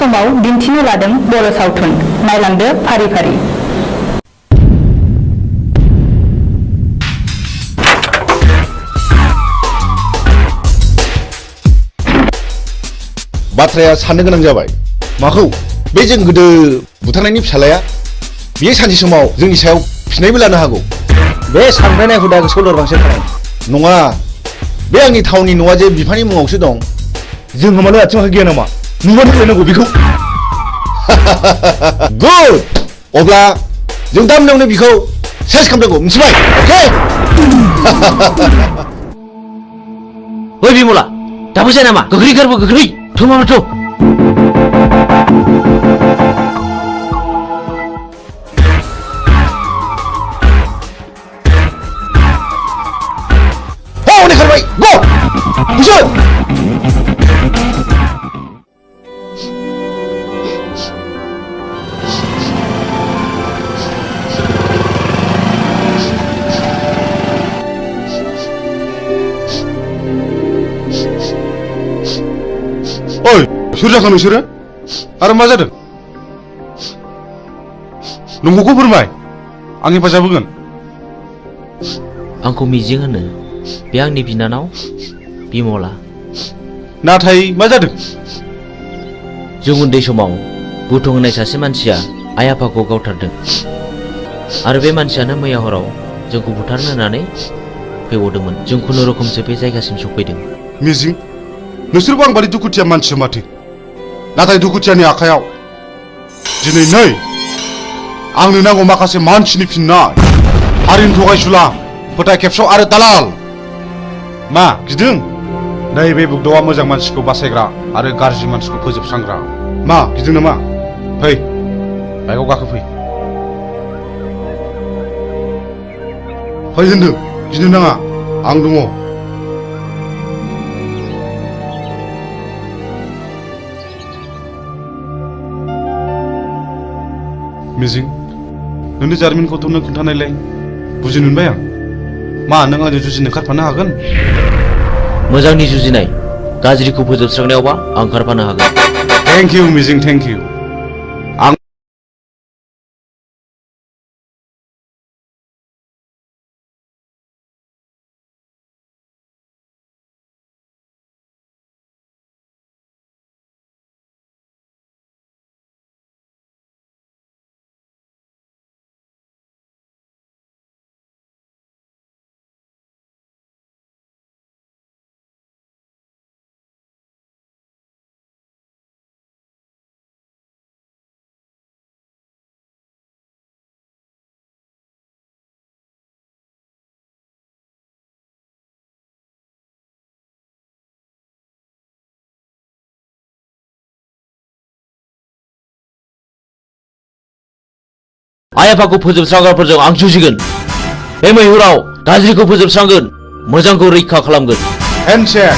समाव दिन्थिनो लादों बर' सावथुन नायलांदो फारि फारि। बाथ्राया साननो गोनां जाबाय माखौ बे जों गोदो बुथारनायनि फिसालाया बेयो सानसे समाव जोंनि सायाव फिनायबो लानो हागौ। बे सानफ्रायनाय हुदाखौ सोलोरबांसो खालाम नङा बे आंनि थावनि न'आ जे बिफानि मुङावसो दं जों मानो आथिं आखाइ गैया नामा नुबानो होनांगौ बेखौ गुड अब्ला जों दा मोनावनो बिखौ सेस खालामनांगौ मिथिबाय अके ओइ बिमला दाबो जाया नामा गोख्रै गारबो गोख्रै थुमामाथ' Go! Push Oi, soर जाखो नोंसोरो? आरो मा जादों? नंगौखौ फोरमाय आं हेफाजाब होगोन। आंखौ मिजिं होनो बे आंनि बिनानाव बिमला। नाथाय मा जादों? जों उन्दै समाव बुथुं होननाय सासे मानसिया आइ आफाखौ गावथारदों आरो बे मानसियानो मैया हराव जोंखौ बुथारनो होननानै फैबावदोंमोन। जों खुनुरुखुमसो बे जायगासिम सफैदों। मिजिं नोंसोरबो आं बादि दुखुथिया मानसि माथो नाथाय दुखुथियानि आखायाव दिनै नै आंनो नांगौ माखासे मानसिनि फिननाय हारिनि थगायसुला फोथाय खेबस' आरो दालाल मा गिदों? नैबे बुग्दावा मोजां मानसिखौ बासायग्रा आरो गाज्रि मानसिखौ फोजोबस्रांग्रा। मा गिदों नामा? फै बाइकआव गाखोफै। फै होनदों गिनो नाङा आं दङ। मिजिं नोंनि जारिमिनखौथ' नों खोन्थानायलाय बुजिनो मोनबाय आं। मा नों आंजों जुजिनो ओंखारफानो हागोन? मोजांनि जुजिनाय गाज्रिखौ फोजोबस्रांनायावबा आं ओंखारफानो हागोन। थेंक इउ मिजिं थेंक इउ। आं आइ आफाखौ फोजोबस्रांग्राफोरजों आं जुजिगोन। बे मैहुराव गाज्रिखौ फोजोबस्रांगोन मोजांखौ रैखा खालामगोन। हेन्डशेक।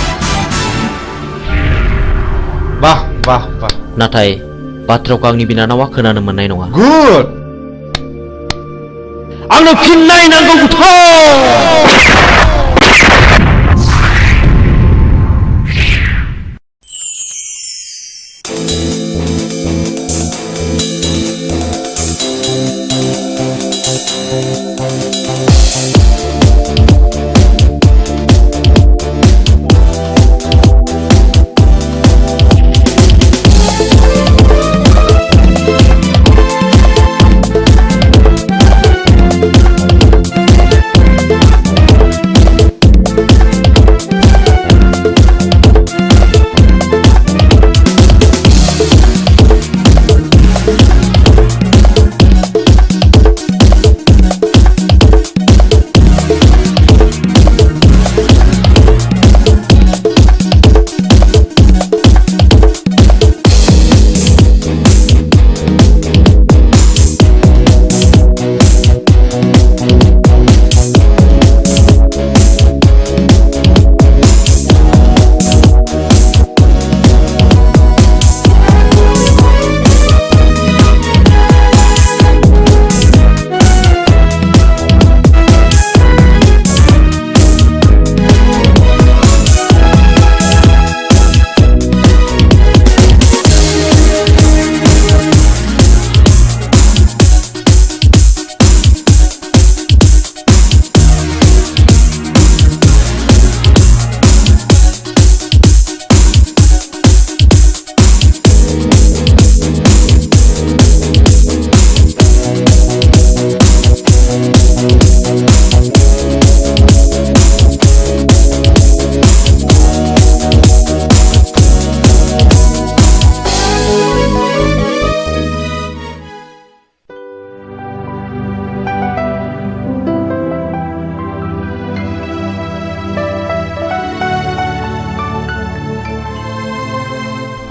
बाह बाह बाह। नाथाय बाथ्राखौ आंनि बिनानावा खोनानो मोननाय नङा। गुड। आंनो फिननाय नांगौ।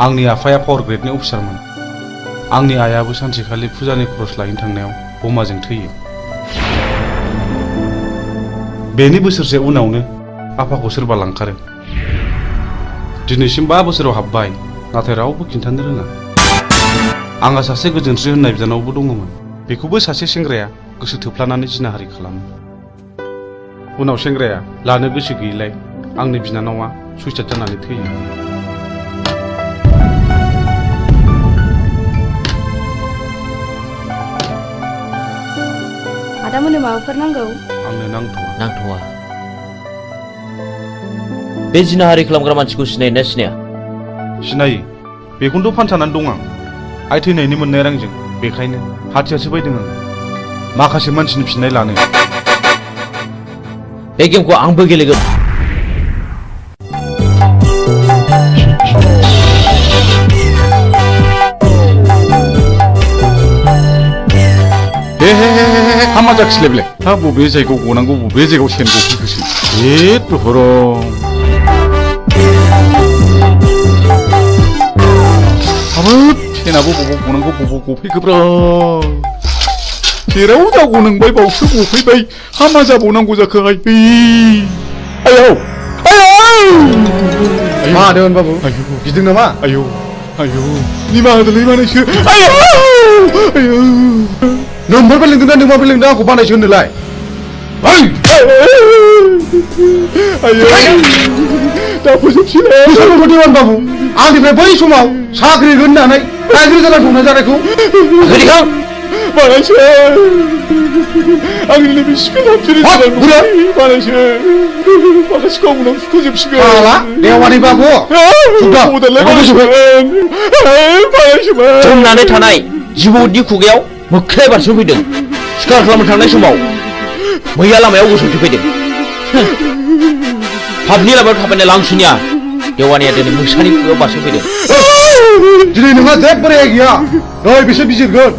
आंनि आफाया पावार ग्रेडनि अफिसारमोन। आंनि आइयाबो सानसेखालि फुजानि खरस लायनो थांनायाव बमाजों थैयो। बेनि बोसोरसे उनावनो आफाखौ सोरबा लांखारो। दिनैसिम 5 बोसोराव हाबबाय, नाथाय रावबो खिन्थानो रोङा। आंहा सासे गोजोनस्रि होननाय बिनानावबो दङमोन। बेखौबो सासे सेंग्राया गोसो थोफ्लानानै जिनाहारि खालामो। उनाव सेंग्राया लानो गोसो गैयिलाय आंनि बिनानावा सुइसाइड जानानै थैयो। आदामोननो माबाफोर नांगौ? आंनो नांथ'वा। बे जिनाहारि खालामग्रा मानसिखौ सिनायोना सिनाया? सिनायो, बेखौनोथ' फानसानानै दं आं। आइ थैनायनि मोननाय रांजों, बेखायनो हाथियारसो बायदों आं माखासे मानसिनि फिननाय लानो। बे गेमखौ आंबो गेलेगोन। हामा जाखिसैलाय बेलाय। हा बबे जायगायाव गनांगौ बबे जायगायाव सेन गफैखोसै। हाबाब सेनाबो बबाव गनांगौ बबाव गफैखोब्रा। जेराव जा गनांबाय बावसो गफैबाय। हामा जाबावनांगौ जाखोहाय। आयौ मा दोन बाबु? गिदों नामा? आयौ निमाहा होदोलै मानैसो। आयौ नोंबो लोंदों ना नोंबो लोंदों आंखौ बानायसो होनोलाय? दा फोजोबसिगोन बाबु। आंनिफ्राय बै समाव साख्रि होननानै गाज्रि जाना दंना जानायखौ बानायसो। आंनि नैबे सिखोन हाबसोरै बानायसो माखासेखौ उनाव फोजोबसिगोन। देवानि बाबु जमनानै थानाय जिबौनि खुगायाव मोख्राया बारसोमफैदों। सिखार खालामनो थांनाय समाव मैया लामायाव गसंथेफैदों। पाबनि लामायाव थाबायनाय लांसुनिया देवानिया दिनै मोसानि खुगायाव बारसोमफैदों। दिनै नोंहा जेबो रेहाय गैया। नै बिसोर बिजिरगोन।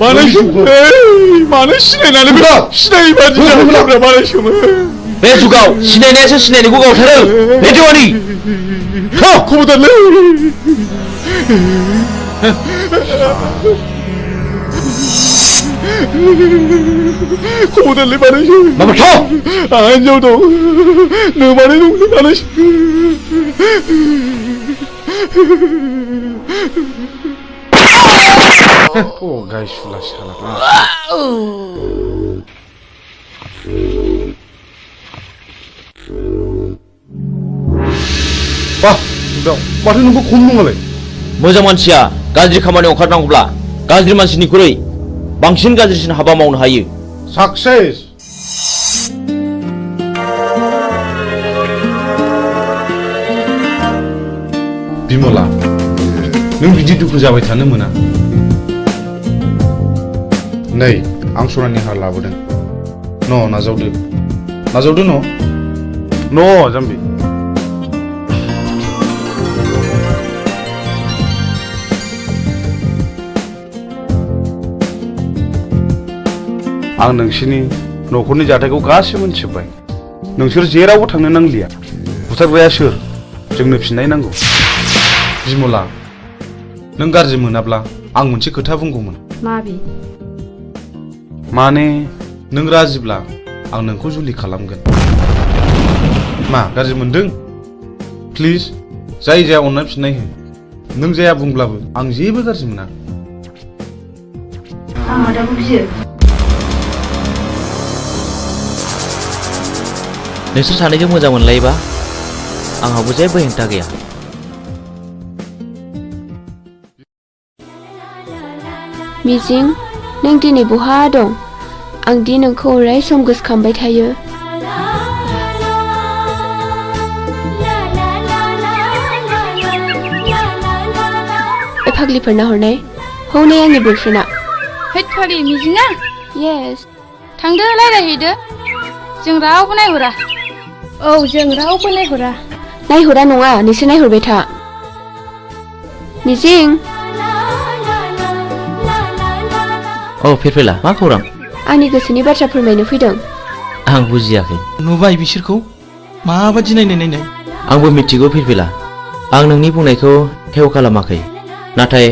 मानो सिनायनानै सिनायै बादि बानायसोमोन। बे जुगाव सिनायनायासो सिनायनायखौ गावथारो। बे देवानि खबरदारलै। खबरदारलै बानायसो। आंहा हिनजाव दं, नोमानै दं बानायसो। गायसुला साला। माथो नोंबो खम नङालाय? मोजां मानसिया गाज्रि खामानियाव ओंखारनांगौब्ला गाज्रि मानसिनिख्रुइ बांसिन गाज्रिसिन हाबा मावनो हायो। साक्सेस। बिमला, नों बिदि दुखु जाबाय थानो मोना। नै आं सनानि हार लाबोदों। नाजावदो जाम्बि। आं नोंसिनि न'खरनि जाथायखौ गासिबो मोनथिजोब्बाय। नोंसोर जेरावबो थांनो नांलिया। बुथारग्राया सोर? जोंनो फिननाय नांगौ। बिमला, नों गाज्रि मोनाब्ला आं मोनसे खोथा बुंगौमोन। माने नों राजिब्ला आं नोंखौ जुलि खालामगोन। मा गाज्रि मोनदों? प्लिज जाय जाया अननानै फिननाय हो। नों जाया बुंब्लाबो आं जेबो गाज्रि मोना। नोंसोर सानैजों मोजां मोनलायोबा आंहाबो जेबो हेंथा गैया। मिजिं, नों दिनै बहा दं? आं दि नोंखौ अराय सम गोसोखांबाय थायो। फाग्लिफोरना हरनाय हौनै आंनि बयफ्रेन्डआ। हेट फाग्लि मिजिङा? येस। थांदो रायज्लायहैदो। जों रावबो नायहरा। औ, जों रावबो नायहरा। नायहरा नङा, नोंसोर नायहरबाय था। मिजिं। औ फिरफिला, मा खौरां? आंनि गोसोनि बाथ्रा फोरमायनो फैदों। आं बुजियाखै। नुबाय बिसोरखौ माबादि नायनाय। आंबो मिथिगौ फिरफिला। आं नोंनि बुंनायखौ थेव खालामाखै। नाथाय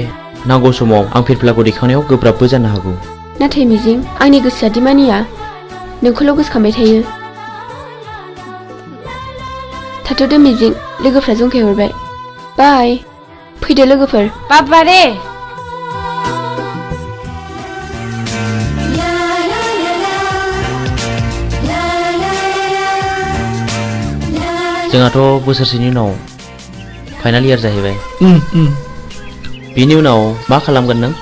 नांगौ समाव आं फिरफिलाखौ दैखांनायाव गोब्राबबो जानो हागौ। नाथाय मिजिं आंनि गोसोआ दि मानिया नोंखौल' गोसोखांबाय थायो। थाथ'दो मिजिं लोगोफ्रा जंखायहरबाय। बाय फैदो लोगोफोर। बाबारे जोंहाथ' बोसोरसेनि उनाव फाइनाल इयार जाहैबाय। बिनि उनाव मा खालामगोन नों?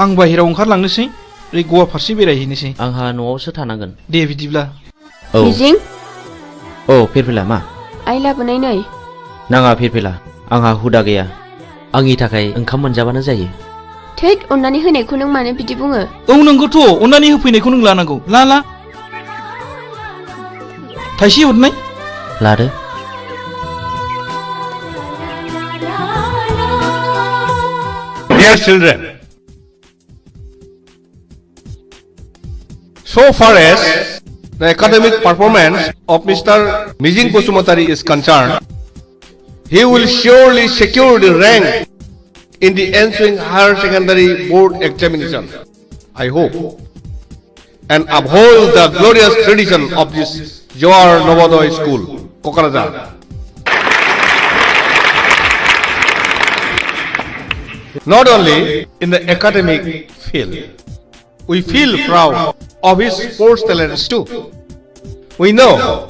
आं बाहेरायाव ओंखारलांनोसै ओरै गवा फारसे बेरायहैनोसै। आंहा न'आवसो थानांगोन। दे बिदिब्ला। औ मिजिं औ फिरफिला मा? आइ लाबोनाय नै। नाङा फिरफिला आंहा हुदा गैया। आंनि थाखाय ओंखाम मोनजाबानो जायो। थैद अननानै होनायखौ नों मानो बिदि बुङो? औ नंगौथ' अननानै होफैनायखौ नों लानांगौ। ला थाइसे हरनाय। लादो। Dear children, so far as the academic performance of Mr. Mijing Kusumatari is concerned, he will surely secure the rank in the ensuing higher secondary board examination, I hope, and uphold the glorious tradition of this Johar Novodoy School, Kokarajar. Not only in the academic field, we feel proud of his sports talents too. We know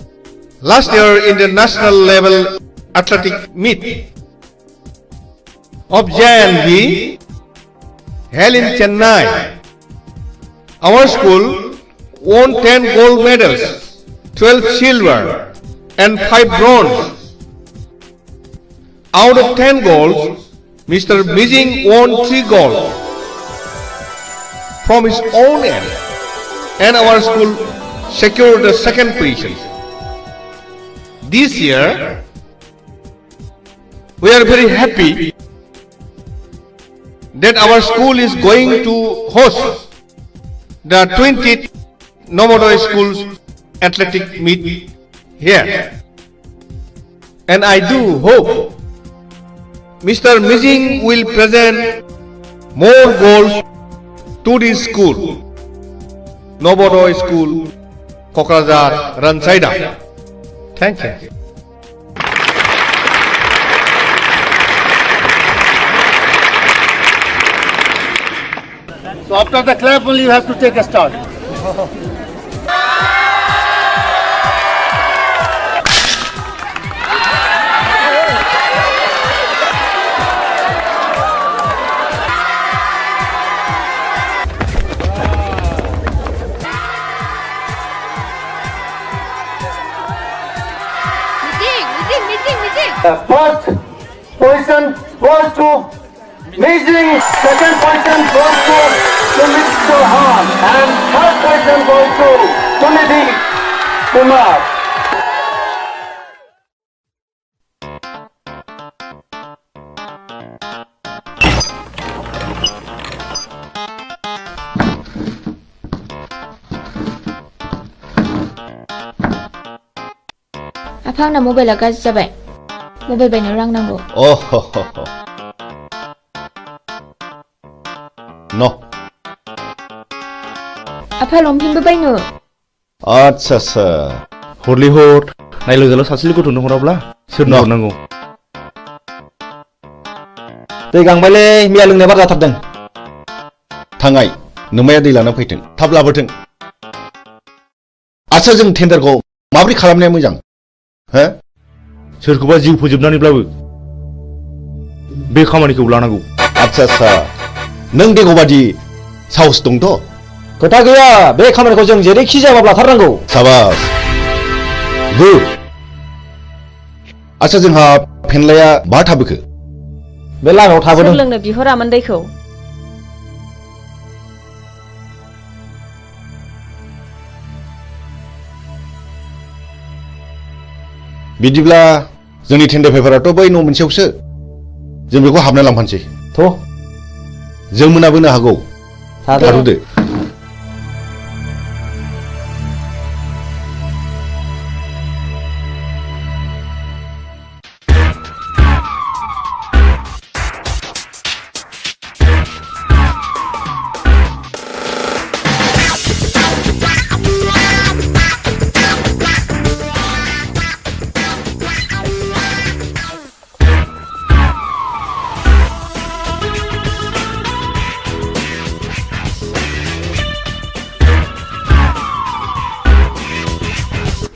last year in the national level athletic meet of JNB held in Chennai, our school won 10 gold medals, 12 silver and 5 bronze. Out of 10 golds, Mr. Mijing won 3 gold from his own end, and our school secured the second position. This year, we are very happy that our school is going to host the 20th Novodoy Schools athletic meet here, and I do hope Mr. Mijing will present more goals to this school, Novodoy School, Kokrazar, Ransaida. Thank you. So after the clap only you have to take a start. The first position goes to Mijing, second position goes to Mr. Han, and third position goes to Sunidhi Kumar. आफा आंना मबाइला गाज्रि जाबाय। Mobile बायनो रां नांगौ। No. आफा लंपेन्टबो बायनो। आच्छा हरलि हर नायलो जाला सासेल गथ'नो हराब्ला सोरनो हरनांगौ? दै गांबायलै मैया लोंनाय बार जाथारदों। थांगाय नोमाया दै लाना फैथों, थाब लाबोथों। आच्छा जों टेन्डारखौ माबोरै खालामनाया मोजां? हो? सोरखौबा जिउ फोजोबनानैब्लाबो बे खामानिखौ लानांगौ। आच्छा नों देगौबादि साहस दंथ'? खोथा गैया, बे खामानिखौ जों जेरैखि जायाबाबो लाथारनांगौ। साबास गुड। आच्छा जोंहा फेनलाया बहा थाबोखो? बे लामायाव थाबोदों। सोर लोंनो बिहरामोन दैखौ? बिदिब्ला जोंनि टेन्डार पेपाराथ' बै न' मोनसेयावसो, जों बेखौ हाबना लांफानोसै। थ' जों मोनाबोनो हागौ। थाथ'दो।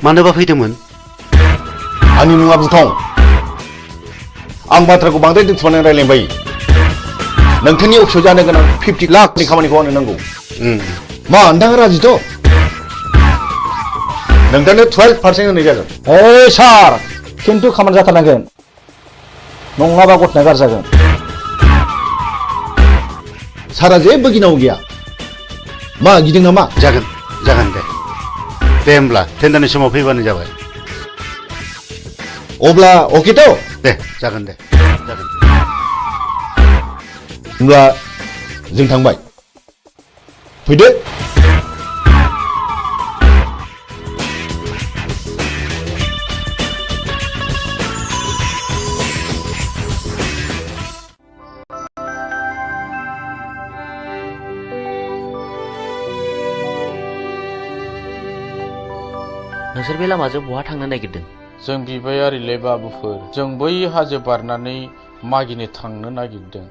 मानोबा फैदोंमोन? आंनि मुङा बुथं आं बाथ्राखौ बांद्राय दोनथुमनानै रायलायबाय नोंथांनि अफिसाव जानो गोनां 50 लाखनि खामानिखौ आंनो नांगौ मा नोंथाङा राजिथ' नोंथांनो 12% होनाय जागोन ओइ सार खिन्थु खामानि जाथारनांगोन नङाबा गथनाय गाज्रि जागोन सारा जेबो गिनांगौ गैया मा गिदों नामा जागोन दे होमब्ला टेन्डारनि समाव फैबानो जाबाय अब्ला अकेथ' दे जागोन होमब्ला जों थांबाय फैदो नोंसोर बे लामाजों बहा थांनो नागिरदों जों बिबायारिले बाबुफोर जों बै हाजो बारनानै मागिनो थांनो नागिरदों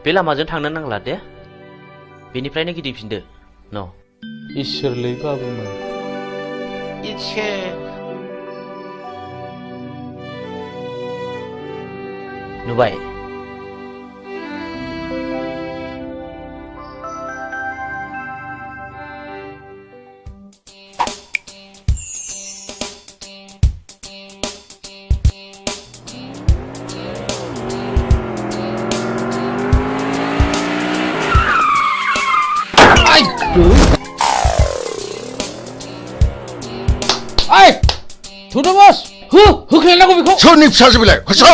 बे लामाजों थांनो नांला दे बेनिफ्रायनो गिदिंफिनदो न इसोरलै बाबुमोन नुबाय ओइ थुदो बस होख्लायनांगौ बेखौ सोरनि फिसासो बेलाय होसो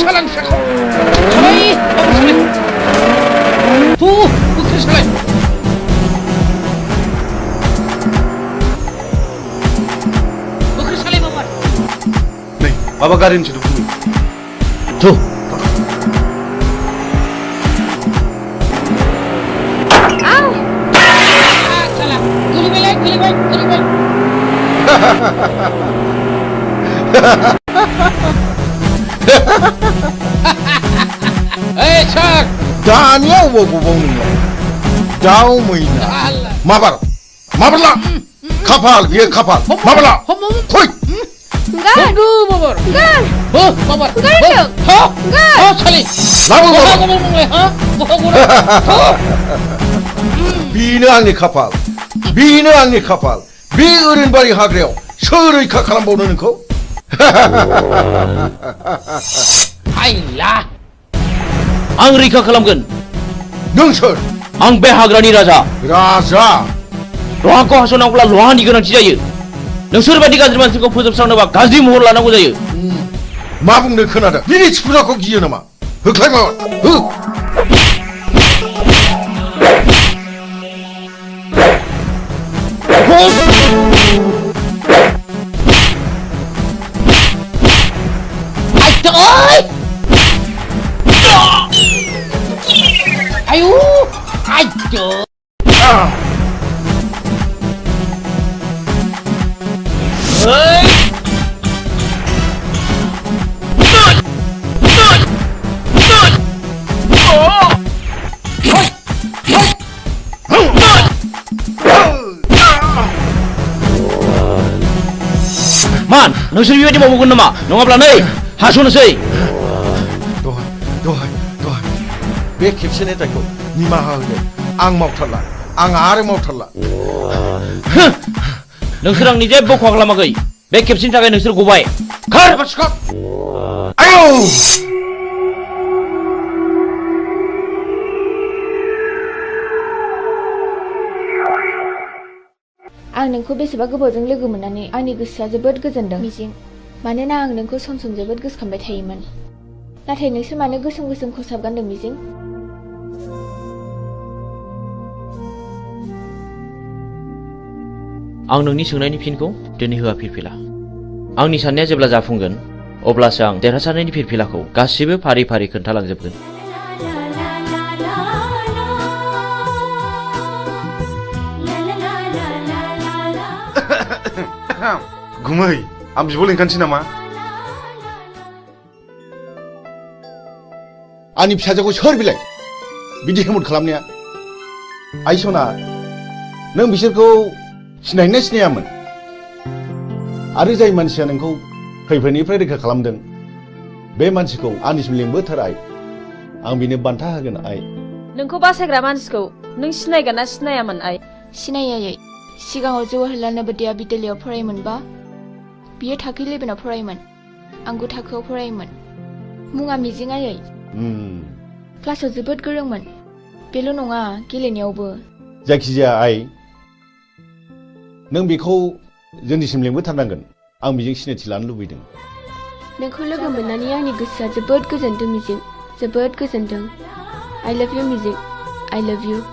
सालान फिसाखौ सालाय थु होख्लाय सालाय होख्लाय सालाय बाबा नै माबा गारिनि सोदोब खोनायो थु Hey, Chuck! दानिया अबाव गबाव नोङो दाउ मैना माबारला खाफाल बियो खाफाल माबारला फै Enggak. Babar. Enggak. Babar. Enggak itu. Enggak. Sali. लाबो बाबा Ha? बेनो आंनि खाफाल बेनो आंनि खाफाल बे ओरैनबारि हाग्रायाव सोर रैखा खालामबावनो नोंखौ Aiyah. आं रैखा खालामगोन नों सोर आं बे हाग्रानि राजा राजा लहाखौ हास'नांगौब्ला लहानि गोनांथि जायो नोंसोर बायदि गाज्रि मानसिखौ फोजोबस्रांनोबा गाज्रि महर लानांगौ जायो मा बुंनो खोनादों बिनि फुजाखौ गियो नामा होख्लाय माबा हो Ayo. Ayo. मान नोंसोर बेबायदि मावगोन नामा नङाब्ला नै हास'नोसै दहाय बे खेबसेनि दायखौ निमाहा होदो आं मावथारला आं आरो मावथारला नोंसोर आंनि जेबो खहा खालामाखै बे खेबसेनि थाखाय नोंसोर गबाय खार आयौ आं नोंखौ बेसेबा गोबावजों लोगो मोननानै आंनि गोसोआ जोबोद गोजोनदों मिजिं मानोना आं नोंखौ सम सम जोबोद गोसोखांबाय थायोमोन नाथाय नोंसोर मानो गोसोम खसाब गानदों मिजिं आं नोंनि सोंनायनि फिनखौ दिनै होआ फिरफिला आंनि साननाया जेब्ला जाफुंगोन अब्लासो आं देरहासारनायनि फिरफिलाखौ गासिबो फारि फारि खोन्थालांजोबगोन गुमै आं बिब' लिंखानोसै नामा आंनि फिसाजोखौ सोर बिलाय बिदि हेमत खालामनाया आइ सना नों बिसोरखौ सिनायना सिनायामोन आरो जाय मानसिया नोंखौ खैफोदनिफ्राय रैखा खालामदों बे मानसिखौ आंनिसिम लिंबोथार आइ आं बिनो बान्था होगोन आइ नोंखौ बासायग्रा मानसिखौ नों सिनायगोन ना सिनायामोन आइ सिनायै सिगाङाव जवाहरलाल नवोदया बिद्यालयआव फरायोमोनबा बियो थाखो 11आव फरायोमोन आं 9 थाखोआव फरायोमोन मुङा मिजिं आयै क्लासाव जोबोद गोरोंमोन बेल' नङा गेलेनायावबो जायखिजाया आइ नों बेखौ जोंनिसिम लिंबोथारनांगोन आं बेजों सिनायथि लानो लुबैदों नोंखौ लोगो मोननानै आंनि गोसोआ जोबोद गोजोनदों मिजिं जोबोद गोजोनदों I love you मिजिं I love you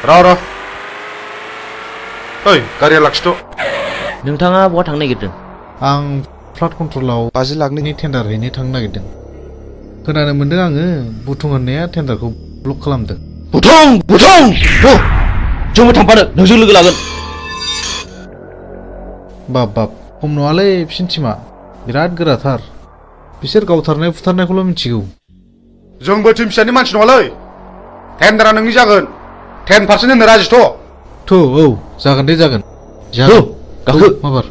र' ओइ गारिया लाखिथ' नोंथाङा बहा थांनो नागिरदों? आं फ्लाड कन्ट्रलाव 50 लाखनि टेन्डार हैनो थांनो नागिरदों। खोनानो मोनदों आङो बुथुं होननाया टेन्डारखौ ब्लक खालामदों। बुथुं जोंबो थांफानो नोंजों लोगो लागोन। बाब खम नङालै बिसिनि टिमा बिराद गोराथार। बिसोर गावथारनाय फुथारनायखौल' मिथिगौ। जोंबो टिम फिसानि मानसि नङालै। टेन्डारा नोंनि जागोन। 10% होनो राजिथ'। औ जागोन दे जागोन। गाखो माबार।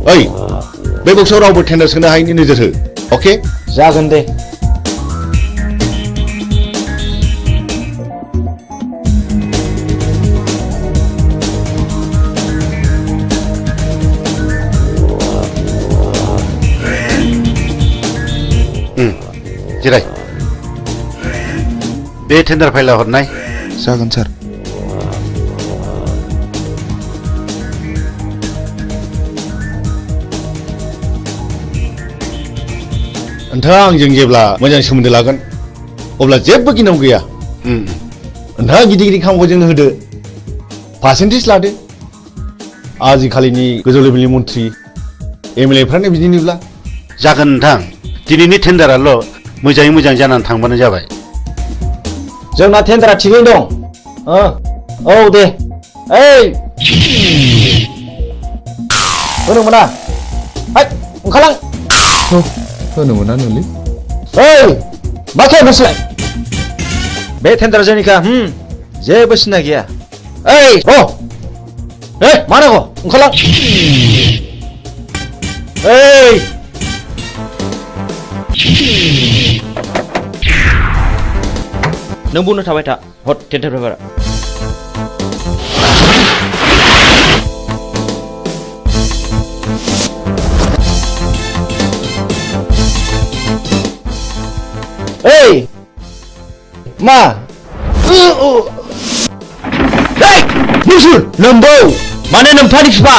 ओइ बे बक्सआव रावबो टेन्डार सोनो हायैनि नोजोर हो। अके जागोन दे। जिराय बे टेन्डार फाइला हरनाय। जागोन सार। नोंथाङा आंजों जेब्ला मोजां सोमोन्दो लागोन अब्ला जेबो गिनांगौ गैया। नोंथाङा गिदिर गिदिर खामानिखौ जोंनो होदो, पार्सेन्टेज लादो। आजिखालिनि गोजौ लेभेलनि मन्थ्रि MLA फ्रानो बिदिनोब्ला। जागोन नोंथां, दिनैनि टेन्डाराल' मोजाङै मोजां जानानै थांबानो जाबाय। जोंना टेन्डारा थिगैनो दं। औ दे। ओइ होनो मोना। ओंखारलां। होनो मोना नोंलै। ओइ मा खालामनोसै? बे टेन्डारा जोंनिखा। जेबो सिन्था गैया। ओइ मा नांगौ? ओंखारलां। ओइ नों बुंनो थाबाय था। हट टेन्डार पेपारा। ओइ मा? नोंसोर नोम्बौ माने नोम्फानि बिफा।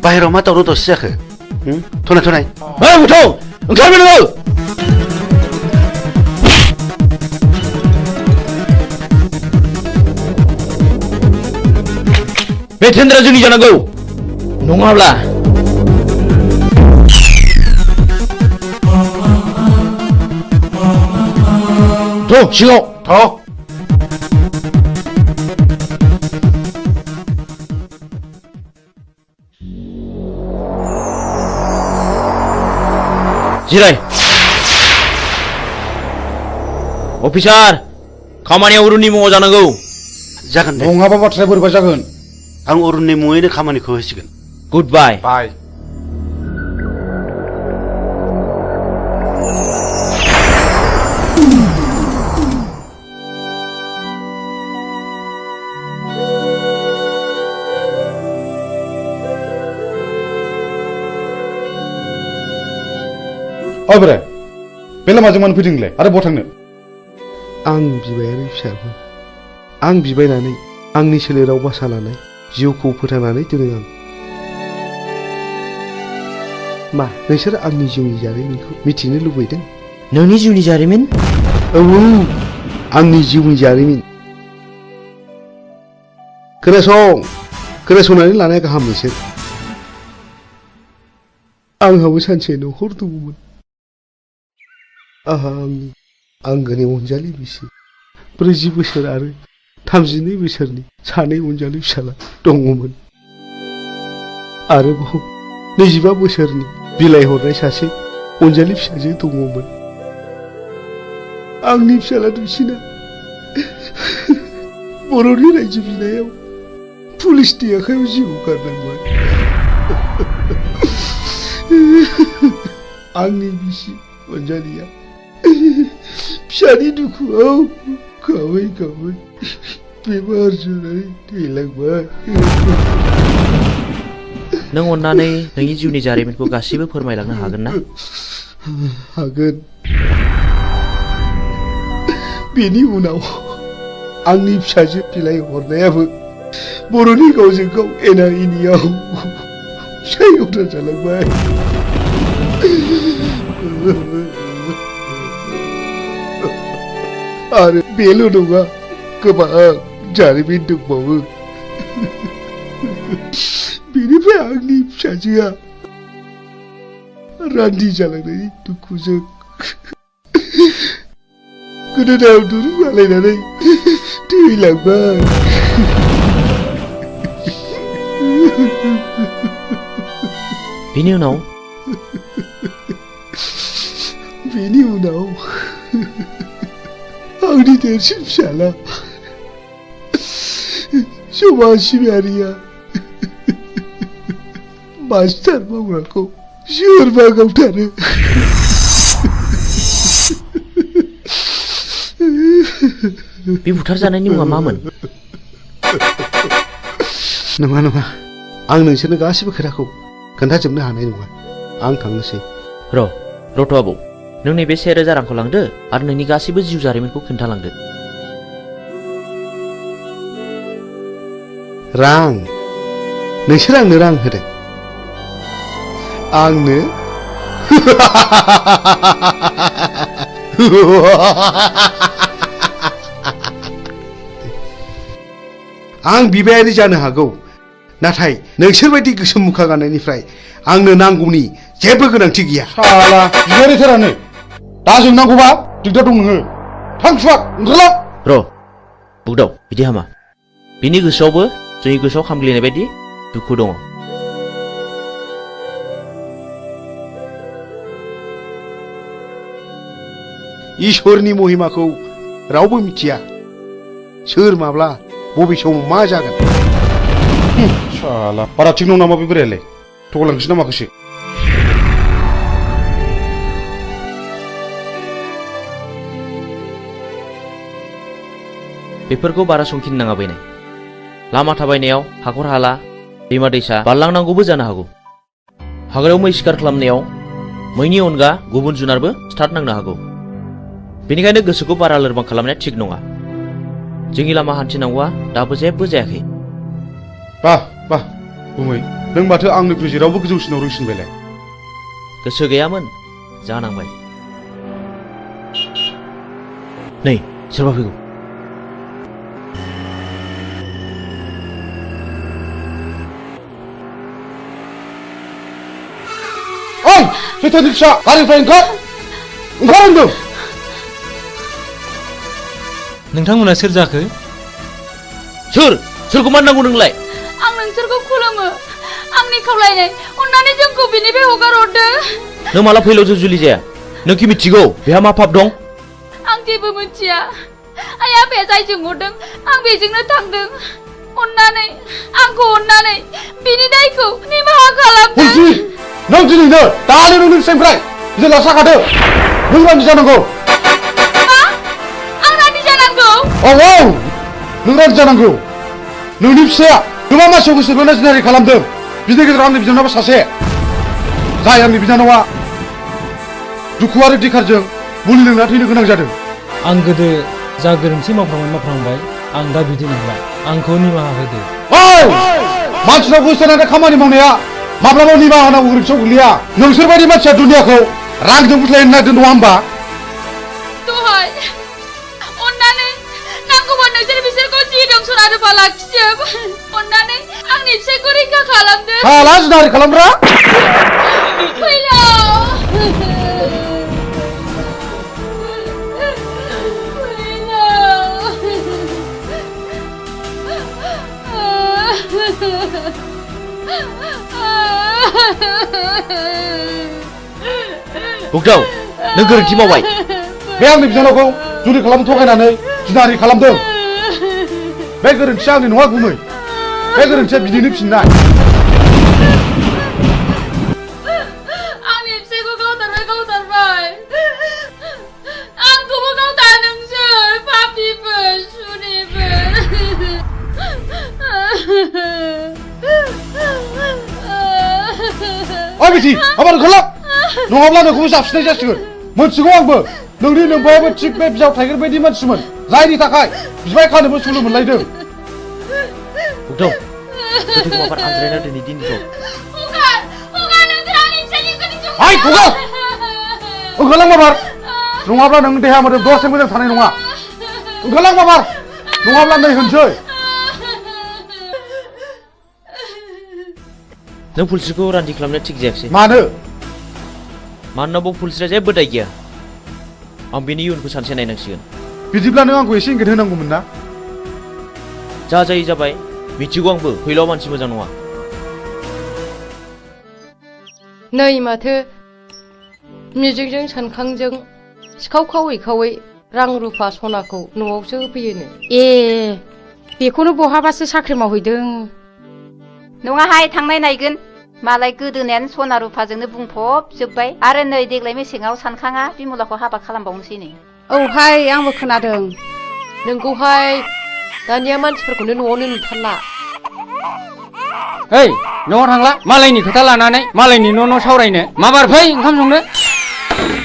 बाहेराव मा दावराव दावसि जाखो? थनाय बे टेन्डारा जोंनि जानांगौ नङाब्ला सिगाङाव जिराय। अफिसार खामानिया अरुननि मुङाव जानांगौ। जागोन दे। नङाबा बाथ्राया बोरैबा जागोन। आं अरुननि मुङैनो खामानिखौ होसिगोन। गुड बाय। ओइ बोराय बे लामाजों मानो फैदोंलाय आरो बहा थांनो? आं बिबायारि फिसाबो आं बिबायनानै आंनि सोलेराव बासा लानाय जिउखौ फोथांनानै दोनो आं। मा नोंसोर आंनि जिउनि जारिमिनखौ मिथिनो लुबैदों? नोंनि जिउनि जारिमिन? औ आंनि जिउनि जारिमिन। खोनासंनानै लानाया गाहाम नोंसोर। आंहाबो सानसे न'खर दङमोन। आंहा आंनि आंगोनि अनजालि बिसि 40 बोसोर आरो 32 बोसोरनि 2 अनजालि फिसाला दङमोन। आरोबाव 25 बोसोरनि बिलाइ हरनाय सासे अनजालि फिसाजो दङमोन। आंनि फिसाला दुइसिना बर'नि रायजो बिनायाव पुलिसनि आखायाव जिउ गारनांबाय। आंनि बिसि अनजालिया फिसानि दुखुआव गाबै गाबै बेमार जानानै थैलांबाय। नों अन्नानै नोंनि जिउनि जारिमिनखौ गासिबो फोरमायलांनो हागोन ना? हागोन। बेनि उनाव आंनि फिसाजो बिलाइ हरनायाबो बर'नि गावजों गाव एना एनियाव सायग'था जालांबाय। आरो बेल' नङा, गोबां जारिमिन दंबावो। बेनिफ्राय आंनि फिसाजोआ रान्दि जालांनायनि दुखुजों गोदोनायाव दुरुं आलायनानै थैलांबाय। बेनि उनाव आंनि देरसिन फिसाला समाज सिबियारिया मास्टार मावग्राखौ सोरबा गावथारो। बे बुथारजानायनि मुङा मामोन? नङा आं नोंसोरनो गासिबो खोथाखौ खोन्थाजोबनो हानाय नङा। आं थांनोसै। रथ' आबौ, नों नैबे 1000 रांखौ लांदो आरो नोंनि गासिबो जिउ जारिमिनखौ खोन्थालांदो। रां? नोंसोर आंनो रां होदों? आंनो? आं बिबायारि जानो हागौ, नाथाय नोंसोरबायदि गोसोम मुखा गाननायनिफ्राय आंनो नांगौनि जेबो गोनांथि गैया। साला बिबायारिथारानो दा जोंनांगौबा दिगदार दं नोङो। थां सुवाद ओंखारलां। बुगदाव, बिदि हामा। बिनि गोसोआवबो जोंनि गोसोआव खामग्लिनाय बायदि दुखु दङ। इसोरनि महिमाखौ रावबो मिथिया। सोर माब्ला बबे समाव मा जागोन। साला बारा थिग नङा नामा बे बोरायालाय? थगायलांसै ना माखासे? बेफोरखौ बारा संखिनो नाङा बैनाय। लामा थाबायनायाव हाखर हाला, दैमा दैसा बारलांनांगौबो जानो हागौ। हाग्रायाव मै शिकार खालामनायाव मैनि अनगा गुबुन जुनारबो स्टार्ट नांनो हागौ। बेनिखायनो गोसोखौ बारा लोरबां खालामनाया थिग नङा। जोंनि लामा हान्थिनांगौआ दाबो जेबो जायाखै। बाह गुमै, नों माथो आंनिख्रुइ जेरावबो गोजौसिनाव रोंसिनबायलाय। गोसो गैयामोन, जानांबाय। नै सोरबा फैगौ। ओइ सैथोनि फिसा, गारिनिफ्राय ओंखार होनदों। नोंथांमोना सोर जाखो? सोरखौ मान नांगौ नोंलाय? आं नोंसोरखौ खुलुमो। आंनि खावलायनाय, अन्नानै जोंखौ बिनिफ्राय हगार हरदो। नों माला फैलाव जों जुलि जाया? नों कि मिथिगौ बेहा मा पाप दं? आं जेबो मिथिया। आइ आफाया जायजों हरदों आं बेजोंनो थांदों। आंखौ अन्नानै बिनि दायखौ निमाहा खालामदो। नों दिनैनो दानो नोंनि फिसाइनिफ्राय बिदि लासाखादो। नों रान्दि जानांगौ। मा? आं रान्दि जानांगौ? औ नों रान्दि जानांगौ। नोंनि फिसाया गोबां मानसिखौ गोसो बोना जिनारि खालामदों। बिनि गेजेराव आंनि बिनानावा सासे। जाय आंनि बिनानावा दुखु आरो दिखारजों मुलि लोंना थैनो गोनां जादों आं गोदो जा गोरोन्थि मावफ्रांबाय आं दा बिदि नंला आंखौ निमाहा होदो मानसिनाव गोसोनानै खामानि मावनाया माब्लाबा निमाहा होनांगौ गोरोन्थियाव गोग्लैया नोंसोरबायदि मानसिया दुनियाखौ रांजों बुथलायनो नागिरदों नङा होमबा दहाय अन्नानै नांगौबा नोंसोर बिसोरखौ जि दं सना रुफा लाखिजोब अन्नानै आंनि फिसायखौ रैखा खालामदो हाला जिनाहारि खालामग्रा फैलाव बुगदाव नों गोरोन्थि मावबाय बे आंनि बिनानावखौ जुलि खालामनो थगायनानै जिनाहारि खालामदों बे गोरोन्थिया आंनि नङा गुमै बे गोरोन्थिया बिदिनो फिननाय आंनि फिसायखौ गावथारबाय आंखौबो गावथा नोंसोर पापिफोर सुनिफोर ओइ बिथि आबार ओंखारला नङाब्ला नोंखौबो जाबसिननाय जासिगोन मोनथिगौ आंबो नोंनि नोंबायाबो थिग बे बिजाव थाइगेर बायदि मानसिमोन जायनि थाखाय बिबाय खानोबो सुलु मोनलायदों बुगदाव गोथैखौ माबार आनज्रायना दोनै दिनखौ हाय खुगा ओंखारलां माबार नङाब्ला नों देहा मोदोम दसे मोजां थानाय नङा ओंखारलां माबार नङाब्ला नै होनसै नों पुलिसखौ रान्दि खालामनो थिग जायाखिसै मानो मानोना बाव पुलिसआ जेबो दाय गैया आं बेनि इयुनखौ सानसे नायनांसिगोन बिदिब्ला नों आंखौ एसे इंगित होनांगौमोन ना जा जायो जाबाय मिथिगौ आंबो फैलाव मानसि मोजां नङा नै माथो मिजिंजों सानखांजों सिखाव खावै रां रुफा सनाखौ न'आवसो होफैयोनो ए बेखौनो बहाबासो साख्रि मावहैदों नङाहाय थांनाय नायगोन मालाय गोदोनायानो सना रुफाजोंनो बुंफबजोब्बाय आरो नै देग्लाय मेसेङाव सानखाङा बिमलाखौ हाबा खालामबावनोसैनो औहाय आंबो खोनादों नोंखौहाय दानिया मानसिफोरखौनो न'आवनो नुथारला ओइ न'आव थांला मालायनि खोथा लानानै मालायनि न' सावरायनो माबार फै ओंखाम संनो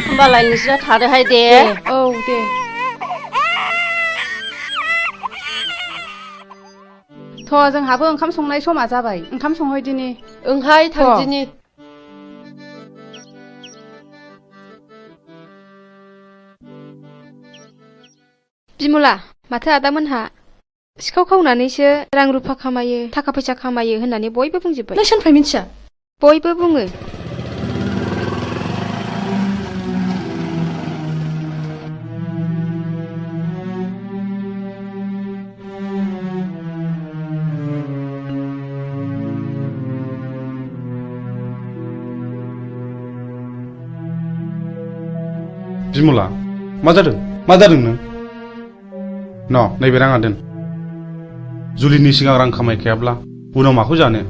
होमबालाय नोंस्रा थादोहाय दे औ दे थ' जोंहाबो ओंखाम संनाय समा जाबाय ओंखाम संहैदिनि ओंहाय थांदिनि बिमला माथो आदामोनहा सिखाव खावनानैसो रां रुफा खामायो थाखा फैसा खामायो होननानै बयबो बुंजोब्बाय नों सोरनिफ्राय मिथिया बयबो बुङो बिमला मा जादों नों न नैबे राङा दोन जुलिनि सिगां रां खामायखायाब्ला उनाव माखौ जानो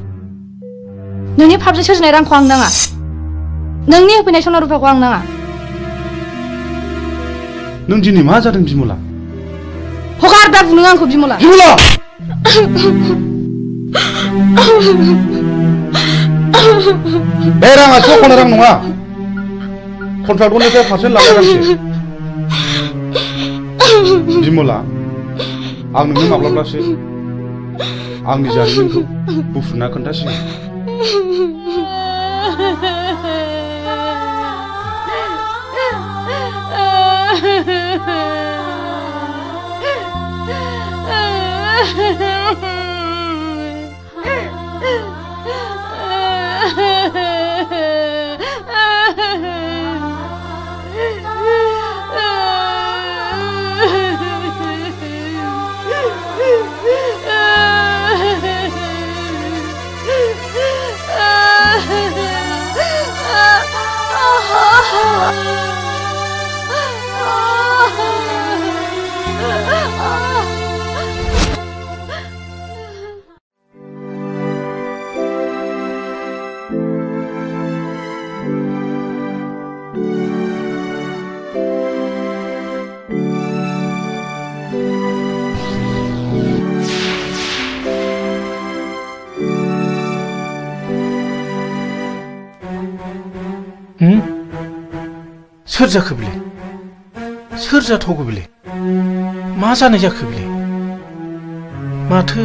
नोंनि फाबजों सोरजिनाय रांखौ आं नाङा नोंनि होफैनाय सना रुफाखौ आं नाङा नों दिनै मा जादों बिमला हगार दा बुनो आंखौ बिमला बे राङा चखना रां नङा कन्ट्राक्टरनिफ्राय पारसेन्ट लानाय रांसो बिमला आं नोंनो माब्लाब्लासो आंनि जारिमिनखौ बुफ्रुना खोन्थासिगोन सोर जाखो बेलाय सोर जाथावगौ बेलाय मा जानाय जाखो बेलाय माथो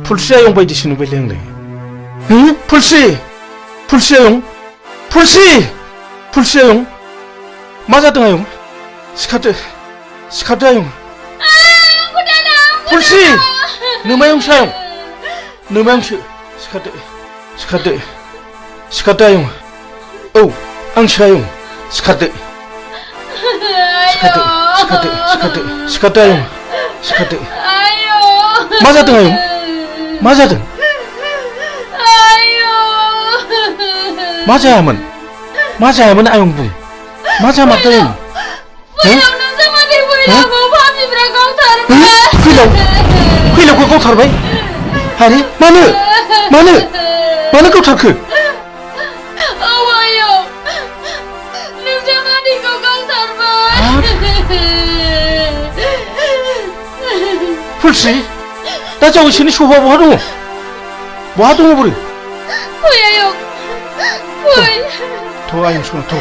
फुलस्रि आयं बायदिसो नुबायलै आंलाय फुलस्रि आयं फुलस्रि आयं मा जादों आयं सिखारदो आयं फुलस्रि नोमायंसो आयं नोमायंसो सिखारदो आयं औ आंसो आयं सिखारदो आयं सिखारदो मा जादों आयं मा जादों मा जायामोन आयं बुं मा जामारदों आयं फैलावखौ गावथारबाय आरे मानो गावथारखो फुलस्रि दा जावैसोनि सफा बहा दङ बोरो फै आयं फै थ' आयं सना थ'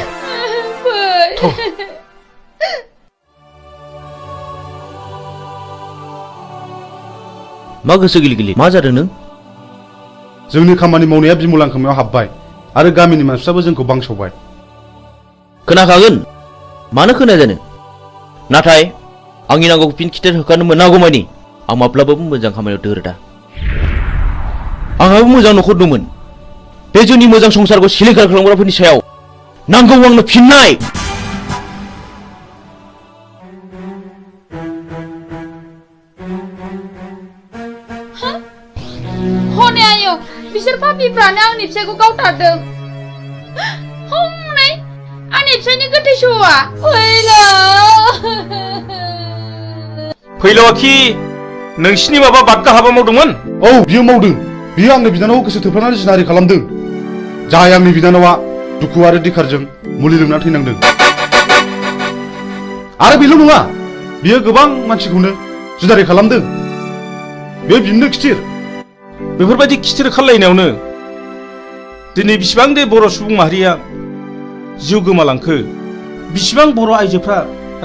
मा गोसो गिलि मा जादों नों जोंनि खामानि मावनाया बिमलां खोमायाव हाबबाय आरो गामिनि मानसिफ्राबो जोंखौ बांसावबाय खोनाखागोन मानो खोनाया जानो नाथाय आंनि नांगौखौ फिन खिथेर होखानो मोनागौमानि आं माब्लाबाबो मोजां खामानियाव दोरोदा आंहाबो मोजां न'खर दंमोन बे जोंनि मोजां संसारखौ सिलिंखार खालामग्राफोरनि सायाव नांगौ आंनो फिननाय हनै आयं बिसोर पापिफ्रानो आंनि फिसायखौ गावथारदों हनै आंनि फिसायनि गोथै सहआ फैलावाखि नोंसिनि माबा बादगा हाबा मावदोंमोन औ बियो मावदों बियो आंनि बिनानावखौ गोसो थोफ्लानानै जिनाहारि खालामदों जाय आंनि बिनानावा दुखु आरो दिखारजों मुलि लोंना थैनांदों आरो बेल' नङा बियो गोबां मानसिखौनो जिनाहारि खालामदों बे बिनो खिथिर बेफोरबायदि खिथिर खालायनायावनो दिनै बिसिबां दे बर' सुबुं माहारिया जिउ गोमालांखो बिसिबां बर' आइजोफ्रा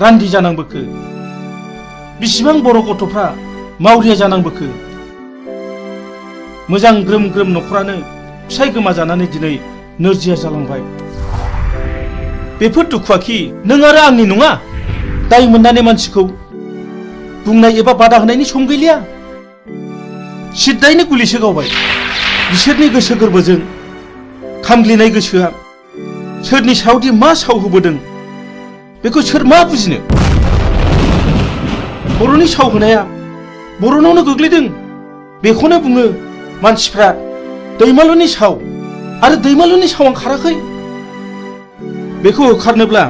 रान्दि जानांबोखो बिसिबां बर' गथ'फ्रा मावरिया जानांबोखो मोजां ग्रोम ग्रोम न'खरानो फिसाय गोमाजानानै दिनै नोरजिया जालांबाय बेफोर दुखुआखि नों आरो आंनि नङा दाय मोननानै मानसिखौ बुंनाय एबा बादा होनायनि सम गैलिया सिद्दायैनो गुलिसो गावबाय बिसोरनि गोसो गोरबोजों खामग्लिनाय गोसोआ सोरनि सायावदि मा सावहोबोदों बेखौ सोर मा बुजिनो बर'नि सावहोनाया बर'नावनो गोग्लैदों बेखौनो बुङो मानसिफ्रा दैमालुनि साव आरो दैमालुनि सावा खाराखै बेखौ होखारनोब्ला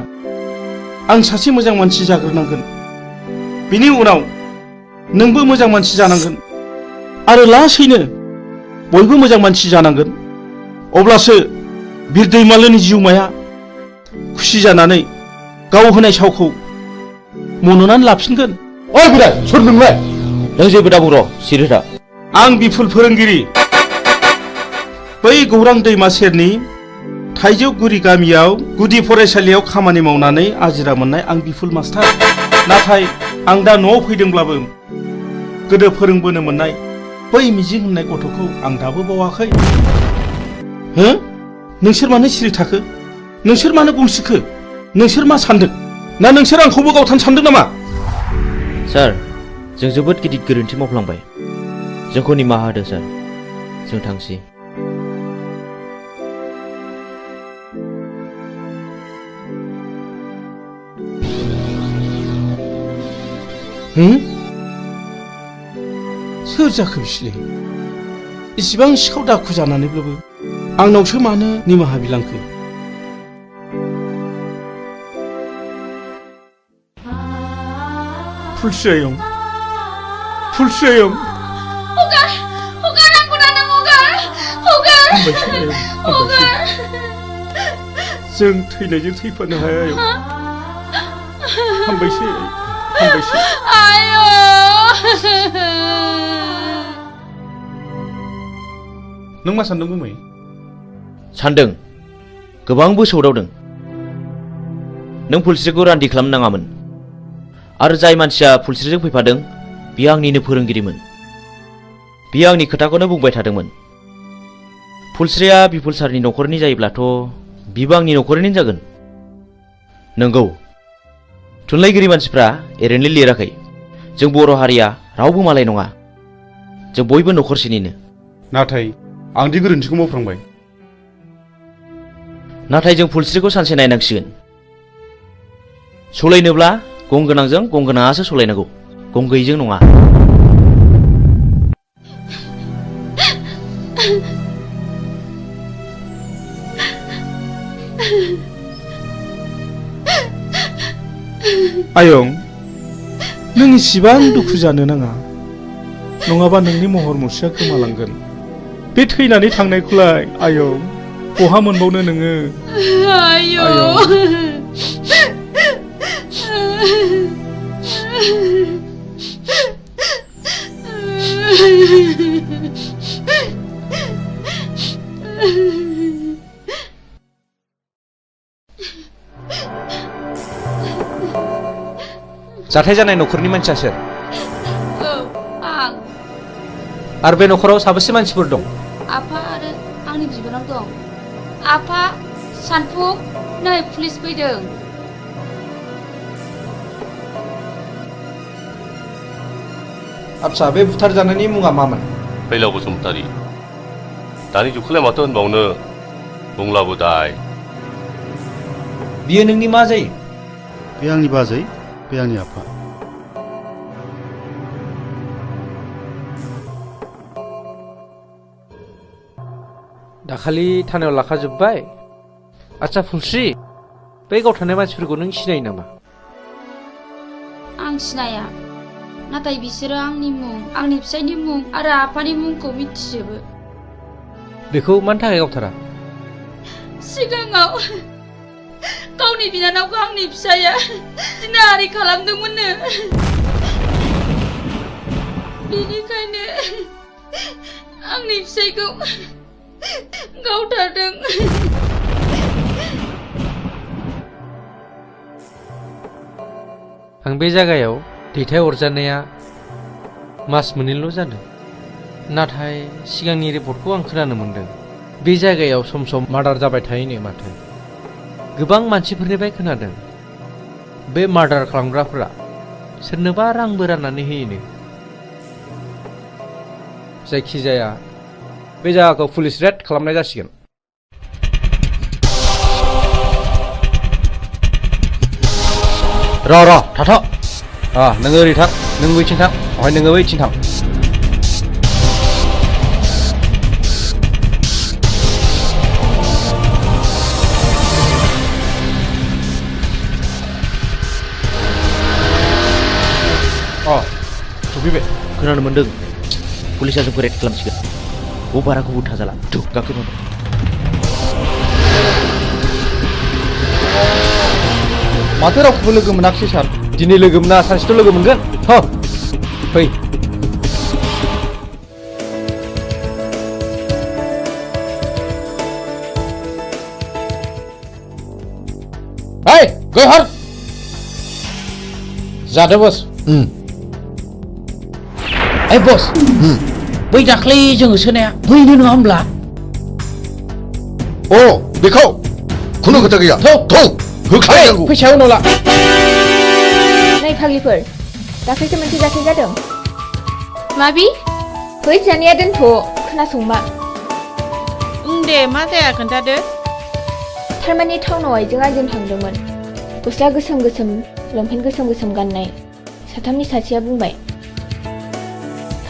आं सासे मोजां मानसि जाग्रोनांगोन बिनि उनाव नोंबो मोजां मानसि जानांगोन आरो लासैनो बयबो मोजां मानसि जानांगोन अब्लासो बिर दैमालुनि जिउमाया खुसि जानानै गाव होनाय सावखौ मन'नानै लाफिनगोन ओइ बोराय सोर नोंलाय नों जेबो दाबुं र' सिरि था आं बिफुल फोरोंगिरि बै गौरां दैमा सेरनि थाइजौगुरि गामियाव गुदि फरायसालियाव खामानि मावनानै आजिरा मोननाय आं बिफुल मास्टार नाथाय आं दा न'आव फैदोंब्लाबो गोदो फोरोंबोनो मोननाय बै मिजिं होननाय गथ'खौ आं दाबो बावाखै हो नोंसोर मानो सिरि थाखो नोंसोर मानो गंसिखो नोंसोर मा सानदों ना नोंसोर आंखौबो गावथारनो सानदों नामा सार जों जोबोद गिदिर गोरोन्थि मावफ्लांबाय जोंखौ निमाहा होदो सार जों थांसै सोर जाखो बिसोरलाय इसिबां सिखाव दाखु जानानैब्लाबो आंनावसो मानो निमाहा बिलांखो फुलस्रि आयं जों थैनायजों थैफानो हाया आयं हामबायसै नों मा सानदों गुमै सानदों गोबांबो सौदावदों नों फुलस्रिखौ रान्दि खालामनो नाङामोन आरो जाय मानसिया फुलस्रिजों फैफादों बियो आंनिनो फोरोंगिरिमोन बियो आंनि खोथाखौनो बुंबाय थादोंमोन फुलस्रिया बिपुल सारनि न'खरनि जायोब्लाथ' बिबो आंनि न'खरनिनो जागोन नंगौ थुनलाइगिरि मानसिफ्रा ओरैनो लिराखै जों बर' हारिया रावबो मालाय नङा जों बयबो न'खरसेनिनो नाथाय आं दि गोरोन्थिखौ मावफ्रांबाय नाथाय जों फुलस्रिखौ सानसे नायनांसिगोन सलायनोब्ला गं गोनांजों गं गोनाङासो सलायनांगौ गं गैयैजों नङा आयं नों इसिबां दुखु जानो नाङा नङाबा नोंनि महर मुस्रिया गोमालांगोन बे थैनानै थांनायखौलाय आयं बहा मोनबावनो नोङो जाथाय जानाय न'खरनि मानसिया सोर आं आरो बे न'खराव साबेसे मानसिफोर दं आफा आरो आंनि बिबोनां दं आफा सानफुं नै पुलिस फैदों आच्छा बे बुथारजानायनि मुङा मामोन फैलाव बसुमतारी दानि जुगखौलाय माथो होनबावनो बुंलाबो दाय बियो नोंनि मा जायो बे आंनि बाजै बे आंनि आफा दाखालि थानायाव लाखाजोब्बाय आच्छा फुलस्रि बै गावथारनाय मानसिफोरखौ नों सिनायो नामा आं सिनाया नाथाय बिसोरो आंनि मुं आंनि फिसायनि मुं आरो आफानि मुंखौ मिथिजोबो बेखौ मानि थाखाय गावथारा सिगाङाव गावनि बिनानावखौ आंनि फिसाया जिनाहारि खालामदोंमोननो बेनिखायनो आंनि फिसायखौ गावथारदों आं बे जायगायाव दैथाय हरजानाया मास मोननैल' जादों नाथाय सिगांनि रिपर्टखौ आं खोनानो मोनदों बे जायगायाव सम सम मार्डार जाबाय थायोनो माथो गोबां मानसिफोरनिफ्राय खोनादों बे मार्डार खालामग्राफोरा सोरनोबा रांबो राननानै होयोनो जायखिजाया बे जायगाखौ पुलिस रेड खालामनाय जासिगोन र' थाथ' नोङो ओरै थां नों बैथिं थां ओमफ्राय नोङो बैथिं थां सफैबाय खोनानो मोन्दों पुलिसा जोंखौ रेड खालामसिगोन बाराखौबो थाजाला गाखोनो माथो रावखौबो लोगो मोनाखिसै सार दिनै लोगो मोना सानसेथ' लोगो मोनगोन फै गयहर जादो बस बस बै दाख्लै जोङो सोनाया बैनो नङा होमब्ला बेखौ खुनु खोथा गैया होखानांगौ फैसायाव उनाव ला नै फाग्लिफोर दाख्लैसो मोनसे जाथाय जादों माबि फै जानाया दोनथ' खोनासंमा दे मा जाया खोन्थादो थारमाने टाउनाव आइजों आंजों थांदोंमोन गस्ला गोसोम गोसोम लंपेन्ट गोसोम गोसोम गाननाय साथामनि सासेया बुंबाय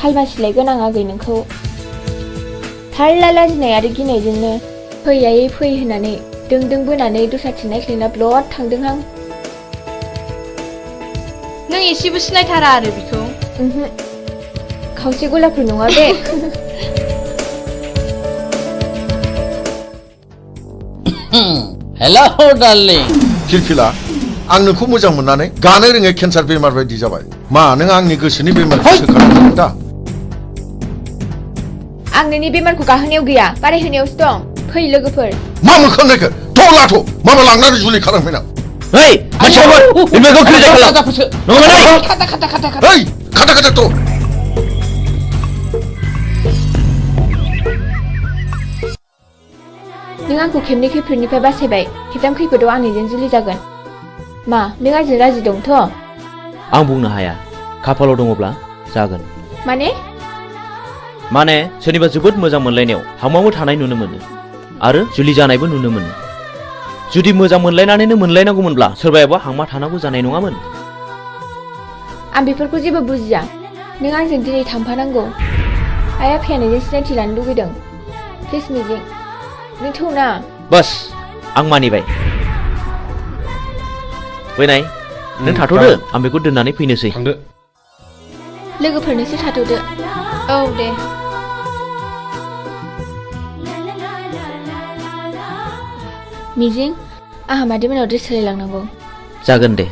खालमासिलाय गोनां आगै नोंखौ थारला लाजिनाय आरो गिनायजोंनो फै आयै फै होननानै दों बोनानै दस्राथिं नायख्लायना ब्लद थांदोंहां नों एसेबो सिनायथारा आरो बिखौ खावसे गलाफोर नङा बे हेलौ डार्लिं फिलफिला आं नोंखौ मोजां मोननानै गानो रोङै केन्सार बेमार बायदि जाबाय मा नों आंनि गोसोनि बेमारखौ सोखानांगोन दा आं नोंनि बेमारखौ गाहोनायाव गैया बारायहोनायावसो दं फै लोगोफोर मा मोखां नायखो थ' लाथ' माबा लांनानै जुलि खालामफैना Hei, macam apa? Ini kau kerja kalau. Nongol lagi. Hei, kata tu. नों आंखौ खेबनै खैफोदनिफ्राय बासायबाय खेबथाम खैफोदाव आंनिजों जुलि जागोन मा नों आंजों राजि दंथ' आं बुंनो हाया खाफालाव दङब्ला जागोन माने सोरनिबा जोबोद मोजां मोनलायनायाव हामाबो थानाय नुनो मोनो आरो जुलि जानायबो नुनो मोनो जुदि मोजां मोनलायनानैनो मोनलायनांगौमोनब्ला सोरबायाबा हांमा थानांगौ जानाय नङामोन आं बेफोरखौ जेबो बुजिया नों आंजों दिनै थांफानांगौ आइया फियानोजों सिनायथि लानो लुगैदों प्लिज मिजिं नों थौना बस आं मानिबाय फैनाय नों थाथ'दो आं बेखौ दोननानै फैनोसै लोगोफोरनोसो थाथ'दो औ दे मिजिं आंहा मादै मोनाव ड्रेस सोलायलांनांगौ जागोन दे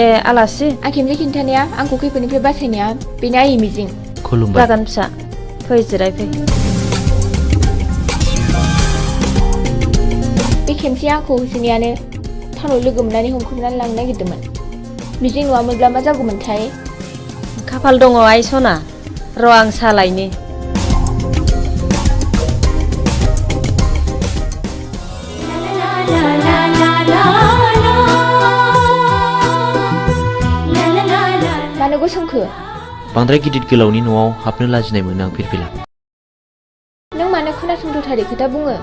ए आलासि आं खेमसे खिन्थानाया आंखौ खैफोदनिफ्राय बासायनाया बेनो आंनि मिजिं खुलुमबाय जागोन फिसा फै जिरायफै बे खेमसे आंखौ होसोनायानो टाउनाव लोगो मोननानै हमख्रुमनानै लांनो नागिरदोंमोन मिजिं नङामोनब्ला मा जागौमोनथाय खाफाल दङ आइ सना र' आं सालायनि मानो गसंखो बांद्राय गिदिर गोलावनि न'आव हाबनो लाजिनाय मोनो आं फिरफिला नों मानो खोनासंथारै खोथा बुङो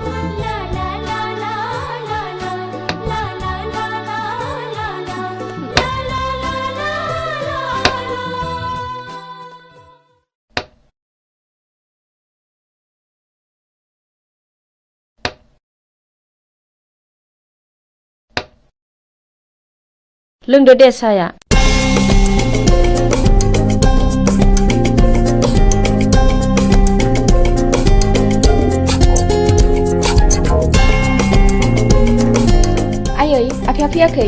लोंदो दे साया आयै आफाया फैयाखै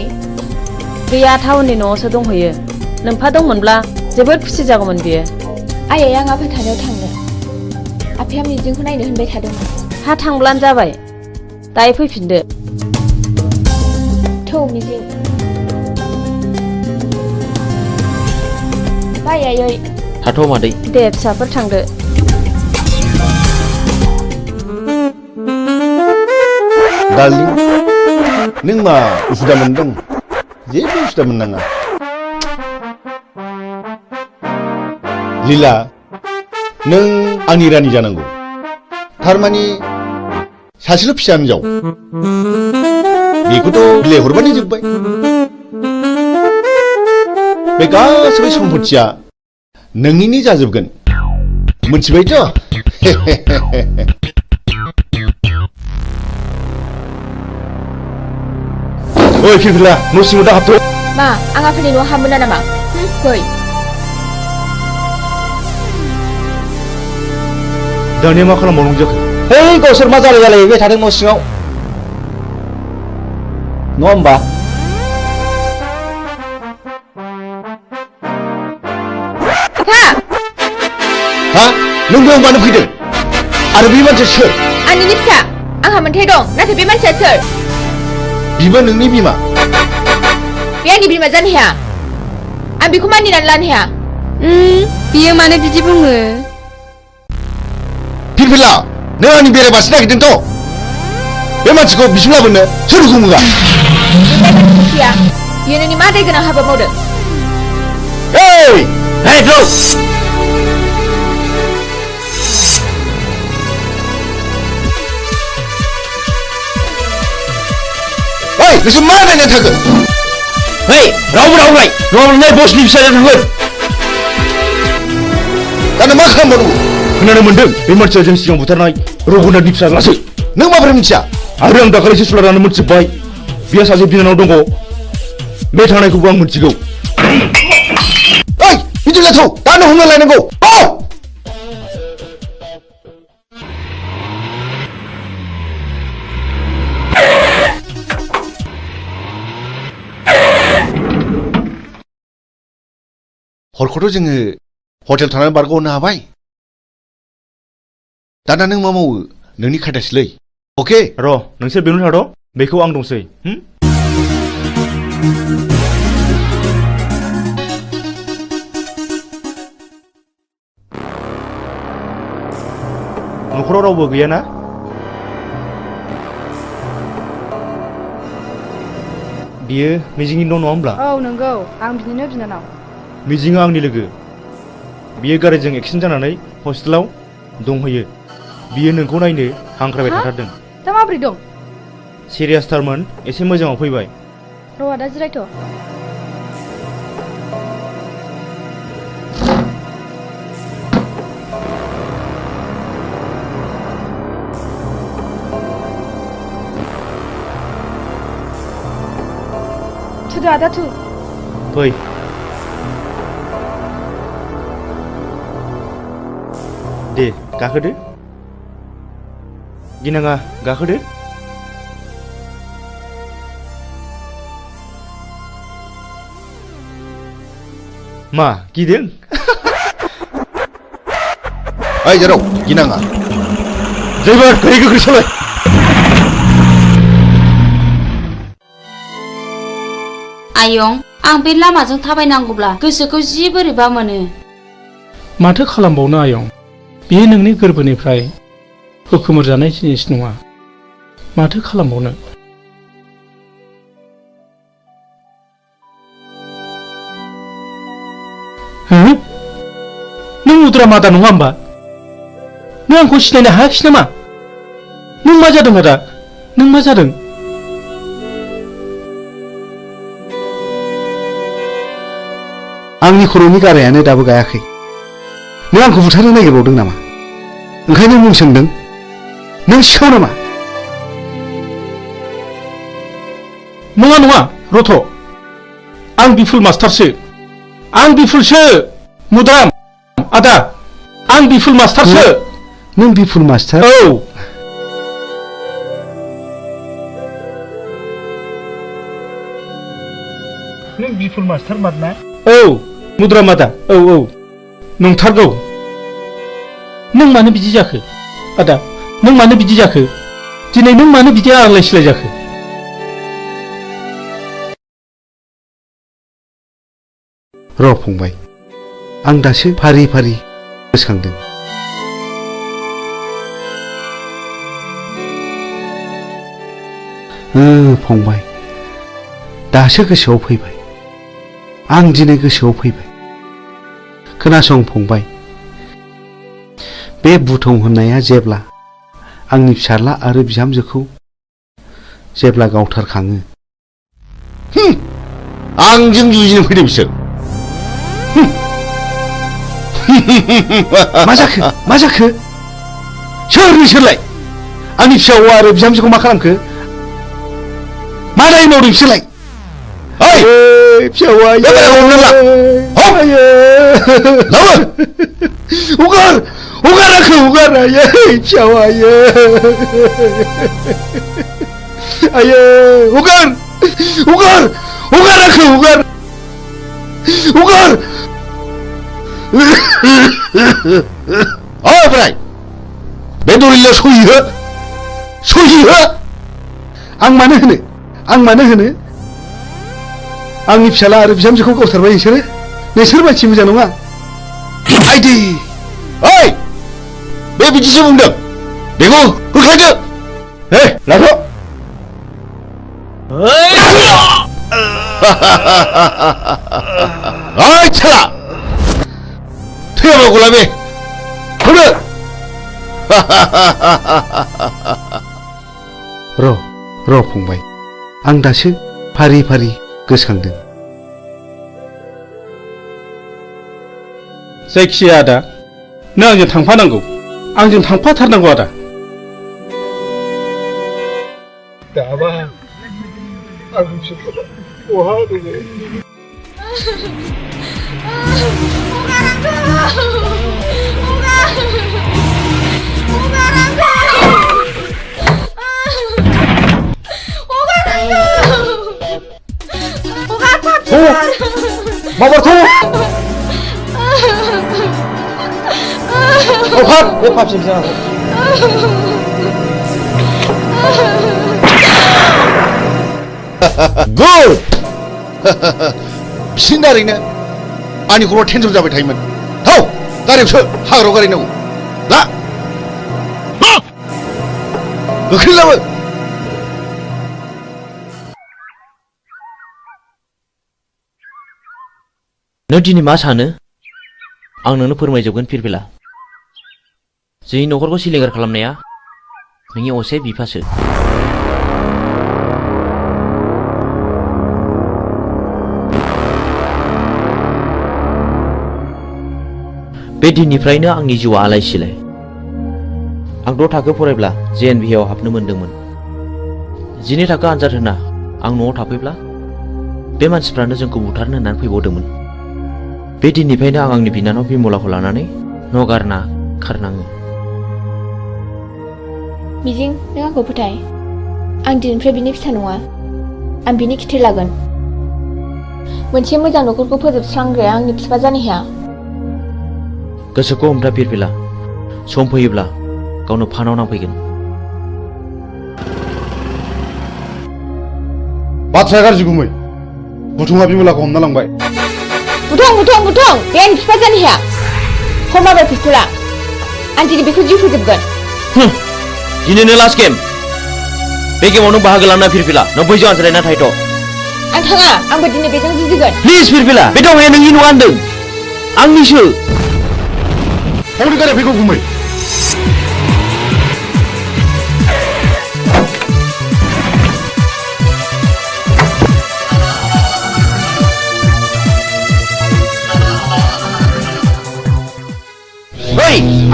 गैया टाउननि न'आवसो दंहैयो नोमफा दंमोनब्ला जोबोद खुसि जागौमोन बियो आयै आं आफा थानायाव थांनो आफाया मिजिंखौ नायनो होनबाय थादोंमोन हा थांब्लानो जाबाय दायो फैफिनदो थौ मिजिं बाय आयै थाथ' मादै दे फिसाफोर थांदो डार्लिं नों मा उसुदा मोनदों जेबो उसुदा मोननाङा लीला नों आंनि रानि जानांगौ थारमानि सासेल' फिसा हिनजाव बेखौथ' बिलाइ हरबानो जोब्बाय बे गासैबो सम्पथिया नोंनिनो जाजोबगोन मोनथिबायथ' ओइ फिरफिला न' सिङाव दा हाबथ' मा आं आफानि न'आव हाबमोना नामा फै दानिया मा खालामबावनांगौ जाखो है गावसोर मा जालायबाय थादों न' सिङाव नङा होमबा हा नों बेयाव मानो फैदों आरो बे मानसिया सोर आंनिनो फिसा आंहा मोनथाय दं नाथाय बे मानसिया सोर बिबो नोंनि बिमा बे आंनि बिमा जानो हाया आं बेखौ मानिनानै लानो हाया बियो मानो बिदि बुङो फिरफिला नों आंनि बेरायबासो नागिरदोंथ' बे मानसिखौ बिसिम लाबोनो सोर हुकुमोगा बियो नोंनि मा दाय गोनां हाबा मावदों नोंसोर मा नायनानै थाखो रावबो रावबाय नङाब्ला बसनि फिसाजों थांगोन दाना मा खालामबावनांगौ खोनानो मोनदों बे मानसिया जों सिगां बुथारनाय रघुनाथनि फिसाज्लासो नों माबोरै मिथिया आरो आं दाखालिसो सुलारानो मोनथिबाय बिहा सासे बिनानाव दङ बे थांनायखौबो आं मोनथिगौ ओइ बिदिब्ला थौ दानो हमना लायनांगौ हरखौथ' जोङो हटेल थानानै बारग'होनो हाबाय दाना नों मा मावो नोंनि खायदासैलै अके र' नोंसोर बेयावनो थाद' बेखौ आं दंसै न'खराव रावबो गैयाना बियो मिजिंनि न' नङा होमब्ला औ नंगौ आं बिनिनो बिनानाव मिजिङा आंनि लोगो बियो गारिजों एक्सिडेन्ट जानानै हस्टेलाव दंहैयो बियो नोंखौ नायनो हांख्रायबाय थाथारदों दा माबोरै दं सिरियासथारमोन एसे मोजाङाव फैबाय र' दा जिरायथ' थुदो आदा थु फै दे गाखोदो गिनाङा गाखोदो मा गिदों? ओइ जेराव गिनाङा जोबोद गोख्रै गोख्रै सालाय आयं आं बे लामाजों थाबायनांगौब्ला गोसोखौ जि बोरैबा मोनो माथो खालामबावनो आयं बेयो नोंनि गोरबोनिफ्राय हुखुमोर जानाय जिनिस नङा माथो खालामबावनो नों उद्रा मादा नङा होमबा नों आंखौ सिनायनो हायाखिसै नामा नों मा जादों आदा नों मा जादों आंनि खर'नि गारायानो दाबो गायाखै नों आंखौ बुथारनो नागिरबावदों नामा ओंखायनो मुं सोंदों नों सिखाव नामा नङा नङा रथ' आं बिफुल मास्टारसो आं बिफुलसो मुद्राम आदा आं बिफुल मास्टारसो नों बिफुल मास्टार औ नों बिफुल मास्टार मारना औ मुद्रा मादा औ औ नंथारगौ नों मानो बिदि जाखो आदा नों मानो बिदि जाखो दिनै नों मानो बिदि आलाय सिलाय जाखो र' फंबाय आं दासो फारि फारि गोसोखांदों फंबाय दासो गोसोआव फैबाय आं दिनै गोसोआव फैबाय खोनासं फंबाय बे बुथं होननाया जेब्ला आंनि फिसाज्ला आरो बिहामजोखौ जेब्ला गावथारखाङो आंजों जुजिनो फैदों बिसोर मा जाखो सोर नोंसोरलाय आंनि फिसा हौवा आरो बिहामजोखौ मा खालामखो मा दाय मावदों बिसोरलाय ओइ फिसा हौवा हगार आंखौ हगार आयै फिसा हौवा आयै हगार आंखौ हगार ओमफ्राय बे दलिलाव सहि हो आं मानो होनो आंनि फिसाला आरो बिहामजोखौ गावथारबाय नोंसोर मानसि मोजां नङा आइदि ओइ बे बिदिसो बुंदों बेखौ होख्लायदो लाथ' ओइ साला थैयाबागौला बे होनो र' फंबाय आं दासो फारि फारि गोसोखांदों जायखिया आदा नों आंजों थांफानांगौ आंजों थांफाथारनांगौ आदा दाबा आंनि फिसाज्ला बहा दङ गुड बिसिनि दारैनो आंनि खर'आ टेनसन जाबाय थायोमोन थाव गारियावसो हाग्रायाव गारिनांगौ ला गोख्रै लाबो नों दिनै मा सानो आं नोंनो फोरमायजोबगोन फिरफिला जोंनि न'खरखौ सिलिंखार खालामनाया नोंनि असे बिफासो बे दिननिफ्रायनो आंनि जिउआ आलाय सिलाय आं 6 थाखो फरायब्ला JNV आव हाबनो मोनदोंमोन 12 थाखो आनजाद होना आं न'आव थाफैब्ला बे मानसिफ्रानो जोंखौ बुथारनो होननानै फैबावदोंमोन बे दिननिफ्रायनो आं आंनि बिनानाव बिमलाखौ लानानै न' गारना खारनाङो मिजिं नों आंखौ फोथाय आं दिनैनिफ्राय बिनि फिसा नङा आं बिनि खिथेर लागोन मोनसे मोजां न'खरखौ फोजोबस्रांग्राया आंनि बिफा जानो हाया। गोसोखौ हमथा फिरफिला सम फैयोब्ला गावनो फानाव नांफैगोन। बाथ्राया गाज्रि गुमै बुथुङा बिमलाखौ हमना लांबाय। बुथं बे आंनि बिफा जानो हाया। हमाबाय पिस्तला आं दिनै बेखौ जिउ फोजोबगोन। दिनैनो लास्ट गेम। बे गेमाव नों बाहागो लाना फिरफिला नों बैजों आनज्रायना थाहैथ'। आं थाङा आंबो दिनै बेजों जुजिगोन। प्लिज फिरफिला बे दावहाया नोंनि नङा होनदों आंनिसो। हौनि गारे फैगौ गुमै।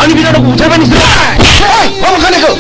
आंनि बिनानावखौ बुथारबाय नोंसोर। मा खानायखौ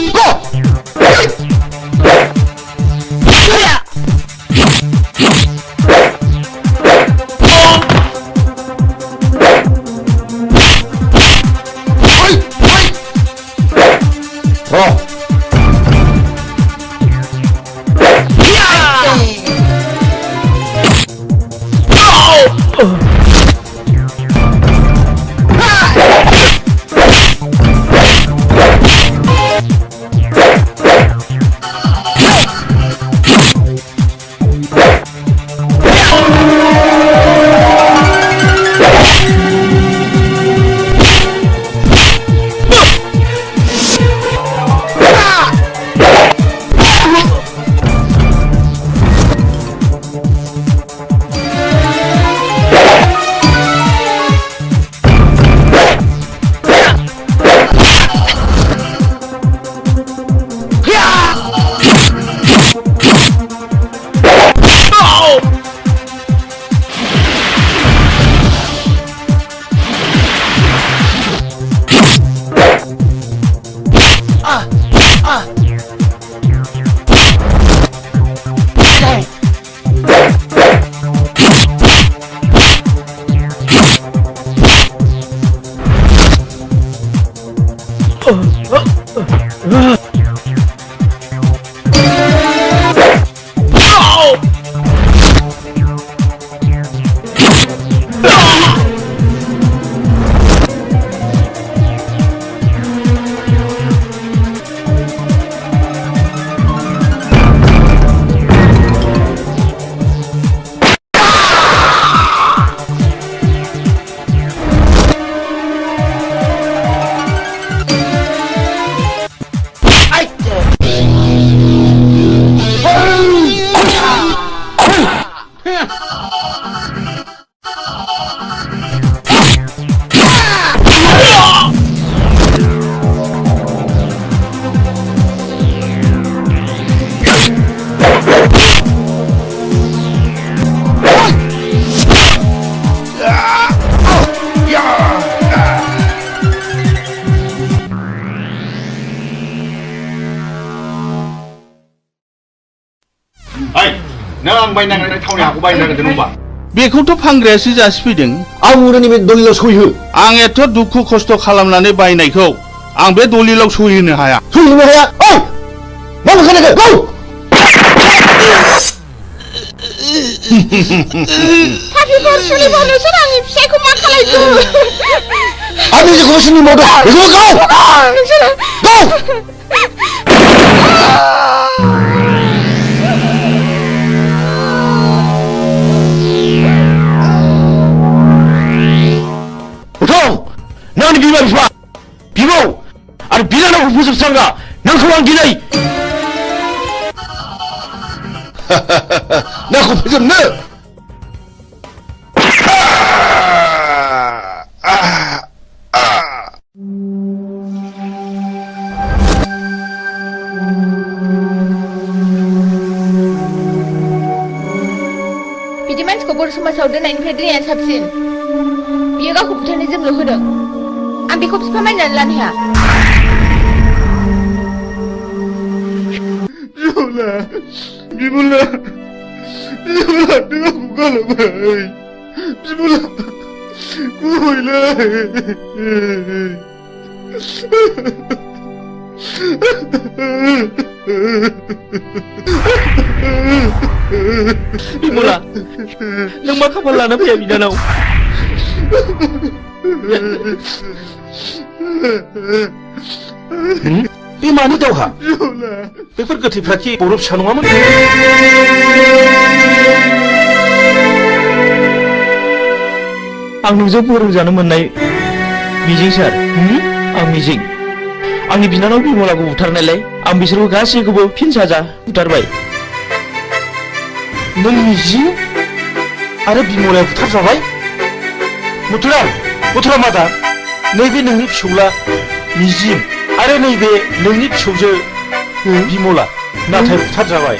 बायनानै थावनि हाखौ बायनो नागिरदों होनबा बेखौथ' फानग्रायासो जासिफैदों। आं उरनि बे दलिलाव सहिहो। आं एथ' दुखु खस्थ' खालामनानै बायनायखौ आं बे दलिलाव सहिहोनो हाया। सहिहोनो हाया? ओइ मा मोखानायखौ गौ पापिफोर सुलिफोर नोंसोर आंनि फिसायखौ मा खालायखो? आंनि जेखौ सुनि मावदों बेखौ गौ नोंसोरो गौ नोंनि बिमा बिफा बिबौ आरो बिनानावखौ फोजोबस्रांग्रा नोंखौ आं दिनै नोंखौ फोजोबनो बिदि मानसिखौ बर' समाजाव दोननायनिफ्राय दोननाया साबसिन। बियो गावखौ बुथारनो जोंल' होदों। आं बेखौ बिफा मानिनानै लानो हाया। बिमला नों आंखौ गालांबाय। बिमला गुबैलै बिमला बिमा नों मा खाफाल लाना फैया बिनानाव बे मानि दावहा बेफोर गोथैफ्रा कि बरफ फिसा नङामोन आं नोंजों फोरोंजानो मोननाय मिजिं सार आं मिजिं आंनि बिनानाव बिमलाखौ बुथारनायलाय आं बिसोरखौ गासैखौबो फिन साजा बुथारबाय नों मिजिं आरो बिमलाया बुथारजाबाय मथुरा मादा नैबे नोंनि फिसौला मिजिं आरो नैबे नोंनि फिसौजो बिमला नाथाय बुथारजाबाय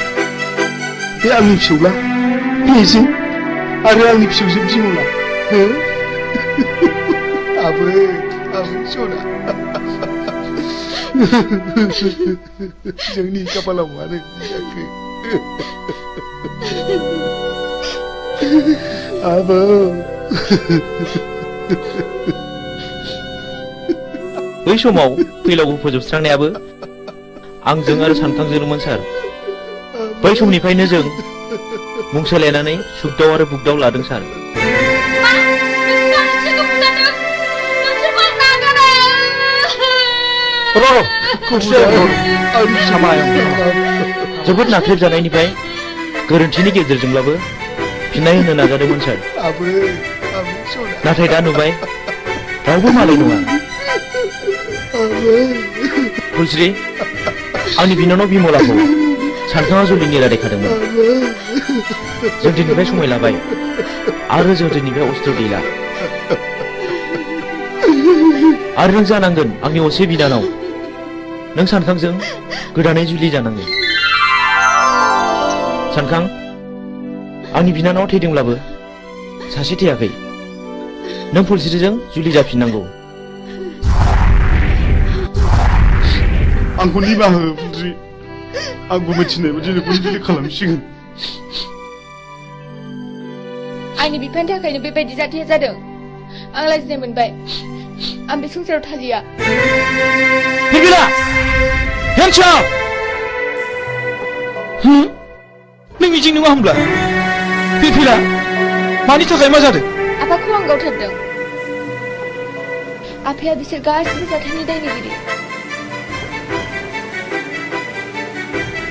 बे आंनि फिसौला मिजिं आरो आंनि फिसौजो बिमला आबै सना जोंनि खाफालाव मानो जाखो आबौ बै समाव फैलावखौ फोजोबस्रांनायाबो आंजों आरो सानखांजोंमोन सार बै समनिफ्रायनो जों मुंसोलायनानै सुगदाव आरो बुगदाव लादों सार जोबोद नाख्रेबजानायनिफ्राय गोरोन्थिनि गेजेरजोंब्लाबो फिननाय होनो नाजादोंमोन सार नाथाय दा नुबाय रावबो मालाय नङा फुलस्रि आंनि बिनानाव बिमलाखौ सानखाङा जुलिनि रादायखादोंमोन जों दिनैनिफ्राय समाय लाबाय आरो जों दिनैनिफ्राय अस्त्र गैला आरो नों जानांगोन आंनि असे बिनानाव नों सानखांजों गोदानै जुलि जानांगोन सानखां आंनि बिनानाव थैदोंब्लाबो सासे थैयाखै नों फुलस्रिजों जुलि जाफिननांगौ आंखौ निमाहा हो फुलस्रि आंबो मिथिनाय बायदि नोंखौ जुलि खालामसिगोन आंनि बिफानि थाखायनो बेबायदि जाथाया जादों आं लाजिनाय मोनबाय आं बे संसाराव थालिया बिरबिला हेन्डसाम नों मिजिं नङा होमब्ला बिरबिला मानि थाखाय मा जादों आफाखौ आं गावथारदों आफाया बिसोर गासिबो जाथायनि दायनिगिरि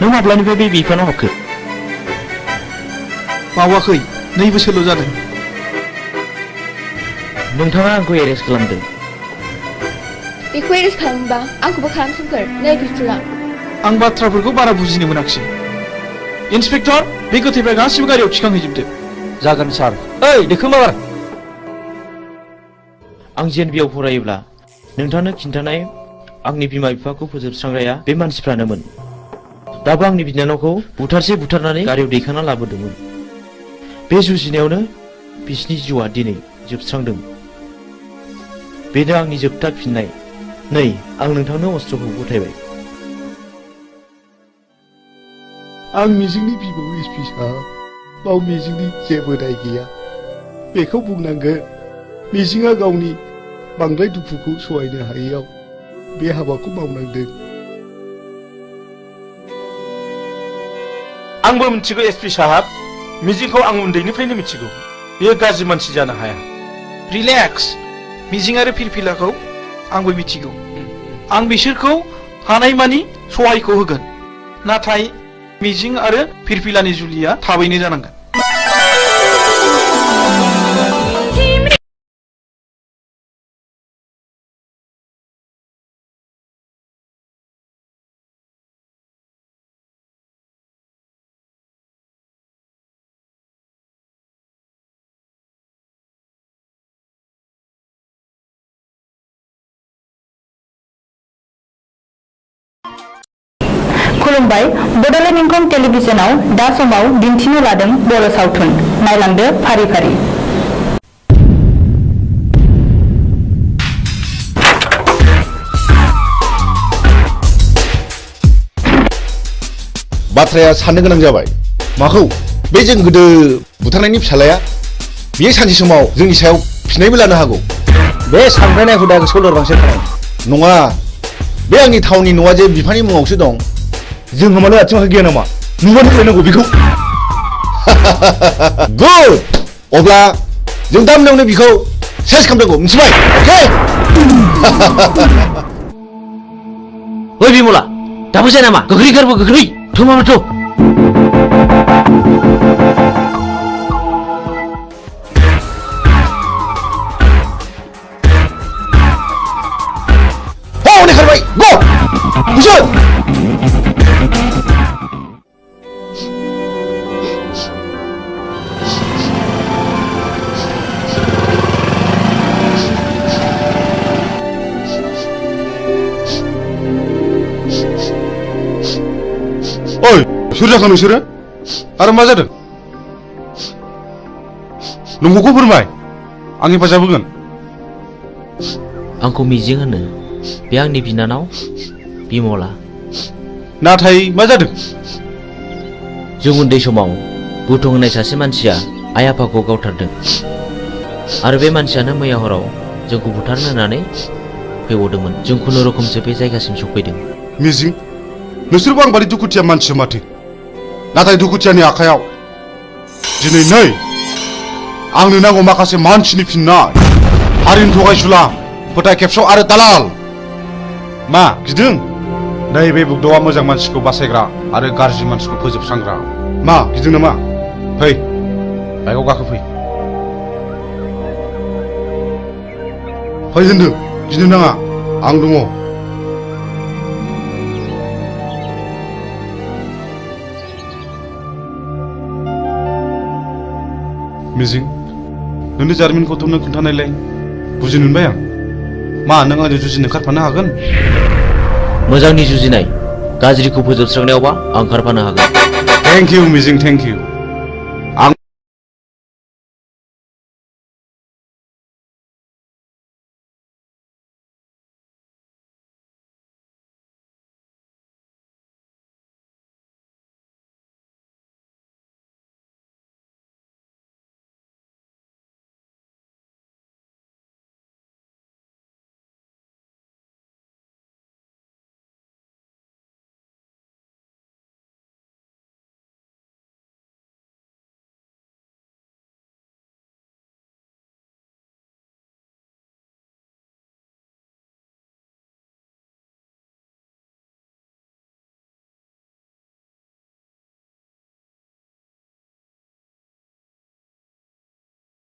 नों माब्लानिफ्राय बे बिफानाव हाबखो बावाखै 2 बोसोरल' जादों नोंथाङा आंखौ एरेस्ट खालामदों बेखौ एरेस्ट खालामोबा आंखौबो खालामसोमफोर नै पिस्तुला आं बाथ्राफोरखौ बारा बुजिनो मोनाखिसै इन्सपेक्टर बे गोथैफ्रा गासिबो गारियाव थिखांहैजोबदो जागोन सार ओइ देखो माबार आं जेएनबिआव फरायोब्ला नोंथांनो खिन्थानाय आंनि बिमा बिफाखौ फोजोबस्रांग्राया बे मानसिफ्रानोमोन दाबो आंनि बिनानावखौ बुथारनानै गारियाव दैखांना लाबोदोंमोन बे जुजिनायावनो बिसिनि जिउआ दिनै जोबस्रांदों बेनो आंनि जोबथा फिननाय नै आं नोंथांनो अस्त्रखौ गथायबाय आं मिजिंनि बिबौ एसपि साहब बाव मिजिंनि जेबो दाय गैया बेखौ बुंनांगोन मिजिंआ गावनि बांद्राय दुखुखौ सहायनो हायैयाव बे हाबाखौ मावनांदों आंबो मिथिगौ एसपि साहब मिजिंखौ आं उन्दैनिफ्रायनो मिथिगौ बेयो गाज्रि मानसि जानो हाया रिलेक्स मिजिं आरो फिरफिलाखौ आंबो मिथिगौ आं बिसोरखौ हानायमानि सहायखौ होगोन नाथाय मिजिं आरो फिरफिलानि जुलिया थाबैनो जानांगोन खुलुमबाय बड'लेण्ड इंखं टेलिभिजनाव दा समाव दिन्थिनो लादों बर' सावथुन नायलांदो फारि फारि बाथ्राया साननो गोनां जाबाय माखौ बे जों गोदो बुथारनायनि फिसालाया बियो सानसे समाव जोंनि सायाव फिनायबो लानो हागौ बे सानफ्रायनाय हुदा गोसोआव लोरबांसो खालाम नङा बे आंनि थावनि न'आ जे बिफानि मुङावसो दं जोंहा मानो आथिं आखाइ गैया नामा नुबानो फैनांगौ बेखौ गुड अब्ला जों दा मोनायावनो बिखौ सेस खालामनांगौ मिथिबाय अके ओइ बिमला दाबो जाया नामा गोख्रै गारबो गोख्रै थुमाबाथ' हनै खारबाय गो बुजोन ओइ सोर जाखो नोंसोरो आरो मा जादों नंगौखौ फोरमाय आं हेफाजाब होगोन आंखौ मिजिं होनो बे आंनि बिनानाव बिमला नाथाय मा जादों जों उन्दै समाव बुथुं होननाय सासे मानसिया आइ आफाखौ गावथारदों आरो बे मानसियानो मैया हराव जोंखौ बुथारनो होननानै फैबावदोंमोन जों खुनुरुखुमसो बे जायगासिम सफैदों मिजिं नोंसोरबो आं बादि दुखुथिया मानसि माथो नाथाय दुखुथियानि आखायाव दिनै नै आंनो नांगौ माखासे मानसिनि फिननाय हारिनि थगायसुला फोथाय खेबस' आरो दालाल मा गिदों नैबे बुग्दावा मोजां मानसिखौ बासायग्रा आरो गाज्रि मानसिखौ फोजोबस्रांग्रा मा गिदों नामा फै बाइकआव गाखो फै होनदों गिनो नाङा आं दङ मिजिं नोंनि जारिमिनखौथ' नों खोन्थानायलाय बुजिनो मोनबाय आं मा नों आंजों जुजिनो ओंखारफानो हागोन मोजांनि जुजिनाय गाज्रिखौ फोजोबस्रांनायावबा आं ओंखारफानो हागोन थेंक इउ मिजिं थेंक इउ आं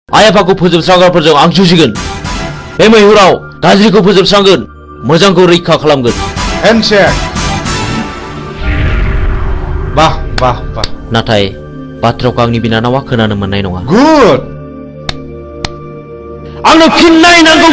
आइ आफाखौ फोजोबस्रांग्राफोरजों आं जुजिगोन बे मैहुराव गाज्रिखौ फोजोबस्रांगोन मोजांखौ रैखा खालामगोन हेन्डशेक बाह बाह बाह नाथाय बाथ्राखौ आंनि बिनानावा खोनानो मोननाय नङा गुड आंनो फिननाय नांगौ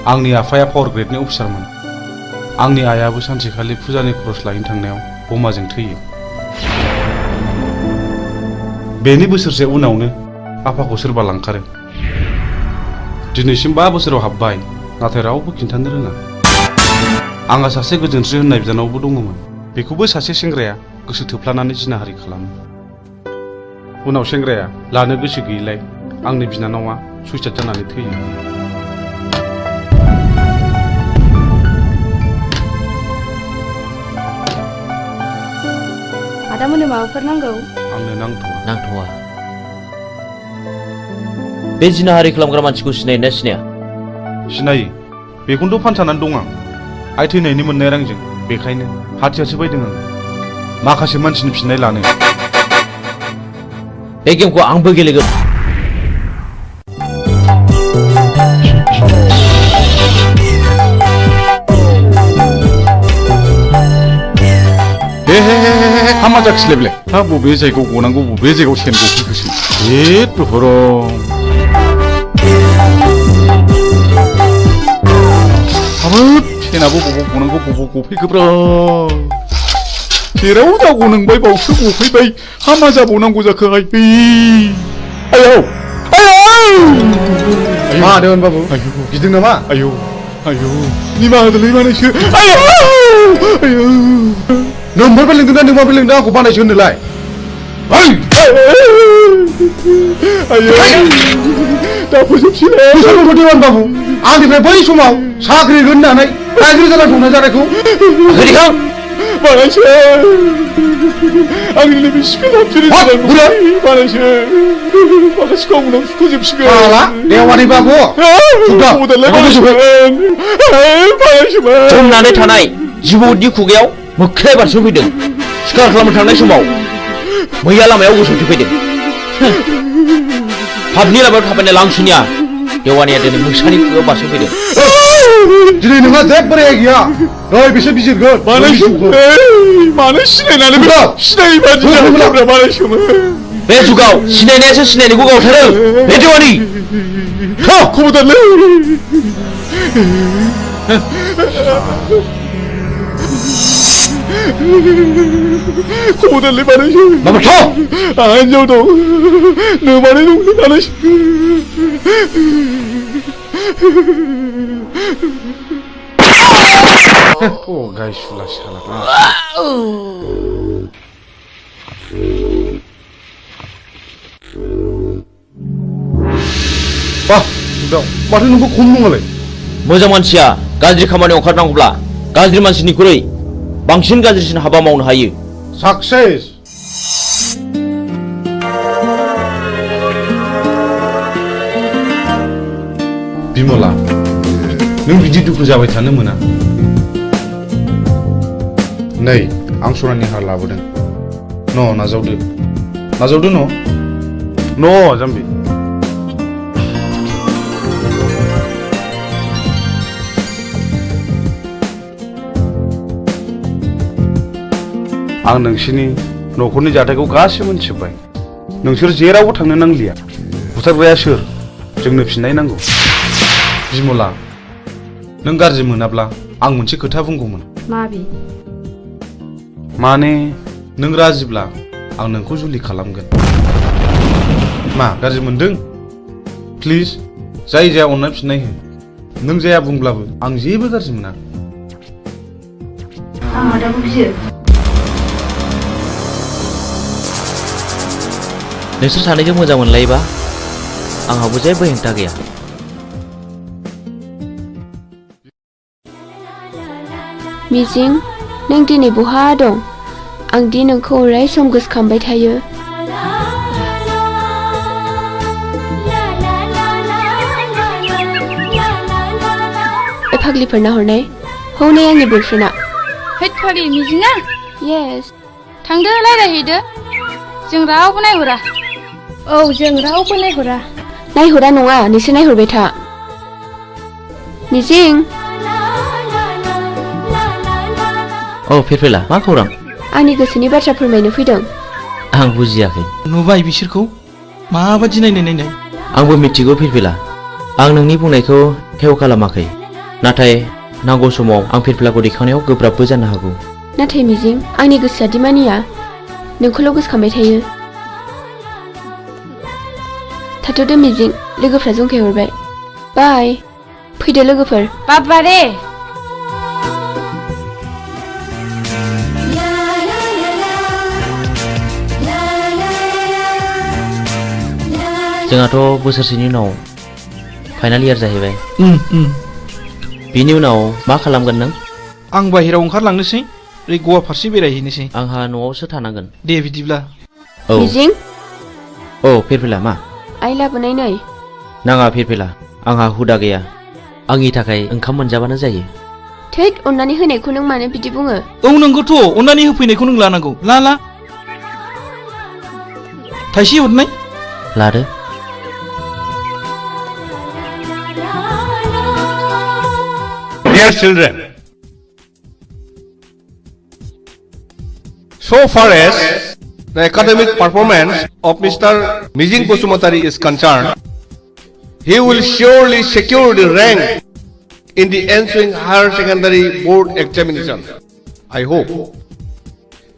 आंनि आफाया पावार ग्रेडनि अफिसारमोन। आंनि आइयाबो सानसेखालि फुजानि खरस लायनो थांनायाव बमाजों थैयो। बेनि बोसोरसे उनावनो आफाखौ सोरबा लांखारो। दिनैसिम 5 बोसोराव हाबबाय, नाथाय रावबो खिन्थानो रोङा। आंहा सासे गोजोनस्रि होननाय बिनानावबो दङमोन। बेखौबो सासे सेंग्राया गोसो थोफ्लानानै जिनाहारि खालामो। उनाव सेंग्राया लानो गोसो गैयैलाय आंनि बिनानावा सुइसाइड जानानै थैयो। आदामोननो माबाफोर नांगौ? आंनो नांथ'वा। बे जिनाहारि खालामग्रा मानसिखौ सिनायोना सिनाया? सिनायो। बेखौनोथ' फानसानानै दं आं। आइ थैनायनि मोननाय रांजों। बेखायनो हाथियारसो बायदों आं माखासे मानसिनि फिननाय लानो। बे गेमखौ आंबो गेलेगोन। हामा जाखिलायबाय। हा बबे जायगायाव गनांगौ बबे जायगायाव सेन गफैखोसै। हाबाब सेनाबो बबाव गनांगौ बबाव गफैखोब्रा। जेराव जागौ नोंबाय बावसो गफैबाय। हामा जाबावनांगौ जाखोहाय। आयौ मा होन बाबु गिदों नामा? आयौ निमाहा होदोलै बानायसो। आयौ नोंबो लोंदोंना नोंबो लोंदों आंखौ बानायसो होनोलाय। दा फोजोबसै बाबु आंनिफ्राय बै समाव साख्रि होननानै रायजो जाना संनाय जानायखौ बानायसो आंनि लोगो सिखोलाबसो बानायसो माखासे गावनाव सुखुजोबसिगोन। देवानि बाबु जमनानै थानाय जिबौनि खुगायाव मोख्राया बारस'फैदों। सिखार खालामनो थांनाय समाव मैया लामायाव गसंथि फैदों। पाबनि लामायाव थाबायनाय लांसुनिया देवानिया दिनै मोसानि खुगायाव बारस'फैदों। दिनै नोंहा जेबो रेहाय गैया। नै बिसोर बिजिरगोन। मानो सिनायनानै सिनायै बादि जाग्रा बानायसोमोन। बे जुगाव सिनायनायासो सिनायनायखौ गावथारो। बे देवानि खबरदारलै। खबरदारलै बानायसो। आंहा हिनजाव दं। नोमाने दंलै बानायसो। गायसुला साला। माथो नोंखौ खम नङालाय। मोजां मानसिया गाज्रि खामानियाव ओंखारनांगौब्ला गाज्रि मानसिनिख्रुइ बांसिन गाज्रिसिन हाबा मावनो हायो। साक्सेस। बिमला नों बिदि दुखु जाबाय थानो मोना। नै आं सनानि हार लाबोदों। नाजावदो जाम्बि। आं नोंसोरनि न'खरनि जाथायखौ गासिबो मोनथिजोब्बाय। नोंसोर जेरावबो थांनो नांलिया। बुथारग्राया सोर? जोंनो फिननाय नांगौ। बिमला नों गाज्रि मोनाब्ला आं मोनसे खोथा बुंगौमोन। माने नों राजिब्ला आं नोंखौ जुलि खालामगोन। मा गाज्रि मोनदों? प्लिज जाया अननानै फिननाय हो। नों जाया बुंब्लाबो आं जेबो गाज्रि मोना। आं आदाखौ गियो। नोंसोर सानैजों मोजां मोनलायोबा आंहाबो जेबो हेंथा गैया। मिजिं नों दिनै बहा दं? आं दि नोंखौ अराय सम गोसोखांबाय थायो। फाग्लिफोरना हरनाय हौनै आंनि बयफ्रेन्डआ। हैद फाग्लि मिजिङा? येस। थांदो रायज्लायहैदो। जों रावबो नायहरा। औ जों रावबो नायहरा। नायहरा नङा नोंसोर नायहरबाय था। मिजिं। औ फिरफिला मा खौरां? आंनि गोसोनि बाथ्रा फोरमायनो फैदों। आं बुजियाखै। नुबाय बिसोरखौ माबादि नायनाय। आंबो मिथिगौ फिरफिला। आं नोंनि बुंनायखौ हेव खालामाखै। नाथाय नांगौ समाव आं फिरफिलाखौ दैखांनायाव गोब्राबबो जानो हागौ। नाथाय मिजिं आंनि गोसोआ दि मानिया नोंखौल' गोसोखांबाय थायो। थाथ'दो मिजिं लोगोफ्रा जंखायहरबाय। बाय फैदो लोगोफोर। बाबारे जोंहाथ' बोसोरसेनि उनाव फाइनाल इयार जाहैबाय। बिनि उनाव मा खालामगोन नों? आं बाहेरायाव ओंखारलांनोसै ओरै गवा फारसे बेरायहैनोसै। आंहा न'आवसो थानांगोन। दे बिदिब्ला। औ मिजिं औ फिरफिला मा? आइ लाबोनाय नै। नाङा फिरफिला आंहा हुदा गैया। आंनि थाखाय ओंखाम मोनजाबानो जायो। थैद अननानै होनायखौ नों मानो बिदि बुङो? औ नंगौथ' अननानै होफैनायखौ नों लानांगौ। ला थाइसे हरनाय। लादो। Dear children, so far as the academic performance of Mr. Mijing Basumatari is concerned, he will surely secure the rank in the ensuing higher secondary board examination, I hope,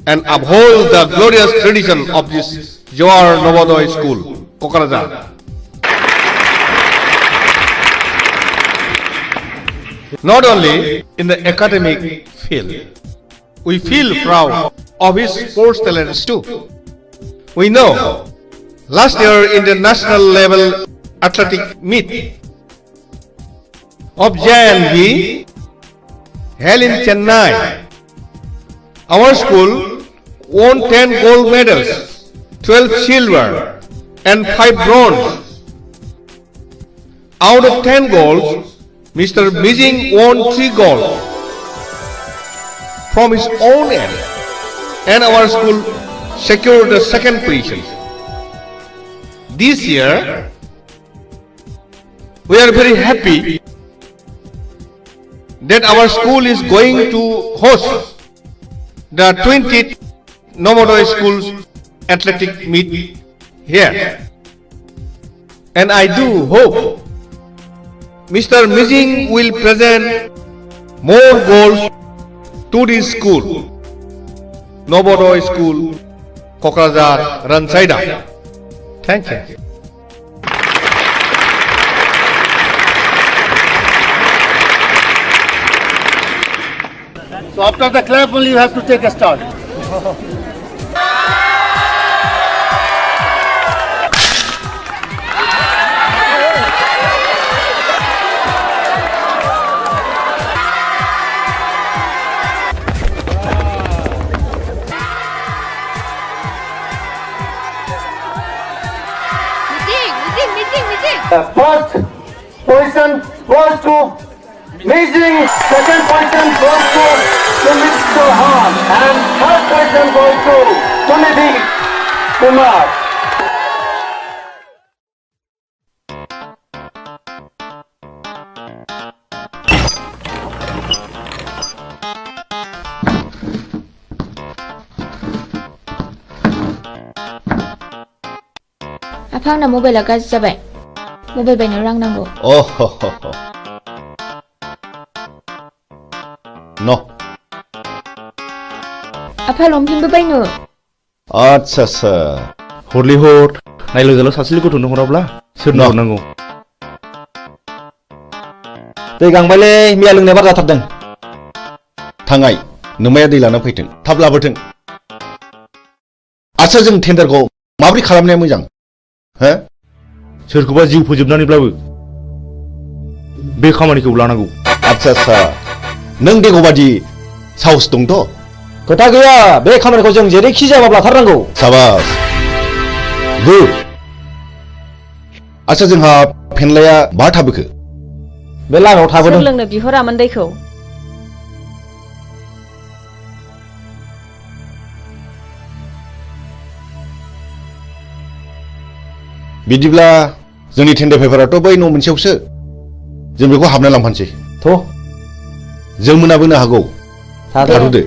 and uphold the glorious tradition of this Johar Novodoy School, Kokarajar. Not only in the academic field, we feel proud of his sports talents too. We know last year in the national level athletic meet of JNV held in Chennai, our school won 10 gold medals, 12 silver and 5 bronze. Out of 10 goals, Mr. Mijing won 3 gold from his own end, and our school secured the second position. This year, we are very happy that our school is going to host the 20th Novodoy Schools athletic meet here, and I do hope Mr. Mijing will present more goals to this school, Novodoy School, Kokrazar, Ransaida. Thank you. So after the clap only you have to take a start. The first position goes to Mijing, second position goes to Mr. Han, and third position goes to Sunidhi Kumar. आफा आंना मबाइला गाज्रि जाबाय। Mobile बायनो रां नांगौ। No. आफा लंपेन्टबो बायनो। आच्छा हरलि हर नायलोजाल' सासेल गथ'नो हराब्ला सोरनो हरनांगौ? दै गांबायलै मैया लोंनाया बारा जाथारदों। थांगाय नोमाया दै लाना फैथों, थाब लाबोथों। आच्छा जों टेन्डारखौ माबोरै खालामनाया मोजां? हो? सोरखौबा जिउ फोजोबनानैब्लाबो बे खामानिखौ लानांगौ। आच्छा नों देग'बादि साहस दंथ'? खोथा गैया, बे खामानिखौ जों जेरैखि जायाबाबो लाथारनांगौ। साबास गुड। आच्छा जोंहा फेनलाया बहा थाबोखो? बे लामायाव थाबोदों। सोर लोंनो बिहरामोन दैखौ? बिदिब्ला जोंनि टेन्डार पेपाराथ' बै न' मोनसेयावसो, जों बेखौ हाबना लांफानोसै। थ' जों मोनाबोनो हागौ। थाथ'दो।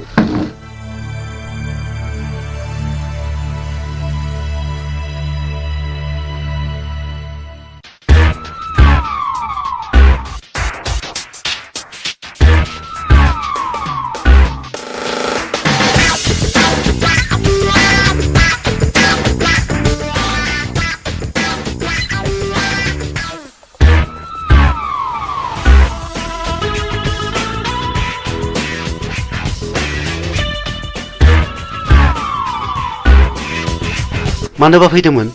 मानोबा फैदोंमोन?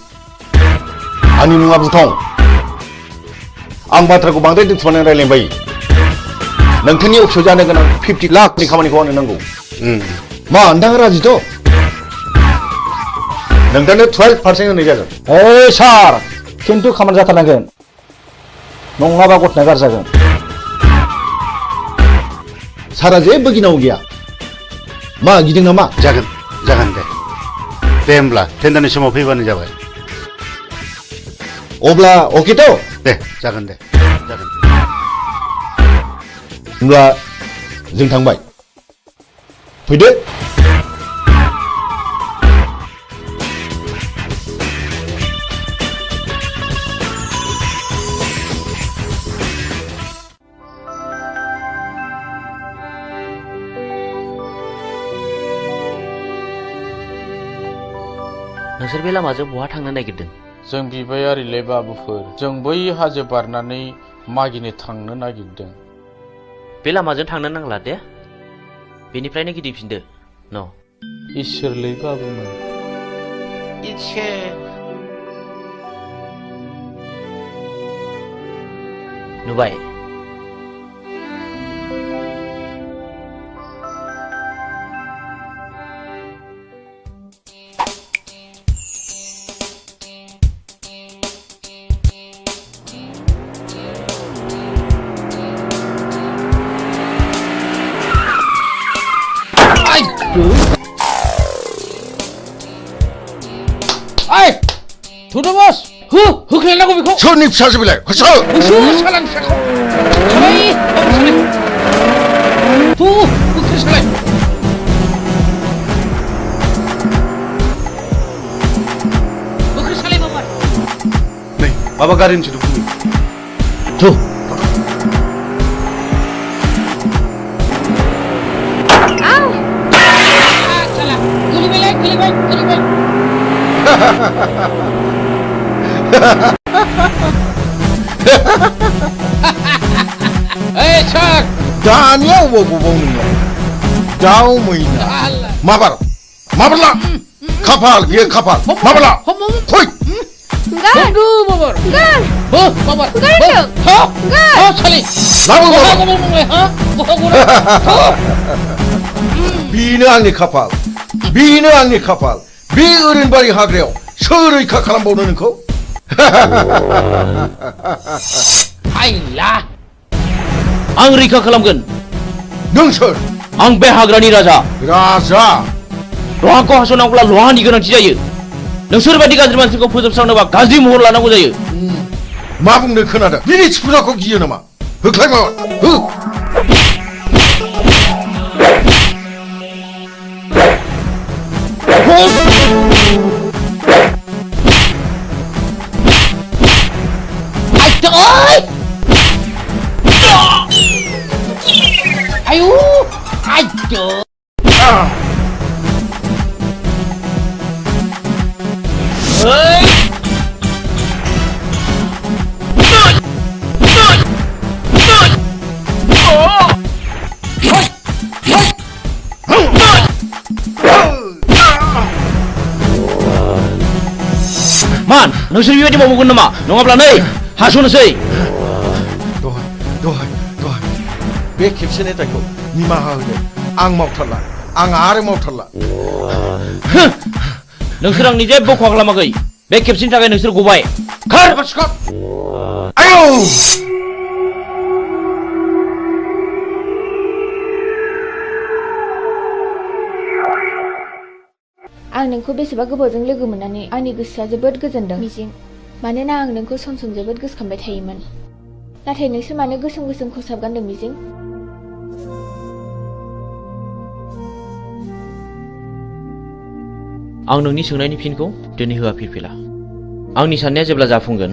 आंनि मुङा बुथं। आं बाथ्राखौ बांद्राय दोनथुमनानै रायलायबाय। नोंथांनि अफिसाव जानो गोनां 50 लाखनि खामानिखौ आंनो नांगौ। मा नोंथाङा राजिथ'? नोंथांनो 12% होनाय जागोन। ओइ सार, खिन्थु खामानि जाथारनांगोन। नङाबा गथ'ना गाज्रि जागोन। सारा जेबो गिनांगौ गैया। मा गिदों नामा? जागोन दे। दे होमब्ला टेन्डारनि समाव फैबानो जाबाय। अब्ला अकेथ'? दे जागोन दे। जागोन। होमब्ला जों थांबाय। फैदो। नोंसोर बे लामाजों बहा थांनो नागिरदों? जों बिबायारिलै बाबुफोर, जों बै हाजो बारनानै मागिनो थांनो नागिरदों। बे लामाजों थांनो नांला दे, बेनिफ्रायनो गिदिंफिनदो। न' इसोरलै बाबुमोन। नुबाय? थुदो बस, होख्लायनांगौ बेखौ। सोरनि फिसासो बेलाय? होसो सालानि फिसाखौ। सालाय, होख्लाय सालाय। होख्लाय सालाय बाबा। नै माबा गारिनि सोदोब खोनायो। थु। गोलैबाय। Hey, Chuck! दानिया अबाव नोङो? दाउ मैना। माबारला। खाफाल बियो खाफाल। माबारला। फै। बाबार। बाबार। सालि। बेनो आंनि खाफाल। बेनो आंनि खाफाल। बे ओरैनबारि हाग्रायाव सोर रैखा खालामबावनो नोंखौ? हायला! आं रैखा खालामगोन। नों सोर? आं बे हाग्रानि राजा। राजा? लहाखौ हास'नांगौब्ला लहानि गोनांथि जायो। नोंसोर बायदि गाज्रि मानसिखौ फोजोबस्रांनोबा गाज्रि महर लानांगौ जायो। मा बुंनो खोनादों? बिनि फुजाखौ गियो नामा? होख्लाय माबा। हो। Ayo, ayo. Man, नोंसोर बेबायदि मावगोन नामा? नङाब्ला नै हास'नोसै। दहाय बे खेबसेनि दायखौ निमाहा होदो। आं मावथारला। आं आरो मावथारला। नोंसोर आंनि जेबो खहा खालामाखै। बे खेबसेनि थाखाय नोंसोर गबाय। खार! आयौ! आं नोंखौ बेसेबा गोबावजों लोगो मोननानै आंनि गोसोआ जोबोद गोजोनदों मिजिं। मानोना आं नोंखौ सम सम जोबोद गोसोखांबाय थायोमोन। नाथाय नोंसोर मानो गोसोम खसाब गानदों मिजिं? आं नोंनि सोंनायनि फिनखौ दिनै होआ फिरफिला। आंनि साननाया जेब्ला जाफुंगोन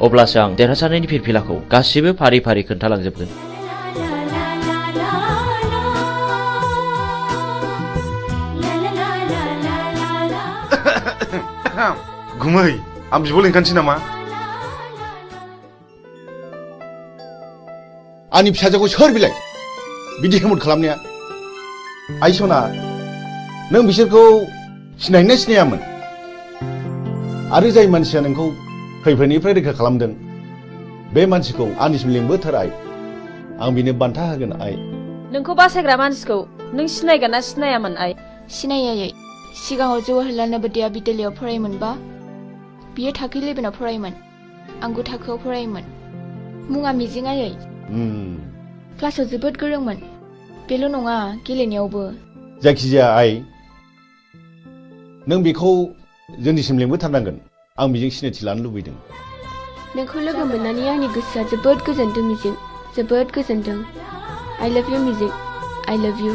अब्लासो आं देरहासारनायनि फिरफिलाखौ गासिबो फारि फारि खोन्थालांजोबगोन। गुमै आं बिब' लिंखानोसै नामा? आंनि फिसाजोखौ सोर बिलाय बिदि हेमत खालामनाया? आइ सना, नों बिसोरखौ सिनायना सिनायामोन? आरो जाय मानसिया नोंखौ खैफोदनिफ्राय रैखा खालामदों बे मानसिखौ आंनिसिम लिंबोथार आइ आं बिनो बान्था होगोन आइ नोंखौ बासायग्रा मानसिखौ नों सिनायगोन ना सिनायामोन आइ सिनायै सिगाङाव जवाहरलाल नवोदया बिद्यालयआव फरायोमोनबा बियो थाखो 11आव फरायोमोन आं 9 थाखोआव फरायोमोन मुङा मिजिं आयै क्लासाव जोबोद गोरोंमोन बेल' नङा गेलेनायावबो जायखिजाया आइ नों बेखौ जोंनिसिम लिंबोथारनांगोन आं बेजों सिनायथि लानो लुबैदों नोंखौ लोगो मोननानै आंनि गोसोआ जोबोद गोजोनदों मिजिं जोबोद गोजोनदों I love you मिजिं I love you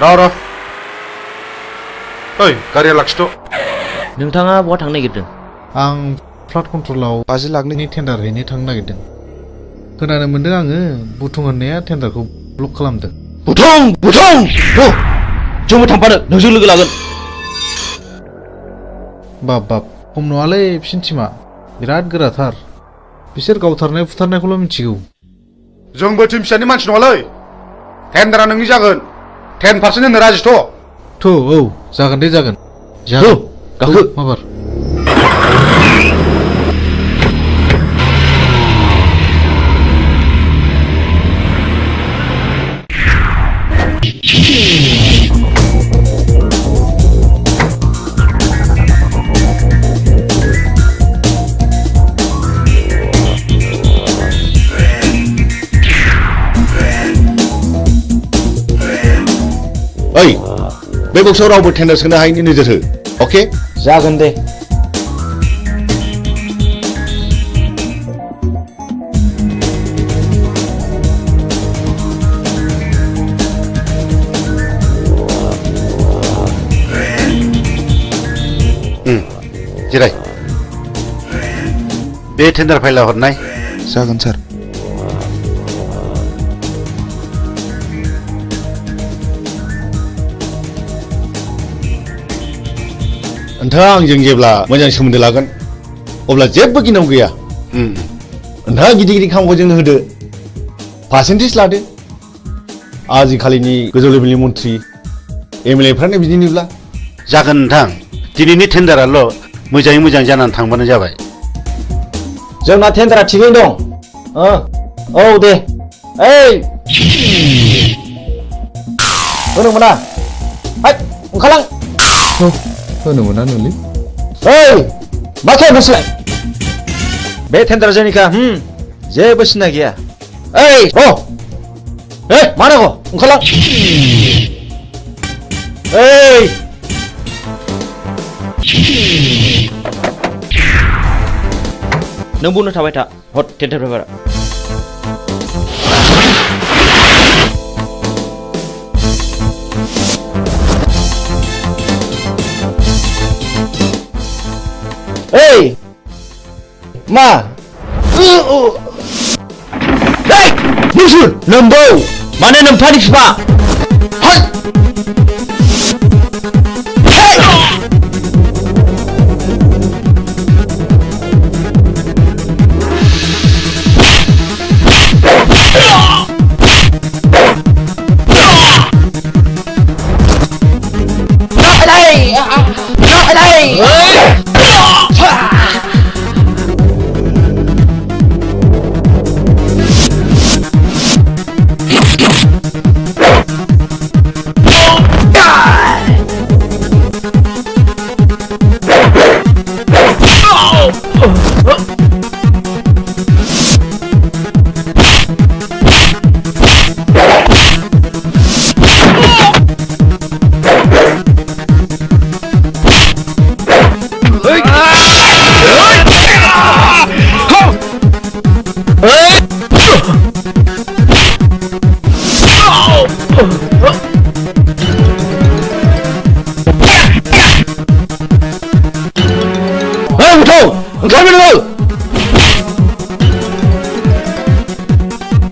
र' ओइ गारिया लाखिथ' नोंथाङा बहा थांनो नागिरदों? आं फ्लाड कन्ट्रलाव 50 लाखनि टेन्डार हैनो थांनो नागिरदों। खोनानो मोन्दों आङो बुथुं होननाया टेन्डारखौ ब्लक खालामदों। बुथुं जोंबो थांफानो नोंजों लोगो लागोन। बाब खम नङालै बिसिनि टिमा बिराद गोराथार। बिसोर गावथारनाय फुथारनायखौल' मिथिगौ। जोंबो टिम फिसानि मानसि नङालै। टेन्डारा नोंनि जागोन। 10% होनो राजिथ'। औ जागोन दे जागोन। गाखो माबार। ओइ बे बक्सआव रावबो टेन्डार सोनो हायैनि नोजोर हो अके जागोन दे जिराय बे टेन्डार फाइला हरनाय जागोन सार नोंथाङा आंजों जेब्ला मोजां सोमोन्दो लागोन अब्ला जेबो गिनांगौ गैया नोंथाङा गिदिर गिदिर खामानिखौ जोंनो होदो पार्सेन्टेज लादो आजिखालिनि गोजौ लेभेलनि मन्थ्रि एमएलए फ्रानो बिदिनोब्ला जागोन नोंथां दिनैनि टेन्डाराल' मोजाङै मोजां जानानै थांबानो जाबाय जोंना टेन्डारा थिगैनो दं औ दे ओइ होनो मोना ओंखारलां होनो मोना नोंलै ओइ मा खालामनोसैलाय बे टेन्डार जोंनिखा जेबो सिन्था गैया ओइ मा नांगौ ओंखारलां ओइ नों बुंनो थाबाय था हट टेन्डार पेपारा ओइ मा नोंसोर नोम्बौ माने नोम्फानि बिफा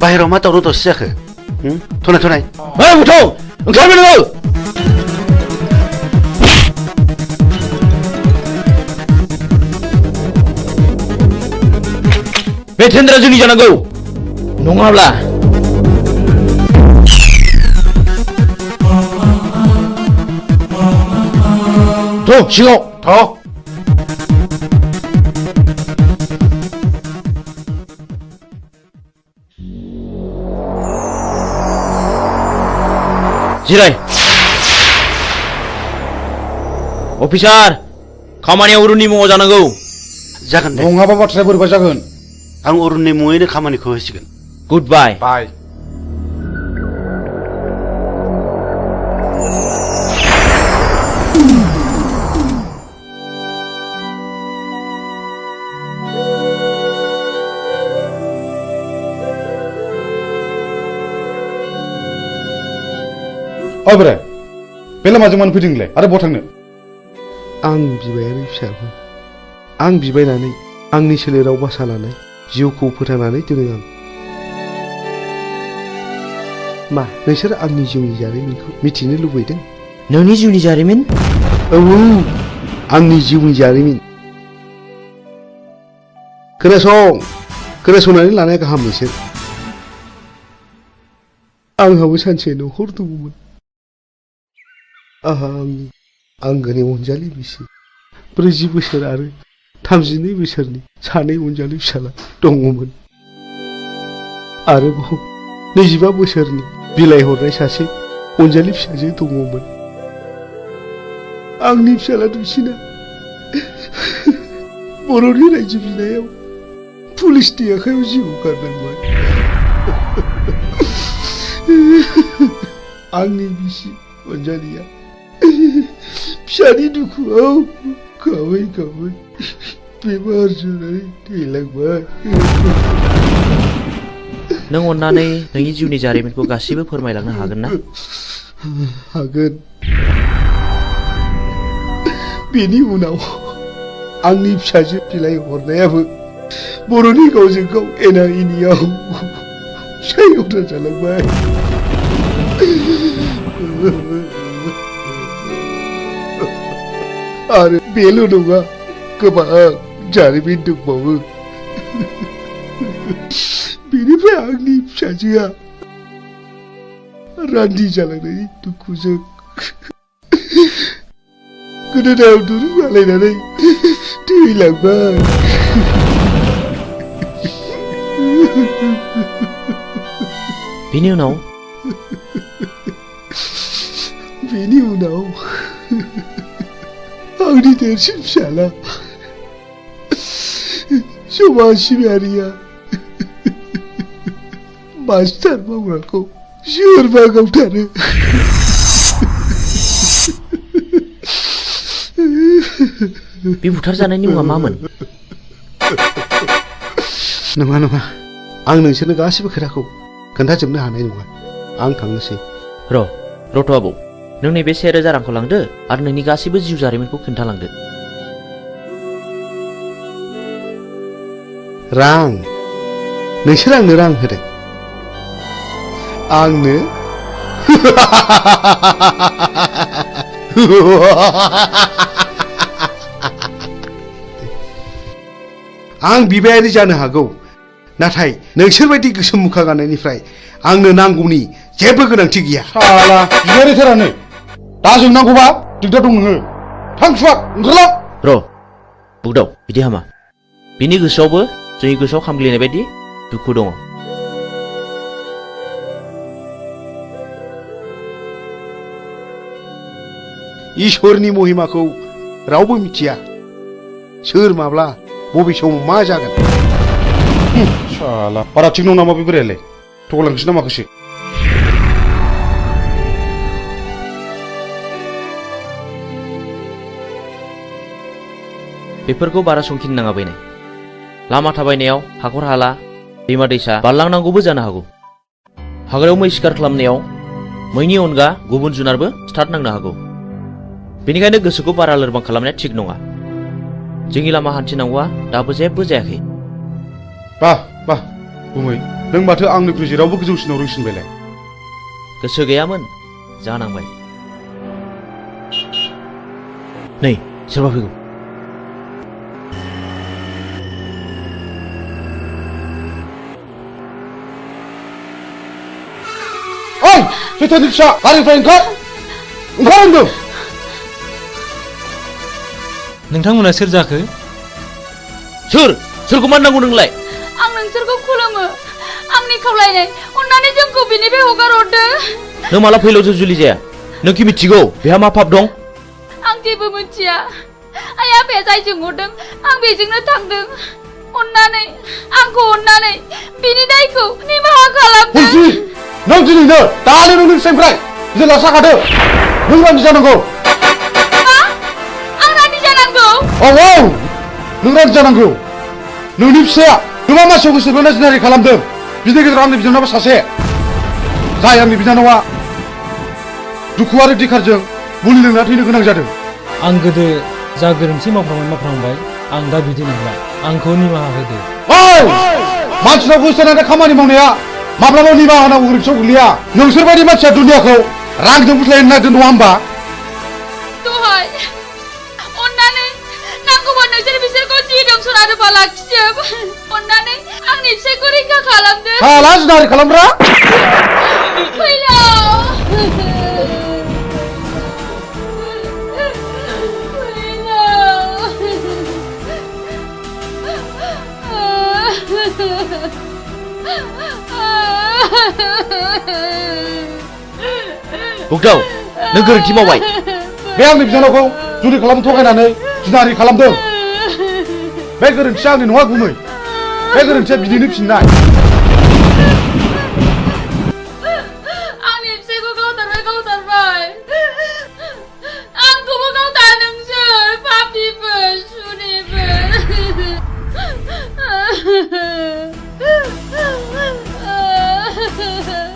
बाहेराव मा दावराव दावसि जाखो थनाय थनाय ओंखारबाय नोङो बे टेन्डारा जोंनि जानांगौ नङाब्ला सिगाङाव जिराय अफिसार खामानिया अरुणनि मुङाव जानांगौ जागोन दे नङाबा बाथ्राया बोरैबा जागोन आं अरुणनि मुङैनो खामानिखौ होसिगोन गुड बाय बाय ओइ बोराय बे लामाजों मानो फैदों नोंलाय आरो बहा थांनो? आं बिबायारि फिसाबो आं बिबायनानै आंनि सोलेराव बासा लानाय जिउखौ फोथांनानै दोनो आं। मा नोंसोर आंनि जिउनि जारिमिनखौ मिथिनो लुबैदों? नोंनि जिउनि जारिमिन? औ आंनि जिउनि जारिमिन। खोनासंनानै लानाया गाहाम नोंसोर। आंहाबो सानसे न'खर दङमोन। आंहा आंनि आंगोनि अनजालि बिसि 40 बोसोर आरो 32 बोसोरनि 2 अनजालि फिसाला दङमोन। आरोबाव 25 बोसोरनि बिलाइ हरनाय सासे अनजालि फिसाजो दङमोन। आंनि फिसाला दुइसिना बर'नि रायजो बिनायाव पुलिसनि आखायाव जिउ गारनांबाय। आंनि बिसि अनजालिया फिसानि दुखुआव गाबै गाबै बेमार जानानै थैलांबाय। नों अन्नानै नोंनि जिउनि जारिमिनखौ गासिबो फोरमायलांनो हागोन ना? हागोन। बेनि उनाव आंनि फिसाजो बिलाइ हरनायाबो बर'नि गावजों गाव एना एनियाव सायग'था जालांबाय। आरो बेल' नङा, गोबां जारिमिन दंबावो। बेनिफ्राय आंनि फिसाजोआ रान्दि जालांनायनि दुखुजों गोदोनायाव दुरुं आलायनानै थैलांबाय। बेनि उनाव आंनि देरसिन फिसाला समाज सिबियारिया मास्टार मावग्राखौ सोरबा गावथारो। बे बुथारजानायनि मुङा मामोन? नङा नङा, आं नोंसोरनो गासिबो खोथाखौ खोन्थाजोबनो हानाय नङा। आं थांनोसै। रथ' आबौ, नों नैबे 1000 रांखौ लांदो आरो नोंनि गासिबो जिउ जारिमिनखौ खोन्थालांदो। रां? नोंसोर आंनो रां होदों? आंनो? आं बिबायारि जानो हागौ, नाथाय नोंसोर बायदि गोसोम मुखा गाननायनिफ्राय आंनो नांगौनि जेबो गोनांथि गैया। साला बिबायारिथारानो दा जोंनांगौबा दिगदार दं नोङो। थां सुवाद ओंखारलां। बुगदाव, बिदि हामा। बिनि गोसोआवबो जोंनि गोसोआव खामग्लिनाय बायदि दुखु दङ। इसोरनि महिमाखौ रावबो मिथिया। सोर माब्ला बबे समाव मा जागोन। साला बारा थिग नङा नामा बे बोरायालाय? थगायलांसै ना माखासे? बेफोरखौ बारा संखिनो नाङा बैनाय। लामा थाबायनायाव हाखर हाला दैमा दैसा बारलांनांगौबो जानो हागौ। हाग्रायाव मै शिकार खालामनायाव मैनि अनगा गुबुन जुनारबो स्टार्ट नांनो हागौ। बेनिखायनो गोसोखौ बारा लोरबां खालामनाया थिग नङा। जोंनि लामा हान्थिनांगौआ दाबो जेबो जायाखै। बाह गुमै, नों माथो आंनिख्रुइ जेरावबो गोजौसिनाव रोंसिनबायलाय। गोसो गैयामोन, जानांबाय। नै सोरबा फैगौ। ओइ सैथोनि फिसा, गारिनिफ्राय ओंखार होनदों। नोंथांमोना सोर जाखो? सोरखौ मान नांगौ नोंलाय? आं नोंसोरखौ खुलुमो। आंनि खावलायनाय, अन्नानै जोंखौ बिनिफ्राय हगार हरदो। नों माला फैलावजों जुलि जाया? नों कि मिथिगौ बेहा मा पाप दं? आं जेबो मिथिया। आइ आफाया जायजों हरदों आं बेजोंनो थांदों। आंखौ अन्नानै बिनि दायखौ निमाहा खालामदो। नों दिनैनो दानो नोंनि फिसाइनिफ्राय जेला साखादो। नों रान्दि जानांगौ। आं रान्दि जानांगौ? औ नों रान्दि जानांगौ। नोंनि फिसाया गोबां मानसियाव गोसो बोना जिनारि खालामदों। बिनि गेजेराव आंनि बिनानावबो सासे। जाय आंनि बिनानावा दुखु आरो दिखारजों मुलि लोंना थैनो गोनां जादों आं गोदो जा गोरोन्थि मावफ्रांबाय आं दा बिदि नंला आंखौ निमाहा होदो ओइ मानसिनाव गोसोनानै खामानि मावनाया माब्लाबा निमाहा होनांगौ गोरोन्थियाव गोग्लैया नोंसोरबायदि मानसिया दुनियाखौ रांजों बुथलायनो नागिरदों नङा होमबा दहाय अन्नानै नांगौबा नोंसोर बिसोरखौ जि दं सना रुफा लाखिजोब अन्नानै आंनि फिसायखौ रैखा खालामदो हाला जिनाहारि खालामग्रा फैलाव बुगदाव नों गोरोन्थि मावबाय बे आंनि बिनानावखौ जुलि खालामनो थगायनानै जिनाहारि खालामदों बे गोरोन्थिया आंनि नङा गुमै बे गोरोन्थिया बिदिनो फिननाय आंनि फिसायखौ गावथारबाय आंखौबो गावथा नोंसोर पापिफोर सुनिफोर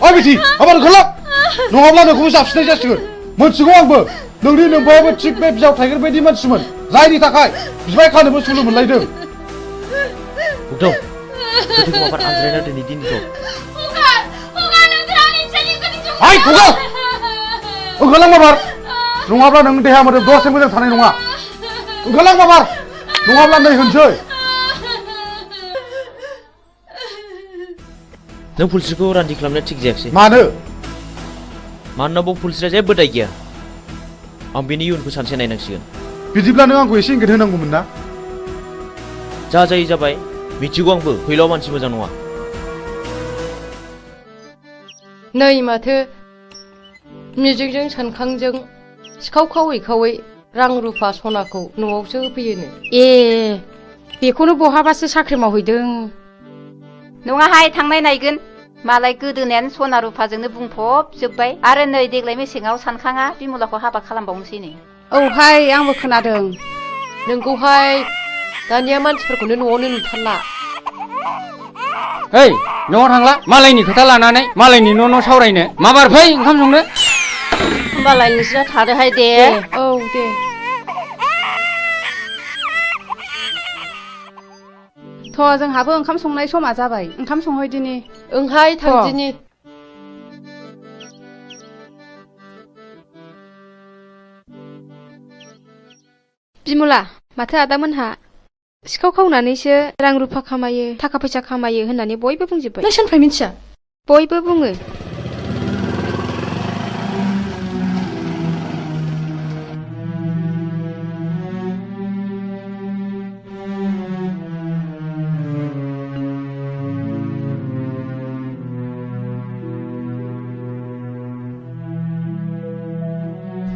ओइ बिथि आबार ओंखारला नङाब्ला नोंखौबो जाबसिननाय जासिगोन मोनथिगौ आंबो नोंनि नोमबायाबो थिग बे बिजाव थाइगेर बायदि मानसिमोन जायनि थाखाय बिबाय खानोबो सुलु मोनलायदों बुगदाव गोथौ माबार आनज्रायना दिनै दिनखौ हाय खुगा ओंखारलां माबार नङाब्ला नों देहा मोदोम दसे मोजां थानाय नङा ओंखारलां माबार नङाब्ला नै होनसै नों पुलिसखौ रान्दि खालामनाया थिग जायाखिसै मानो मानोना बाव पुलिसआ जेबो दाय गैया आं बेनि इयुनखौ सानसे नायनांसिगोन बिदिब्ला नों आंखौ एसे इंगित होनांगौमोन ना जा जायो जाबाय मिथिगौ आंबो फैलाव मानसि मोजां नङा नै माथो मिजिंजों सानखांजों सिखाव खावै रां रुफा सनाखौ न'आवसो होफैयोनो ए बेखौनो बहाबासो साख्रि मावहैदों नङाहाय थांनाय नायगोन मालाय गोदोनायानो सना रुफाजोंनो बुंफबजोब्बाय आरो नै देग्लाय मेसेङाव सानखाङा बिमलाखौ हाबा खालामबावनोसैनो औहाय आंबो खोनादों नोंगौहाय दानिया मानसिफोरखौनो न'आवनो नुथारला ओइ न'आव थांला मालायनि खोथा लानानै मालायनि न' सावरायनो माबार फै ओंखाम संनो होमबालाय नोंस्रा थादोहाय दे औ दे थ' जोंहाबो ओंखाम संनाय समा जाबाय ओंखाम संहैदिनि ओंहाय थांदिनि बिमला माथो आदामोनहा सिखाव खावनानैसो रां रुफा खामायो थाखा फैसा खामायो होननानै बयबो बुंजोब्बाय नों सोरनिफ्राय मिथिया बयबो बुङो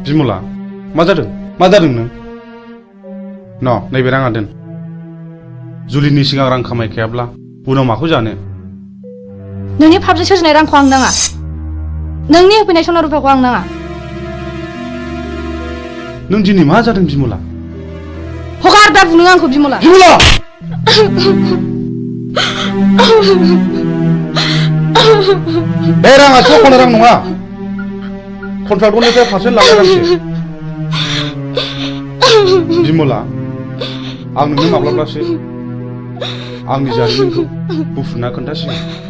बिमला मा जादों नों न नैबे राङा दोन जुलिनि सिगां रां खामायखायाब्ला उनाव माखौ जानो नोंनि फाबजों सोरजिनाय रांखौ आं नाङा नोंनि होफैनाय सना रुफाखौ आं नाङा नों दिनै मा जादों बिमला हगार दा बुनो आंखौ बिमला बे राङा सख'नो रां नङा कन्ट्राक्टरनिफ्राय पारसेन्ट लागायनांसो बिमला आं नोंनो माब्लाबासो आंनि जारिमिनखौ बुफ्रुना खोन्थासिगोन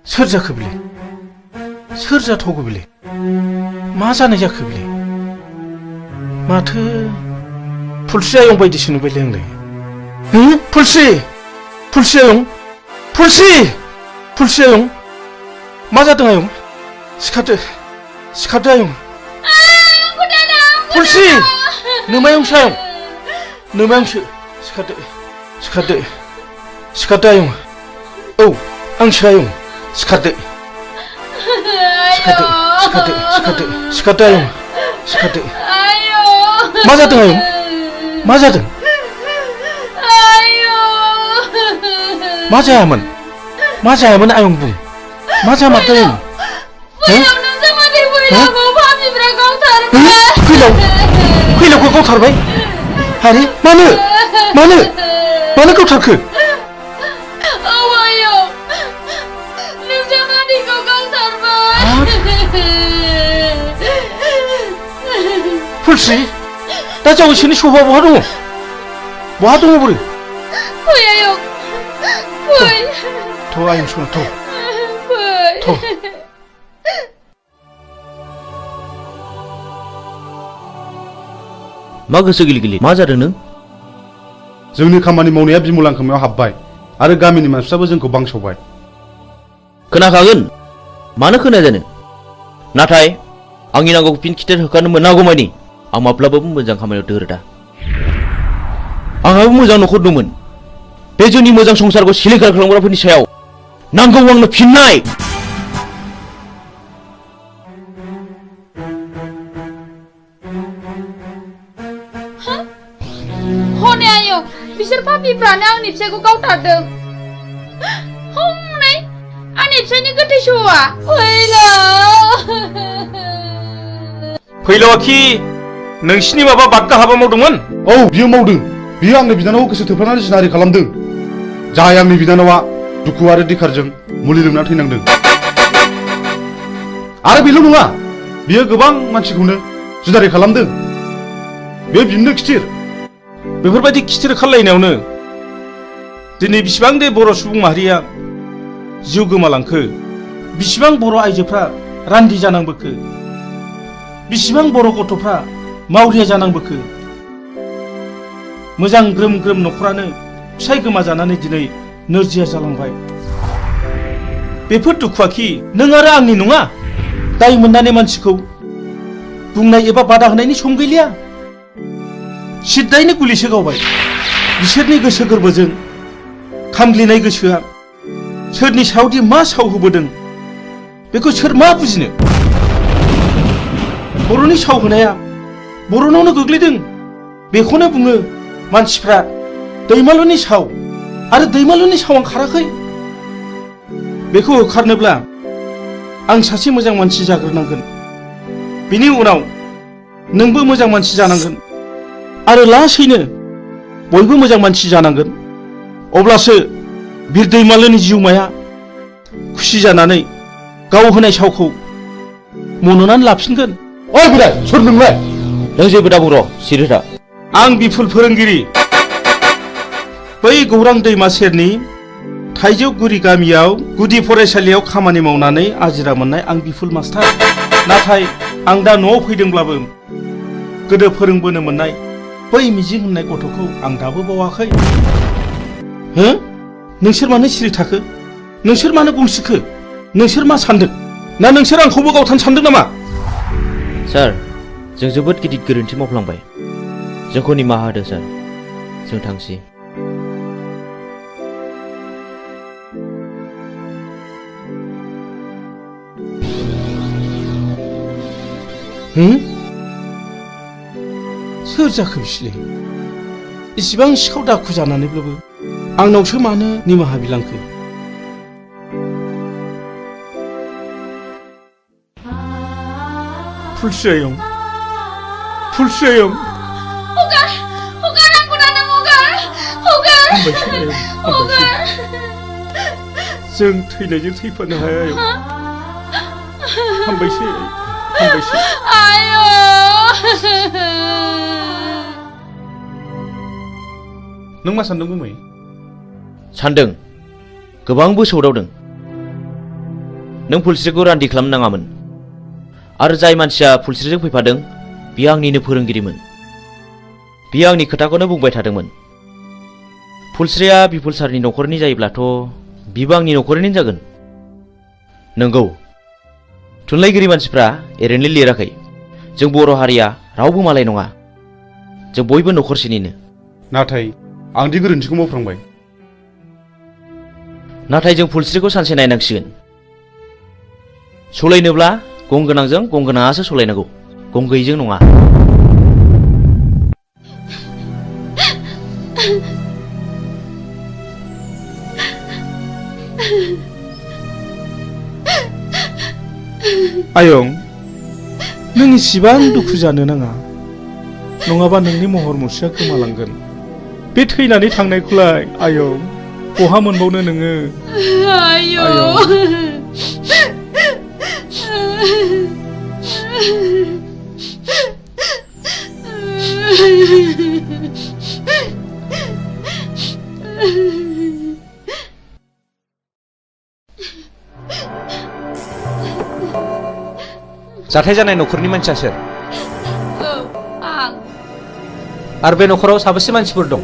सोर जाखो बेलाय सोर जाथावगौ बेलाय मा जानाय जाखो बेलाय माथो फुलस्रि आयं बायदिसो नुबायलै आंलाय फुलस्रि फुलस्रि आयं फुलस्रि आयं मा जादों आयं सिखारदो आयं फुलस्रि नोमायंसो आयं नोमायंसो सिखारदो आयं औ आंसो आयं सिखारदो आयं सिखारदो मा जादों आयं मा जादों मा जायामोन आयं बुं मा जामारदों आयं फैलावखौ गावथारबाय आरे मानो गावथारखो फुलस्रि दा जावैसोनि सौबा बहा दङ बोरै फै आयं फै थ' आयं सना थ' मा गोसो गिलि मा जादों नों जोंनि खामानि मावनाया बिमलां खोमायाव हाबबाय आरो गामिनि मानसिफ्राबो जोंखौ बांसावबाय खोनाखागोन मानो खोनाया जानो नाथाय आंनि नांगौखौ फिन खिथेर होखानो मोनागौमानि आं माब्लाबाबो मोजां खामानियाव दोरोदा आंहाबो मोजां न'खर दंमोन बे जोंनि मोजां संसारखौ सिलिंखार खालामग्राफोरनि सायाव नांगौ आंनो फिननाय हनै आयं बिसोर पापिफ्रानो आंनि फिसायखौ गावथारदों हनै आंनि फिसायनि गोथै सहआ फैलावाखि नोंसिनि माबा बादगा हाबा मावदोंमोन औ बियो मावदों बियो आंनि बिनानावखौ गोसो थोफ्लानानै जिनाहारि खालामदों जाय आंनि बिनानावा दुखु आरो दिखारजों मुलि लोंना थैनांदों आरो बेल' नङा बियो गोबां मानसिखौनो जिनाहारि खालामदों बे बिनो खिथिर बेफोरबायदि खिथिर खालायनायावनो दिनै बिसिबां दे बर' सुबुं माहारिया जिउ गोमालांखो बिसिबां बर' आइजोफ्रा रान्दि जानांबोखो बिसिबां बर' गथ'फ्रा मावरिया जानांबोखो मोजां ग्रोम ग्रोम न'खरानो फिसाय गोमाजानानै दिनै नोरजिया जालांबाय बेफोर दुखुआखि नों आरो आंनि नङा दाय मोननानै मानसिखौ बुंनाय एबा बादा होनायनि सम गैलिया सिद्दायैनो गुलिसो गावबाय बिसोरनि गोसो गोरबोजों खामग्लिनाय गोसोआ सोरनि सायावदि मा सावहोबोदों बेखौ सोर मा बुजिनो बर'नि सावहोनाया बर'नावनो गोग्लैदों बेखौनो बुङो मानसिफ्रा दैमालुनि साव आरो दैमालुनि सावां खाराखै बेखौ होखारनोब्ला आं सासे मोजां मानसि जाग्रोनांगोन बिनि उनाव नोंबो मोजां मानसि जानांगोन आरो लासैनो बयबो मोजां मानसि जानांगोन अब्लासो बिर दैमालुनि जिउमाया खुसि जानानै गाव होनाय सावखौ मन'नानै लाफिनगोन ओइ बोराय सोर नोंलाय नों जेबो दाबुं र' सिरि था आं बिफुल फोरोंगिरि बै गौरां दैमा सेरनि थाइजौगुरि गामियाव गुदि फरायसालियाव खामानि मावनानै आजिरा मोननाय आं बिफुल मास्टार नाथाय आं दा न'आव फैदोंब्लाबो गोदो फोरोंबोनो मोननाय बै मिजिं होननाय गथ'खौ आं दाबो बावाखै हो नोंसोर मानो सिरि थाखो नोंसोर मानो गंसिखो नोंसोर मा सानदों ना नोंसोर आंखौबो गावथानो सानदों नामा सार जों जोबोद गिदिर गोरोन्थि मावफ्लांबाय जोंखौ निमाहा होदो सार जों थांसै सोर जाखो बिसोरलाय इसिबां सिखाव दाखु जानानैब्लाबो आंनावसो मानो निमाहा बिलांखो फुलस्रि आयं जों थैनायजों थैफानो हाया आयं हामबायसै नों मा सानदों गुमै सानदों गोबांबो सौदावदों नों फुलस्रिखौ रान्दि खालामनो नाङामोन आरो जाय मानसिया फुलस्रिजों फैफादों बियो आंनिनो फोरोंगिरिमोन बियो आंनि खोथाखौनो बुंबाय थादोंमोन फुलस्रिया बिपुल सारनि न'खरनि जायोब्लाथ' बिबो आंनि न'खरनिनो जागोन नंगौ थुनलाइगिरि मानसिफ्रा ओरैनो लिराखै जों बर' हारिया रावबो मालाय नङा जों बयबो न'खरसेनिनो नाथाय आं दि गोरोन्थिखौ मावफ्रांबाय नाथाय जों फुलस्रिखौ सानसे नायनांसिगोन सलायनोब्ला गं गोनांजों गं गोनाङासो सलायनांगौ गं गैयैजों नङा आयं नों इसिबां दुखु जानो नाङा नङाबा नोंनि महर मुस्रिया गोमालांगोन बे थैनानै थांनायखौलाय आयं बहा मोनबावनो नोङो जाथाय जानाय न'खरनि मानसिया सोर आं आरो बे न'खराव साबेसे मानसिफोर दं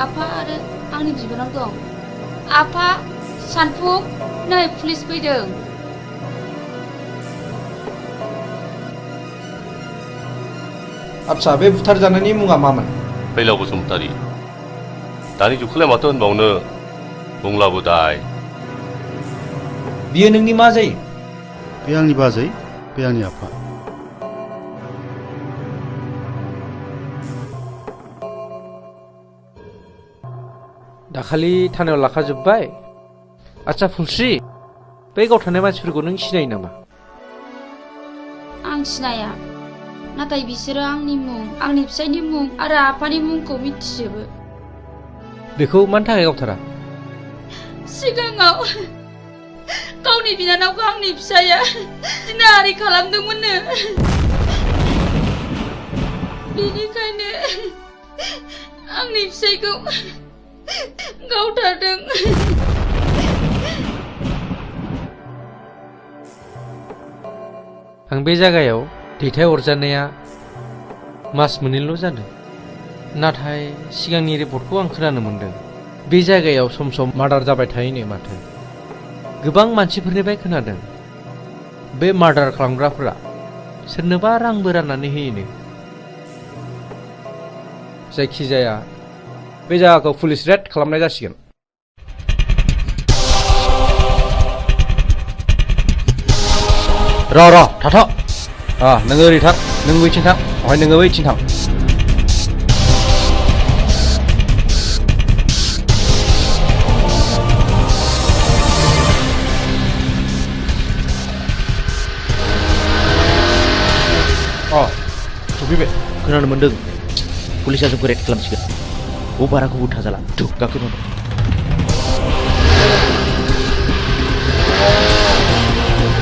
आफा आरो आंनि बिबोनां दं आफा सानफुं नै पुलिस फैदों आच्छा बे बुथारजानायनि मुङा मामोन फैलाव बसुमतारी दानि जुगखौलाय माथो होनबावनो बुंलाबो दाय बियो नोंनि मा जायो बे आंनि बाजै बे आंनि आफा दाखालि थानायाव लाखाजोब्बाय आच्छा फुलस्रि बै गावथारनाय मानसिफोरखौ नों सिनायो नामा आं सिनाया नाथाय बिसोरो आंनि मुं आंनि फिसायनि मुं आरो आफानि मुंखौ मिथिजोबो बेखौ मानि थाखाय गावथारा सिगाङाव गावनि बिनानावखौ आंनि फिसाया जिनाहारि खालामदोंमोननो बेनिखायनो आंनि फिसायखौ गावथारदों आं बे जायगायाव दैथायहरजानाया मास मोननैल' जादों नाथाय सिगांनि रिपर्टखौ आं खोनानो मोनदों बे जायगायाव सम सम मार्डार जाबाय थायोनो माथो गोबां मानसिफोरनिफ्राय खोनादों बे मार्डार खालामग्राफोरा सोरनोबा रांबो राननानै होयोनो जायखिजाया बे जायगाखौ पुलिस रेड खालामनाय जासिगोन र' थाथ' नोङो ओरै थां नों बैथिं थां ओमफ्राय नोङो बैथिं थां सफैबाय खोनानो मोन्दों पुलिसा जोंखौ रेड खालामसिगोन बाराखौबो थाजाला गाखोनो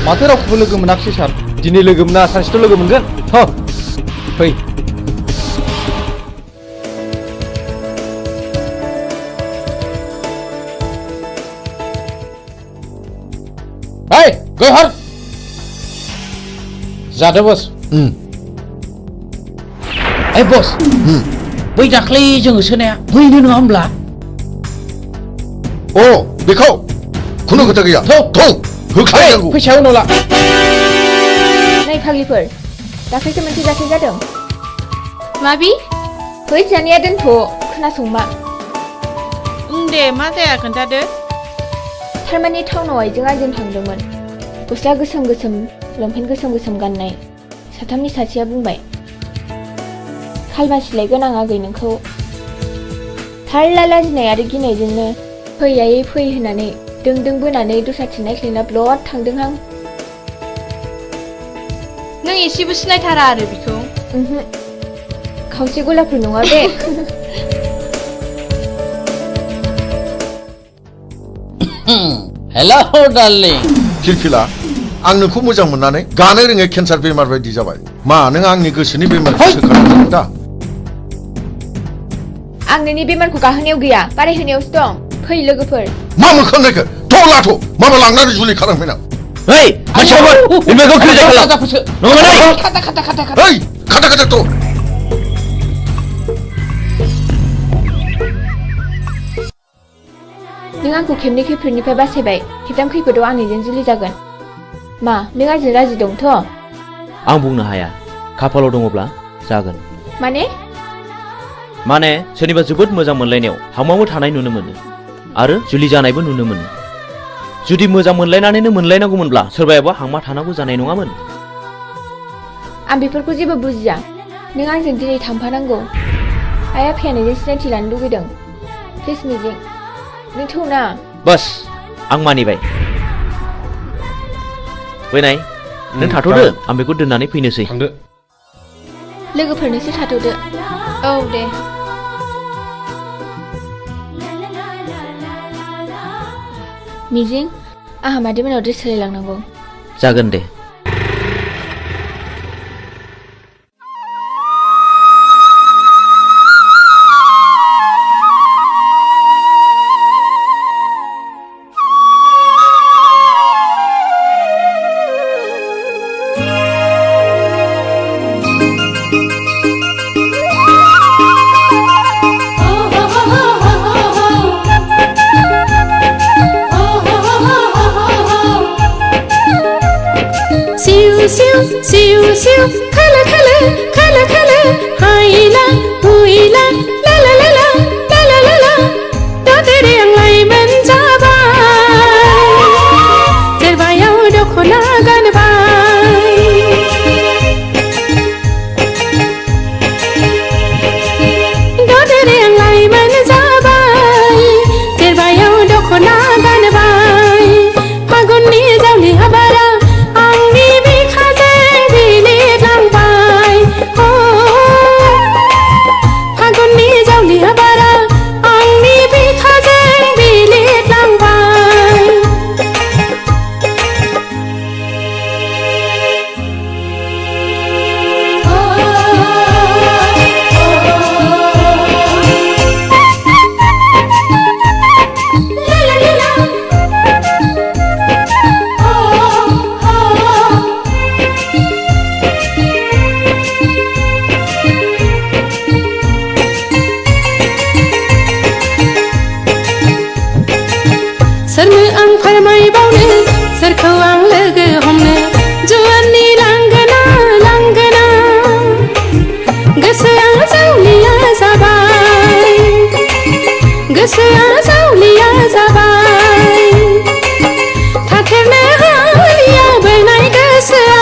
माथो रावखौबो लोगो मोनाखिसै सार दिनै लोगो मोना सानसेथ' लोगो मोनगोन फै गहर जादो बस बस बै दाख्लै जोङो सोनाया बैनो नङा होमब्ला बेखौ खुनु खोथा गैया होखानांगौ फैसायाव नला नै फाग्लिफोर दाख्लैसो मोनसे जाथाय जादों माबि फै जानाया दोनथ' खोनासंमा दे मा जाया खोन्थादो थारमाने टाउनाव आइजों आइजों थांदोंमोन गस्ला गोसोम गोसोम लंपेन्ट गोसोम गोसोम गाननाय साथामनि सासेया बुंबाय खालमासि लायगोन आं आगै नोंखौ थारला लाजिनाय आरो गिनायजोंनो फै आयै फै होननानै दों बोनानै दस्राथिं नायख्लायना ब्लद थांदोंहां नों एसेबो सिनायथारा आरो बिखौ खावसे गलाफोर नङा बे हेल' डार्लिं फिलफिला आं नोंखौ मोजां मोननानै गानो रोङै केन्सार बेमार बायदि जाबाय मा नों आंनि गोसोनि बेमारखौ सोखानांगौ दा आं नोंनि बेमारखौ गाहोनायाव गैया बारायहोनायावसो दं फै लोगोफोर मा मोखांनायखो थ' लाथ' माबा लांनानै जुलि खालामफैनां Hei, macam apa? Ini kau kerja kalau. Nunggu mana? Hei, kata tu. नों आंखौ खेबनै खैफोदनिफ्राय बासायबाय खेबथाम खैफोदाव आंनिजों जुलि जागोन मा नों आंजों राजि दंथ' आं बुंनो हाया खाफालाव दङब्ला जागोन माने सोरनिबा जोबोद मोजां मोनलायनायाव हामाबो थानाय नुनो मोनो आरो जुलि जानायबो नुनो मोनो जुदि मोजां मोनलायनानैनो मोनलायनांगौमोनब्ला सोरबायाबा हामा थानांगौ जानाय नङामोन आं बेफोरखौ जेबो बुजिया नों आंजों दिनै थांफानांगौ आइ आफाया नोंजों सिनायथि लानो लुगैदों प्लिज मिजिं नों थौना बस आं मानिबाय बैनाय नों थाथ'दो आं बेखौ दोननानै फैनोसै थांदो लोगोफोरनोसो थाथ'दो औ दे मिजिं आंहा मादैमोनाव ड्रेस सोलायलांनांगौ जागोन दे सिउ सिउ खला खला खला खला हाइला हुइला ला ला ला ला ला ला ला ला दादेरे आंलाय मोनजाबाय जेरबायाव दख'ना गानबाय दादेरे आंलाय मोनजाबाय जेरबायाव दख'ना गानबाय फागुननि जावलि हाबारा सोरनो आं फोरमायबावनो सोरखौ आं लोगो हमनो जुवाननि लांगोना लांगोना गोसोआ जावलिया जाबाय गोसोआ जावलिया जाबाय थाथेरनो हालियाव बोनाय गोसोआ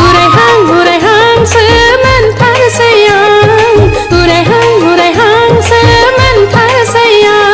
उरायहांसो मोनथारसै आं उरायहांसो मोनथारसै आं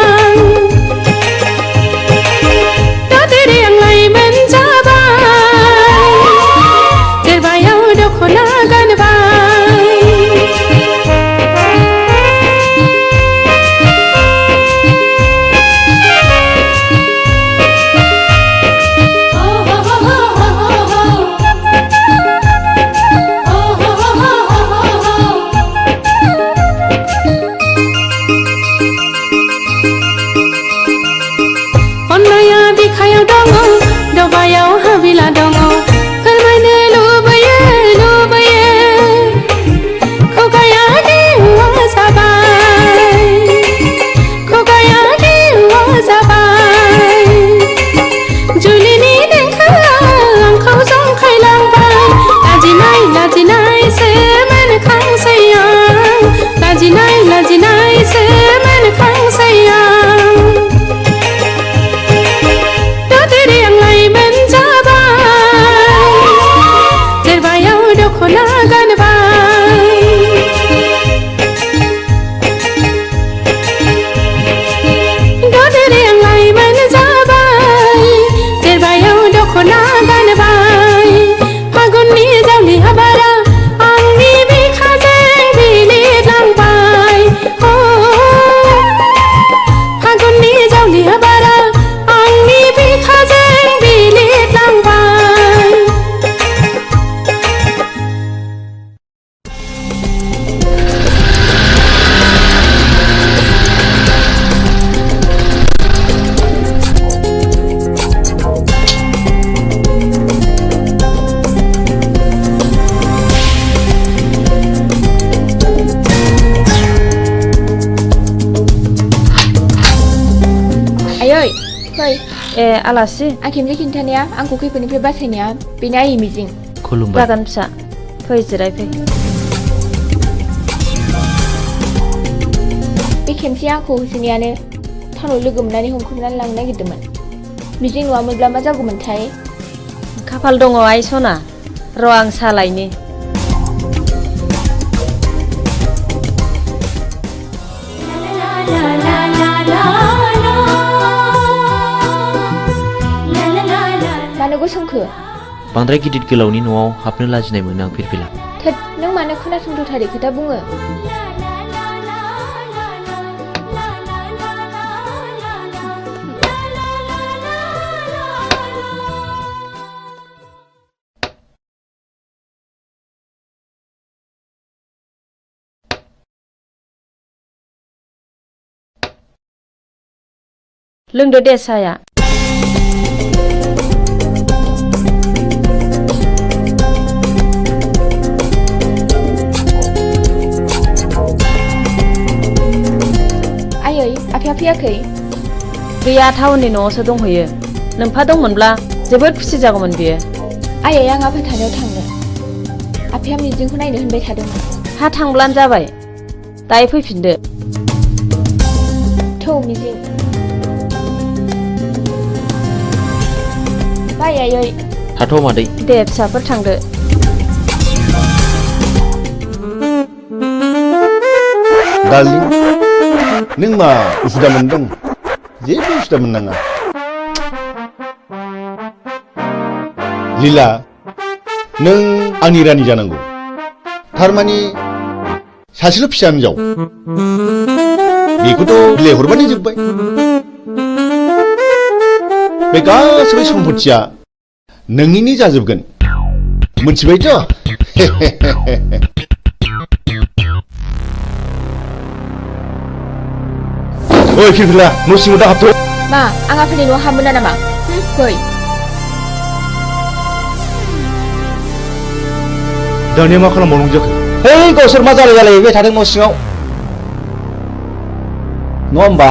आलासि आं खेमसे खिन्थानाया आंखौ खैफोदनिफ्राय बासायनाया बेनो आंनि मिजिं। खुलुमबाय। जागोन फिसा फै जिरायफै। बे खेमसे आंखौ होसोनायानो टाउनाव लोगो मोननानै हमख्रुमनानै लांनो नागिरदोंमोन। मिजिं नङामोनब्ला मा जागौमोनथाय? खाफाल दङ आइ सना र' आं सालायनि। मानो गसंखो? बांद्राय गिदिर गोलावनि न'आव हाबनो लाजिनाय मोनो आं फिरफिला। थोद नों मानो खोनासंथारै खोथा बुङो? लोंदो दे साया। आयै आफाया फैयाखै? गैया टाउननि न'आवसो दंहैयो। नोमफा दंमोनब्ला जोबोद खुसि जागौमोन बियो। आयै आं आफा थानायाव थांनो। आफाया मिजिंखौ नायनो होनबाय थादोंमोन। हा थांब्लानो जाबाय दायो फैफिनदो। थौ मिजिं। बाय आयै। थाथ' मादै। दे फिसाफोर थांदो। डार्लिं नों मा उसुदा मोनदों? जेबो उसुदा मोननाङा। लीला नों आंनि रानि जानांगौ। थारमानि सासेल' फिसा हिनजाव बेखौथ' बिलाइहरबानो जोब्बाय। बे गासैबो सम्पथिया नोंनिनो जाजोबगोन मोनथिबायथ'? ओइ फिरफिला न' सिङाव दा हाबथ'। मा आं आफानि न'आव हाबमोना नामा? फै। दानिया मा खालामबावनांगौ जाखो? है गावसोर मा जालायबाय थादों न' सिङाव नङा होमबा?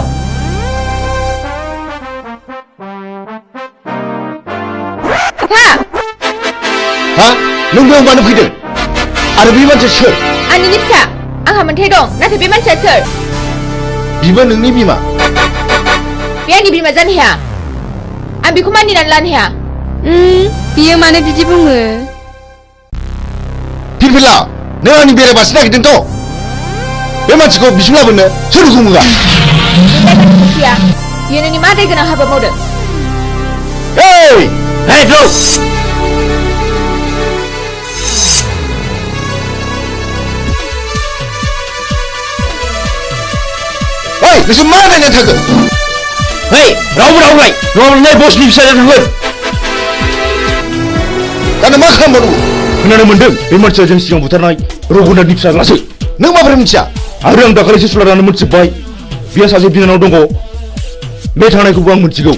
हा नों बेयाव मानो फैदों? आरो बे मानसिया सोर? आंनिनो फिसा। आंहा मोनथाय दं नाथाय बे मानसिया सोर? बिबो नोंनि बिमा। बे आंनि बिमा जानो हाया। आं बेखौ मानिनानै लानो हाया। बियो मानो बिदि बुङो? फिरफिला नों आंनि बेराय बासि नागिरदोंथ'? बे मानसिखौ बिसिम लाबोनो सोर हुकुम होआ? बियो नोंनि मा दाय गोनां हाबा मावदों? नोंसोर मा नायनानै थाखो? रावबो रावलाय नङाब्ला बसनि फिसाजों थांगोन। दानो मा खालामबावनांगौ? खोनानो मोनदों बे मानसिया जों सिगां बुथारनाय रघुनाथनि फिसाज्लासो। नों माबोरै मिथिया? आरो आं दाखालिसो सुलारानो मोनथिबाय बिहा सासे बिनानाव दङ। बे थांनायखौबो आं मिथिगौ।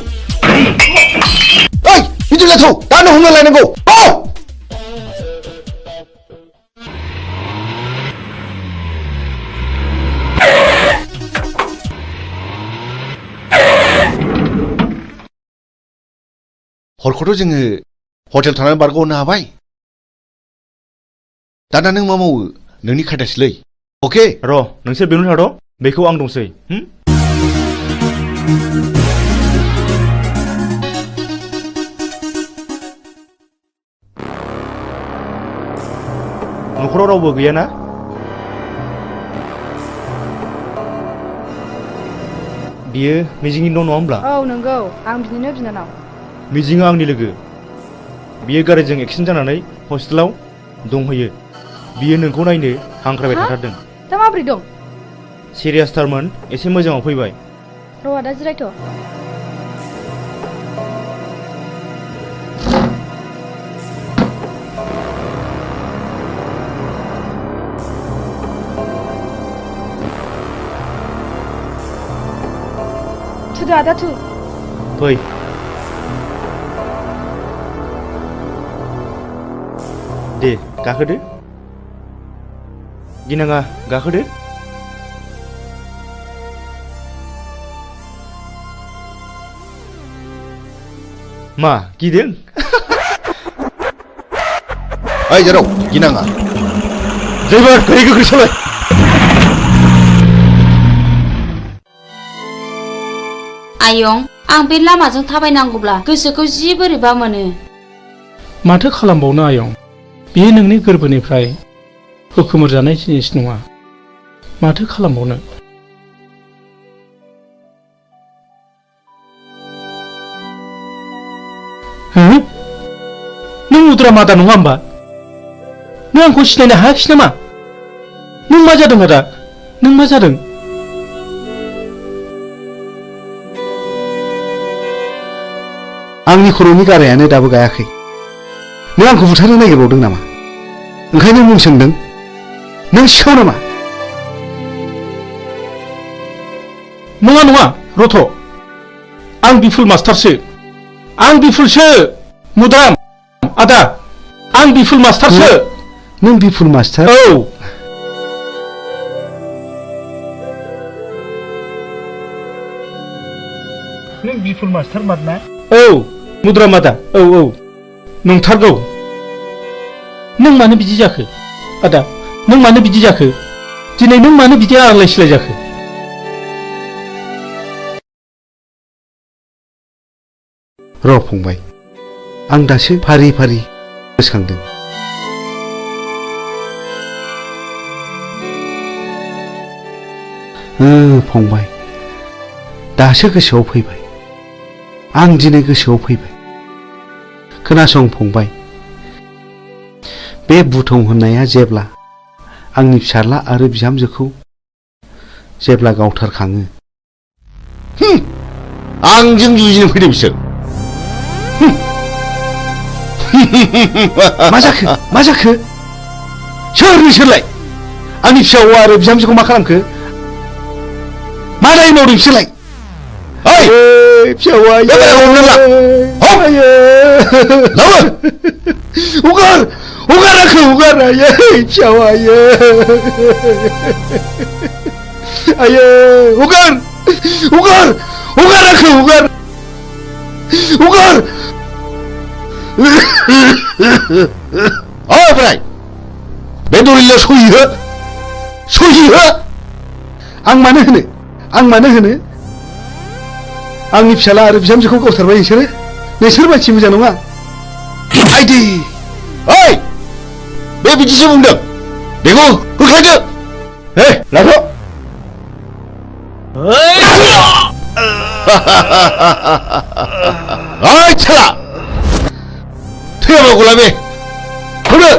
ओइ बिदि जाथौ दानो हमना लायनांगौ। हरखौथ' जोङो हटेल थानानै बारग'नो हाबाय। दाना नों मा मावो नोंनि खायदासैलै। अके र' नोंसोर बेयावनो थाद' बेखौ आं दंसै। न'खराव रावबो गैयाना? बियो मिजिंनि न' नङा होमब्ला? औ नंगौ आं बिनिनो बिनानाव। मिजिङा आंनि लोगो। बियो गारिजों एक्सिडेन्ट जानानै हस्पिटालाव दंहैयो। बियो नोंखौ नायनो हांख्रायबाय थाथारदों। दा माबोरै दं? सिरियासथारमोन एसे मोजाङाव फैबाय। र' आदा जिरायथ'। थुदो आदा थु। फै। दे गाखोदो। गिनाङा गाखोदो। मा गिदों? ओइ जेराव गिनाङा ड्राइभार गारि गोख्रै सालाय। आयं आं बे लामाजों थाबायनांगौब्ला गोसोखौ जि बोरैबा मोनो। माथो खालामबावनो आयं, बेयो नोंनि गोरबोनिफ्राय होखोमोरजानाय जिनिस नङा। माथो खालामबावनो। नों उद्रा मादा नङा होमबा? नों आंखौ सिनायनो हायाखिसै नामा? नों मा जादों आदा? नों मा जादों? आंनि खर'नि गारायानो दाबो गायाखै। नों आंखौ बुथारनो नागिरबावदों नामा? ओंखायनो मुं सोंदों? नों सिखाव नामा? नङा नङा रथ', आं बिफुल मास्टारसो। आं बिफुलसो मुद्राम आदा, आं बिफुल मास्टारसो। नों बिफुल मास्टार? औ। नों बिफुल मास्टार मारना? औ मुद्राम आदा, औ औ नंथारगौ। नों मानो बिदि जाखो आदा? नों मानो बिदि जाखो? दिनै नों मानो बिदि आलाय सिलाय जाखो? र' फंबाय, आं दासो फारि फारि गोसोखांदों। फंबाय, दासो गोसोआव फैबाय। आं दिनै गोसोआव फैबाय। खोनासं फंबाय, बे बुथं होननाया जेब्ला आंनि फिसाज्ला आरो बिहामजोखौ जेब्ला गावथारखाङो, आंजों जुजिनो फैदों बिसोर। मा जाखो? मा जाखो? सोर नोंसोरलाय? आंनि फिसा हौवा आरो बिहामजोखौ मा खालामखो? मा दाय मावदों बिसोरलाय? ओइ फिसा हौवा, हगार हगार आंखौ हगार। आयै फिसा हौवा, आयै हगार हगार हगार आंखौ हगार हगार। ओमफ्राय बे दलिलाव सहि हो, सहि हो। आं मानो होनो? आं मानो होनो? आंनि फिसाला आरो बिहामजोखौ गावथारबाय नोंसोरो? नोंसोर मानसि मोजां नङा। आइदि ओइ, बे बिदिसो बुंदों। बेखौ होख्लायदो। हे लाथ'। ओइ साला, थैयाबा गला बे होदो।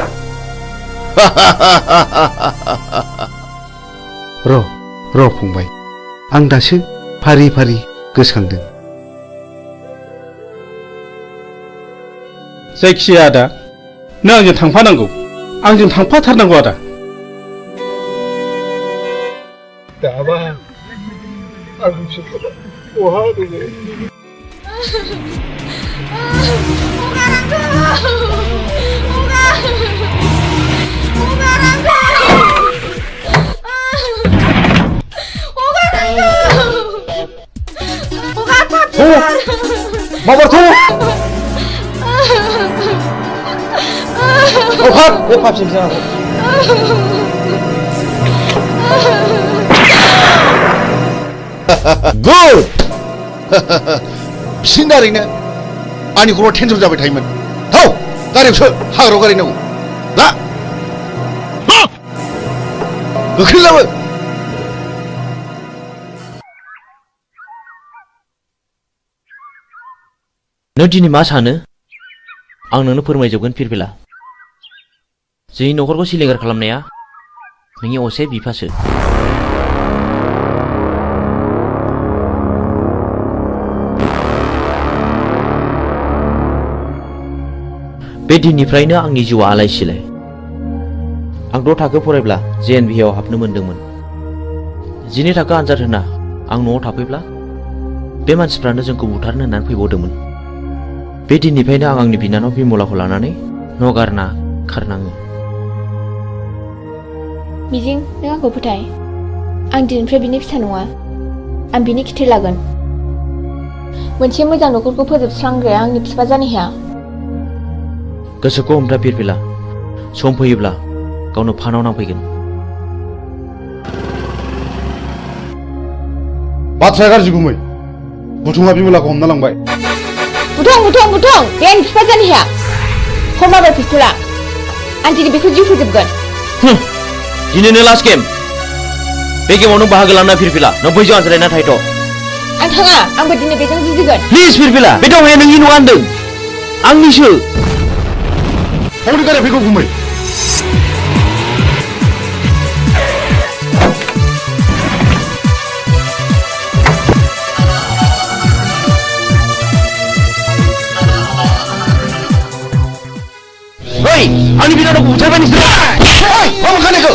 र' फंबाय, आं दासो फारि फारि गोसोखांदों। जायखिजाया आदा, नों आंजों थांफानांगौ। आंजों थांफाथारनांगौ आदा। दाबा आंनि फिसाज्ला बहा दङ? Mama tuh. Hop, hop sini. Good. Sinarine. Ani kuro tension jabai thaiman. Tau, gari sho, hagro gari nago. La. Gokhrilawa. नों दिनै मा सानो? आं नोंनो फोरमायजोबगोन फिरफिला। जोंनि न'खरखौ सिलिंखार खालामनाया नोंनि असे बिफासो। बे दिननिफ्रायनो आंनि जिउआ आलाय सिलाय। आं 6 थाखो फरायब्ला JNVआव हाबनो मोनदोंमोन। 12 थाखो आनजाद होना आं न'आव थाफैब्ला बे मानसिफ्रानो जोंखौ बुथारनो होननानै फैबावदोंमोन। बे दिननिफ्रायनो आं आंनि बिनानाव बिमलाखौ लानानै न' गारना खारनाङो। मिजिं, नों आंखौ फोथाय। आं दिनैनिफ्राय बिनि फिसा नङा। आं बिनि खिथेर लागोन। मोनसे मोजां न'खरखौ फोजोबस्रांग्राया आंनि बिफा जानो हाया। गोसोखौ हमथा फिरफिला सम फैयोब्ला गावनो फानाव नांफैगोन। बाथ्राया गाज्रि गुमै बुथुङा बिमलाखौ हमना लांबाय। बुथुं बे आंनि बिफा जानो हाया। हरमाबाय पिस्तला आं दिनै बेखौ जिउ फोजोबगोन। दिनैनो लास्ट गेम। बे गेमाव नों बाहागो लाना फिरफिला नों बैजों आनज्रायना थाहैथ'। आं थाङा आंबो दिनै बेजों जुजिगोन। प्लिज फिरफिला बे दावहाया नोंनि नङा होनदों आंनिसो। हौनि गारि फैगौ गुमै। Hei, आंनि बिनानावखौ बुथारबाय नोंसोरो। मा बुखानायखौ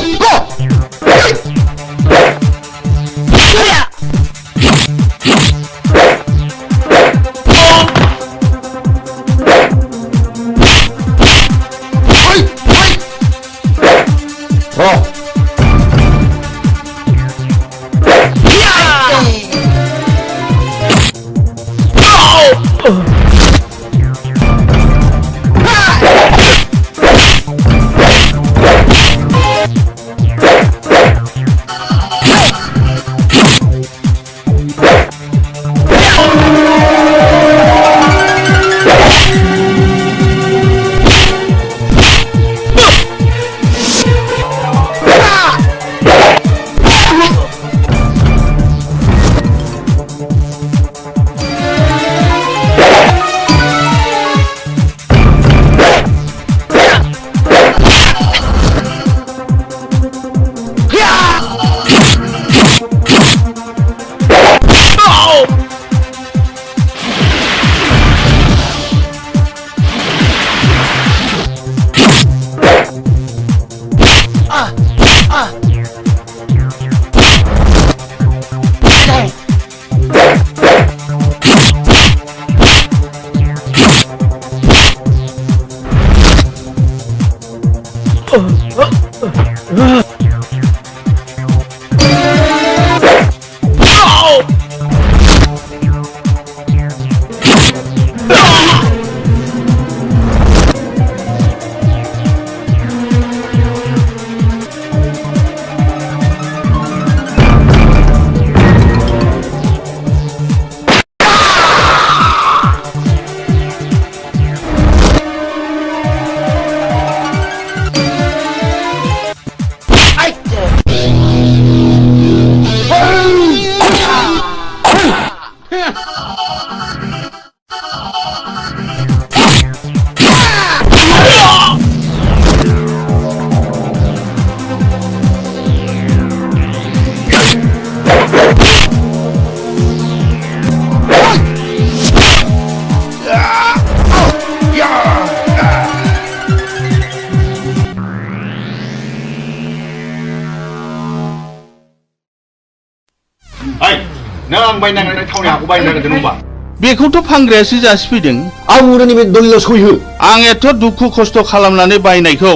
बेखौथ' फानग्रायासो जासिफैदों। आं उरनि बे दलिलाव सहिहो। आं एथ' दुखु खस्थ' खालामनानै बायनायखौ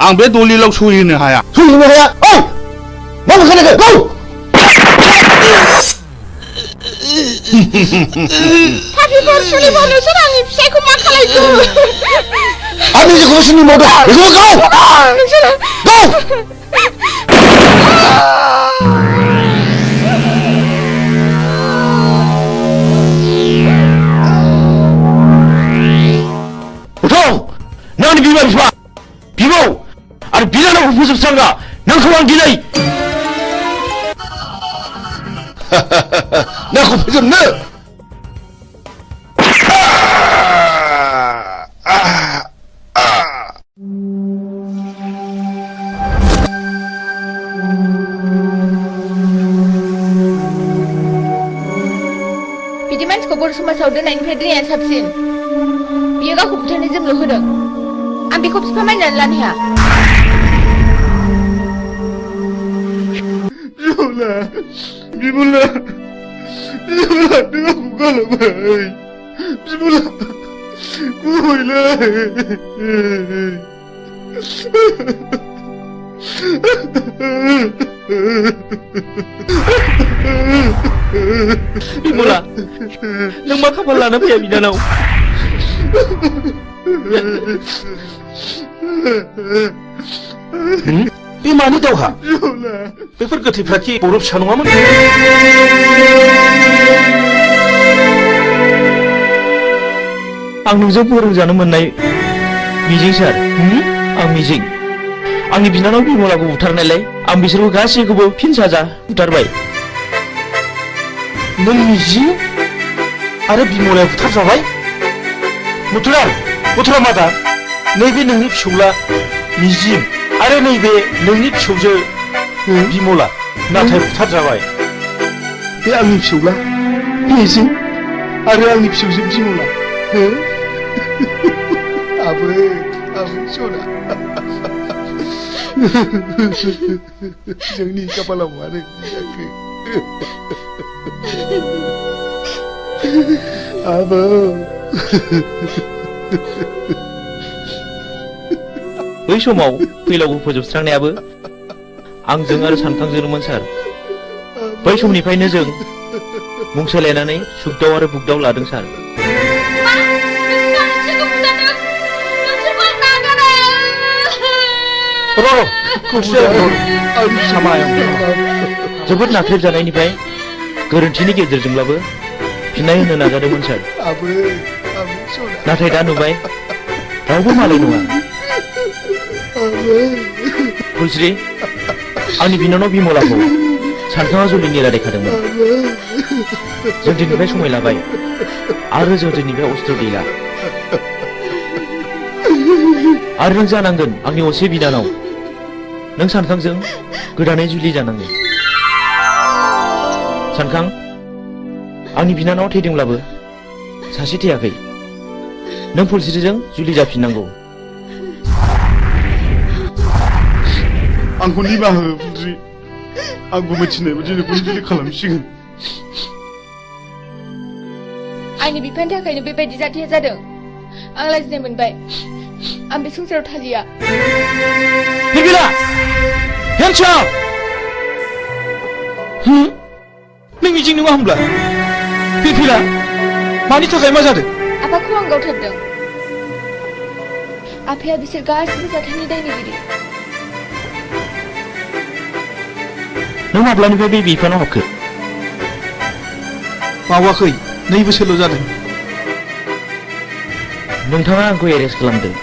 आं बे दलिलाव सहिहोनो हाया। सहिहोनो हाया? ओइ मा बुखानायखौ पापिफोर सुलिफोर नोंसोर आंनि फिसायखौ मा खालायखो? आंनि जेखौबो सुनि मावदों बेखौबो गाव नोंसोरो गाव नोंनि बिमा बिफा बिबौ आरो बिनानावखौ फोजोबस्रांगा नोंखौ आं दिनै नोंखौ फोजोबनो बिदि मानसिखौ बर' समाजाव दोननायनिफ्राय दोननाया साबसिन। बियो गावखौ बुथारनो जोंल' होदों। आं बेखौ बिफा मानिनानै लानो हाया। बिमला नों आंखौ गालांबाय। बिमला गुबैलै बिमला बिमुला नों मा खाफाल लाना फैया बिनानाव बे मानि दावहा बेफोर गोथैफ्रा कि बरफ फिसा नङामोन आं नोंजों फोरोंजानो मोननाय मिजिं सार आं मिजिं आंनि बिनानाव बिमलाखौ बुथारनायलाय आं बिसोरखौ गासैखौबो फिन साजा बुथारबाय नों मिजिं आरो बिमलाया बुथारजाबाय मथुरा मादा नैबे नोंनि फिसौला मिजिं आरो नैबे नोंनि फिसौजो बिमला नाथाय बुथारजाबाय बे आंनि फिसौला मिजिं आरो आंनि फिसौजो बिमला आबै सना जोंनि खाफालाव मानो जाखो आबौ बै समाव फैलावखौ फोजोबस्रांनायाबो आंजों आरो सानखांजोंमोन सार बै समनिफ्रायनो जों मुं सोलायनानै सुगदाव आरो बुगदाव लादों सार जोबोद नाख्रेबजानायनिफ्राय गोरोन्थिनि गेजेरजोंब्लाबो फिननाय होनो नाजादोंमोन सार नाथाय दा नुबाय रावबो मालाय नङा फुलस्रि आंनि बिनानाव बिमलाखौ सानखाङा जुलिनि रादायखादोंमोन जों दिनैनिफ्राय समाय लाबाय आरो जों दिनैनिफ्राय अस्त्र गैला आरो नों जानांगोन आंनि असे बिनानाव नों सानखांजों गोदानै जुलि जानांगोन सानखां आंनि बिनानाव थैदोंब्लाबो सासे थैयाखै नों फुलस्रिजों जुलि जाफिननांगौ आंखौ निमाहा हो फुलस्रि आंबो मिथिनाय बायदि नोंखौ जुलि खालामसिगोन आंनि बिफानि थाखायनो बेबायदि जाथाया जादों आं लाजिनाय मोनबाय आं बे संसाराव थालिया बिबिला हेन्डसाप नों मिजिं नङा होमब्ला बिबिला मानि थाखाय मा जादों आफाखौ आं गावथारदों आफाया बिसोर गासिबो जाथायनि दायनिगिरि नों माब्लानिफ्राय बे बिफानाव हाबखो बावाखै 2 बोसोरल' जादों नोंथाङा आंखौ एरेस्ट खालामदों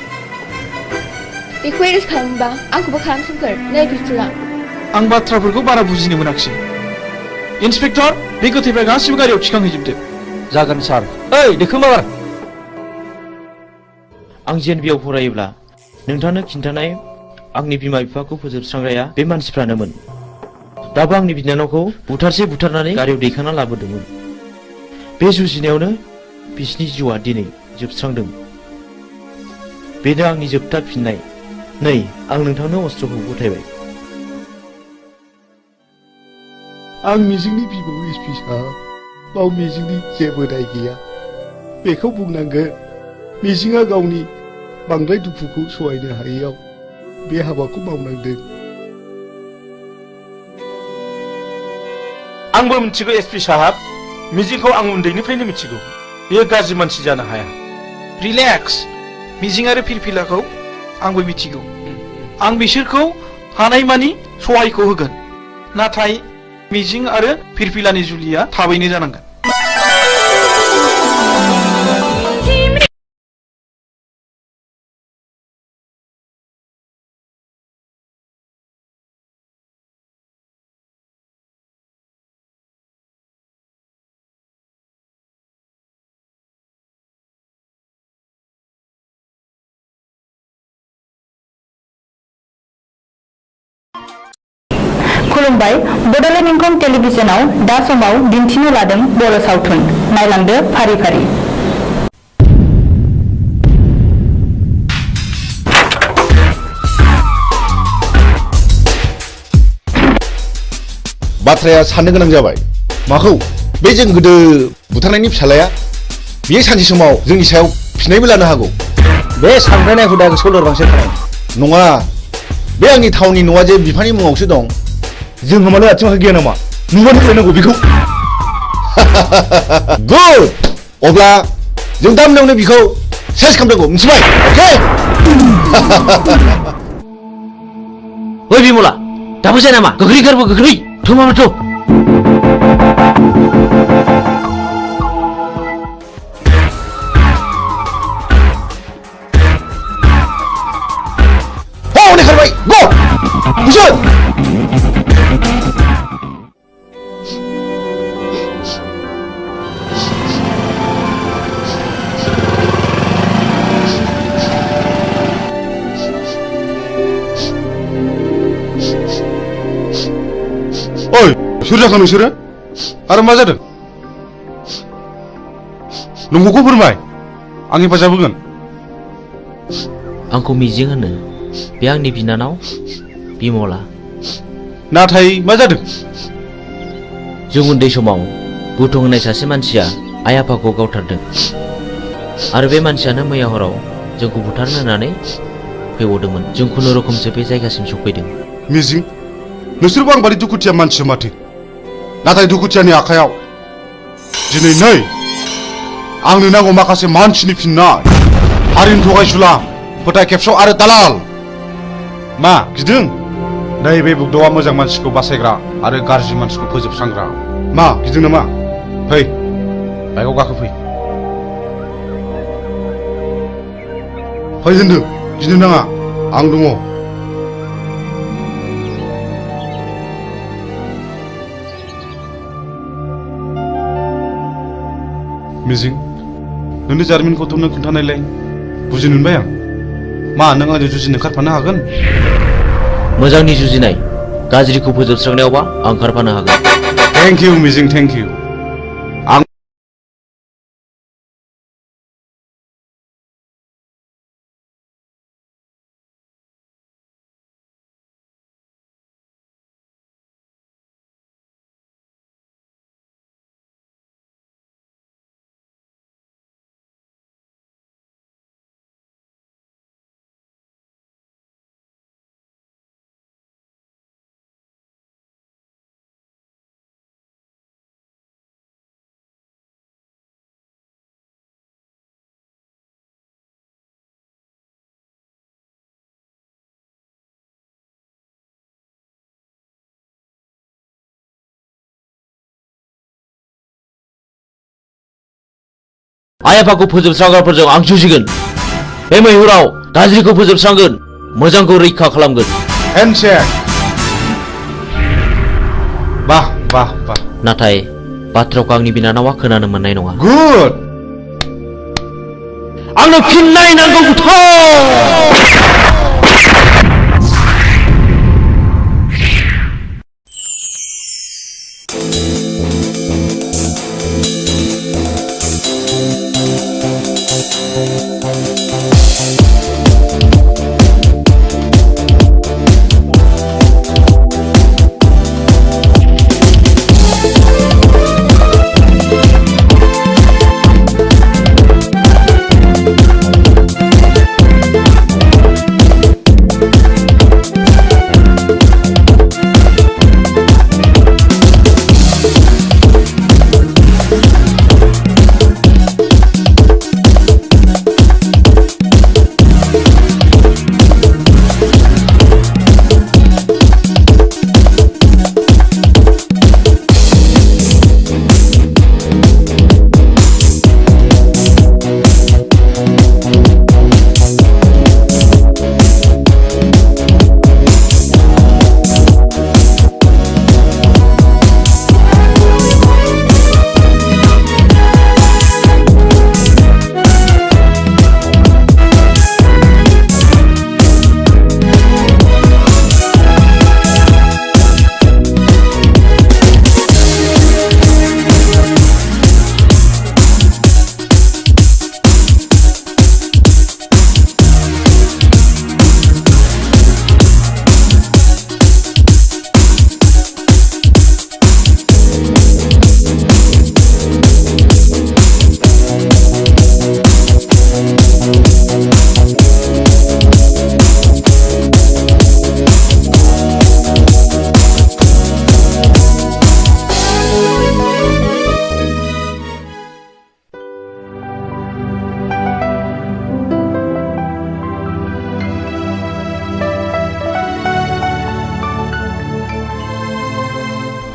बेखौ एरेस्ट खालामोबा आंखौबो खालामसोमखोर नै पिस्तुला आं बाथ्राफोरखौ बारा बुजिनो मोनाखिसै इन्सपेक्टर बे गोथैफ्रा गासिबो गारियाव थिखांहैजोबदो जागोन सार ओइ दोखो मार आं जेएनबिआव फरायोब्ला नोंथांनो खिन्थानाय आंनि बिमा बिफाखौ फोजोबस्रांग्राया बे मानसिफ्रानोमोन दाबो आंनि बिनानावखौ बुथारनानै गारियाव दैखांना लाबोदोंमोन बे जुजिनायावनो बिसिनि जिउआ दिनै जोबस्रांदों बेनो आंनि जोबथा फिननाय नै आं नोंथांनो अस्त्रखौ गथायबाय आं मिजिंनि बिबौ एसपि साहब बाव मिजिंनि जेबो दाय गैया बेखौ बुंनांगोन मिजिंआ गावनि बांद्राय दुखुखौ सहायनो हायैयाव बे हाबाखौ मावनांदों आंबो मिथिगौ एसपि साहब मिजिंखौ आं उन्दैनिफ्रायनो मिथिगौ बेयो गाज्रि मानसि जानो हाया रिलेक्स मिजिं आरो फिरफिलाखौ आंबो मिथिगौ आं बिसोरखौ हानायमानि सहायखौ होगोन नाथाय मिजिं आरो फिरफिलानि जुलिया थाबैनो जानांगोन खुलुमबाय बड'लेण्ड इंखं टेलिभिजनाव दा समाव दिन्थिनो लादों बर' सावथुन नायलांदो फारि फारि बाथ्राया साननो गोनां जाबाय माखौ बे जों गोदो बुथारनायनि फिसालाया बियो सानसे समाव जोंनि सायाव फिनायबो लानो हागौ बे सानफ्रायनाय हुदा गोसोआव लोरबांसो थानाय नङा बे आंनि थावनि न'आ जे बिफानि मुङावसो दं जों मानो आथिं आखाइ गैया नामा नुबानो फैनांगौ बेखौ गुड अब्ला जों दा मोनायावनो बिखौ सेस खालामनांगौ मिथिबाय अके ओइ बिमला दाबो जाया नामा गोख्रै गारबो गोख्रै थमामाथ' हनै खारबाय गो कुसन ओइ सोर जाखो नोंसोरो आरो मा जादों नंगौखौ फोरमाय आं हेफाजाब होगोन आंखौ मिजिं होनो बे आंनि बिनानाव बिमला नाथाय मा जादों जों उन्दै समाव बुथुं होननाय सासे मानसिया आइ आफाखौ गावथारदों आरो बे मानसियानो मैया हराव जोंखौ बुथारनो होननानै फैबावदोंमोन जों खुनुरुखुमसो बे जायगासिम सफैदों मिजिं नोंसोरबो आं बादि दुखुथिया मानसि माथो नाथाय दुखुथियानि आखायाव दिनै नै आंनो नांगौ माखासे मानसिनि फिननाय हारिनि थगायसुला फोथाय खेबस' आरो दालाल मा गिदों नैबे बुग्दावा मोजां मानसिखौ बासायग्रा आरो गाज्रि मानसिखौ फोजोबस्रांग्रा मा गिदों नामा फै बाइकआव गाखोफै फै होनदों गिनो नाङा आं दङ मिजिं नोंनि जारिमिनखौथ' नों खोन्थानायलाय बुजिनो मोनबाय आं मा नों आंजों जुजिनो ओंखारफानो हागोन मोजांनि जुजिनाय गाज्रिखौ फोजोबस्रांनायावबा आं ओंखारफानो हागोन थेंक इउ मिजिं थेंक इउ आं आइ आफाखौ फोजोबस्रांग्राफोरजों आं जुजिगोन बे मैहुराव गाज्रिखौ फोजोबस्रांगोन मोजांखौ रैखा खालामगोन हेन्डशेक बाह बाह बाह नाथाय बाथ्राखौ आंनि बिनानावा खोनानो मोननाय नङा गुड आंनो फिननाय नांगौ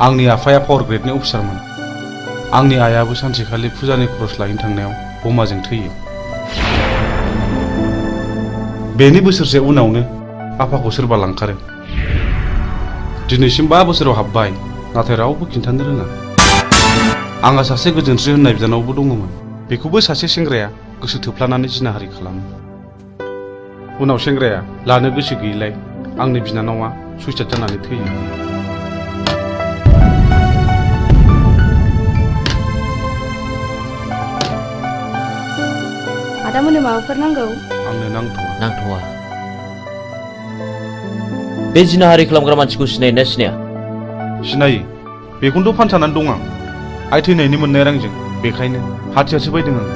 आंनि आफाया पावार ग्रेडनि अफिसारमोन। आंनि आइयाबो सानसेखालि फुजानि खरस लायनो थांनायाव बमाजों थैयो। बेनि बोसोरसे उनावनो आफाखौ सोरबा लांखारो। दिनैसिम 5 बोसोराव हाबबाय, नाथाय रावबो खिन्थानो रोङा। आंहा सासे गोजोनस्रि होननाय बिनानावबो दङमोन। बेखौबो सासे सेंग्राया गोसो थोफ्लानानै जिनाहारि खालामो। उनाव सेंग्राया लानो गोसो गैयिलाय आंनि बिनानावा सुइसाइड जानानै थैयो। आदामोननो माबाफोर नांगौ? आंनो नांथ'वा। बे जिनाहारि खालामग्रा मानसिखौ सिनायोना सिनाया? सिनायो। बेखौनोथ' फानसानानै दं आं। आइ थैनायनि मोननाय रांजों। बेखायनो हाथियारसो बायदों आं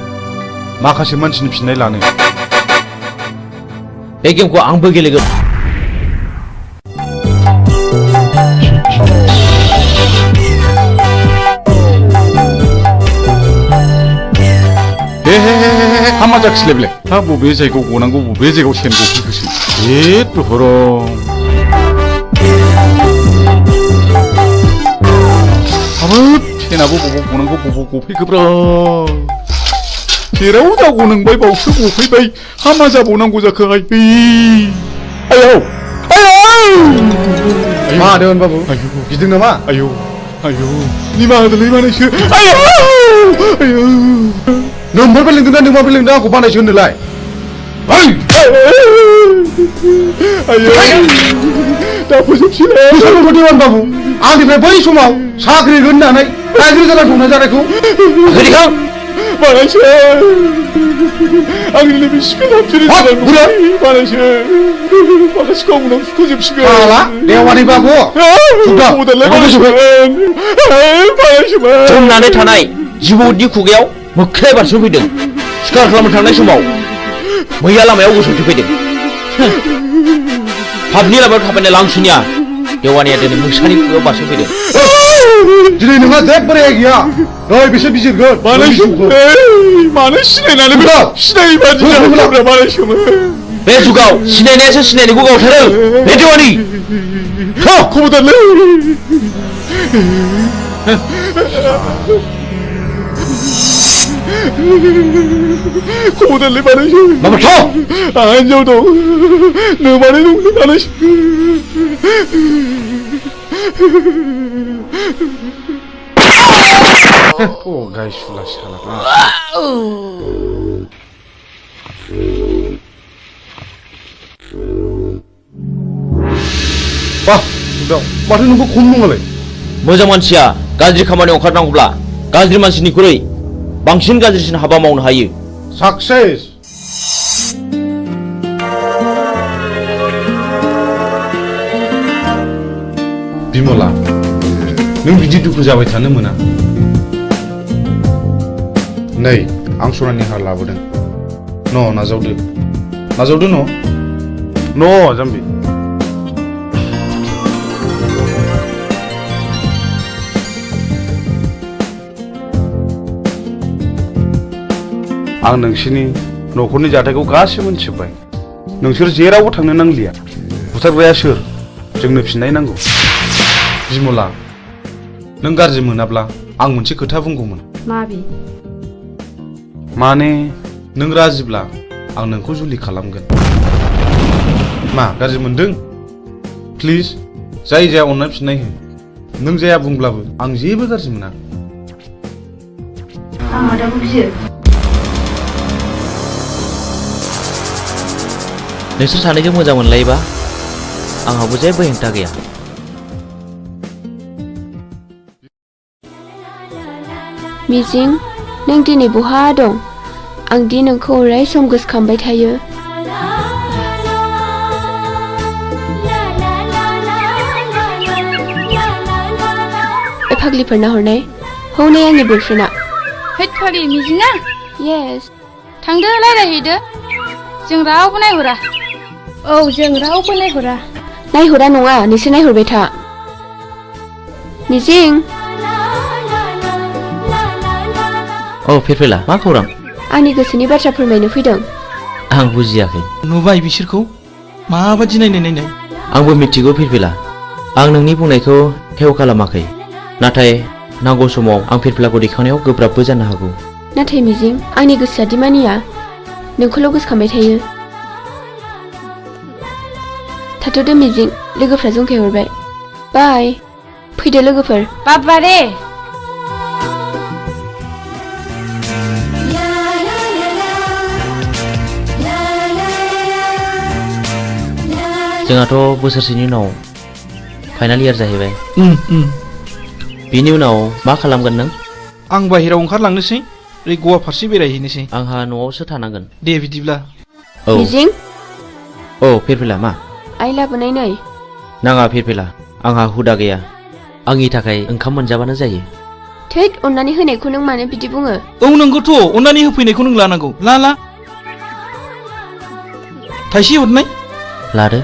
माखासे मानसिनि फिननाय लानो। बे गेमखौ आंबो गेलेगोन। हामा जाखिलायबाय। हा बबे जायगायाव गनांगौ बबे जायगायाव सेन गफैखोसै। हाबाब सेनाबो बबाव गनांगौ बबाव गफैखोब्रा। जेराव जागौ नोंबाय बावसो गफैबाय। हामा जाबावनांगौ जाखोहाय। आयौ मा होदों बाबु? गिदों नामा? आयौ निमाहा होदोलै बानायसो। नोंबो लोंदों ना नोंबो लोंदों आंखौ बानायसो होनोलाय? दा फोजोबसिगोन बाबु। आंनिफ्राय बै समाव साख्रि होननानै रायजो जाना संना जानायखौ बानायसो। आंनि लोगो सिखोलाबसो बानायसो। माखासे गावनाव सुखुजोबसिगोन। देवानि बाबु जमनानै थानाय जिबौनि खुगायाव मोख्राया बारस'फैदों। सिखार खालामनो थांनाय समाव मैया लामायाव गसंथि फैदों। पाबनि लामायाव थाबायनाय लांसुनिया देवानिया दिनै मोसानि खुगायाव बारस'फैदों। दिनै नोंहा जेबो रेहाय गैया। नै बिसोर बिजिरगोन। मानो सिनायनानै सिनायै बादि जाबाय बानायसोमोन। बे जुगाव सिनायनायासो सिनायनायखौ गावथारो। बे देवानि खबरदारलै। खबरदारलै बानायसो। आंहा हिनजाव दं। नोमाने दं बानायसो। गायसुला साला। माथो नोंखौ खम नङालाय? मोजां मानसिया गाज्रि खामानियाव ओंखारनांगौब्ला गाज्रि मानसिनिख्रुइ बांसिन गाज्रिसिन हाबा मावनो हायो। साक्सेस। बिमला, नों बिदि दुखु जाबाय थानो मोना। नै आं सनानि हार लाबोदों। नाजावदो जाम्बि। आं नोंसोरनि न'खरनि जाथायखौ गासिबो मोनथिजोब्बाय। नोंसोर जेरावबो थांनो नांलिया। बुथारग्राया सोर? जोंनो फिननाय नांगौ। बिमला, नों गाज्रि मोनाब्ला आं मोनसे खोथा बुंगौमोन। माने नों राजिब्ला आं नोंखौ जुलि खालामगोन। मा गाज्रि मोनदों? प्लिज जाय जाया अननाय फिननाय हो। नों जाया बुंब्लाबो आं जेबो गाज्रि मोना। नोंसोर सानैजों मोजां मोनलायोबा आंहाबो जेबो हेंथा गैया। मिजिं, नों दिनै बहा दं? आं दि नोंखौ अराय सम गोसोखांबाय थायो। फाग्लिफोरना हरनाय हौनै आंनि बयफ्रेन्डआ। हैद फाग्लि मिजिङा? येस। थांदो रायज्लायहैदो। जों रावबो नायहरा। औ जों रावबो नायहरा। नायहरा नङा, नोंसोर नायहरबाय था। मिजिं। औ फिरफिला, मा खौरां? आंनि गोसोनि बाथ्रा फोरमायनो फैदों। आं बुजियाखै। नुबाय बिसोरखौ माबादि नायनाय। आंबो मिथिगौ फिरफिला। आं नोंनि बुंनायखौ हेव खालामाखै। नाथाय नांगौ समाव आं फिरफिलाखौ दैखांनायाव गोब्राबबो जानो हागौ। नाथाय मिजिं आंनि गोसोआ दि मानिया नोंखौल' गोसोखांबाय थायो। थाथ'दो मिजिं, लोगोफ्रा जंखायहरबाय। बाय। फैदो लोगोफोर। बाबारे जोंहाथ' बोसोरसेनि उनाव फाइनाल इयार जाहैबाय। बिनि उनाव मा खालामगोन नों? आं बाहेरायाव ओंखारलांनोसै, ओरै गवा फारसे बेरायहैनोसै। आंहा न'आवसो थानांगोन। दे बिदिब्ला। औ मिजिं। औ फिरफिला मा? आइ लाबोनाय नै। नाङा फिरफिला, आंहा हुदा गैया। आंनि थाखाय ओंखाम मोनजाबानो जायो। थैद, अननानै होनायखौ नों मानो बिदि बुङो? औ नंगौथ', अननानै होफैनायखौ नों लानांगौ। ला थाइसे हरनाय। लादो।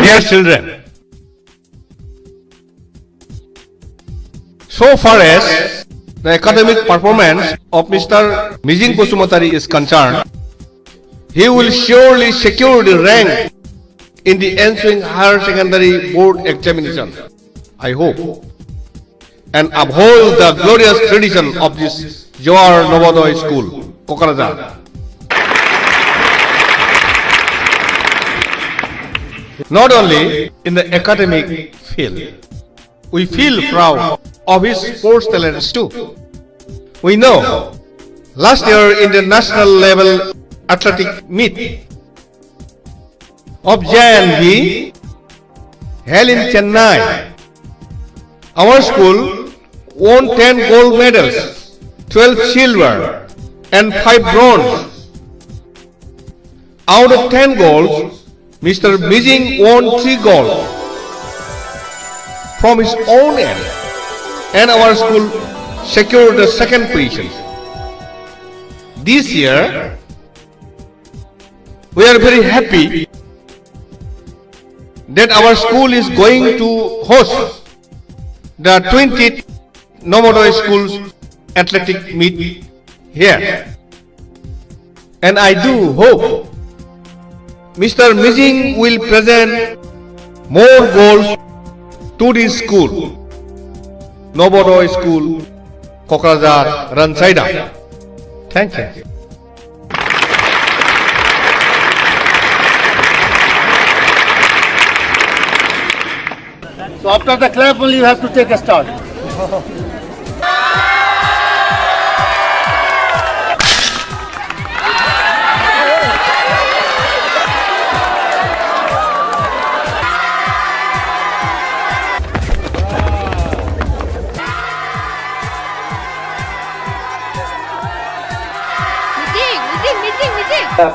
Dear children, so far as the academic performance of Mr. Mijing Basumatari is concerned, he will surely secure the rank in the ensuing higher secondary board examination, I hope, and uphold the glorious tradition of this Jawar Navodaya School, Kokarajar. Not only in the academic field, we feel proud of his sports talents too. We know last year in the national level athletic meet of JNV held in Chennai, our school won 10 gold medals, 12 silver and 5 bronze. Out of 10 golds, Mr. Mijing won 3 gold from his own end, and our school secured the second position. This year, we are very happy that our school is going to host the 20th Navodaya Schools athletic meet here, and I do hope Mr. Mijing will present more goals to this school, Navodaya School, Kokarajar, Ransaida. Thank you. So after the clap only you have to take a start.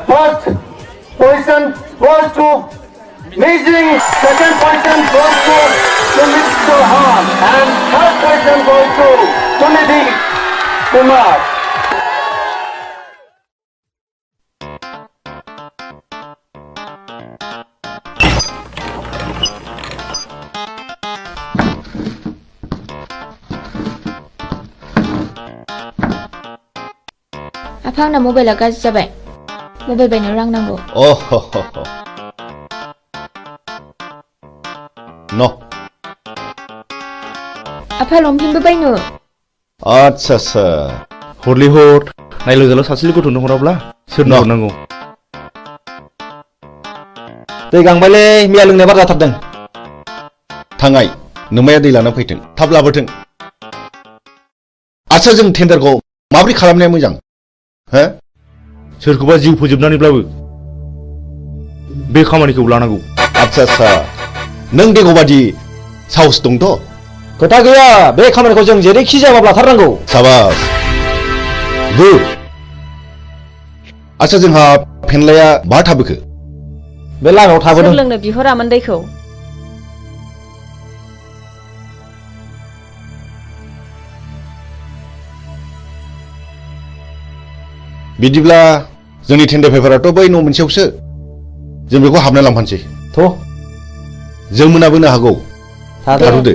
First position goes to Mijing, second position goes to Mr. Han, and third position goes to Sunidhi Kumar. आफा आंना मबाइला गाज्रि जाबाय। Mobile बायनो रां नांगौ। No. आफा लंपेन्टबो बायनो। आच्छा हरलि हर नायल'जाल' सासेल' गथ'नो हराब्ला सोरनो हरनांगौ? दै गांबायलै, मैया लोंनाय बार जाथारदों। थांनाय नोमाया दै लाना फैथों, थाब लाबोथों। आच्छा, जों टेन्डारखौ माबोरै खालामनाया मोजां? हो? सोरखौबा जिउ फोजोबनानैब्लाबो बे खामानिखौ लानांगौ। आच्छा, नों देग'बादि साहस दंथ'? खोथा गैया, बे खामानिखौ जों जेरैखि जायाबाबो लाथारनांगौ। साबास, गुड। आच्छा, जोंहा फेनलाया बहा थाबोखो? बे लामायाव थाबोदों। सोर लोंनो बिहरामोन दैखौ? बिदिब्ला जोंनि टेन्डार पेपाराथ' बै न' मोनसेयावसो, जों बेखौ हाबना लांफानोसै। जों मोनाबोनो हागौ। थाथ'दो।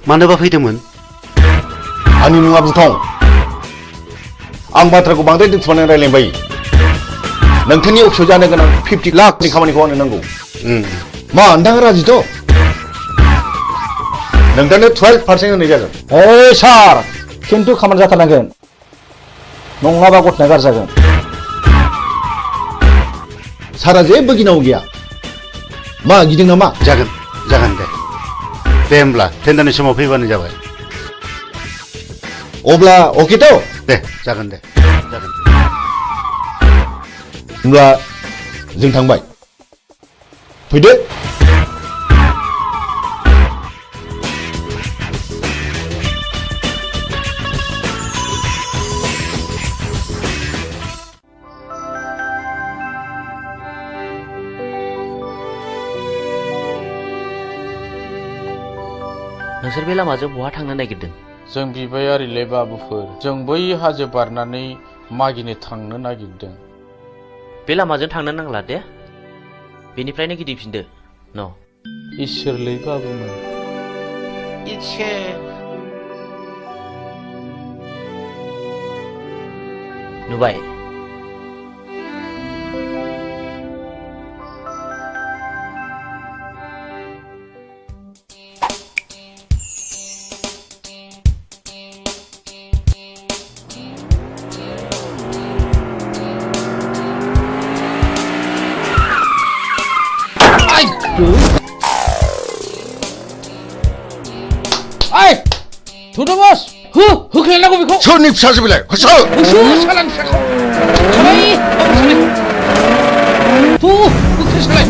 मानोबा फैदोंमोन? आंनि मुङा बुथं। आं बाथ्राखौ बांद्राय दोनथुमनानै रायलायबाय। नोंथांनि अफिसाव जानो गोनां 50 लाखनि खामानिखौ आंनो नांगौ। मा नोंथाङा राजिथ'? नोंथांनो 12% होनाय जागोन। ओइ सार, खिन्थु खामानि जाथारनांगोन, नङाबा गथ'ना गारजागोन। सारा जेबो गिनांगौ गैया। मा गिदों नामा? जागोन दे। दे होमब्ला टेन्डारनि समाव फैबानो जाबाय। अब्ला अके थ'? दे जागोन दे। होमब्ला जों थांबाय। फैदो। नोंसोर बे लामाजों बहा थांनो नागिरदों? जों बिबायारिलै बाबुफोर, जों बै हाजो बारनानै मागिनो थांनो नागिरदों। बे लामाजों थांनो नांला दे, बेनिफ्रायनो गिदिंफिनदो न'। इसोरलै बाबुमोन। नुबाय? थुदो बस, होख्लायनांगौ बेखौ। सोरनि फिसासो बेलाय? होसो सालानि फिसाखौ। सालाय, थु, होख्लाय सालाय।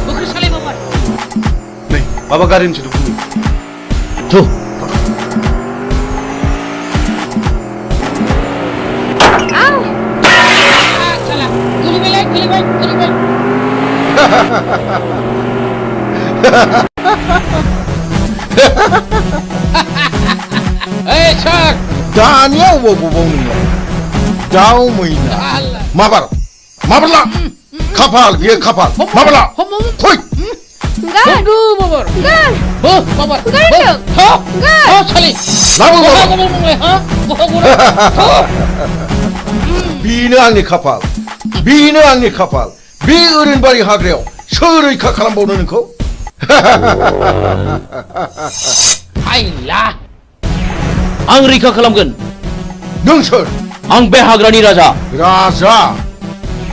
होख्लाय सालाय माबा। नै माबा गारिनि सोदोब खोनायो। थु। Hey, Chuck! दानिया अबाव नोङो? दाउ मैना। माबार ला। खाफाल बियो खाफाल। माबार ला। फै। Tunggu, Babar. Babar. Sali. Bino आंनि खाफाल। बेनो आंनि खाफाल। बे ओरैनबारि हाग्रायाव सोर रैखा खालामबावनो नोंखौ? आइला। आं रैखा खालामगोन। नों सोर? आं बे हाग्रानि राजा। राजा?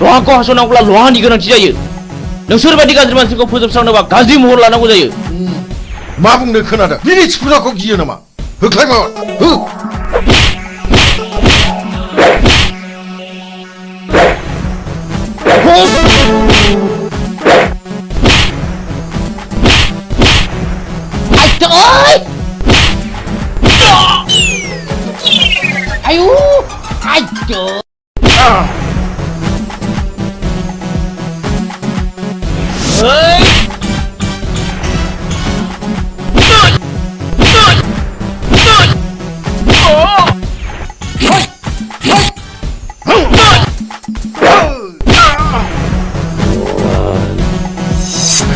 लहाखौ हास'नांगौब्ला लहानि गोनांथि जायो। नोंसोर बायदि गाज्रि मानसिखौ फोजोबस्रांनोबा गाज्रि महर लानांगौ जायो। मा बुंनो खोनादों? बिनि थिफुनाखौ गियो नामा? होख्लाय माबा। हो। Ayo, ayo.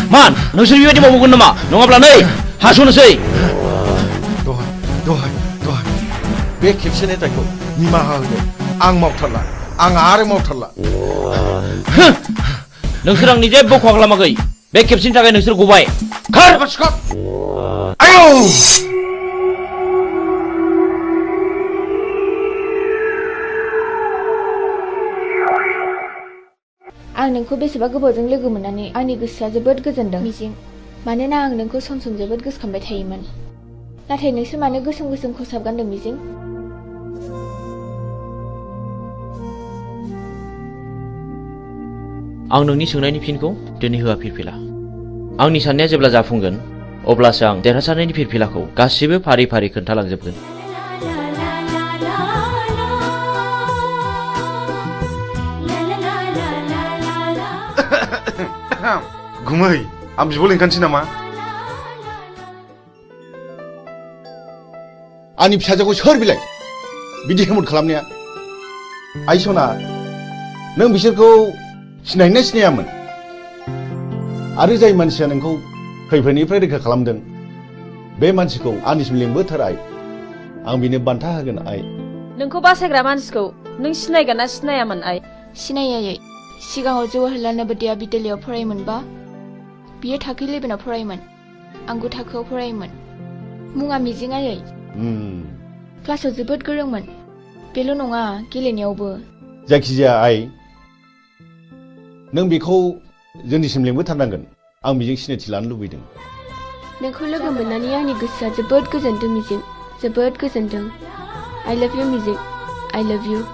Man, नोंसोर बेबायदि मावगोन नामा? नङाब्ला नै हास'नोसै। दहाय बे खेबसेनि दायखौ निमाहा होदो। आं मावथारला। आं आरो मावथारला। नोंसोर आंनि जेबो खहा खालामाखै। बे खेबसेनि थाखाय नोंसोर गबाय। खार! आयौ! आं नोंखौ बेसेबा गोबावजों लोगो मोननानै आंनि गोसोआ जोबोद गोजोनदों मिजिं। मानोना आं नोंखौ सम सम जोबोद गोसोखांबाय थायोमोन। नाथाय नोंसोर मानो गोसोम खसाब गानदों मिजिं? आं नोंनि सोंनायनि फिनखौ दिनै होआ फिरफिला। आंनि साननाया जेब्ला जाफुंगोन अब्लासो आं देरहासारनायनि फिरफिलाखौ गासिबो फारि फारि खोन्थालांजोबगोन। गुमै, आं बिब' लिंखानोसै नामा? आंनि फिसाजोखौ सोर बिलाय बिदि हेमत खालामनाया? आइ सना, नों बिसोरखौ सिनायना सिनायामोन? आरो जाय मानसिया नोंखौ खैफोदनिफ्राय रैखा खालामदों बे मानसिखौ आंनिसिम लिंबोथार आइ आं बिनो बान्था होगोन आइ नोंखौ बासायग्रा मानसिखौ नों सिनायगोन ना सिनायामोन आइ सिनायै सिगाङाव जवाहरलाल नवोदया बिद्यालयआव फरायोमोनबा बियो थाखो 11आव फरायोमोन आं 9 थाखोआव फरायोमोन मुङा मिजिं आयै क्लासाव जोबोद गोरोंमोन बेल' नङा गेलेनायावबो जायखिजाया आइ नों बेखौ जोंनिसिम लिंबोथारनांगोन आं बेजों सिनायथि लानो लुबैदों नोंखौ लोगो मोननानै आंनि गोसोआ जोबोद गोजोनदों मिजिं जोबोद गोजोनदों I love you मिजिं I love you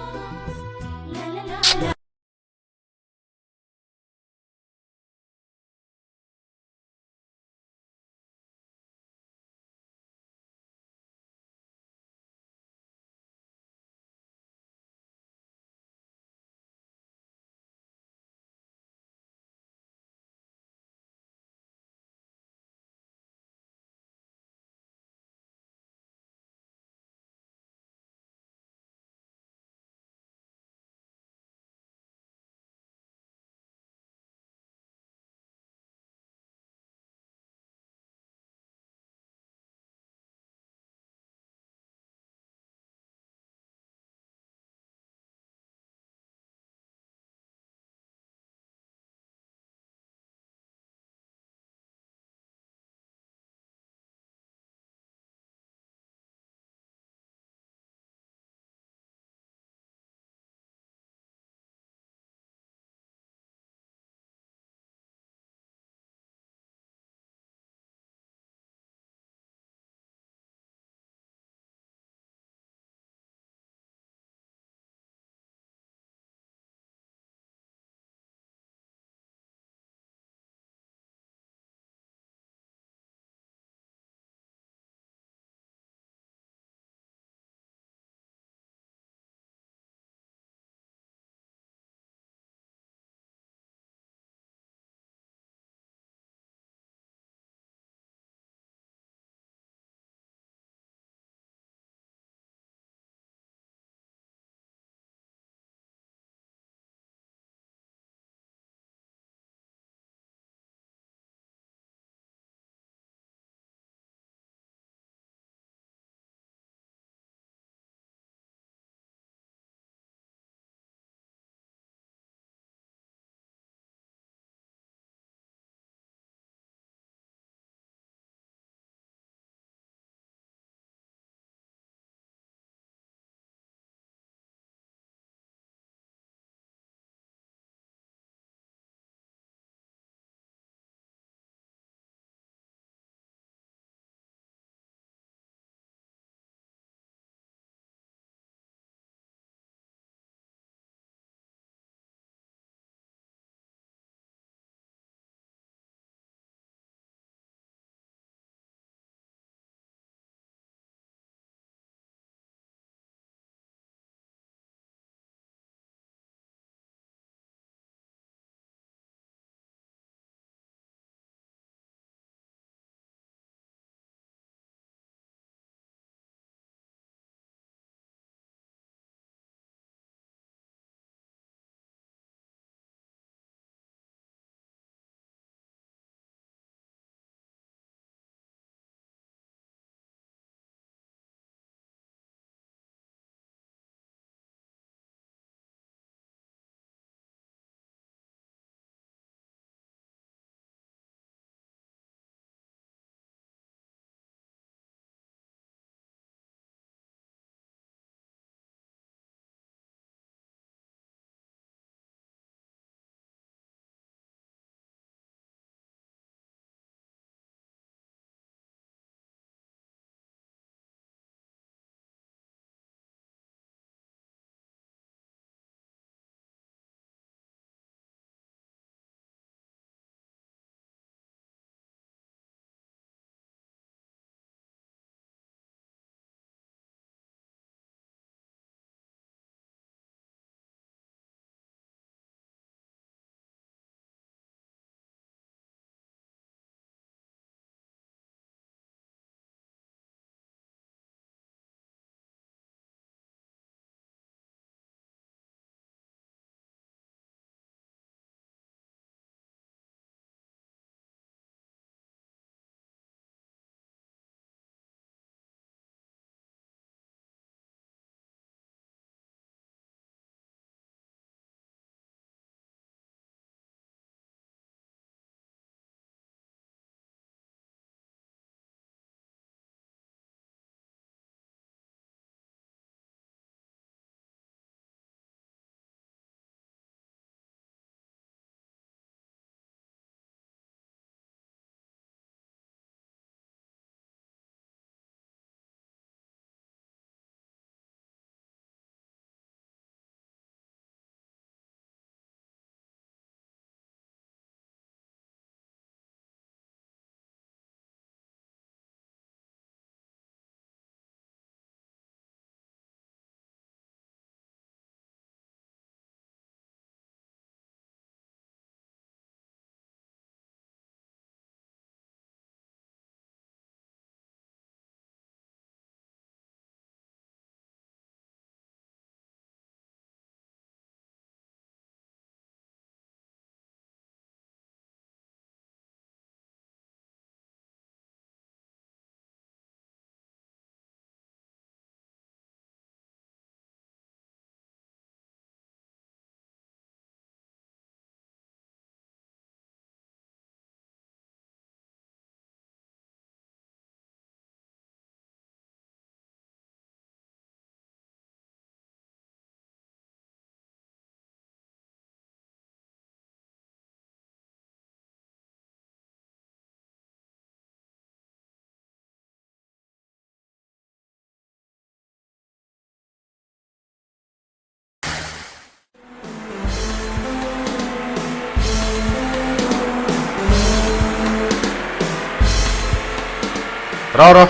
र'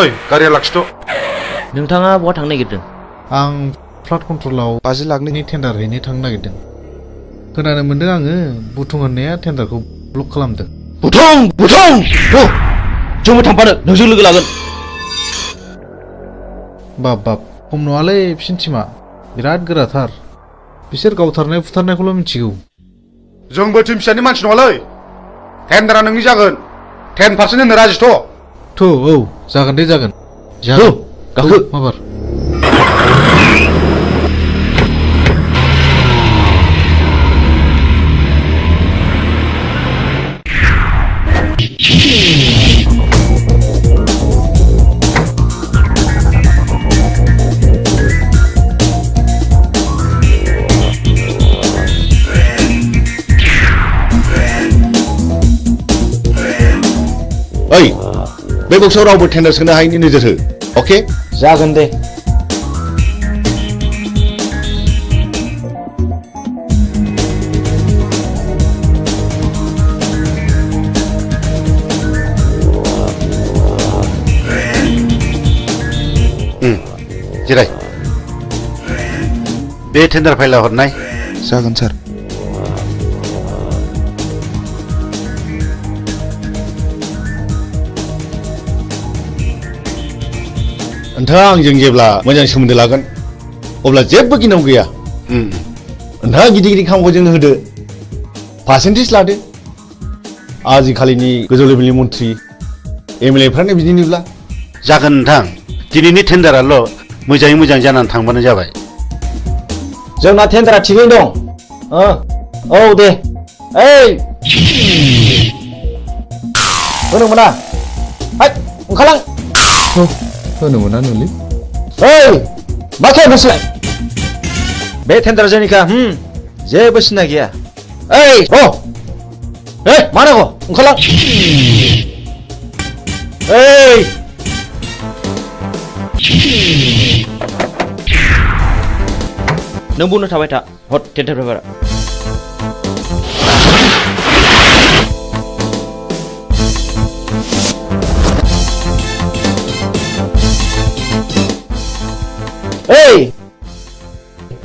ओइ गारिया लाखिथ'। नोंथाङा बहा थांनो नागिरदों? आं फ्लाड कन्ट्रलाव 50 लाखनि टेन्डार हैनो थांनो नागिरदों। खोनानो मोनदों आङो बुथुं होननाया टेन्डारखौ ब्लक खालामदों। बुथुं जोंबो थांफानो नोंजों लोगो लागोन। बाब खम नङालै बिसिनि टिमा बिराद गोराथार। बिसोर गावथारनाय फुथारनायखौल' मिथिगौ। जोंबो टिम फिसानि मानसि नङालै। टेन्डारा नोंनि जागोन। 10% होनो राजिथ'। औ जागोन दे जागोन। गाखो माबार। ओइ बे बक्सआव रावबो टेन्डार सोनो हायैनि नोजोर हो। अके जागोन दे। जिराय। बे टेन्डार फाइला हरनाय। जागोन सार। नोंथाङा आंजों जेब्ला मोजां सोमोन्दो लागोन अब्ला जेबो गिनांगौ गैया। नोंथाङा गिदिर खामानिखौ जोंनो होदो, पार्सेन्टेज लादो। आजिखालिनि गोजौ लेभेलनि मन्थ्रि MLA फ्रानो बिदिनोब्ला। जागोन नोंथां, दिनैनि टेन्डाराल' मोजाङै मोजां जानानै थांबानो जाबाय। जोंना टेन्डारा थिगैनो दं। औ दे। ओइ होनो मोना। ओंखारलां। होनो मोना नोंलै। ओइ माथो नोंसोरलाय? बे टेन्डार जोंनिखा जेबो सिन्था गैया। ओइ मा नांगौ ओंखारलां। ओइ नों बुंनो थाबाय था। हट टेन्डार पेपारा। ओइ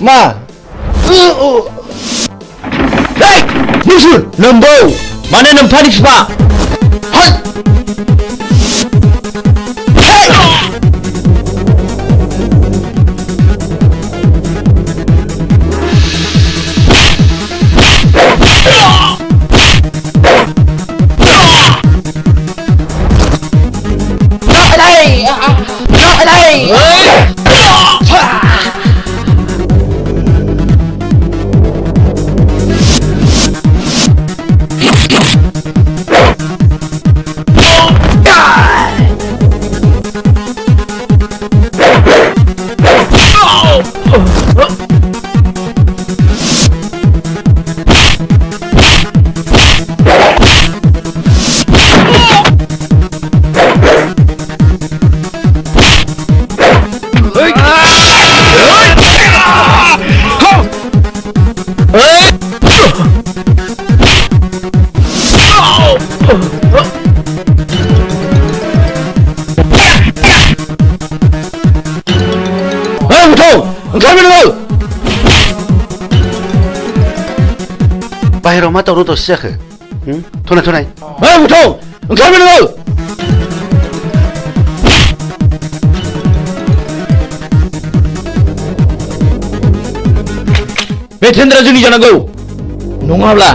मा नोंसोर नोम्बौ माने नोम्फानि बिफा। बाहेराव मा दावराव दावसि जाखो? थनाय ओंखारबाय नोङो। बे टेन्डारा जोंनि जानांगौ नङाब्ला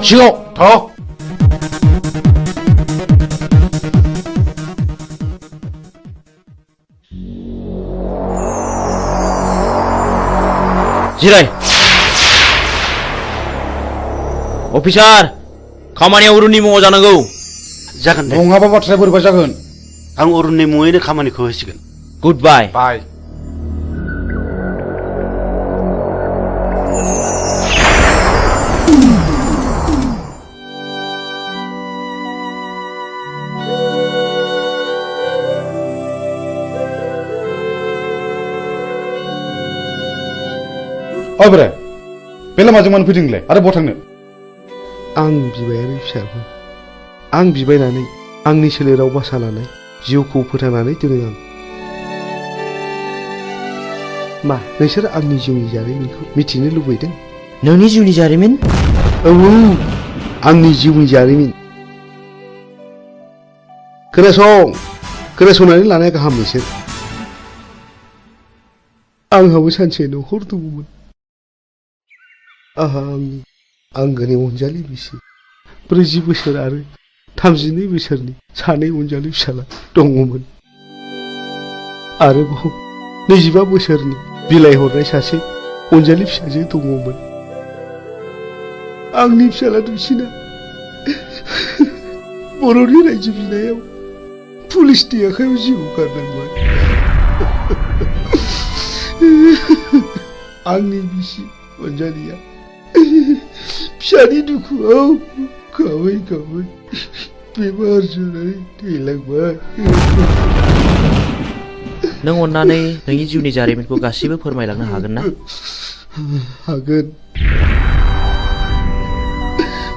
सिगाङाव जिराय। अफिसार खामानिया अरुननि मुङाव जानांगौ। जागोन दे। नङाबा बाथ्राया बोरैबा जागोन। आं अरुननि मुङैनो खामानिखौ होसिगोन। गुड बाय। बाय। ओइ बोराय बे लामाजों मानो फैदों नोंलाय आरो बहा थांनो? आं बिबायारि फिसाबो आं बिबायनानै आंनि सोलेराव बासा लानाय जिउखौ फोथांनानै दोनो आं। मा नोंसोर आंनि जिउनि जारिमिनखौ मिथिनो लुबैदों? नोंनि जिउनि जारिमिन? औ आंनि जिउनि जारिमिन। खोनासंनानै लानाया गाहाम नोंसोर। आंहाबो सानसे न'खर दङमोन। आंहा आंनि आंगोनि अनजालि बिसि 40 बोसोर आरो 32 बोसोरनि 2 अनजालि फिसाला दङमोन। आरोबाव 25 बोसोरनि बिलाइ हरनाय सासे अनजालि फिसाजो दङमोन। आंनि फिसाला दुइसिना बर'नि रायजो बिनायाव पुलिसनि आखायाव जिउ गारनांबाय। आंनि बिसि अनजालिया फिसानि दुखुआव गाबै गाबै बेमार जानानै थैलांबाय। नों अन्नानै नोंनि जिउनि जारिमिनखौ गासिबो फोरमायलांनो हागोन ना? हागोन।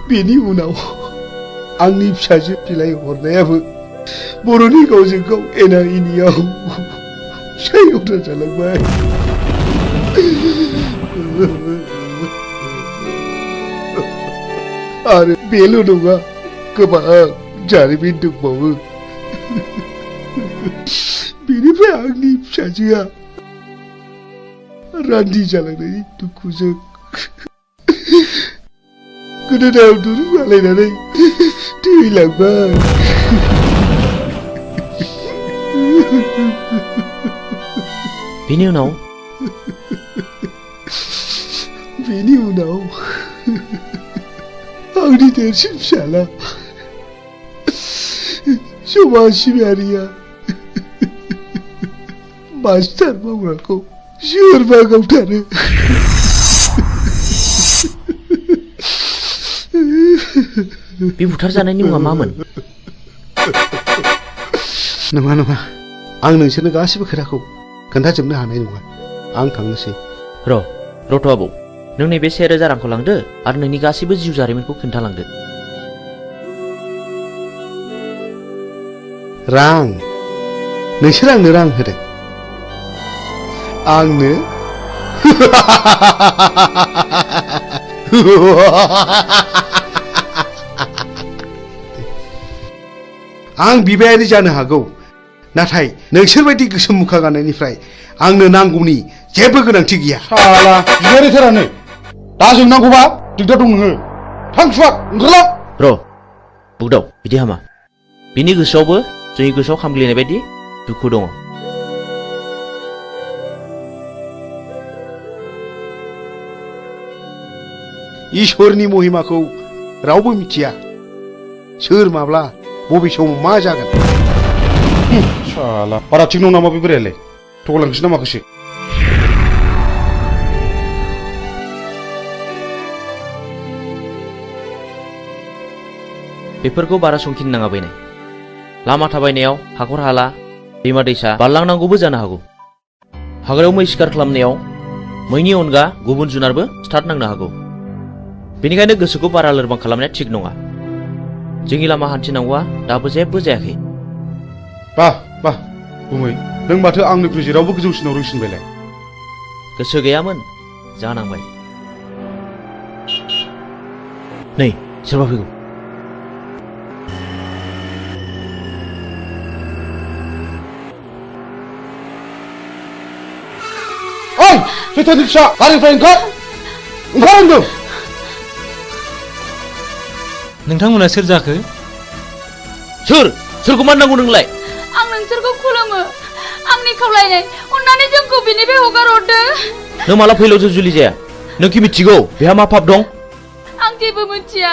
बेनि उनाव आंनि फिसाजो बिलाइ हरनायाबो बर'नि गावजों गाव एना एनियाव फिसायवदा जालांबाय। आरो बेल' नङा, गोबां जारिमिन दंबावो। बेनिफ्राय आंनि फिसाजोआ रान्दि जालांनायनि दुखुजों गोदोनायाव दुरुं आलायनानै थैलांबाय। बेनि उनाव आंनि देरसिन फिसाला समाज सिबियारिया मास्टार मावग्राखौ सोरबा गावथारो। बे बुथारजानायनि मुङा मामोन? नङा आं नोंसोरनो गासिबो खोथाखौ खोन्थाजोबनो हानाय नङा। आं थांनोसै। रथ' आबौ, नों नैबे 1000 रांखौ लांदो आरो नोंनि गासिबो जिउ जारिमिनखौ खोन्थालांदो। रां? नोंसोर आंनो रां होदों? आंनो? आं बिबायारि जानो हागौ, नाथाय नोंसोर बायदि गोसोम मुखा गाननायनिफ्राय आंनो नांगौनि जेबो गोनांथि गैया। साला बिबायारिथारानो दा जोंनांगौबा दिगदार दं नोङो। थां सुवाद ओंखारलां। बुगदाव, बिदि हामा। बिनि गोसोआवबो जोंनि गोसोआव खामग्लिनाय बायदि दुखु दङ। इसोरनि महिमाखौ रावबो मिथिया। सोर माब्ला बबे समाव मा जागोन। साला बारा थिग नङा नामा बे बोरायालाय? थगायलांसै ना माखासे? बेफोरखौ बारा संखिनो नाङा बैनाय। लामा थाबायनायाव हाखर हाला दैमा दैसा बारलांनांगौबो जानो हागौ। हाग्रायाव मै शिकार खालामनायाव मैनि अनगा गुबुन जुनारबो स्टार्ट नांनो हागौ। बेनिखायनो गोसोखौ बारा लोरबां खालामनाया थिग नङा। जोंनि लामा हान्थिनांगौआ दाबो जेबो जायाखै। बाह गुमै, नों माथो आंनिख्रुइ जेरावबो गोजौसिनाव रोंसिनबायलाय। गोसो गैयामोन, जानांबाय। नै सोरबा फैगौ। ओइ सैथोनि फिसा, गारिनिफ्राय ओंखार होनदों। नोंथांमोना सोर जाखो? सोरखौ मान नांगौ नोंलाय? आं नोंसोरखौ खुलुमो। आंनि खावलायनाय, अन्नानै जोंखौ बिनिफ्राय हगार हरदो। नों माला फैलावजों जुलि जाया? नों कि मिथिगौ बेहा मा पाप दं? आं जेबो मिथिया।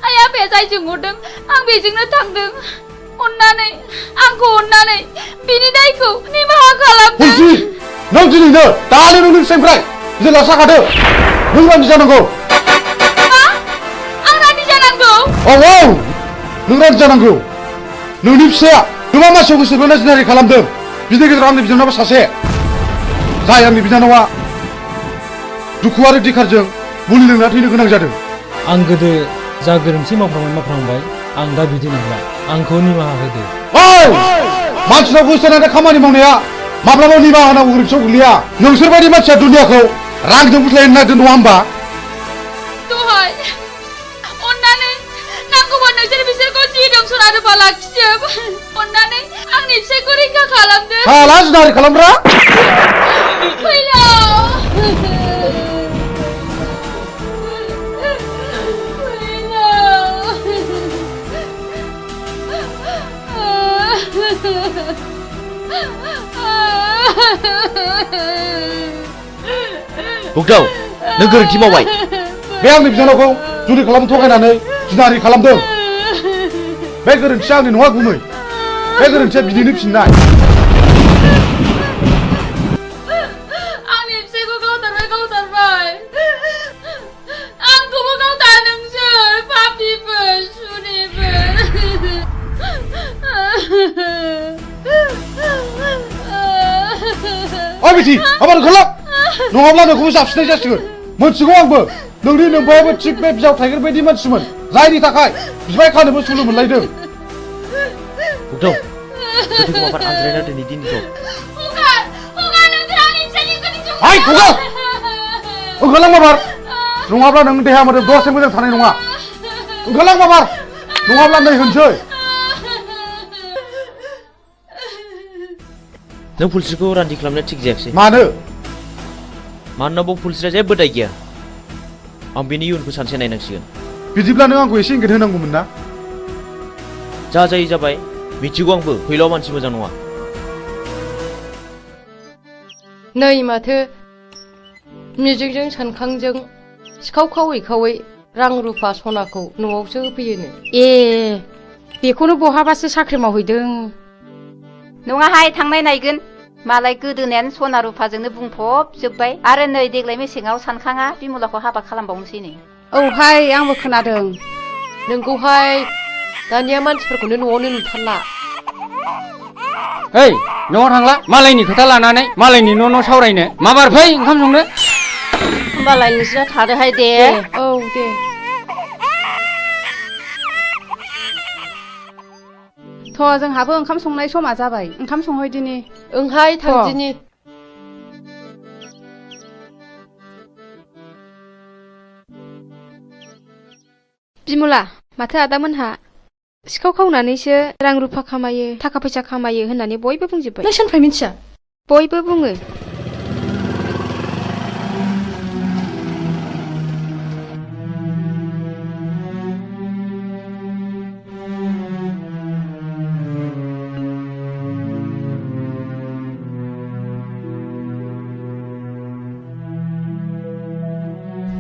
आइ आफाया जायजों हरदों आं बेजोंनो थांदों। आंखौ अन्नानै बिनि दायखौ निमाहा खालामदो। नों दिनैनो दानो नोंनि फिसाइनिफ्राय जेला साखादो। नों रान्दि जानांगौ। मा? आं रान्दि जानांगौ? औ नों रान्दि जानांगौ। नोंनि फिसाया गोबां मानसियाव गोसो बोना जिनारि खालामदों। बिनि गेजेराव आंनि बिनानावा सासे, जाय आंनि बिनानावा दुखु आरो दिखारजों मुलि लोंना थैनो गोनां जादों आं गोदो जा गोरोन्थि मावफ्रांबाय आं दा बिदि नंला आंखौ निमाहा होदो मानसिनाव गोसो होनानै खामानि मावनाया माब्लाबा निमाहा होनांगौ गोरोन्थियाव गोग्लैया नोंसोर बायदि मानसिया दुनियाखौ रांजों बुथलायनो नागिरदों नङा होमबा दहाय अन्नानै नांगौबा नोंसोर बिसोरखौ जि दं सना रुफा लाखिजोब अन्नानै आंनि फिसायखौ रैखा खालामदो हाला जुनारि खालामग्रा फैलाव बुगदाव नों गोरोन्थि मावबाय बे आंनि बिनानावखौ जुलि खालामनो थगायनानै जिनाहारि खालामदों बे गोरोन्थिया आंनि नङा गुमै बे गोरोन्थिया बिनिनो फिननाय आंनि फिसायखौ गावथारबाय आंखौबो गावथा नोंसोर पापिफोर सुनिफोर ओइ बिथि आबार ओंखारलां नङाब्ला नोंखौबो जाबसिननाय जासिगोन मोनथिगौ आंबो नोंनि नोंबायाबो थिग बे बिजाव थाइगेर बायदि मानसिमोन जायनि थाखाय बिबाय खानोबो सुलु मोनलायदों बुगदाव गोथैखौ माबार आनज्रायना दोननि दिनखौ हाय खुगा ओंखारलां माबार नङाब्ला नों देहा मोदोम दसे मोजां थानाय नङा ओंखारलां माबार नङाब्ला नै होनसै नों फुलस्रिखौ रान्दि खालामनो थिग जायाखिसै मानो मानोना बाव फुलस्रिया जेबो दाय गैया आं बेनि इयुनखौ सानसे नायनांसिगोन बिदिब्ला नों आंखौ एसे इंगित होनांगौमोन ना जा जायो जाबाय मिथिगौ आंबो फैलाव मानसि मोजां नङा नै माथो मिजिंजों सानखांजों सिखाव खावै रां रुफा सनाखौ न'आवसो होफैयोनो ए बेखौनो बहाबासो साख्रि मावहैदों नङाहाय थांनाय नायगोन मालाय गोदोनायानो सना रुफाजोंनो बुंफबजोब्बाय आरो नै देग्लाय मेसेङाव सानखाङा बिमलाखौ हाबा खालामबावनोसैनो औहाय आंबो खोनादों नोंगौहाय दानिया मानसिफोरखौनो न'आवनो नुथारला ओइ न'आव थांला मालायनि खोथा लानानै मालायनि न' सावरायनो माबार फै ओंखाम संनो होमबालाय नोंस्रा थादोहाय दे औ दे थ' जोंहाबो ओंखाम संनाय समा जाबाय ओंखाम संहैदिनि ओंहाय थांदिनि बिमला माथो आदामोनहा सिखाव खावनानैसो रां रुफा खामायो थाखा फैसा खामायो होननानै बयबो बुंजोब्बाय नों सोरनिफ्राय मिथिया बयबो बुङो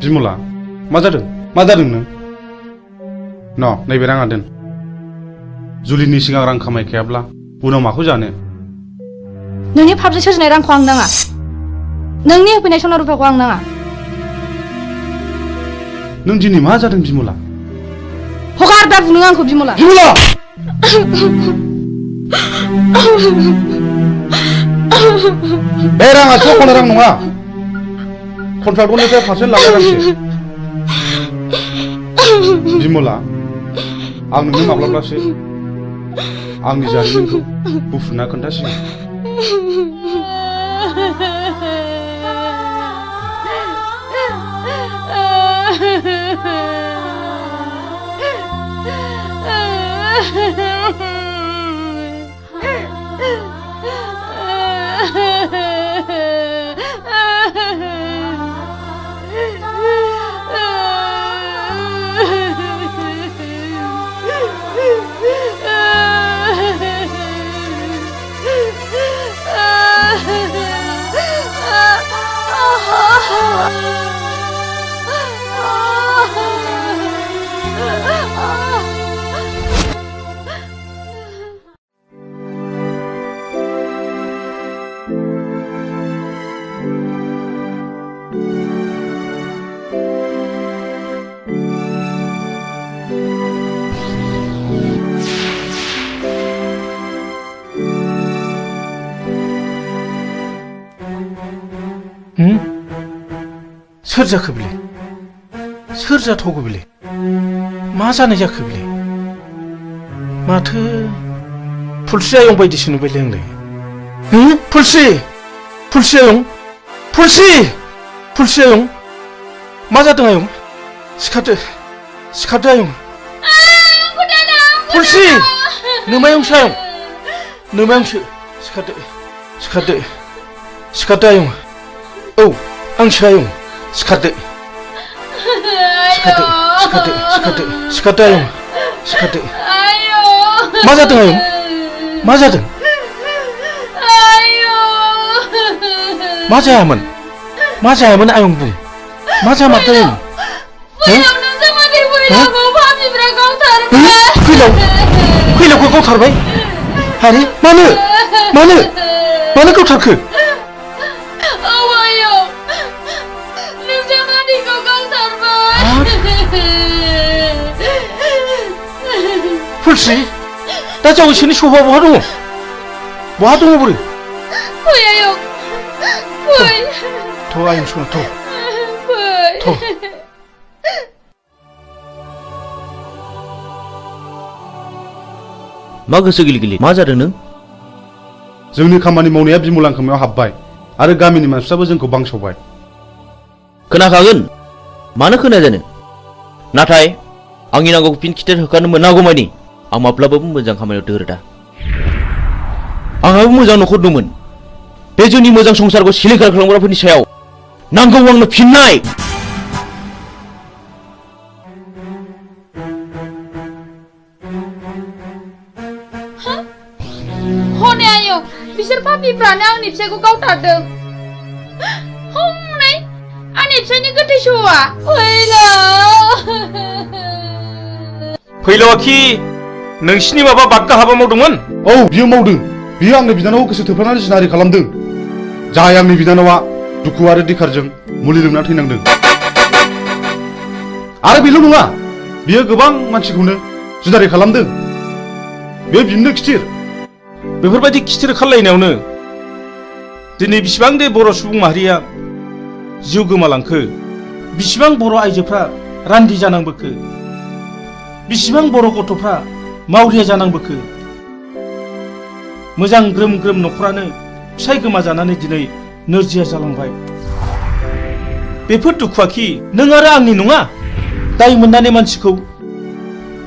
बिमला मा जादों नों नैबे राङा दोन जुलिनि सिगां रां खामायखायाब्ला उनाव माखौ जानो नोंनि फाबजों सोरजिनाय रांखौ आं नाङा नोंनि होफैनाय सना रुफाखौ आं नाङा नों दिनै मा जादों बिमला हगार दा बुनो आंखौ बिमला बे राङा सख'नो रां नङा कन्ट्राक्टरनिफ्राय पारसेन्ट लानाय रांसो बिमला आं नोंनो माब्लाबासो आंनि जारिमिनखौ बुफ्रुना खोन्थासिगोन सोर जाखो बेलाय सोर जाथावगौ बेलाय मा जानाय जाखो बेलाय माथो फुलस्रि आयं बायदिसो नुबायलै आंलाय फुलस्रि आयं फुलस्रि आयं मा जादों आयं सिखारदो आयं फुलस्रि नोमायंसो आयं नोमायंसो सिखारदो आयं औ आंसो आयं सिखारदो आयं सिखारदो मा जादों आयं मा जादों मा जायामोन आयं बुं मा जामारदों आयं फैलावखौ गावथारबाय आरे मानो गावथारखो फुलस्रि दा जावैसोनि सफा बहा दङ बोरो फै आयं फै थ' आयं सना थ' मा गोसो गिलि मा जादों नों जोंनि खामानि मावनाया बिमलां खोमायाव हाबबाय आरो गामिनि मानसिफ्राबो जोंखौ बांसावबाय खोनाखागोन मानो खोनाया जानो नाथाय आंनि नांगौखौ फिन खिथेर होखानो मोनागौमानि आं माब्लाबाबो मोजां खामानियाव दोरोदा आंहाबो मोजां न'खर दंमोन बे जोंनि मोजां संसारखौ सिलिंखार खालामग्राफोरनि सायाव नांगौ आंनो फिननाय हनै आयं बिसोर पापिफ्रानो आंनि फिसायखौ गावथारदों हनै आंनि फिसायनि गोथै सहआ फैलावाखि नोंसिनि माबा बादगा हाबा मावदोंमोन औ बियो मावदों बियो आंनि बिनानावखौ गोसो थोफ्लानानै जिनाहारि खालामदों जाय आंनि बिनानावा दुखु आरो दिखारजों मुलि लोंना थैनांदों आरो बेल' नङा बियो गोबां मानसिखौनो जिनाहारि खालामदों बे बिनो खिथिर बेफोरबायदि खिथिर खालायनायावनो दिनै बिसिबां दे बर' सुबुं माहारिया जिउ गोमालांखो बिसिबां बर' आइजोफ्रा रान्दि जानांबोखो बिसिबां बर' गथ'फ्रा मावरिया जानांबोखो मोजां ग्रोम ग्रोम न'खरानो फिसाय गोमाजानानै दिनै नोरजिया जालांबाय बेफोर दुखुआखि नों आरो आंनि नङा दाय मोननानै मानसिखौ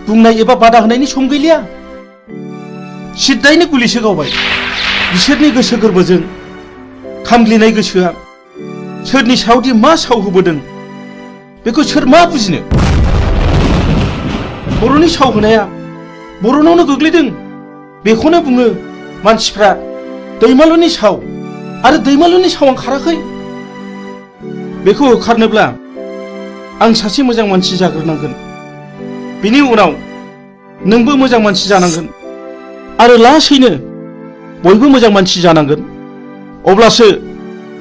बुंनाय एबा बादा होनायनि सम गैलिया सिद्दायैनो गुलिसो गावबाय बिसोरनि गोसो गोरबोजों खामग्लिनाय गोसोआ सोरनि सायावदि मा साव होबोदों बेखौ सोर मा बुजिनो बर'नि साव होनाया बर'नावनो गोग्लैदों बेखौनो बुङो मानसिफ्रा दैमालुनि साव आरो दैमालुनि सावा खाराखै बेखौ होखारनोब्ला आं सासे मोजां मानसि जाग्रोनांगोन बिनि उनाव नोंबो मोजां मानसि जानांगोन आरो लासैनो बयबो मोजां मानसि जानांगोन अब्लासो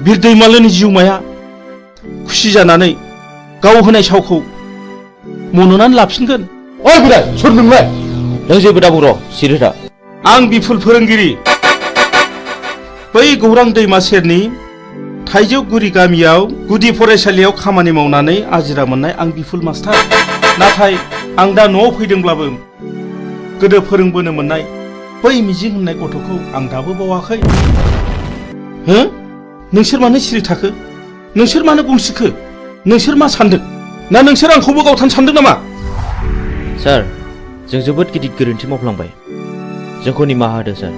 बिर दैमालुनि जिउमाया खुसि जानानै गाव होनाय सावखौ मन'नानै लाफिनगोन ओइ बोराय सोर नोंलाय नों जेबो दाबुं र' सिरिथा आं बिफुल फोरोंगिरि बै गौरां दैमा सेरनि थाइजौगुरि गामियाव गुदि फरायसालियाव खामानि मावनानै आजिरा मोननाय आं बिफुल मास्टार नाथाय आं दा न'आव फैदोंब्लाबो गोदो फोरोंबोनो मोननाय बै मिजिं होननाय गथ'खौ आं दाबो बावाखै हो नोंसोर मानो सिरि थाखो नोंसोर मानो गंसिखो नोंसोर मा सानदों ना नोंसोर आंखौबो गावथानो सानदों नामा सार जों जोबोद गिदिर गोरोन्थि मावफ्लांबाय जोंखौ निमाहा होदो सार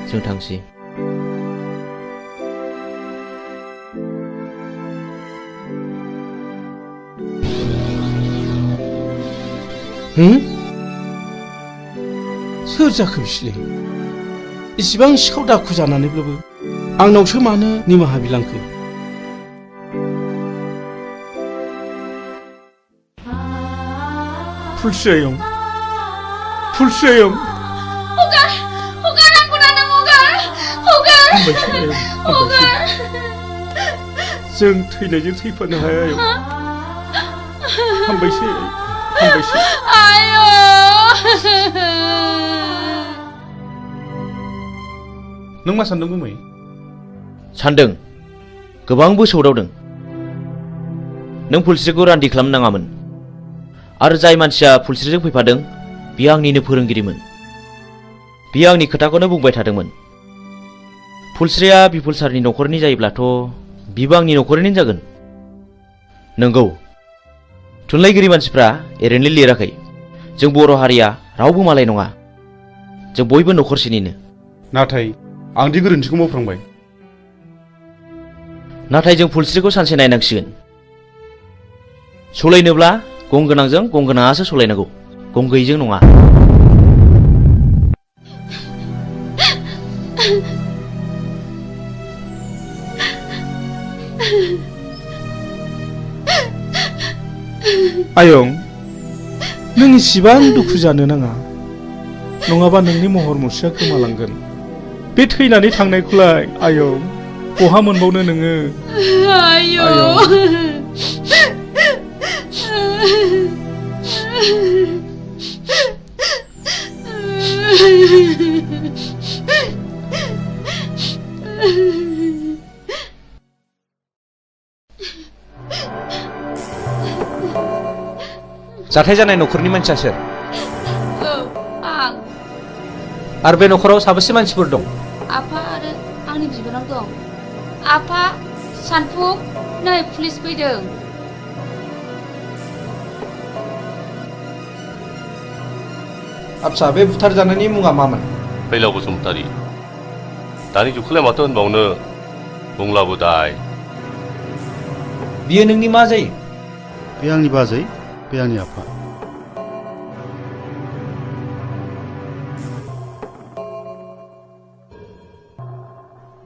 जों थांसै सोर जाखो बिसोरलाय इसिबां सिखाव दाखु जानानैब्लाबो आंनावसो मानो निमाहा बिलांखो फुलस्रि आयं जों थैनायजों थैफानो हाया आयं हामबायसै नों मा सानदों गुमै सानदों गोबांबो सौदावदों नों फुलस्रिखौ रान्दि खालामनो नाङामोन आरो जाय मानसिया फुलस्रिजों फैफादों बियो आंनिनो फोरोंगिरिमोन बियो आंनि खोथाखौनो बुंबाय थादोंमोन फुलस्रिया बिपुल सारनि न'खरनि जायोब्लाथ' बिबो आंनि न'खरनिनो जागोन नंगौ थुनलाइगिरि मानसिफ्रा ओरैनो लिराखै जों बर' हारिया रावबो मालाय नङा जों बयबो न'खरसेनिनो नाथाय आंदि गोरोन्थिखौ मावफ्रांबाय नाथाय जों फुलस्रिखौ सानसे नायनांसिगोन सलायनोब्ला गं गोनांजों गं गोनाङासो सलायनांगौ गं गैयैजों नङा आयं नों इसिबां दुखु जानो नाङा नङाबा नोंनि महर मुस्रिया गोमालांगोन बे थैनानै थांनायखौलाय आयं बहा मोनबावनो नोङो जाथाय जानाय न'खरनि मानसिया सोर आं आरो बे न'खराव साबेसे मानसिफोर दं आफा आरो आंनि बिबोनां दं आफा सानफुं नै पुलिस फैदों आच्छा बे बुथारजानायनि मुङा मामोन फैलाव बसुमतारी दानि जुगखौलाय माथो होनबावनो बुंलाबो दाय बियो नोंनि मा जायो बे आंनि बाजै बे आंनि आफा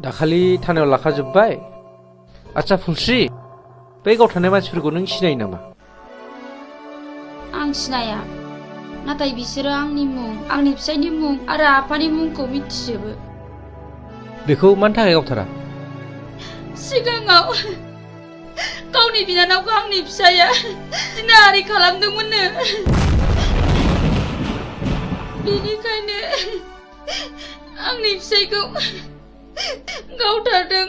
दाखालि थानायाव लाखाजोब्बाय आच्छा फुलस्रि बै गावथारनाय मानसिफोरखौ नों सिनायो नामा आं सिनाया नाथाय बिसोरो आंनि मुं आंनि फिसायनि मुं आरो आफानि मुंखौ मिथिजोबो बेखौ मानि थाखाय गावथारा सिगाङाव गावनि बिनानावखौ आंनि फिसाया जिनाहारि खालामदोंमोननो बेनिखायनो आंनि फिसायखौ गावथारदों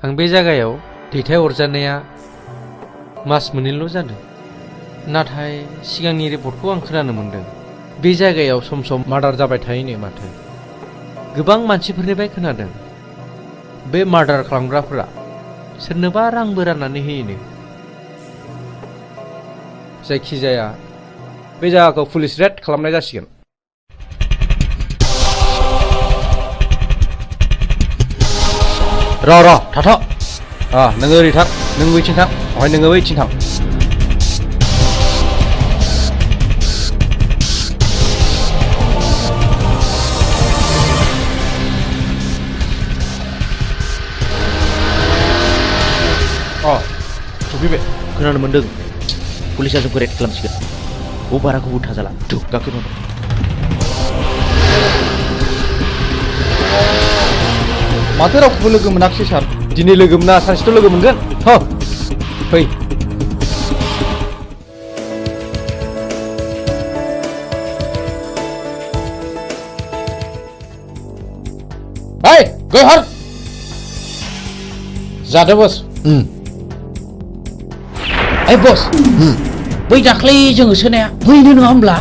आं बे जायगायाव दैथायहरजानाया मास मोननैल' जादों नाथाय सिगांनि रिपर्टखौ आं खोनानो मोनदों बे जायगायाव सम सम मार्डार जाबाय थायोनो माथो गोबां मानसिफोरनिफ्राय खोनादों बे मार्डार खालामग्राफोरा सोरनोबा रांबो राननानै होयोनो जायखिजाया बे जायगाखौ पुलिस रेड खालामनाय जासिगोन र' थाथ' नोङो ओरै थां नों बैथिं थां ओमफ्राय नोङो बैथिं थां सफैबाय खोनानो मोन्दों पुलिसा जोंखौ रेड खालामसिगोन बाराखौ उल्था जाला गाखोनो माथो रावखौबो लोगो मोनाखिसै सार दिनै लोगो मोना सानसेथ' लोगो मोनगोन फै गहर जादो बस बस बै दाख्लै जोङो सोनाया बैनो नङा होमब्ला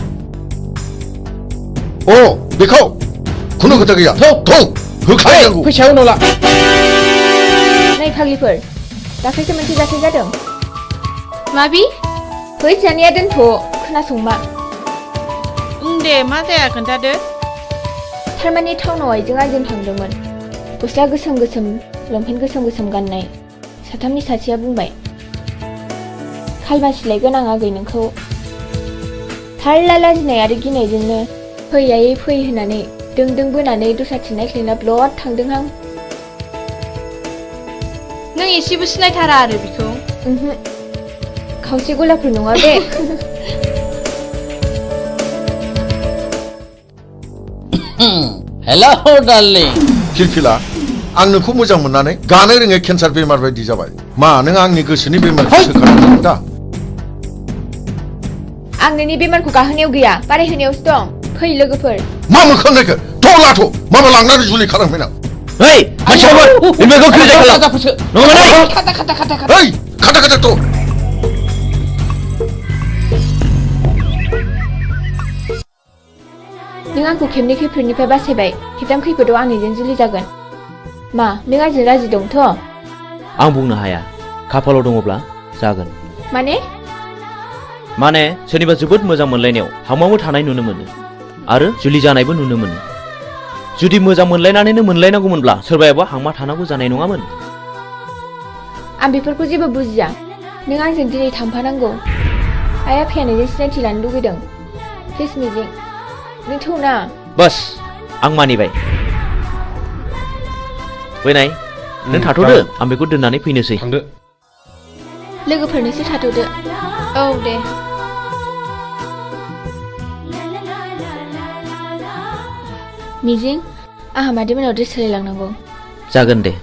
बेखौ खुनु खोथा गैया होखानांगौ फैसायाव उनाव ला नै फाग्लिफोर दाख्लैसो मोनसे जाथाय जादों माबि फैसानिया दोनथ' खोनासंमा दे मा जाया खोन्थादो थारमाने टाउनाव आइजों आंजों थांदोंमोन गस्ला गोसोम गोसोम लंपेन्ट गोसोम गोसोम गाननाय साथामनि सासेया बुंबाय खालमासि गोनां आगै नोंखौ थारला लाजिनाय आरो गिनायजोंनो फै आयै फै होननानै दों बोनानै दस्राथिं नायख्लायना ब्लद थांदोंहां नों एसेबो सिनायथारा आरो बिखौ खावसे गलाफोर नङा बे हेल' डार्लिं फिलफिला आं नोंखौ मोजां मोननानै गानो रोङै केन्सार बेमार बायदि जाबाय मा नों आंनि गोसोनि बेमारखौ सोखानांगौ दा आं नोंनि बेमारखौ गाहोनायाव गैया बारायहोनायावसो दं फै लोगोफोर मा मोखां नायखो थ' लाथ' माबा लांनानै जुलि खालामफैनां Hei, macam apa? Ini kau kerja kalau? Nunggu mana? Hei, kata tu. नों आंखौ खेबनै खैफोदनिफ्राय बासायबाय खेबथाम खैफोदाव आंनिजों जुलि जागोन मा नों आंजों राजि दंथ' आं बुंनो हाया खाफालाव दङब्ला जागोन माने सोरनिबा जोबोद मोजां मोनलायनायाव हामावो थानाय नुनो मोनो आरो जुलि जानायबो नुनो मोनो जुदि मोजां मोनलायनानैनो मोनलायनांगौमोनब्ला सोरबायाबा हांमा थानांगौ जानाय नङामोन आं बेफोरखौ जेबो बुजिया नों आंजों दिनै थांफानांगौ आइ आफाया नोंजों सिनायथि लानो लुगैदों प्लिज मिजिं नों थौना बस आं मानिबाय फैनाय नों थाथ'दो आं बेखौ दोननानै फैनोसै थांदो लोगोफोरनोसो थाथ'दो औ दे मिजिं आंहा मादैमोनाव ड्रेस सोलायलांनांगौ जागोन दे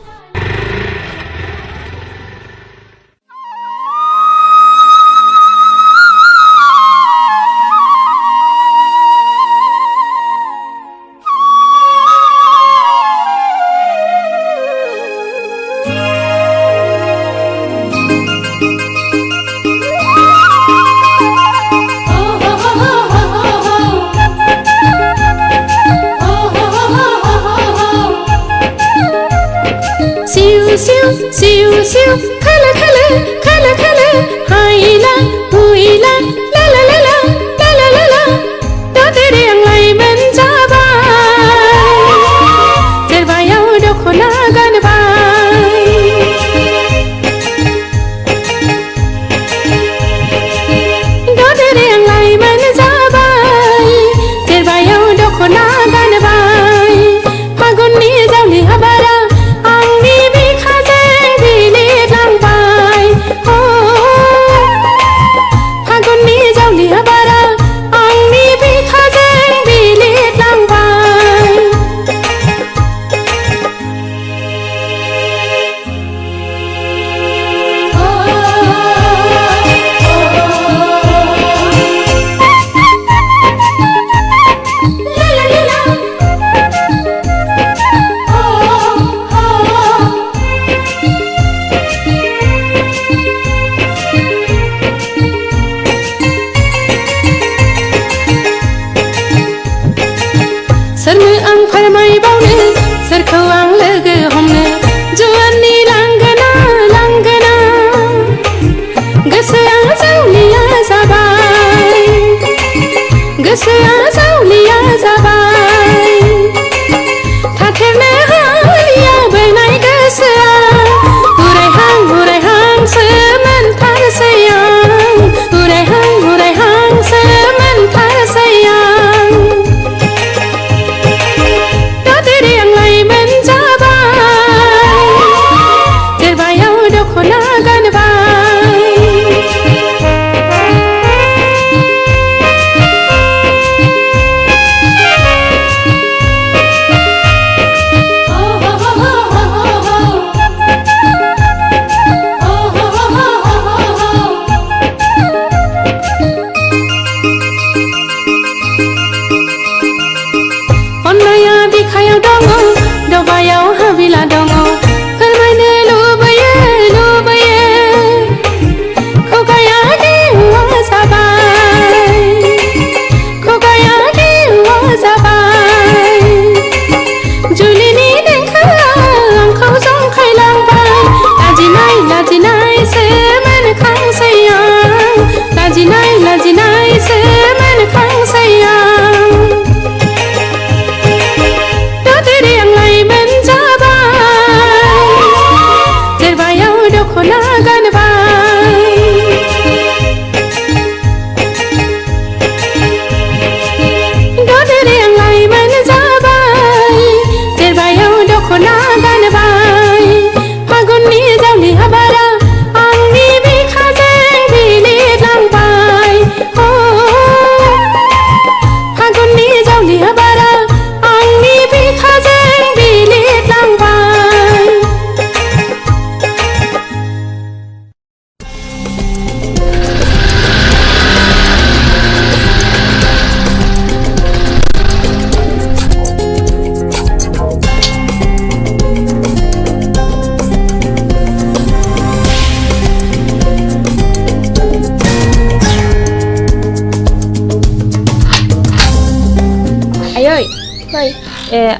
सिउ सिउ खला खला खला खला हाइला हुइला ला ला ला ला ला ला ला ला दा तेरे आंलाय मोनजाबाय जेरबायाव दख'ना गानबाय दा तेरे आंलाय मोनजाबाय जेरबायाव दख'ना गानबाय फागुननि जावलि हाबारा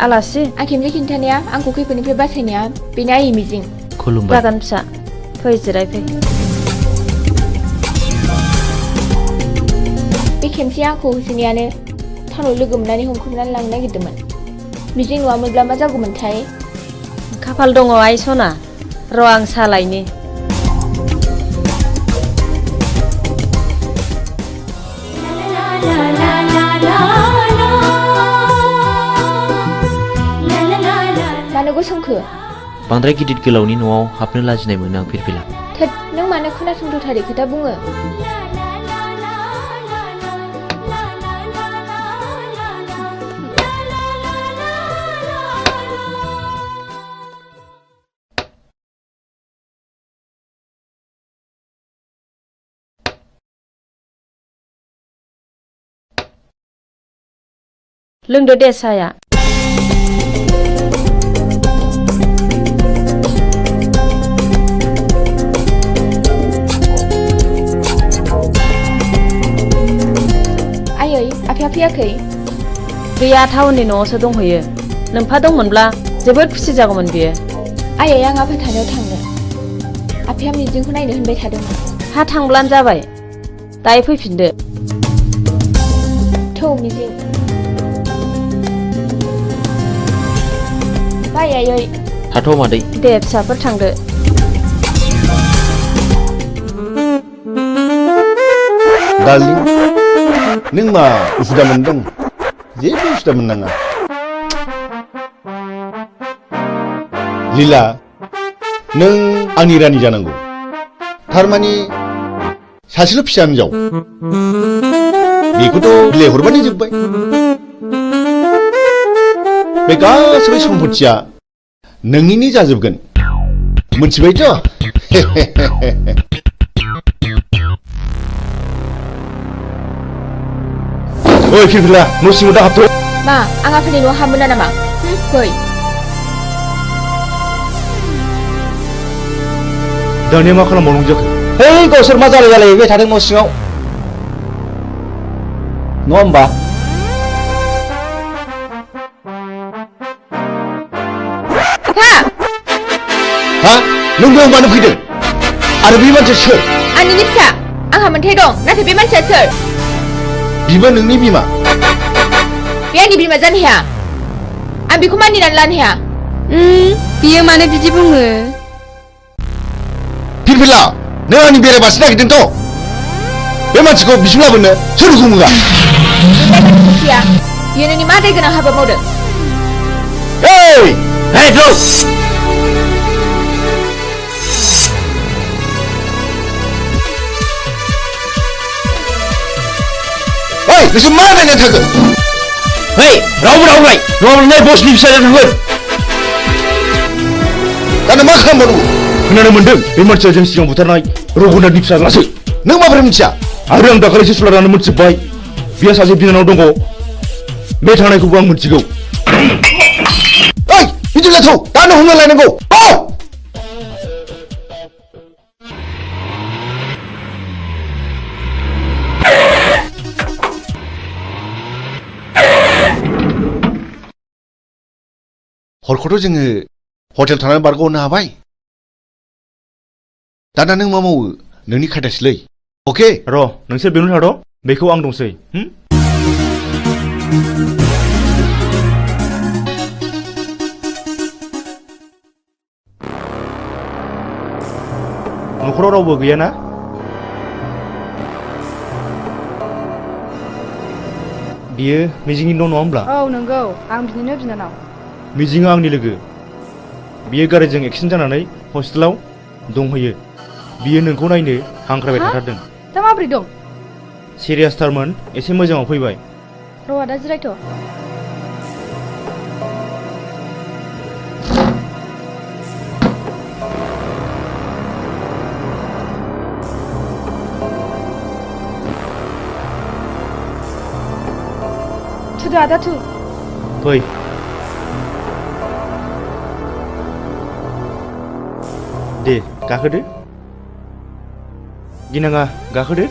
आलासि आं खेमसे खिन्थानाया आंखौ खैफोदनिफ्राय बासायनाया बेनो आइ मिजिं खुलुमबाय जागोन फिसा फै जिरायफै बे खेमसे आंखौ होसोनायानो टाउनाव लोगो मोननानै हमख्रुमनानै लांनो नागिरदोंमोन मिजिं नङामोनब्ला मा जागौमोनथाय खाफाल दङ आइ सना र' आं सालायनि मानो गसंखो बांद्राय गिदिर गोलावनि न'आव हाबनो लाजिनाय मोनो आं फिरफिला थोद नों मानो खोनासंथारै खोथा बुङो लोंदो दे साया आयै आफाया फैयाखै गैया टाउननि न'आवसो दंहैयो नोंफा दंमोनब्ला जोबोद खुसि जागौमोन बियो आयै आं आफा थानायाव थांनो आफाया मिजिंखौ नायनो होनबाय थादोंमोन हा थांब्लानो जाबाय दायो फैफिनदो थौ मिजिं बाय आयै थाथ' मादै दे फिसाफोर थांदो डार्लिं नों मा उसुदा मोनदों जेबो उसुदा मोननाङा लीला नों आंनि रानि जानांगौ थारमानि सासेल' फिसा हिनजाव बेखौथ' बिलाइ हरबानो जोब्बाय बे गासैबो सम्पथिया नोंनिनो जाजोबगोन मोनथिबायथ' ओइ फिरफिला न' सिङाव दा हाबथ' मा आं आफानि न'आव हाबमोना नामा फै दानिया मा खालामबावनांगौ जाखो है गावसोर मा जालायबाय थादों न' सिङाव नङा होमबा हा नों बेयाव मानो फैदों आरो बे मानसिया सोर आंनिनो फिसा आंहा मोन्थाय दं नाथाय बे मानसिया सोर बिबो नोंनि बिमा बे आंनि बिमा जानो हाया आं बेखौ मानिनानै लानो हाया बियो मानो बिदि बुङो फिरफिला नों आंनि बेरायबासो नागिरदोंथ' बे मानसिखौ बिसिम लाबोनो सोर हुकुम होआ बियो नोंनि मा दाय गोनां हाबा मावदों नोंसोर मा नायनानै थागोन रावबो रावलाय नङाब्ला बसनि फिसाजों थांगोन दानो मा खालामबावनांगौ खोनानो मोनदों बे मानसिया जों सिगां बुथारनाय रघुनाथनि फिसाज्लासो नों माबोरै मिथिया आरो आं दाखालिसो सुलानानै मोनथिबाय बिहा सासे बिनानाव दङ बे थांनायखौबो आं मोनथिगौ ओइ बिदिब्ला थौ दानो हमना लायनांगौ हरखौथ' जोङो हटेल थानानै बारग'नो हाबाय दाना नों मा मावो नोंनि खायदासैलै अके र' नोंसोर बेयावनो थाद' बेखौ आं दंसै न'खराव रावबो गैयाना बियो मिजिंनि न' नङा होमब्ला औ नंगौ आं बिनिनो बिनानाव मिजिङा आंनि लोगो बियो गारिजों एक्सिडेन्ट जानानै हस्पिटालाव दंहैयो बियो नोंखौ नायनो हांख्रायबाय थाथारदों दा माबोरै दं सिरियासथारमोन एसे मोजाङाव फैबाय र' दा जिरायथ' थुदो आदा थु फै दे गाखोदो गिनाङा गाखोदो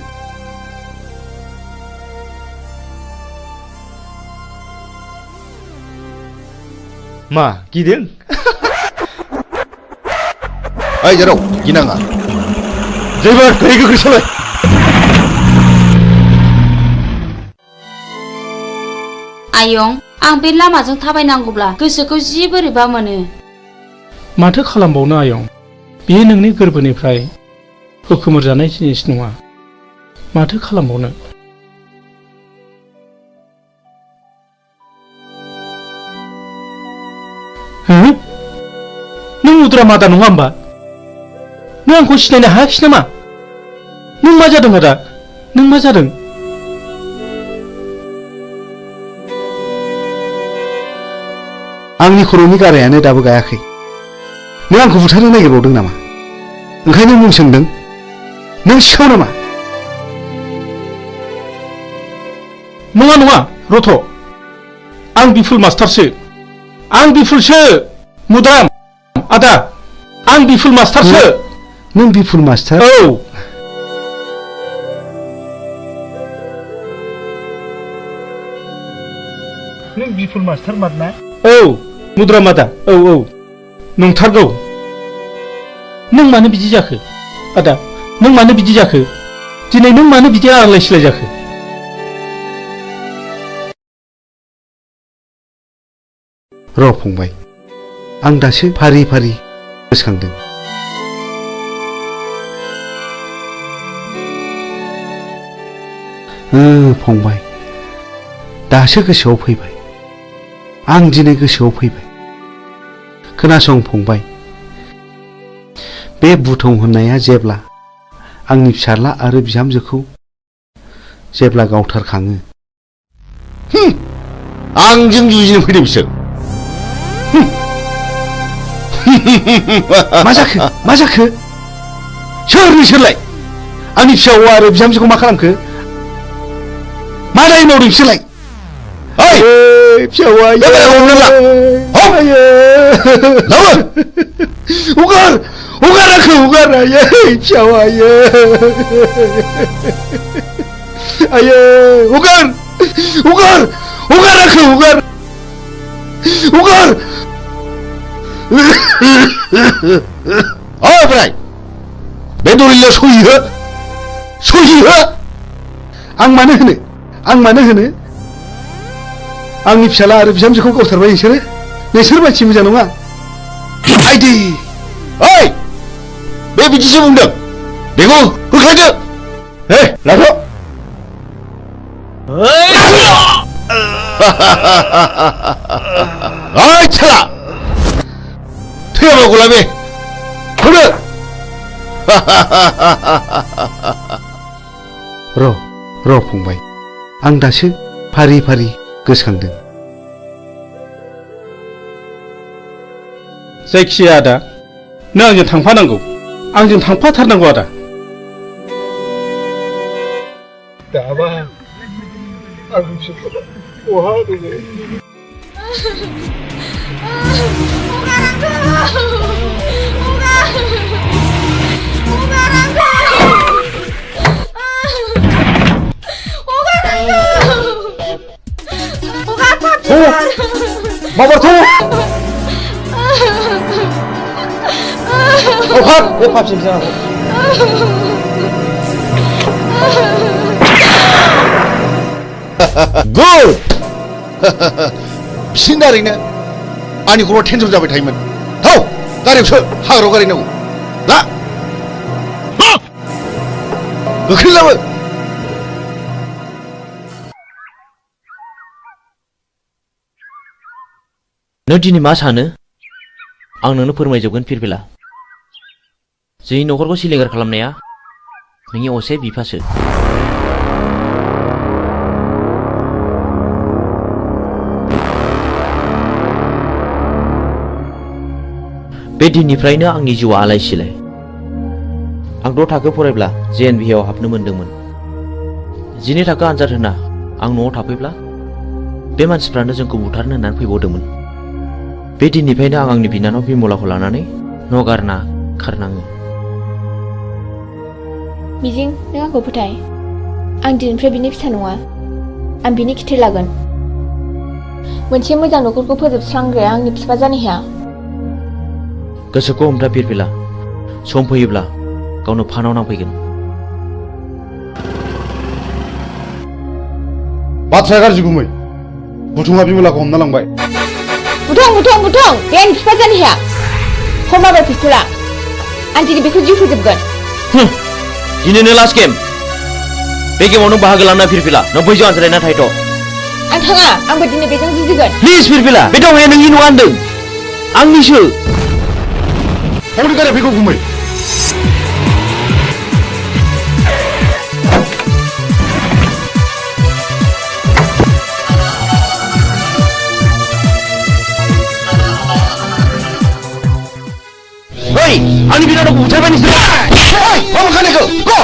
मा गिदों? ओइ जेराव गिनाङा जेबो गोख्रै गोख्रै सालाय। आयं आं बे लामाजों थाबायनांगौब्ला गोसोखौ जि बोरैबा मोनो। माथो खालामबावनो आयं, बेयो नोंनि गोरबोनिफ्राय होखोमोरजानाय जिनिस नङा। माथो खालामबावनो। नों उद्रा मादा नङा होमबा? नों आंखौ सिनायनो हायाखिसै नामा? नों मा जादों आदा? नों मा जादों? आंनि खर'नि गारायानो दाबो गायाखै। नों आंखौ बुथारनो नागिरबावदों नामा? ओंखायनो मुं सोंदों। नों सिखाव नामा? नङा नङा रथ', आं बिफुल मास्टारसो। आं बिफुलसो मुद्राम आदा, आं बिफुल मास्टारसो। नों बिफुल मास्टार? औ। नों बिफुल मास्टार मारना? औ मुद्राम आदा, औ औ नंथारगौ। नों मानो बिदि जाखो आदा? नों मानो बिदि जाखो? दिनै नों मानो बिदि आलाय सिलाय जाखो? र' फंबाय, आं दासो फारि फारि गोसोखांदों। फंबाय, दासो गोसोआव फैबाय। आं दिनै गोसोआव फैबाय। खोनासं फंबाय, बे बुथं होननाया जेब्ला आंनि फिसाज्ला आरो बिहामजोखौ जेब्ला गावथारखाङो। आंजों जुजिनो फैदों बिसोर। मा जाखो? मा जाखो? सोर नोंसोरलाय? आंनि फिसा हौवा आरो बिहामजोखौ मा खालामखो? मा दाय मावदों बिसोरलाय? ओइ फिसा हौवा, हगार हगार आंखौ हगार। आयै फिसा हौवा, आयै हगार हगार हगार आंखौ हगार हगार। ओमफ्राय बे दलिलाव सहि हो, सहि हो। आं मानो होनो? आं मानो होनो? आंनि फिसाला आरो बिहामजोखौ गावथारबाय नोंसोरो? नोंसोर मानसि मोजां नङा। आइदि ओइ बे बिदिसो बुंदों। बेखौ होख्लायदो। हे लाथ'। ओइ साला थैयाबा गलाबे होदो। र' फंबाय, आं दासो फारि फारि गोसोखांदों। जायखिजाया आदा, नों आंजों थांफानांगौ। आंजों थांफाथारनांगौ आदा। दाबा आं बिसोरखौ बहा दोनो? Mabar tuh. Oh kan, dia papsi bisa. Good. Sindaringnya, ani kurang tension jabat thaiman. Tahu, garing so, hagro garing naku. Lah. Gokil lah. नों दिनै मा सानो? आं नोंनो फोरमायजोबगोन फिरफिला। जोंनि न'खरखौ सिलिंखार खालामनाया नोंनि असे बिफासो। बे दिननिफ्रायनो आंनि जिउआ आलाय सिलाय। आं 6 थाखो फरायब्ला JNVआव हाबनो मोनदोंमोन। 12 थाखो आनजाद होना आं न'आव थाफैब्ला बे मानसिफ्रानो जोंखौ बुथारनो होननानै फैबावदोंमोन। बे दिननिफ्रायनो आं आंनि बिनानाव बिमलाखौ लानानै न' गारना खारनाङो। मिजिं, नों आंखौ फोथाय। आं दिनैनिफ्राय बिनि फिसा नङा। आं बिनि खिथेर लागोन। मोनसे मोजां न'खरखौ फोजोबस्रांग्राया आंनि बिफा जानो हाया। गोसोखौ हमथा फिरफिला सम फैयोब्ला गावनो फानाव नांफैगोन। बाथ्राया गाज्रि गुमै बुथुङा बिमलाखौ हमना लांबाय। बुथुं बे आंनि बिफा जानो हाया। हमाबाय पिस्तुला आं दिनै बेखौ जिउ फोजोबगोन। दिनैनो लास्ट गेम। बे गेमाव नों बाहागो लाना फिरफिला नों बैजों आनज्रायना थाहैथ'। आं थाङा आंबो दिनै बेजों जुजिगोन। प्लिज फिरफिला बे दावहाया नोंनि नङा होनदों आंनिसो। हौनि गारिया फैगौ गुमै। Hei, ani bilang aku bucai ni sudah. Hei, kamu kan aku. Go.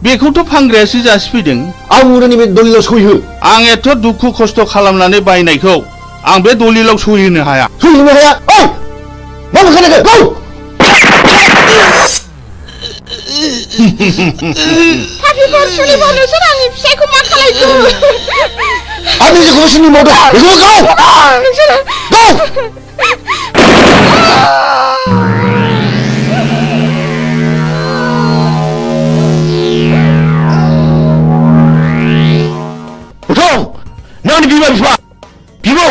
बेखौथ' फानग्रायासो जासिफैदों। आं उरनि बे दलिलाव सहि हो। आं एथ' दुखु खस्थ' खालामनानै बायनायखौ आं बे दलिलाव सहि होनो हाया। सहि होनो हाया? ओइ! मा बुंखानायखौ? गौ! पापिफोर सुलिफोर नोंसोर आंनि फिसायखौ मा खालायखो? आंनि जेखौबो सुनि मावदों। बेखौबो गौ! नोंसोर गौ! नों बिमा बिफा बिबौ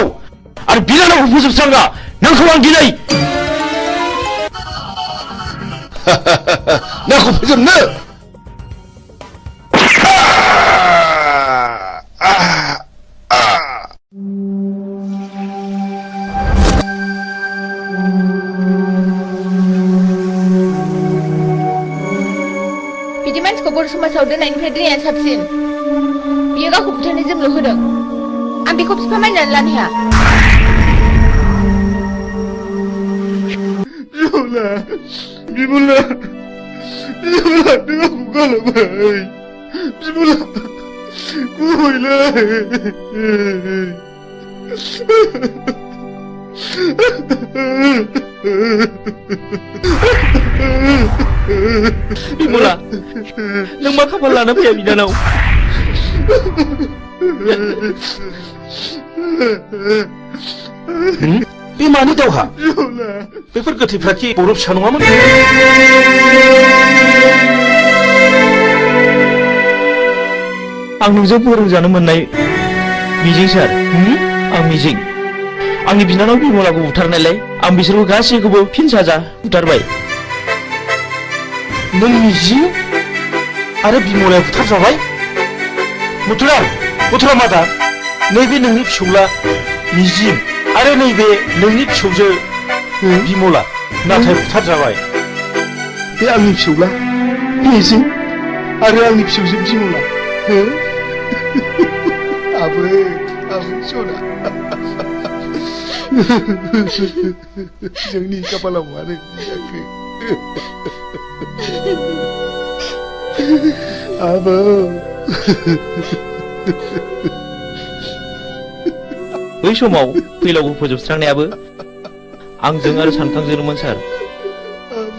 आरो बिनानावखौ फोजोबस्रांगा नोंखौ आं दिनै नोंखौ फोजोबनो बिदि मानसिखौ बर' समाजाव दोननायनिफ्राय दोननाया साबसिन। बियो गावखौ बुथारनो जोंल' होदों। आं बेखौ बिफा मानिनानै लानो हाया। बिमला नों आंखौ गालांबाय। बिमला गुबैलै बिमला नों मा खाफाल लाना फैया बिनानाव बे मानि दावहा बेफोर गोथैफ्राखि बर' फिसा नङामोन आं नोंजों फोरोंजानो मोननाय मिजिं सार आं मिजिं आंनि बिनानाव बिमलाखौ बुथारनायलाय आं बिसोरखौ गासैखौबो फिन साजा बुथारबाय नों मिजिं आरो बिमलाया बुथारजाबाय मथुरा मादा नैबे नोंनि फिसौला मिजिं आरो नैबे नोंनि फिसौजो बिमला नाथाय बुथारजाबाय बे आंनि फिसौला मिजिं आरो आंनि फिसौजो बिमला आबै सना जोंनि खाफालाव मानो जाखो आबौ बै समाव फैलावखौ फोजोबस्रांनायाबो आंजों आरो सानखांजोंमोन सार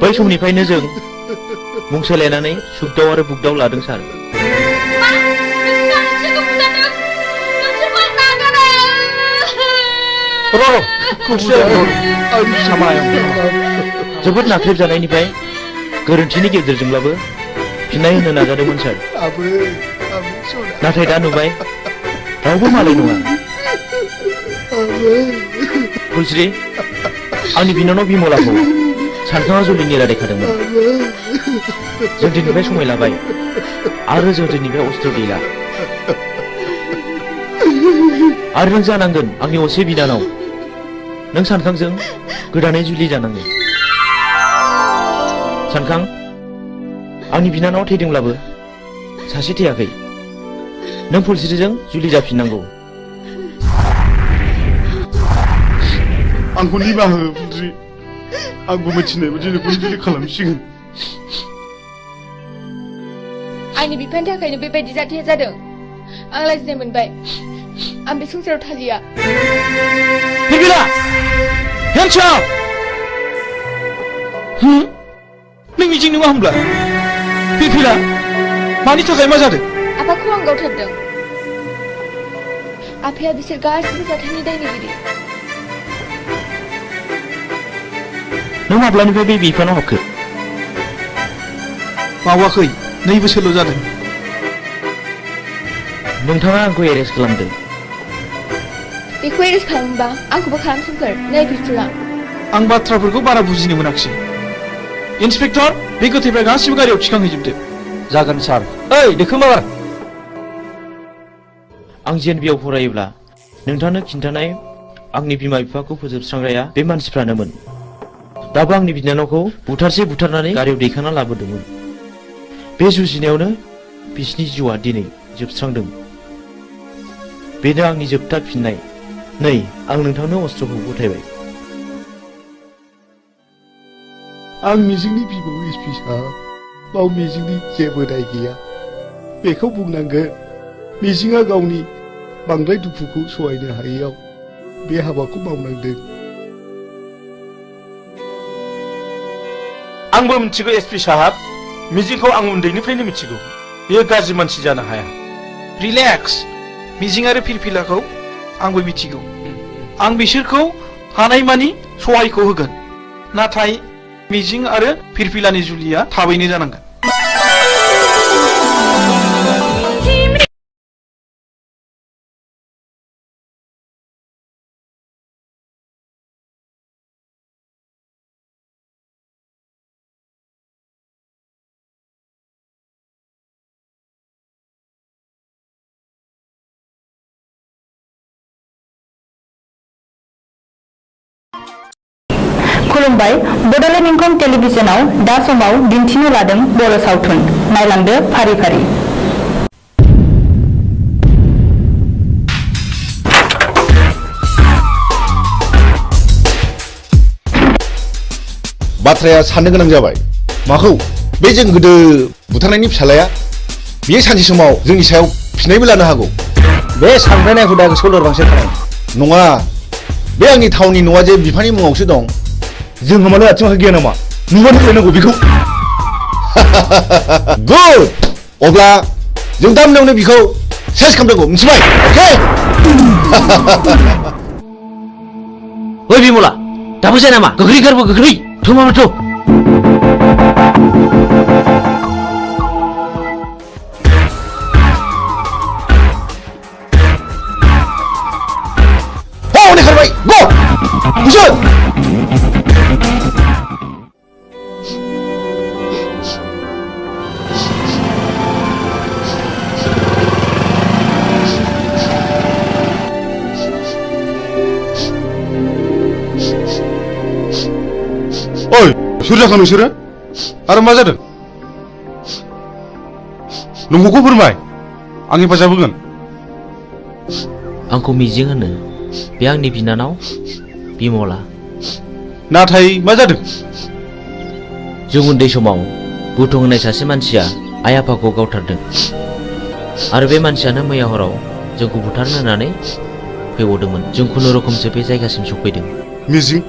बै समनिफ्रायनो जों मुं सोलायनानै सुगदाव आरो बुगदाव लादों सार जोबोद नाख्रेबजानायनिफ्राय गोरोन्थिनि गेजेरजोंब्लाबो फिननाय होनो नाजादोंमोन सार नाथाय दा नुबाय रावबो मालाय नङा फुलस्रि आंनि बिनानाव बिमलाखौ सानखाङा जुलिनि रादायखादोंमोन जों दिनैनिफ्राय समाय लाबाय आरो जों दिनैनिफ्राय अस्त्र गैला आरो नों जानांगोन आंनि असे बिनानाव नों सानखांजों गोदानै जुलि जानांगोन सानखां आंनि बिनानाव थैदोंब्लाबो सासे थैयाखै नों फुलस्रिजों जुलि जाफिननांगौ आंखौ निमाहा हो फुलस्रि आंबो मिथिनाय बायदि नोंखौ जुलि खालामसिगोन आंनि बिफानि थाखायनो बेबायदि जाथाया जादों आं लाजिनाय मोनबाय आं बे संसाराव थालिया बिबिला हेन्स आप नों मिजिं नङा होमब्ला बिबिला मानि थाखाय मा जादों आफाखौ आं गावथारदों आफाया बिसोर गासिबो जाथायनि दायनिगिरि नों माब्लानिफ्राय बे बिफानाव हाबखो मावाखै 2 बोसोरल' जादों नोंथाङा आंखौ एरेस्ट खालामदों बेखौ एरेस्ट खालामोबा आंखौबो खालामसोमखोर नै पिस्तुला आं बाथ्राफोरखौ बारा बुजिनो मोनाखिसै इन्सपेक्टर बे गोथैफ्रा गासिबो गारियाव थिखांहैजोबदो जागोन सार ओइ दोखो माबार आं जेएनबिआव फरायोब्ला नोंथांनो खिन्थानाय आंनि बिमा बिफाखौ फोजोबस्रांग्राया बे मानसिफ्रानोमोन दाबो आंनि बिनानावखौ बुथारनानै गारियाव दैखांना लाबोदोंमोन बे जुजिनायावनो बिसिनि जिउआ दिनै जोबस्रांदों बेनो आंनि जोबथा फिननाय नै आं नोंथांनो अस्त्रखौ गथायबाय आं मिजिंनि बिबौ एसपि साहब बाव मिजिंनि जेबो दाय गैया बेखौ बुंनांगोन मिजिंआ गावनि बांद्राय दुखुखौ सहायनो हायैयाव बे हाबाखौ मावनांदों आंबो मिथिगौ एसपि साहब मिजिंखौ आं उन्दैनिफ्रायनो मिथिगौ बेयो गाज्रि मानसि जानो हाया रिलेक्स मिजिं आरो फिरफिलाखौ आंबो मिथिगौ आं बिसोरखौ हानायमानि सहायखौ होगोन नाथाय मिजिं आरो फिरफिलानि जुलिया थाबैनो जानांगोन खुलुमबाय बड'लेण्ड इंखं टेलिभिजनाव दा समाव दिन्थिनो लादों बर' सावथुन नायलांदो फारि फारि बाथ्राया साननो गोनां जाबाय माखौ बे जों गोदो बुथारनायनि फिसालाया बियो सानसे समाव जोंनि सायाव फिनायबो लानो हागौ बे सानफ्रायनाय हुदा गोसोआव लोरबांसो थानाय नङा बे आंनि थावनि न'आ जे बिफानि मुङावसो दं जों मानो आथिं आखाइ गैया नामा नुबानो फैनांगौ बेखौ गुड अब्ला जों दा मोनायावनो बिखौ सेस खालामनांगौ मिथिबाय अके ओइ बिमला दाबो जाया नामा गोख्रै गारबो गोख्रै थ' मामा थ' हनै खारबाय गो बुसोन ओइ सोर जाखो नोंसोरो आरो मा जादों नंगौखौ फोरमाय आं हेफाजाब होगोन आंखौ मिजिं होनो बे आंनि बिनानाव बिमला नाथाय मा जादों जों उन्दै समाव बुथुं होननाय सासे मानसिया आइ आफाखौ गावथारदों आरो बे मानसियानो मैया हराव जोंखौ बुथारनो होननानै फैबावदोंमोन जों खुनुरुखुमसो बे जायगासिम सफैदों मिजिं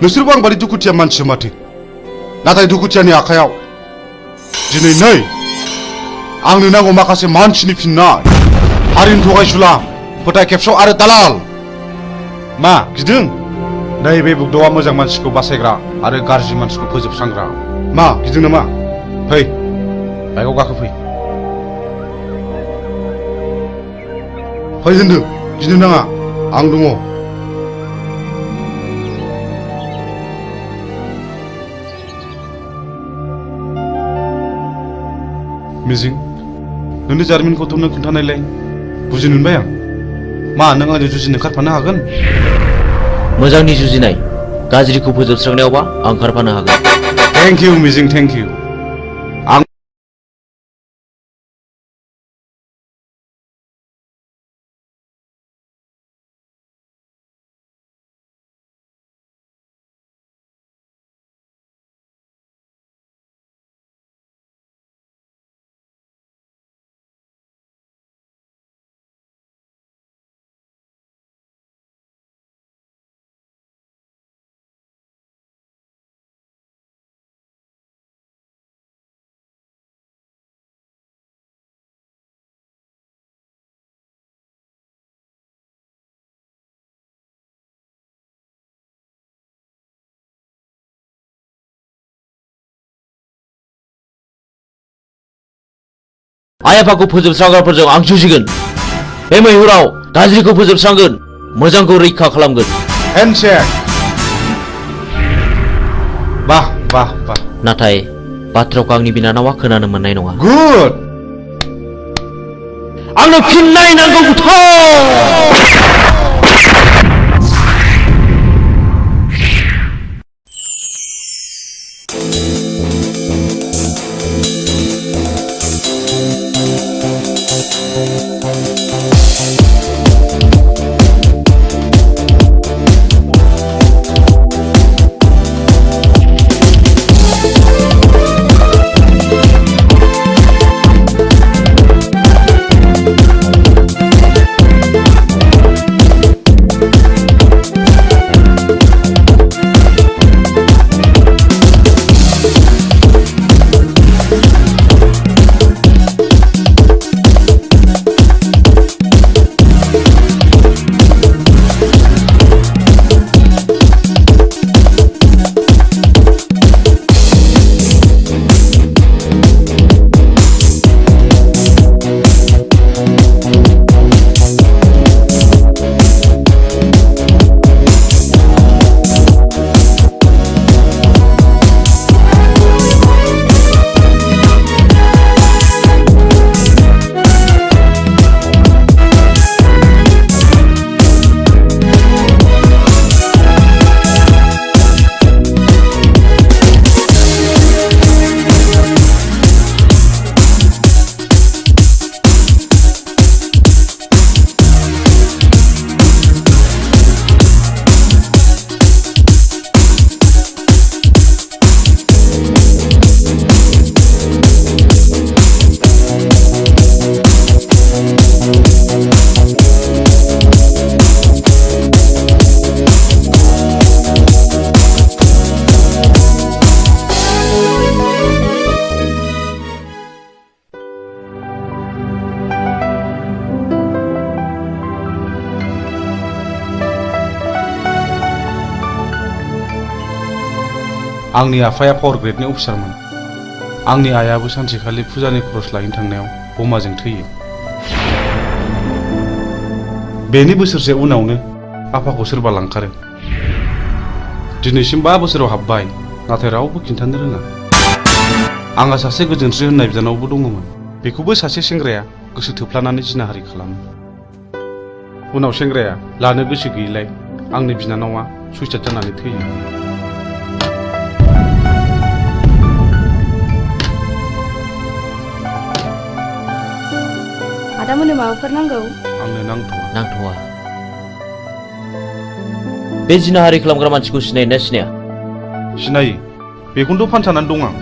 नोंसोरबो आं बादि दुखुथिया मानसि माथो नाथाय दुखुथियानि आखायाव दिनै नै आंनो नांगौ माखासे मानसिनि फिननाय हारिनि थगायसुला फोथाय खेबस' आरो दालाल मा गिदों नैबे बुग्दावा मोजां मानसिखौ बासायग्रा आरो गाज्रि मानसिखौ फोजोबस्रांग्रा मा गिदों नामा फै बाइकआव गाखोफै फै होनदों गिनो नाङा आं दङ मिजिं नोंनि जारिमिनखौथ' नों खोन्थानायलाय बुजिनो मोनबाय आं मा नों आंजों जुजिनो ओंखारफानो हागोन मोजांनि जुजिनाय गाज्रिखौ फोजोबस्रांनायावबा आं ओंखारफानो हागोन थेंक इउ मिजिं थेंक इउ आं आइ आफाखौ फोजोबस्रांग्राफोरजों आं जुजिगोन बे मैहुराव गाज्रिखौ फोजोबस्रांगोन मोजांखौ रैखा खालामगोन हेन्डशेक बाह बाह बाह नाथाय बाथ्राखौ आंनि बिनानावा खोनानो मोननाय नङा गुड आंनो फिननाय नांगौ बुथां आंनि आफाया पावार ग्रेडनि अफिसारमोन। आंनि आइयाबो सानसेखालि फुजानि खरस लायनो थांनायाव बमाजों थैयो। बेनि बोसोरसे उनावनो आफाखौ सोरबा लांखारो। दिनैसिम 5 बोसोराव हाबबाय, नाथाय रावबो खिन्थानो रोङा। आंहा सासे गोजोनस्रि होननाय बिनानावबो दङमोन। बेखौबो सासे सेंग्राया गोसो थोफ्लानानै जिनाहारि खालामो। उनाव सेंग्राया लानो गोसो गैयिलाय आंनि बिनानावा सुइसाइड जानानै थैयो। आदामोननो माबाफोर नांगौ? आंनो नांथ'वा। बे जिनाहारि खालामग्रा मानसिखौ सिनायोना सिनाया? सिनायो। बेखौनोथ' फानसानानै दं आं।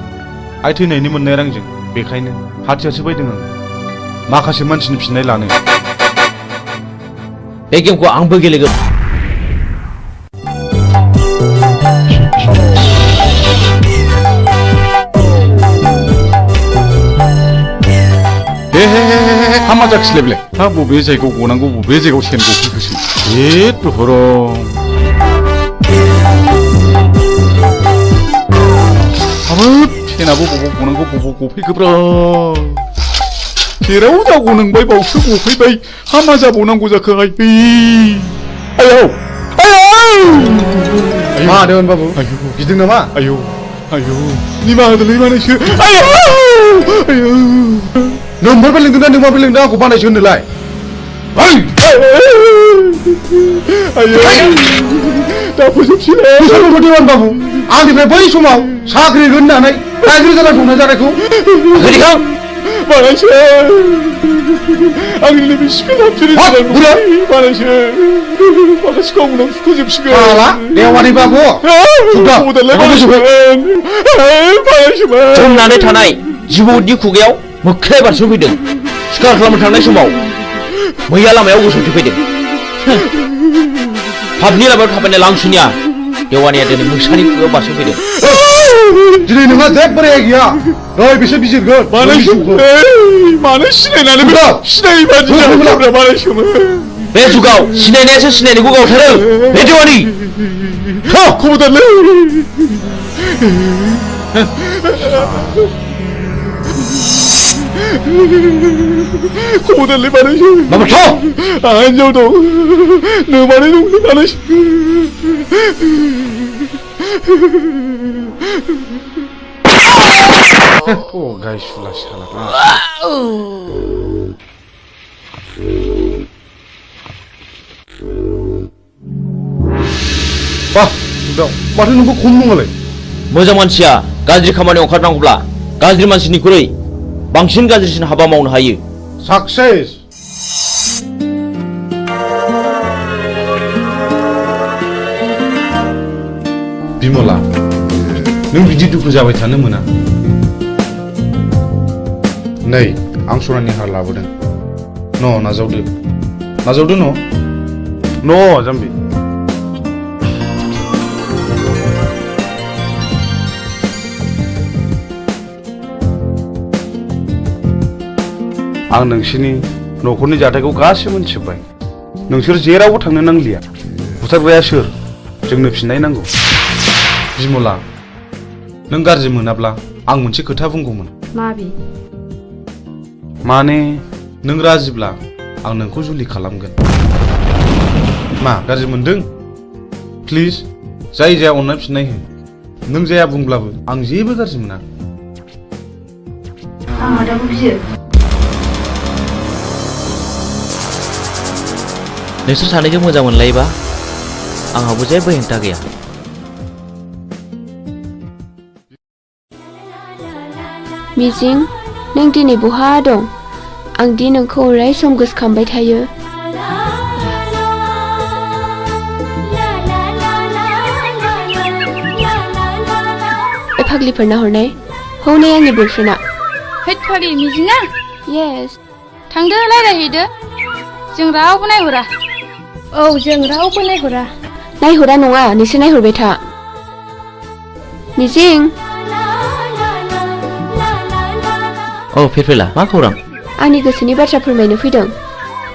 आइ थैनायनि मोननाय रांजों। बेखायनो हाथियारसो बायदों आं माखासे मानसिनि फिननाय लानो। बे गेमखौ आंबो गेलेगोन। हामा जाखिलायब्ले हा बबे जायगायाव गनांगौ बबे जायगायाव सेन गफैखोसै हाबाब सेनाबो बबाव गनांगौ बबाव गफैखोब्रा जेराव जागौ नोंबाय बावसो गफैबाय हामा जाबावनांगौ जाखोहाय आयौ मा होदों बाबु गिदों नामा? आयौ निमाहा होदोलै मानैसो आयौ नोंबो लोंदों ना नोंबो लोंदों आंखौ बानायसो होनोलाय दा फोजोबसिगोन बाबु आंनिफ्राय बै समाव साख्रि होननानै रायजो जाना दंना जानायखौ बानायसो आंनि नैबे स्पिड हाबसोरै बानायसो माखासेखौ उनाव फोजोबसिगोन देवानि बाबु जमनानै थानाय जिबौनि खुगायाव मोख्राया बारस'फैदों। सिखार खालामनो थांनाय समाव मैया लामायाव गसंथेफैदों। पाबनि लामायाव थाबायनाय लांसुनिया देवानिया दिनै मोसानि खुगायाव बारस'फैदों। दिनै नोंहा जेबो रेहाय गैया। नै बिसोर बिजिरगोन मानो सिनायनानै सिनायै बादि बानायसोमोन। बे जुगाव सिनायनायासो सिनायनायखौ गावथारो। बे देवानि खबरदारलै खबरदारलै बानायसो आंहा हिनजाव दं नोमानै दं बानायसो गायसुला साला माथो नोंखौ खम नङालाय मोजां मानसिया गाज्रि खामानियाव ओंखारनांगौब्ला गाज्रि मानसिनिख्रुइ बांसिन गाज्रिसिन हाबा मावनो हायो। साक्सेस बिमला नों बिदि दुखु जाबाय थानो मोना। नै आं सनानि हार लाबोदों नाजावदो न जाम्बि आं नोंसिनि न'खरनि जाथायखौ गासिबो मिथिजोब्बाय। नोंसोर जेरावबो थांनो नांलिया। बुथारग्राया सोर जोंनो फिननाय नांगौ। बिमला नों गाज्रि मोनाब्ला आं मोनसे खोथा बुंगौमोन। माने नों राजिब्ला आं नोंखौ जुलि खालामगोन। मा गाज्रि मोनदों? प्लिज जाय जाया अननाय फिननाय हो। नों जाया बुंब्लाबो आं जेबो गाज्रि मोना। नोंसोर सानैजों मोजां मोनलायोबा आंहाबो जेबो हेंथा गैया। मिजिं नों दिनै बहा दं? आं दि नोंखौ अराय सम गोसोखांबाय थायो। फाग्लिफोरना हरनाय हौनै आंनि बयफ्रेन्डआ। हैद फाग्लि मिजिङा? येस। थांदो रायज्लायहैदो। जों रावबो नायहरा। औ जों रावबो नायहरा। नायहरा नङा नोंसोर नायहरबाय था। मिजिं। औ फिरफिला मा खौरां? आंनि गोसोनि बाथ्रा फोरमायनो फैदों।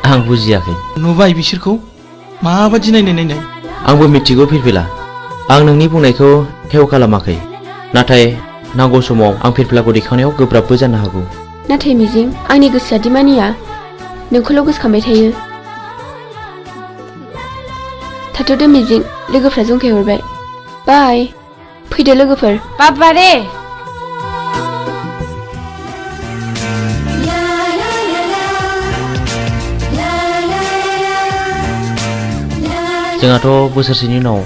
आं बुजियाखै। नुबाय बिसोरखौ माबादि नायनाय। आंबो मिथिगौ फिरफिला। आं नोंनि बुंनायखौ हेव खालामाखै। नाथाय नांगौ समाव आं फिरफिलाखौ दैखांनायाव गोब्राबबो जानो हागौ। नाथाय मिजिं आंनि गोसोआ दि मानिया नोंखौल' गोसोखांबाय थायो। थाथ'दो मिजिं लोगोफ्रा जंखायहरबाय। बाय फैदो लोगोफोर। बाबा रे जोंहाथ' बोसोरसेनि उनाव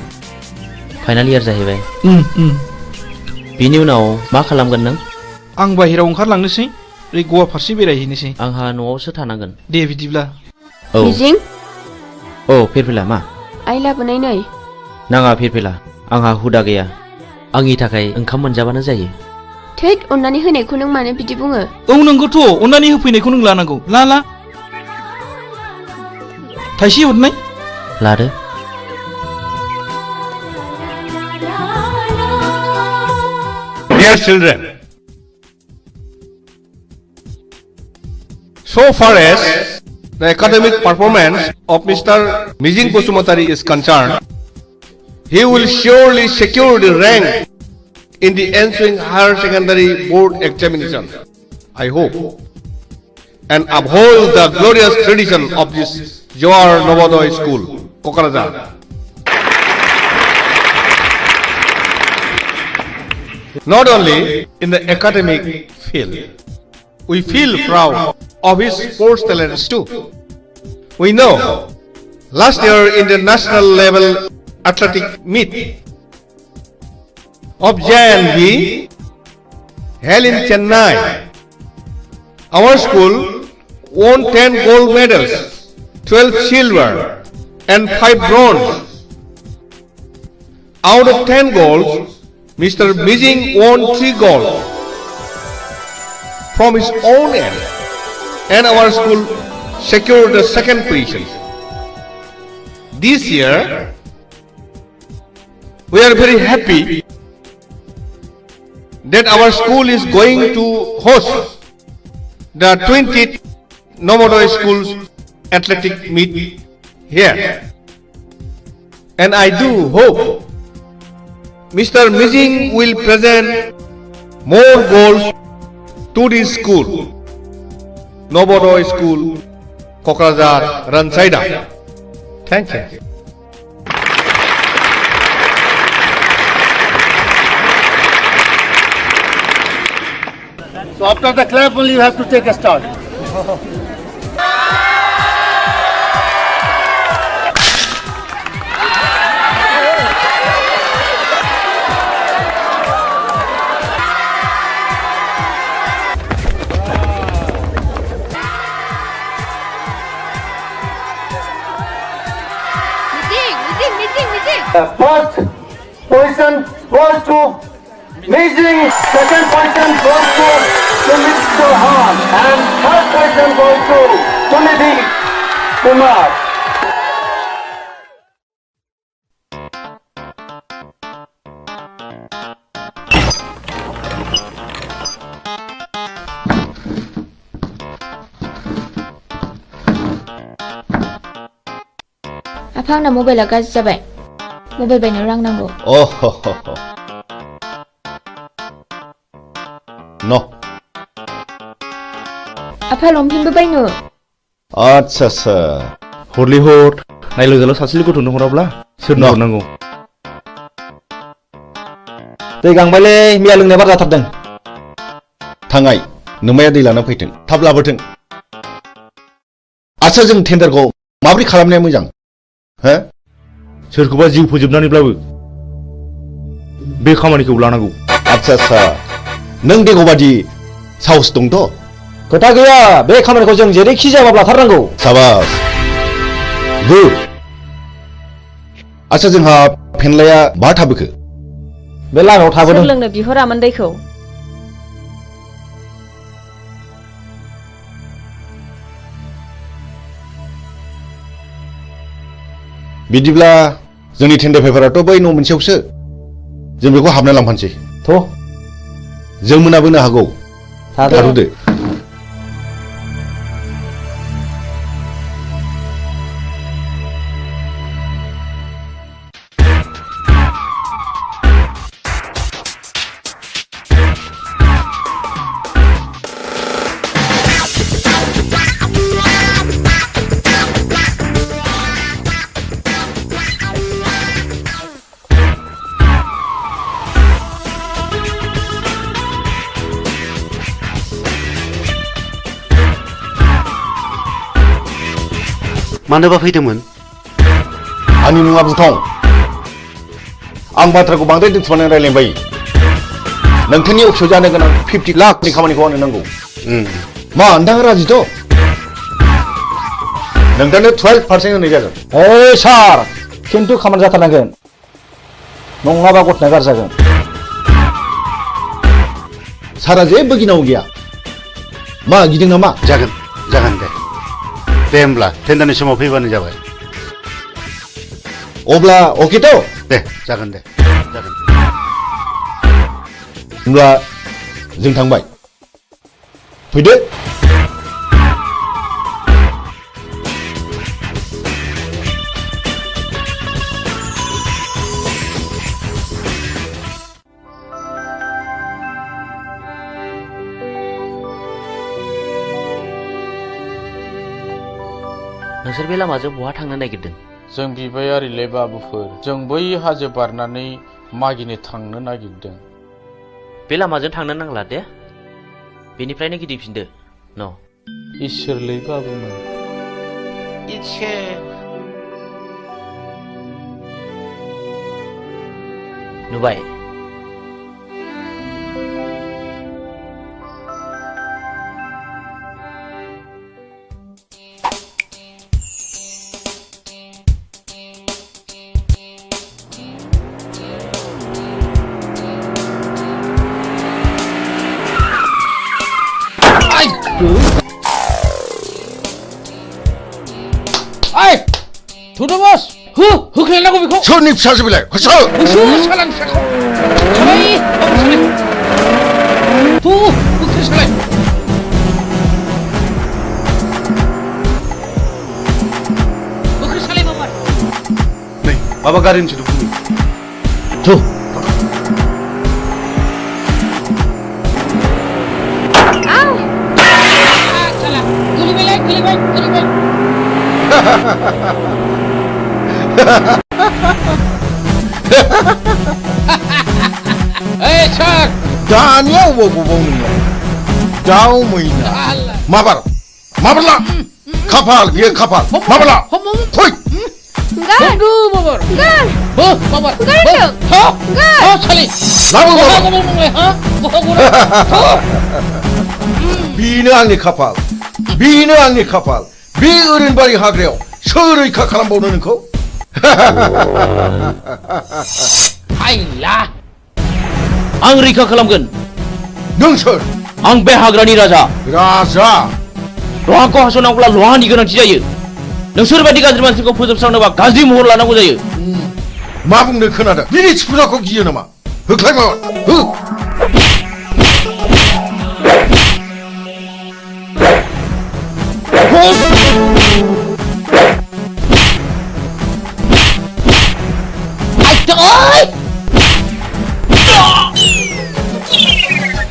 फाइनाल इयार जाहैबाय। बिनि उनाव मा खालामगोन नों? आं बाहेरायाव ओंखारलांनोसै ओरै गवा फारसे बेरायहैनोसै। आंहा न'आवसो थानांगोन। दे बिदिब्ला। औ मिजिं औ फिरफिला मा? आइ लाबोनाय नै। नाङा फिरफिला आंहा हुदा गैया। आंनि थाखाय ओंखाम मोनजाबानो जायो। थैद अननानै होनायखौ नों मानो बिदि बुङो? औ नंगौथ' अननानै होफैनायखौ नों लानांगौ। ला थाइसे हरनाय। लादो। Dear children, so far as the academic performance of Mr. Mijing Basumatari is concerned, he will surely secure the rank in the ensuing higher secondary board examination, I hope, and uphold the glorious tradition of this Johar Novodoy School, Kokarajar. Not only in the academic field, we feel proud of his sports talents too. We know last year in the national level athletic meet of JNB held in Chennai, our school won 10 gold medals, 12 silver and 5 bronze. Out of 10 golds, Mr. Mijing won 3 gold from his own end, and our school secured the second position. This year, we are very happy that our school is going to host the 20th Novodoy Schools athletic meet here, and I do hope Mr. Mijing will present more goals to this school, Novodoy School, Kokarajar, Ransaida. Thank you. So after the clap only you have to take a start. First position goes to Mijing, second position goes to Mr. Han, and third position goes to Sunidhi Kumar. आफा आंना मबाइला गाज्रि जाबाय। Mobile बायनो रां नांगौ। न' आफा लंपेन्टबो बायनो। आच्छा हरलै हर नायल' जाल' सासेल' गथ'नो हराब्ला सोरनो हरनांगौ? दै गांबायलै मैया लोंनाया बारा जाथारदों। थांनाय नोमाया दै लाना फैथों, थाब लाबोथों। आच्छा जों टेन्डारखौ माबोरै खालामनाया मोजां? हो? सोरखौबा जिउ फोजोबनानैब्लाबो बे खामानिखौ लानांगौ। आच्छा नों देग'बादि साहस दंथ'? खोथा गैया, बे खामानिखौ जों जेरैखि जायाबाबो लाथारनांगौ। साबास गुड। आच्छा जोंहा फेनलाया बहा थाबोखो? बे लामायाव थाबोदों। सोर लोंनो बिहरामोन दैखौ? बिदिब्ला जोंनि टेन्डार पेपाराथ' बै न' मोनसेयावसो, जों बेखौ हाबना लांफानोसै। जों मोनाबोनो हागौ। थाथ'दो। मानोबा फैदोंमोन? आंनि मुङा बुथं। आं बाथ्राखौ बांद्राय दोनथ'नानै रायलायबाय। नोंथांनि अफिसाव जानो गोनां 50 लाखनि खामानिखौ आंनो नांगौ। मा नोंथाङा राजिथ'? नोंथांनो 12% होनाय जागोन। ओइ सार, खिन्थु खामानि जाथारनांगोन। नङाबा गथ'ना गाज्रि जागोन। सारा जेबो गिनांगौ गैया। मा गिदों नामा? जागोन दे। दे होमब्ला टेन्डारनि समाव फैबानो जाबाय। अब्ला अकेथ'? दे जागोन दे। जागोन। होमब्ला जों थांबाय। फैदो। नोंसोर बे लामाजों बहा थांनो नागिरदों? जों बिबायारिले बाबुफोर, जों बै हाजो बारनानै मागिनो थांनो नागिरदों। बे लामाजों थांनो नांला दे। बेनिफ्रायनो गिदिंफिनदो। न' इसोरलै बाबुमोन। नुबाय? थुदोबस होख्लायनांगौ बेखौ। सोरनि फिसासो बेलाय? होसो सालान फिसाखौ सालाय थु होख्लाय सालाय। होख्लाय सालाय बाबा। नै माबा गारिनि सोदोब खोनायो। थु Hey, Chuck! दानिया अबाव गबाव नोङो? दाउ मैना माबारला खाफाल बियो खाफाल माबारला फै Tunggu, Babar. Babar. Sali. बेनो आंनि खाफाल बेनो आंनि खाफाल बे ओरैनबारि हाग्रायाव सोर रैखा खालामबावनो नोंखौ? आइला आं रैखा खालामगोन। नों सोर? आं बे हाग्रानि राजा। राजा? लहाखौ हास'नांगौब्ला लहानि गोनांथि जायो। नोंसोर बायदि गाज्रि मानसिखौ फोजोबस्रांनोबा गाज्रि महर लानांगौ जायो। मा बुंनो खोनादों? बिनि थिफुनाखौ गियो नामा? होख्लाय माबा हो।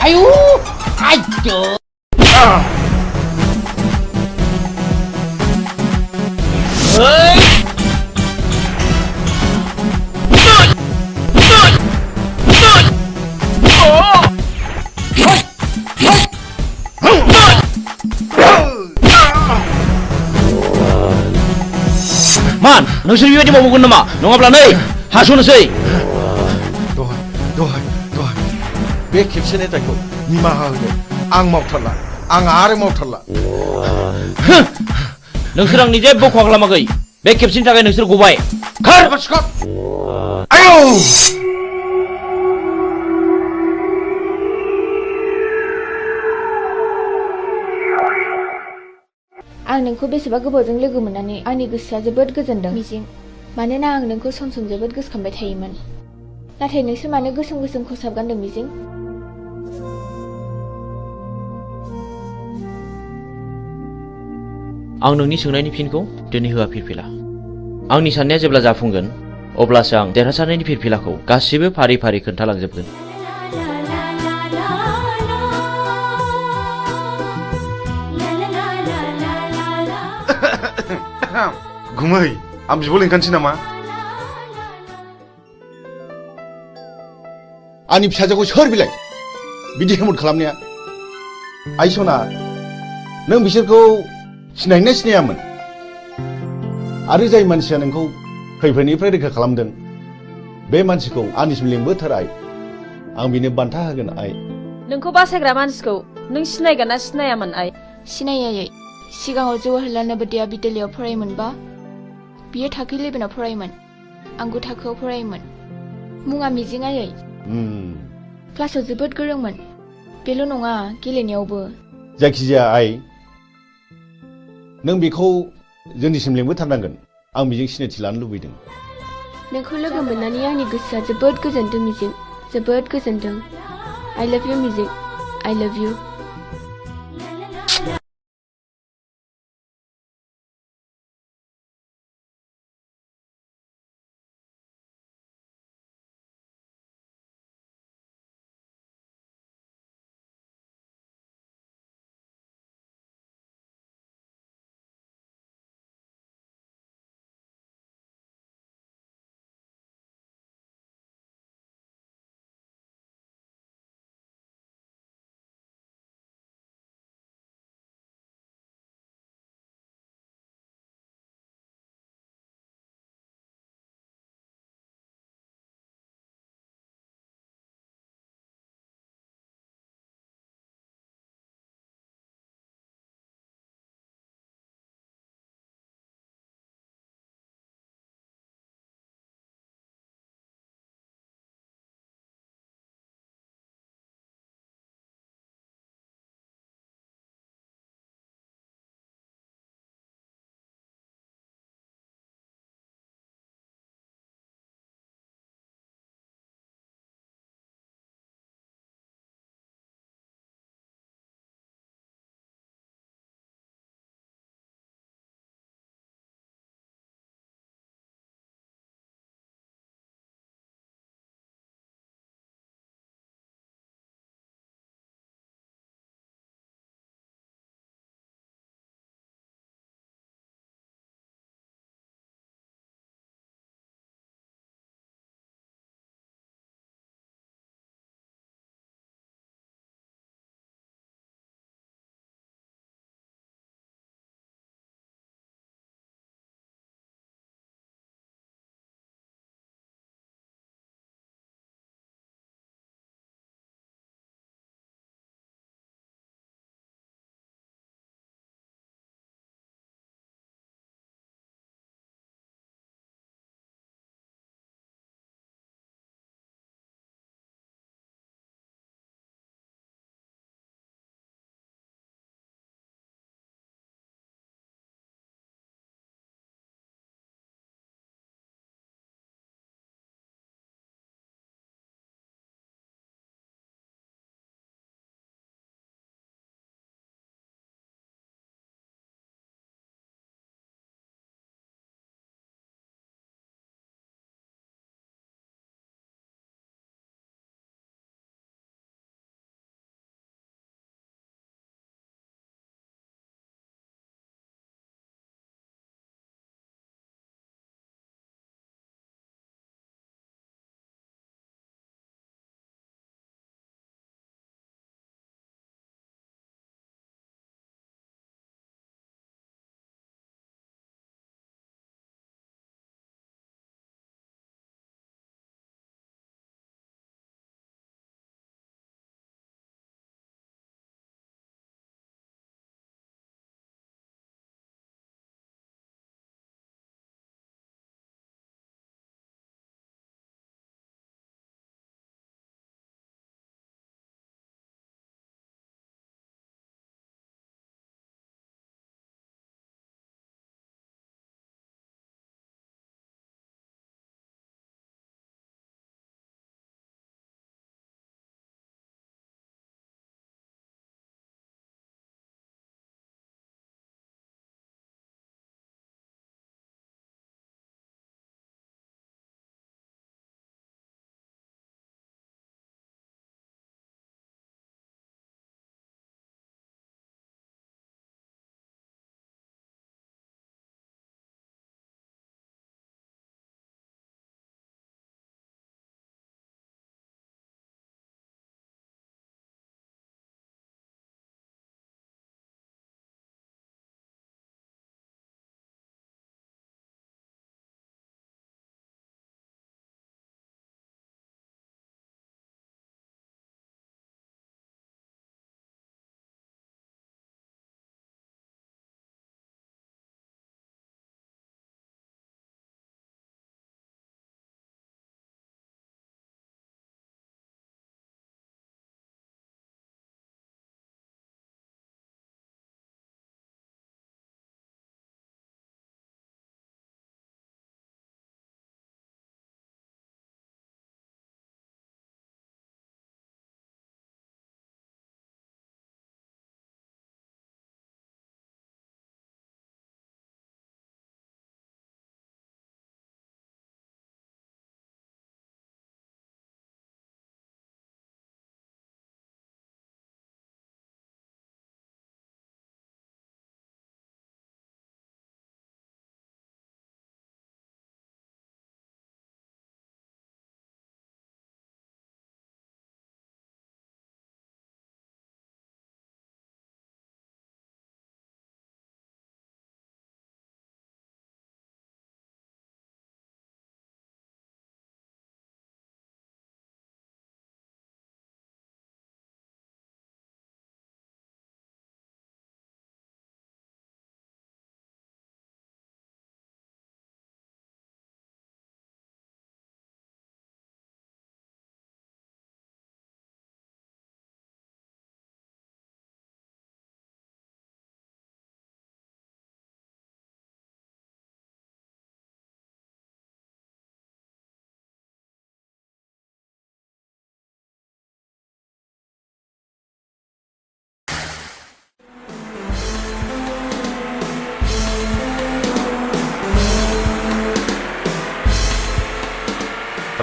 Ayo, ayo. मान, नोंसोर बेबायदि मावगोन नामा? नङाब्ला नै हास'नोसै। दहाय बे खेबसेनि दायखौ निमाहा होदो। आं मावथारला आं आरो मावथारला। नोंसोर आंनि जेबो खहा खालामाखै। बे खेबसेनि थाखाय नोंसोर गबाय। खार आयौ आं नोंखौ बेसेबा गोबावजों लोगो मोननानै आंनि गोसोआ जोबोद गोजोनदों मिजिं। मानोना आं नोंखौ सम सम जोबोद गोसोखांबाय थायोमोन। नाथाय नोंसोर मानो गोसोम गोसोम खसाब गानदों मिजिं? आं नोंनि सोंनायनि फिनखौ दिनै होआ फिरफिला। आंनि साननाया जेब्ला जाफुंगोन अब्लासो आं देरहासारनायनि फिरफिलाखौ गासिबो फारि फारि खोन्थालांजोबगोन। गुमै आं बिब' लिंखानोसै नामा? आंनि फिसाजोखौ सोर बिलाय बिदि हेमत खालामनाया? आइ सना नों बिसोरखौ सिनायना सिनायामोन? आरो जाय मानसिया नोंखौ खैफोदनिफ्राय रैखा खालामदों बे मानसिखौ आंनिसिम लिंबोथार आइ आं बिनो बान्था होगोन आइ नोंखौ बासायग्रा मानसिखौ नों सिनायगोन ना सिनायामोन आइ सिनायै सिगाङाव जवाहरलाल नवोदया बिद्यालयआव फरायोमोनबा बियो थाखो 11आव फरायोमोन आं 9 थाखोआव फरायोमोन मुङा मिजिं आयै क्लासाव जोबोद गोरोंमोन बेल' नङा गेलेनायावबो जायखिजाया आइ नों बेखौ जोंनिसिम लिंबोथारनांगोन आं बेजों सिनायथि लानो लुबैदों नोंखौ लोगो मोननानै आंनि गोसोआ जोबोद गोजोनदों मिजिं जोबोद गोजोनदों I love you मिजिं I love you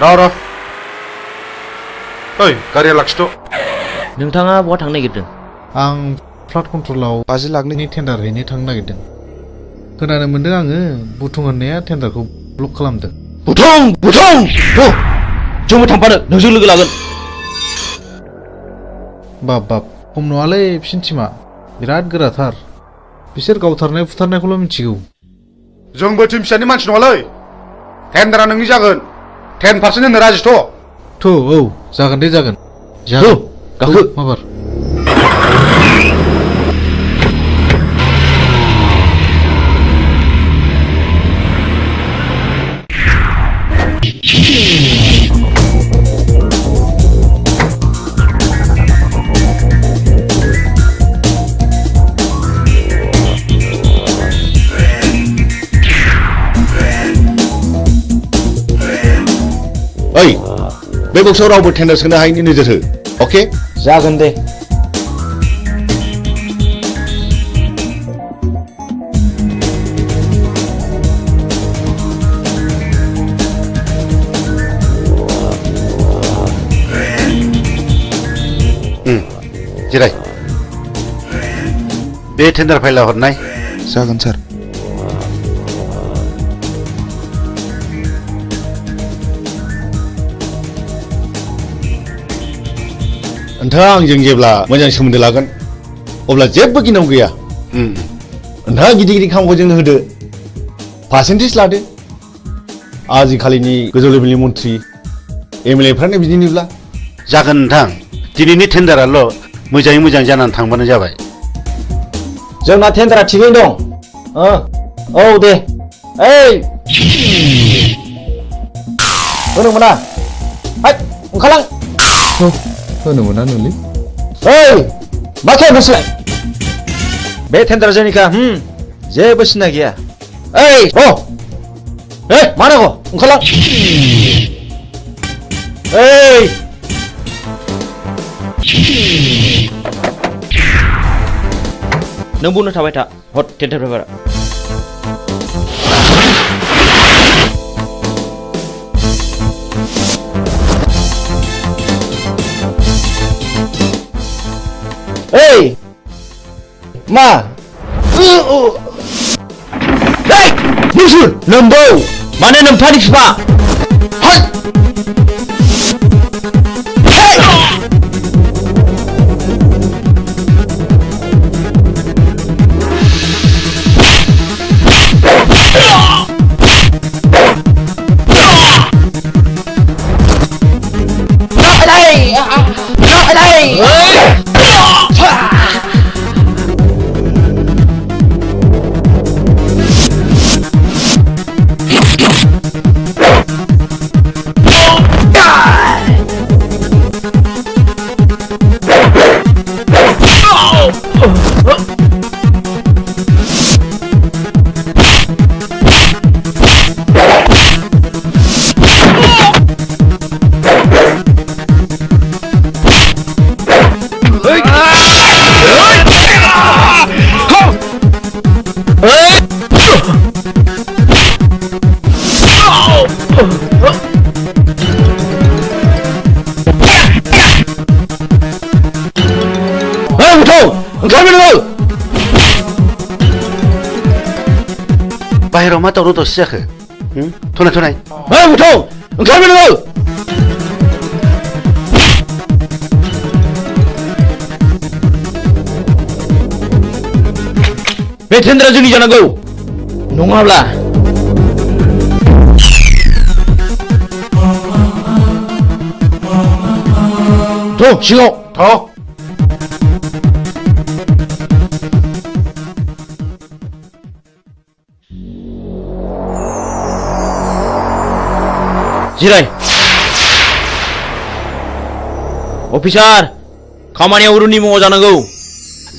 र' ओइ गारिया लाखिथ'। नोंथाङा बहा थांनो नागिरदों? आं फ्लाड कन्ट्रलाव 50 लाखनि टेन्डार हैनो थांनो नागिरदों। खोनानो मोनदों आङो बुथुं होननाया टेन्डारखौ ब्लक खालामदों। बुथुं जोंबो थांफानो नोंजों लोगो लागोन। बाब खम नङालै बिसिनि टिमा बिराद गोराथार। बिसोर गावथारनाय फुथारनायखौल' मिथिगौ। जोंबो टिम फिसानि मानसि नङालै। टेन्डारा नोंनि जागोन। 10% होनो राजिथ'। औ जागोन दे जागोन। गाखो माबार। ओइ बे बक्सआव रावबो टेन्डार सोनो हायैनि नोजोर हो। अके जागोन दे। जिराय। बे टेन्डार फाइला हरनाय। जागोन सार। नोंथाङा आंजों जेब्ला मोजां सोमोन्दो लागोन अब्ला जेबो गिनांगौ गैया। नोंथाङा गिदिर गिदिर खामानिखौ जोंनो होदो, पार्सेन्टेज लादो। आजिखालिनि गोजौ लेभेलनि मन्थ्रि एमएलएफ्रानो बिदिनोब्ला। जागोन नोंथां, दिनैनि टेन्डाराल' मोजाङै मोजां जानानै थांबानो जाबाय। जोंना टेन्डारा थिगैनो दं। औ दे। ओइ होनो मोना। ओंखारलां। होनो मोना नोंलै। ओइ मा खालामदों नोंसोरलाय? बे टेन्डारा जोंनिखा। जेबो सिन्था गैया। ओइ मा नांगौ? ओंखारलां। ओइ नों बुंनो थाबाय था। हट टेन्डार पेपारा। ओइ मा? नोंसोर नोम्बौ माने नोम्फानि बिफा। बाहेराव मा दावराव दावसि जाखो? थनाय ओंखारबाय नोङो। बे टेन्डारा जोंनि जानांगौ नङाब्ला सिङाव जिराय। अफिसार खामानिया अरुणनि मुङाव जानांगौ।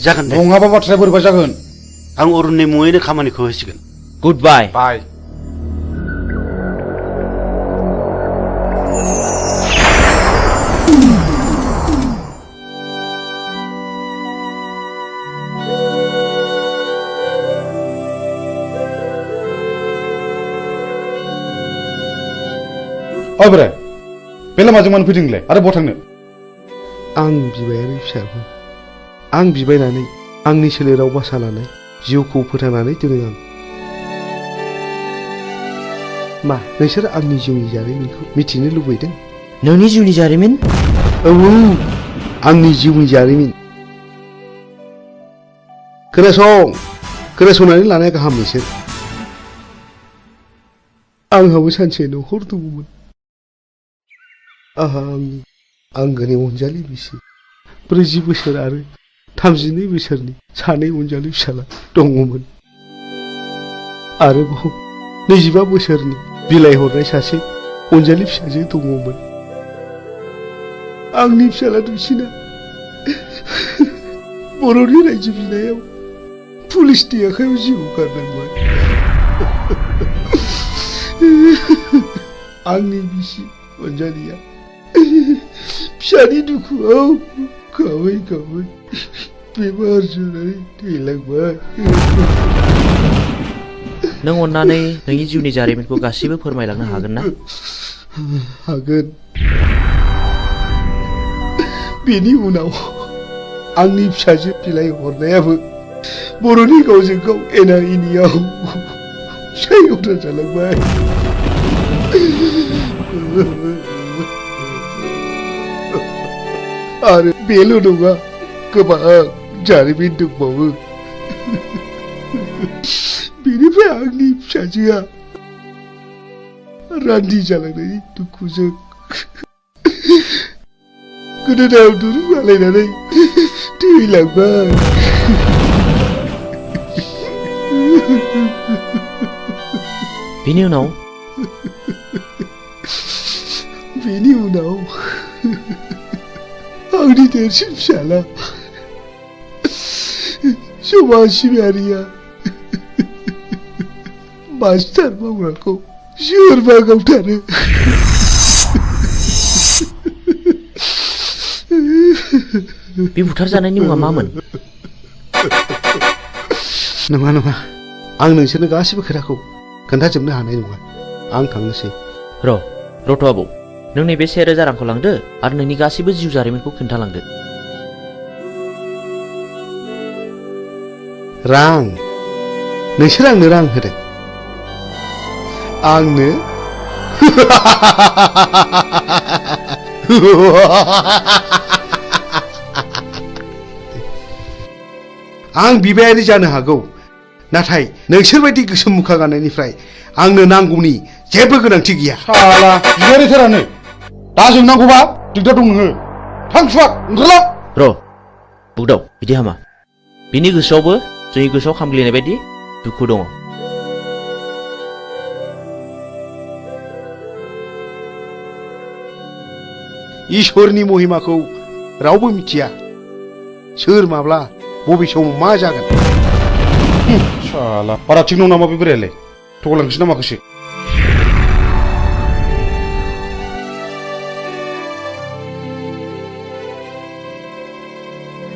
जागोन दे। नङाबा बाथ्राया बोरैबा जागोन। आं अरुणनि मुङैनो खामानिखौ होसिगोन। गुड बाय। बाय। ओइ बोराय बे लामाजों मानो फैदों नोंलाय आरो बहा थांनो? आं बिबायारि फिसाखौ आं बिबायनानै आंनि सोलेराव बासा लानाय जिउखौ फोथांनानै दोनो आं। मा नोंसोर आंनि जिउनि जारिमिनखौ मिथिनो लुबैदों? नोंनि जिउनि जारिमिन? औ आंनि जिउनि जारिमिन। खोनासंनानै लानाया गाहाम नोंसोर। आंहाबो सानसे न'खर दङमोन। आंहा आंनि आंगोनि अनजालि बिसि 40 बोसोर आरो 32 बोसोरनि सानै अनजालि फिसाला दङमोन। आरोबाव 25 बोसोरनि बिलाइ हरनाय सासे अनजालि फिसाजो दङमोन। आंनि फिसाला दुइसिना बर'नि रायजो बिनायाव पुलिसनि आखायाव जिउ गारनांबाय। आंनि बिसि अनजालिया फिसानि दुखुआव गाबै गाबै बेमार जानानै थैलांबाय। नों अन्नानै नोंनि जिउनि जारिमिनखौ गासिबो फोरमायलांनो हागोन ना? हागोन। बेनि उनाव आंनि फिसाजो बिलाइ हरनायाबो बर'नि गावजों गाव एना एनियाव फिसाय गथा जालांबाय। आरो बेल' नङा, गोबां जारिमिन दंबावो। बेनिफ्राय आंनि फिसाजोआ रान्दि जालांनायनि दुखुजों गोदोनायाव दुरुं आलायनानै थैलांबाय। बेनि उनाव आंनि देरसिन फिसाला समाज सिबियारिया मास्टार मावग्राखौ सोरबा गावथारो। बे बुथारजानायनि मुङा मामोन? नङा, आं नोंसोरनो गासिबो खोथाखौ खोन्थाजोबनो हानाय नङा। आं थांनोसै। रथ' आबौ, नों नैबे 1000 रांखौ लांदो आरो नोंनि गासिबो जिउ जारिमिनखौ खोन्थालांदो। रां? नोंसोर आंनो रां होदों? आंनो? आं बिबायारि जानो हागौ, नाथाय नोंसोरबायदि गोसोम मुखा गाननायनिफ्राय आंनो नांगौनि जेबो गोनांथि गैया। साला बिबायारिथारानो दा जोंनांगौबा दिगदार दं नोङो। थां सुवाद ओंखारला। बुगदाव, बिदि हामा। बिनि गोसोआवबो जोंनि गोसोआव खामग्लिनाय बायदि दुखु दङ। इसोरनि महिमाखौ रावबो मिथिया। सोर माब्ला बबे समाव मा जागोन। साला बारा थिग नङा नामा बे बोरायालाय? थगायलांसै ना माखोसो?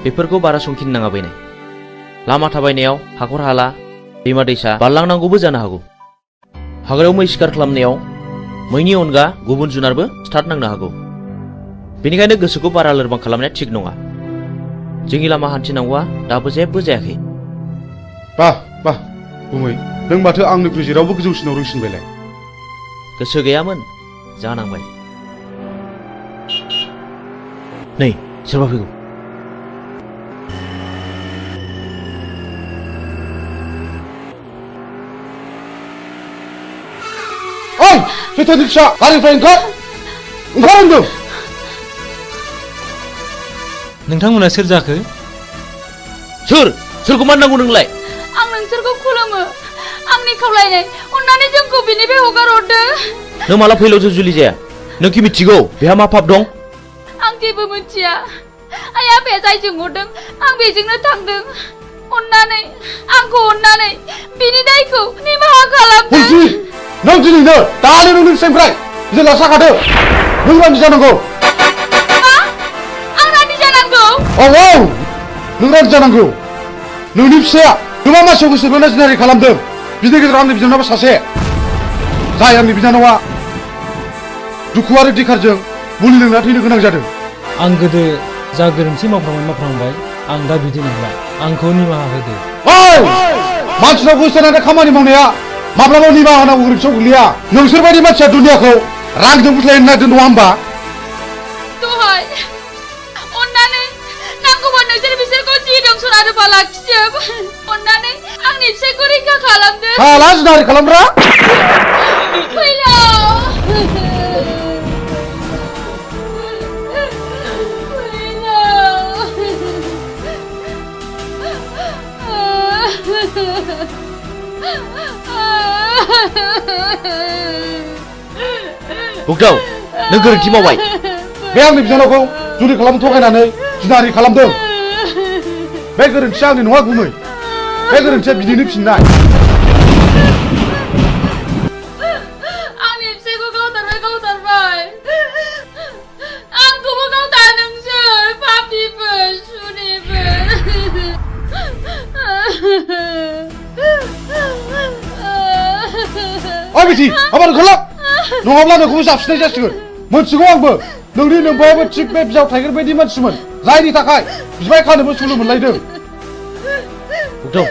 बेफोरखौ बारा संखिनो नाङा बैनाय। लामा थाबायनायाव हाखर हाला, दैमा दैसा बारलांनांगौबो जानो हागौ। हाग्रायाव मै शिकार खालामनायाव मैनि अनगा गुबुन जुनारबो स्टार्ट नांनो हागौ। बेनिखायनो गोसोखौ बारा लोरबां खालामनाया थिग नङा। जोंनि लामा हान्थिनांगौआ दाबो जेबो जायाखै। बाह गुमै, नों माथो आंनिख्रुइ जेरावबो गोजौसिनाव रोंसिनबायलाय। गोसो गैयामोन, जानांबाय। नै सोरबा फैगौ। ओइ सैथोनि फिसा, गारिनिफ्राय ओंखार होनदों। नोंथांमोना सोर जाखो? सोरखौ मान नांगौ नोंलाय? आं नोंसोरखौ खुलुमो। आंनि खावलायनाय, अन्नानै जोंखौ बिनिफ्राय हगार हरदो। नों माला फैलावजों जुलि जाया? नों कि मिथिगौ बेहा मा पाप दं? आं जेबो मिथिया। आइ आफाया जायजों हरदों आं बेजोंनो थांदों। आंखौ अन्नानै बिनि दायखौ निमाहा खालामदो। नों दिनैनो दानो नोंनि फिसाइनिफ्राय जेला साखादो। नों रान्दि जानांगौ। आं रान्दि जानांगौ? औ नों रान्दि जानांगौ। नोंनि फिसाया गोबां मानसियाव गोसो बोना जिनारि खालामदों। बिनि गेजेराव आंनि बिनानावआ सासे। जाय आंनि बिनानावआ दुखु आरो दिखारजों मुलि लोंना थैनो गोनां जादों आं गोदो जा गोरोन्थि मावफ्रांबाय आं दा बिदि नंला आंखौ निमाहा होदो मानसिनाव गोसोनानै खामानि मावनाया माब्लाबा निमाहा होनांगौ गोरोन्थियाव गोग्लैया नोंसोर बायदि मानसिया दुनियाखौ रांजों बुथलायनो नागिरदों नङा होमबा दहाय अन्नानै नांगौबा नोंसोर बिसोरखौ जि दं सना रुफा लाखिजोब अन्नानै आंनि फिसायखौ रैखा खालामदो हाला जिनाहारि खालामग्रा फैलाव बुगदाव नों गोरोन्थि मावबाय बे आंनि बिनानावखौ जुलि खालामनो थगायनानै जिनाहारि खालामदों बे गोरोन्थिया आंनि नङा गुमै बे गोरोन्थिया बिनिनो फिननाय आंनि फिसायखौ गावथारबाय आंखौबो गावथार नोंसोर पापिफोर सुनिफोर बिदि आबाद ओंखारलां नङाब्ला नोंखौबो जाबसिननाय जासिगोन मोनथिगौ आंबो नोंनि नोंबायाबो थिग बे बिजाव थाइगेर बायदि मानसिमोन जायनि थाखाय बिबाय खानोबो सुलु मोनलायदों बुगदाव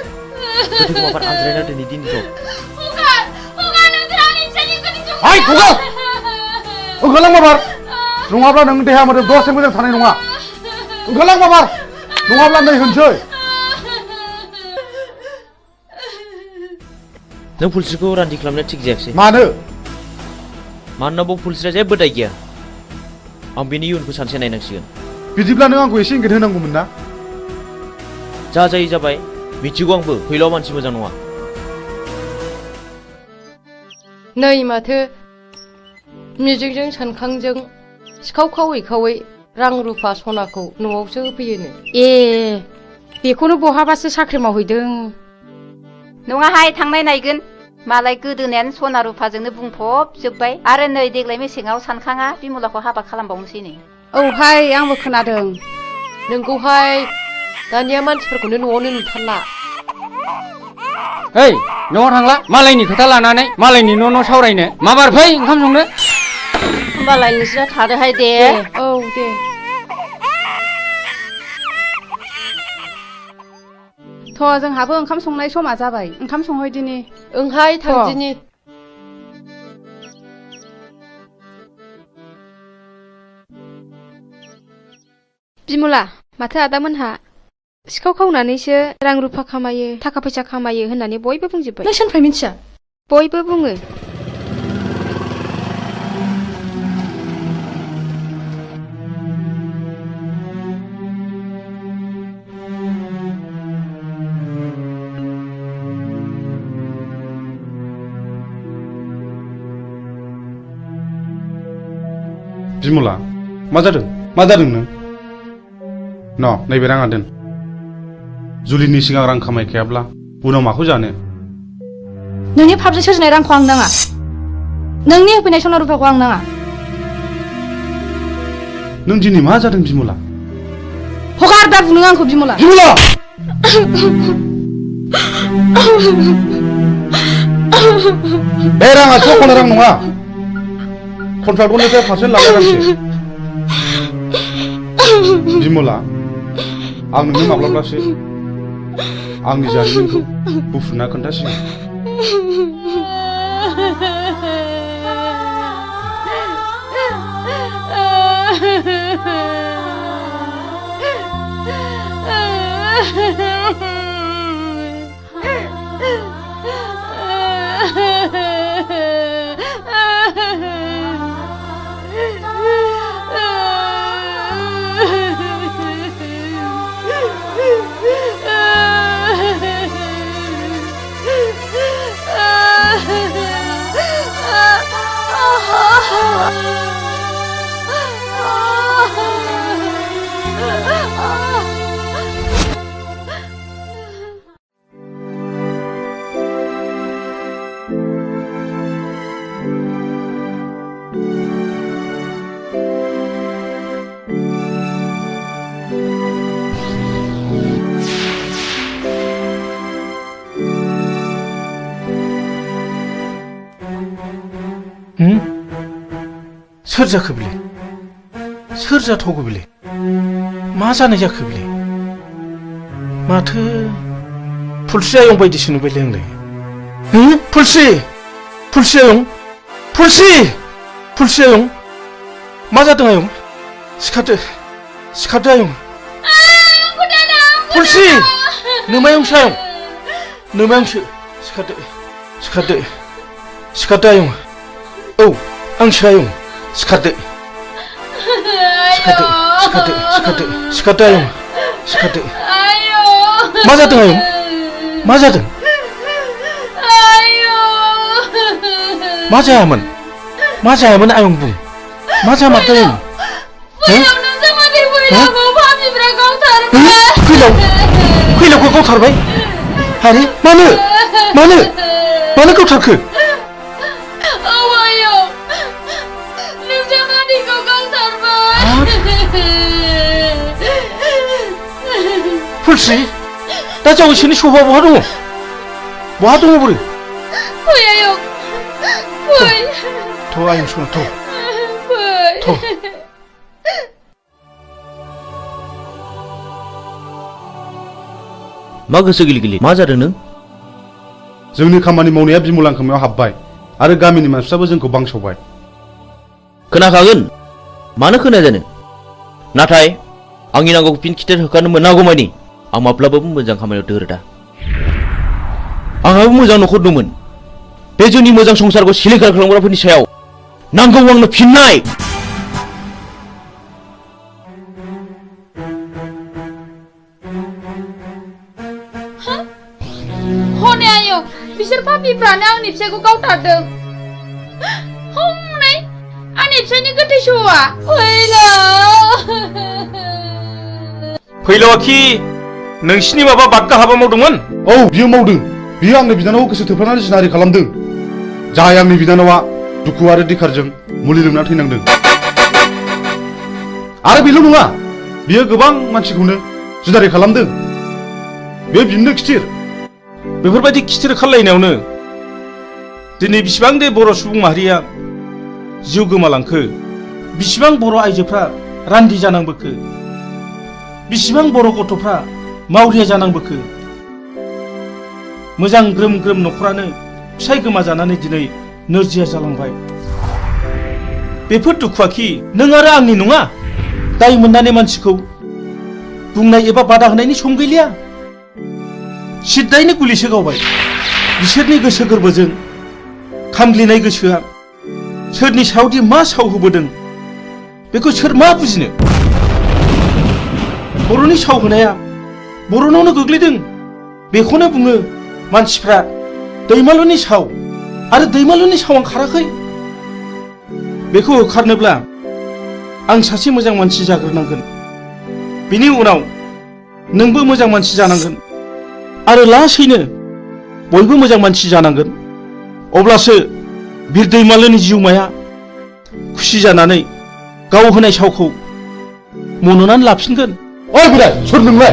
गोथौ माबार आनज्रायना दिनै दिनखौ हाय खुगा ओंखारलां माबार नङाब्ला नों देहा मोदोम दसे मोजां थानाय नङा ओंखारलां माबार नङाब्ला नै होनसै नों पुलिसखौ रान्दि खालामनाया थिग जायाखिसै मानोना बाव पुलिसआ जेबो दाय गैया आं बेनि इयुनखौ सानसे नायनांसिगोन बिदिब्ला नों आंखौ एसे इंगित होनांगौमोन ना जा जायो जाबाय मिथिगौ आंबो फैलाव मानसि मोजां नङा नै माथो मिजिंजों सानखांजों सिखाव खावै रां रुफा सनाखौ न'आवसो होफैयोनो ए बेखौनो बहाबासो साख्रि मावहैदों नङाहाय थांनाय नायगोन मालाय गोदोनायानो सना रुफाजोंनो बुंफबजोब्बाय आरो नै देग्लाय मेसेङाव सानखाङा बिमलाखौ हाबा खालामबावनोसैनो औहाय आंबो खोनादों नोंखौहाय दानिया मानसिफोरखौनो न'आवनो नुथारला ओइ न'आव थांला मालायनि खोथा लानानै मालायनि न' सावरायनो माबार फै ओंखाम संनो होमबालाय नोंसोरा थादोहाय दे औ दे थ' जोंहाबो ओंखाम संनाय समा जाबाय ओंखाम संहैदिनि ओंहाय थांदिनि बिमला माथो आदामोनहा सिखाव खावनानैसो रां रुफा खामायो थाखा फैसा खामायो होननानै बयबो बुंजोब्बाय नों सोरनिफ्राय मिथिया बयबो बुङो बिमला मा जादों नों नैबे राङा दोन जुलिनि सिगां रां खामायखायाब्ला उनाव माखौ जानो नोंनि फाबजों सोरजिनाय रांखौ आं नाङा नोंनि होफैनाय सना रुफाखौ आं नाङा नों दिनै मा जादों बिमला हगार दा बुनो आंखौ बिमला बे राङा सख'नो रां नङा कन्ट्राक्टरनिफ्राय पारसेन्ट लानाय रांसो बिमला आं नोंनो माब्लाब्लासो आंनि जारिमिनखौ बुफ्रुना खोन्थासिगोन सोर जाखो बिलाय सोर जाथावगौ बेलाय मा जानाय जाखो बेलाय माथो फुलस्रि आयं बायदिसो नुबायलै आंलाय फुलस्रि फुलस्रि आयं फुलस्रि आयं मा जादों आयं सिखारदो सिखारदो आयं फुलस्रि नोमायंसो आयं नोमायंसो सिखारदो सिखारदो सिखारदो आयं औ आंसो आयं सिखारदो सिखारदो सिखारदो सिखारदो सिखारदो आयं सिखारदो मा जादों आयं मा जादों मा जायामोन आयं बुं मा जामारदों आयं फैलावखौ गावथारबाय आरे मानो गावथारखो फुलस्रि दा जावैसोनि सफा बहा दङ बोरो फै आयं फै थ' आयं सना थ' मा गोसो गिलि मा जादों नों जोंनि खामानि मावनाया बिमलां खोमायाव हाबबाय आरो गामिनि मानसिफ्राबो जोंखौ बांसावबाय खोनाखागोन मानो खोनाया जानो नाथाय आंनि नांगौखौ फिन खिथेर होखानो मोनागौमानि आं माब्लाबाबो मोजां खामानियाव दोरोदा आंहाबो मोजां न'खर दंमोन बे जोंनि मोजां संसारखौ सिलिंखार खालामग्राफोरनि सायाव नांगौ आंनो फिननाय हनै आयं बिसोर पापिफ्रानो आंनि फिसायखौ गावथारदों हनै आंनि फिसायनि गोथै सहआ फैलावाखि नोंसिनि माबा बादगा हाबा मावदोंमोन औ बियो मावदों बियो आंनि बिनानावखौ गोसो थोफ्लानानै जिनाहारि खालामदों जाय आंनि बिनानावा दुखु आरो दिखारजों मुलि लोंना थैनांदों आरो बेल' नङा बियो गोबां मानसिखौनो जिनाहारि खालामदों बे बिनो खिथिर बेफोरबायदि खिथिर खालायनायावनो दिनै बिसिबां दे बर' सुबुं माहारिया जिउ गोमालांखो बिसिबां बर' आइजोफ्रा रान्दि जानांबोखो बिसिबां बर' गथ'फ्रा मावरिया जानांबोखो मोजां ग्रोम ग्रोम न'खरानो फिसाय गोमाजानानै दिनै नोरजिया जालांबाय बेफोर दुखुआखि नों आरो आंनि नङा दाय मोननानै मानसिखौ बुंनाय एबा बादा होनायनि सम गैलिया सिद्दायैनो गुलिसो गावबाय बिसोरनि गोसो गोरबोजों खामग्लिनाय गोसोआ सोरनि सायावदि मा साव होबोदों बेखौ सोर मा बुजिनो बर'नि साव होनाया बर'नावनो गोग्लैदों बेखौनो बुङो मानसिफ्रा दैमालुनि साव आरो दैमालुनि सावा खाराखै बेखौ होखारनोब्ला आं सासे मोजां मानसि जाग्रोनांगोन बिनि उनाव नोंबो मोजां मानसि जानांगोन आरो लासैनो बयबो मोजां मानसि जानांगोन अब्लासो बिर दैमालुनि जिउमाया खुसि जानानै गाव होनाय सावखौ मन'नानै लाफिनगोन ओइ बोराय सोर नोंलाय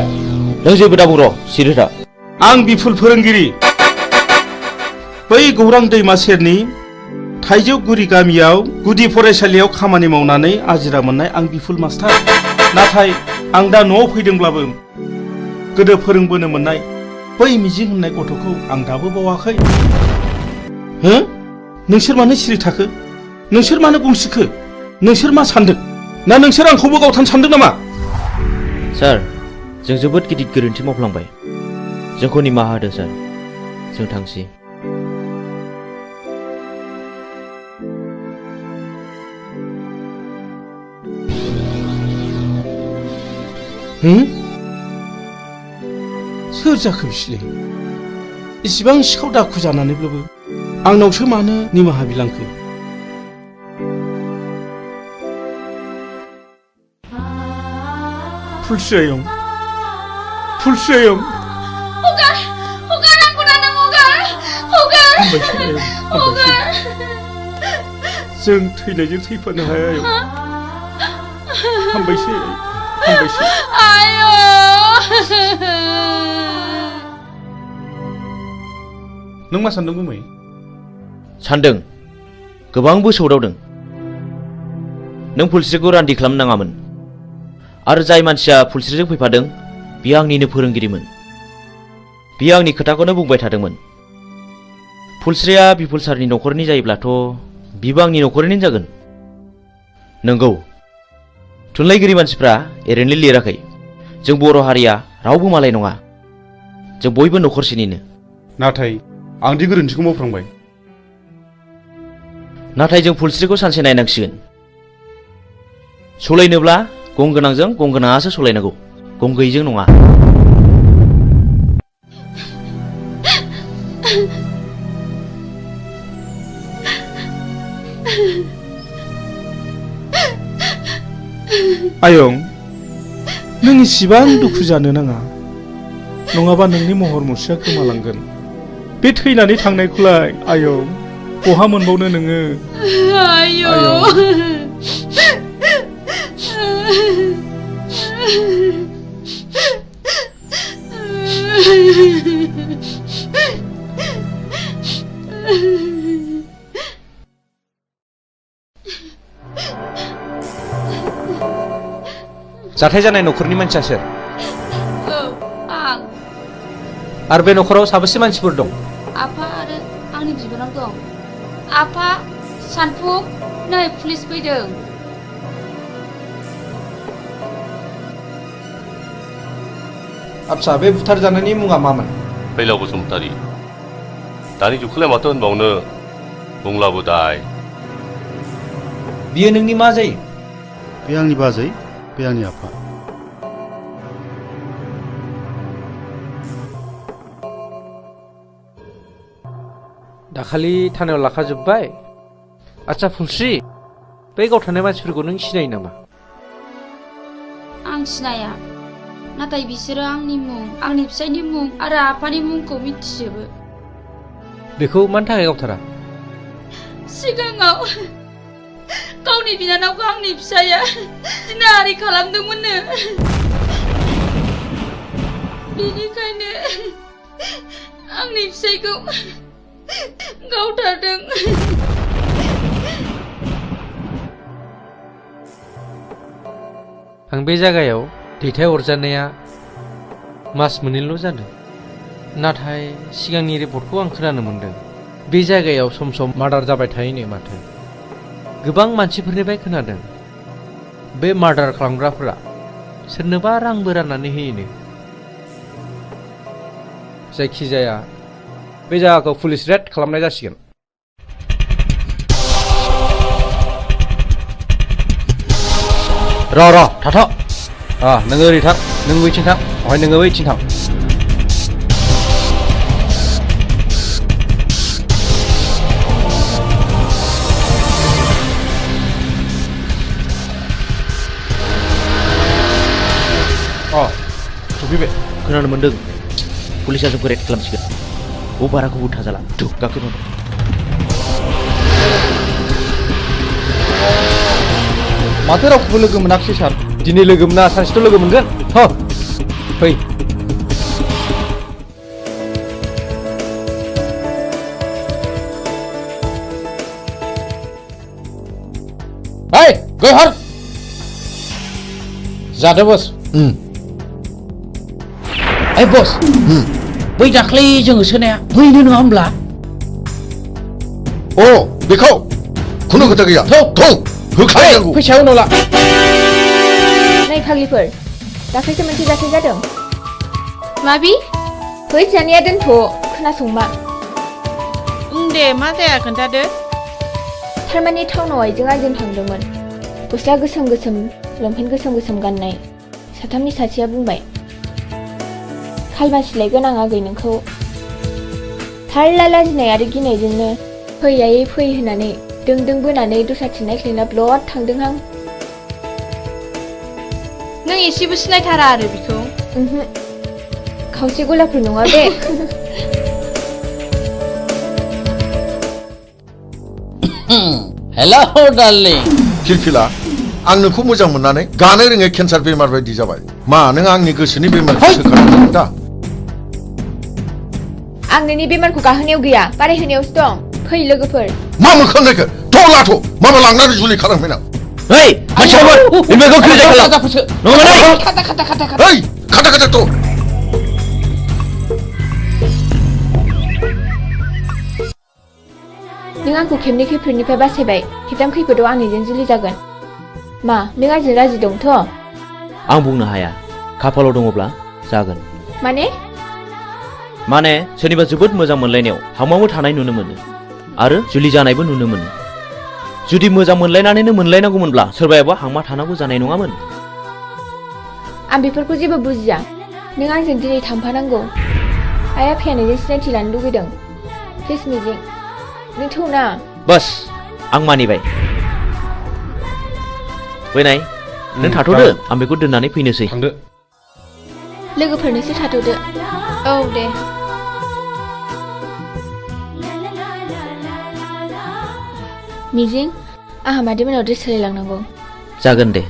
नों जेबो दा बुंर' सिरिथा आं बिफुल फोरोंगिरि बै गौरां दैमा सेरनि थाइजौगुरि गामियाव गुदि फरायसालियाव खामानि मावनानै आजिरा मोननाय आं बिफुल मास्टार नाथाय आं दा न'आव फैदोंब्लाबो गोदो फोरोंबोनो मोननाय बै मिजिं होननाय गथ'खौ आं दाबो बावाखै हो नोंसोर मानो सिरि थाखो नोंसोर मानो गंसिखो नोंसोर मा सानदों ना नोंसोर आंखौबो गावथानो सानदों नामा सार जों जोबोद गिदिर गोरोन्थि मावफ्लांबाय जोंखौ निमाहा होदो सार जों थांसै सोर जाखो बिसोरलाय इसिबां सिखाव दाखु जानानैब्लाबो आंनावसो मानो निमाहा बिलांखो फुलस्रि आयं जों थैनायजों थैफानो हाया आयं हामबायसै नों मा सानदों गुमै सानदों गोबांबो सौदावदों नों फुलस्रिखौ रान्दि खालामनाङामोन आरो जाय मानसिया फुलस्रिजों फैफादों बियो आंनिनो फोरोंगिरिमोन बियो आंनि खोथाखौनो बुंबाय थादोंमोन फुलस्रिया बिपुल सारनि न'खरनि जायोब्लाथ' बिबो आंनि न'खरनि जागोन नंगौ थुनलाइगिरि मानसिफ्रा ओरैनो लिराखै जों बर' हारिया रावबो मालाय नङा जों बयबो न'खरसेनिनो नाथाय आंदि गोरोन्थिखौ मावफ्रांबाय नाथाय जों फुलस्रिखौ सानसे नायनांसिगोन सलायनोब्ला गं गोनांजों गं गोनाङासो सलायनांगौ गं गैयिजों नङा आयं नों इसिबां दुखु जानो नाङा नङाबा नोंनि महर मुस्रिया गोमालांगोन बे थैनानै थांनायखौलाय आयं बहा मोनबावनो नोङो जाथाय जानाय न'खरनि मानसिया सोर आं आरो बे न'खराव साबेसे मानसिफोर दं आफा आरो आंनि बिबोनां दं आफा सानफुं नै पुलिस फैदों आच्छा बे बुथारजानायनि मुङा मामोन फैलाव बसुमतारी दानि जुगखौलाय माथो होनबावनो बुंलाबो दाय बियो नोंनि मा जायो बे आंनि बाजै बे आंनि आफा दाखालि थानायाव लाखाजोब्बाय आच्छा फुलस्रि बै गावथारनाय मानसिफोरखौ नों सिनायो नामा आं सिनाया नाथाय बिसोरो आंनि मुं आंनि फिसायनि मुं आरो आफानि मुंखौ मिथिजोबो बेखौ मानि थाखाय गावथारा सिगाङाव गावनि बिनानावखौ आंनि फिसाया जिनाहारि खालामदोंमोननो बेनिखायनो आंनि फिसायखौ गावथारदों आं बे जायगायाव दैथायहरजानाया मास मोननैल' जादों नाथाय सिगांनि रिपर्टखौ आं खोनानो मोनदों बे जायगायाव सम सम मार्डार जाबाय थायोनो माथो गोबां मानसिफोरनिफ्राय खोनादों बे मार्डार खालामग्राफोरा सोरनोबा रांबो राननानै होयोनो जायखिजाया बे जायगाखौ पुलिस रेड खालामनाय जासिगोन र' थाथ' नोङो ओरै थां नों बैथिं थां ओमफ्राय नोङो बैथिं थां सफैबाय खोनानो मोन्दों पुलिसा जोंखौ रेड खालामसिगोन बाराखौ उथा जाला दुख गाखोनो माथो रावखौबो लोगो मोनाखिसै सार दिनै लोगो मोना सानसेथ' लोगो मोनगोन फै गयहर जादो बस बस बै दाख्लै जोङो सोनाया बैनो नङा होमब्ला बेखौ खुनु खोथा गैया होखानांगौ फैसाया उनाव ला नै फाग्लिफोर दाख्लैसो मोनसे जाथाय जादों माबि फैसानिया दोनथ' खोनासंमा दे मा जाया खोन्थादो थारमाने टाउनाव आइजों आइजों थांदोंमोन गस्ला गोसोम गोसोम लंपेन्ट गोसोम गोसोम गाननाय साथामनि सासेया बुंबाय खालमासिलायगोन आं आगै नोंखौ थारला लाजिनाय आरो गिनायजोंनो फैयायै फै होननानै दों बोनानै दस्राथिं नायख्लायना ब्लद थांदोंहां नों एसेबो सिनायथारा आरो बिखौ खावसे गलाफोर नङा बे हेल' डार्लिं फिलफिला आं नोंखौ मोजां मोननानै गानो रोङै केन्सार बेमार बायदि जाबाय मा नों आंनि गोसोनि बेमारखौ सोखानांगौ दा आं नोंनि बेमारखौ गाहोनायाव गैया बारायहोनायावसो दं फै लोगोफोर मा मोखांनायखो थ' लाथ' माबा लांनानै जुलि खालामफैनां Hei, masyarakat, ini kau kerja kalau. Nongan ay. Hei, kata tu. नों आंखौ खेबनै खैफोदनिफ्राय बासायबाय खेबथाम खैफोदाव आंनिजों जुलि जागोन मा नों आंजों राजि दंथ' आं बुंनो हाया खाफालाव दङब्ला जागोन माने सोरनिबा जोबोद मोजां मोनलायनायाव हांमामो थानाय नुनो मोनो आरो जुलि जानायबो नुनो मोनो जुदि मोजां मोनलायनानैनो मोनलायनांगौमोनब्ला सोरबायाबा हांमा थानांगौ जानाय नङामोन आं बेफोरखौ जेबो बुजिया नों आंजों दिनै थांफानांगौ आइ आफाया नोंजों सिनायथि लानो लुगैदों प्लिज मिजिं नों थौना बस आं मानिबाय फैनाय नों थाथ'दो आं बेखौ दोननानै फैनोसै थांदो लोगोफोरनोसो थाथ'दो औ दे मिजिं आंहा मादैमोनाव ड्रेस सोलायलांनांगौ जागोन दे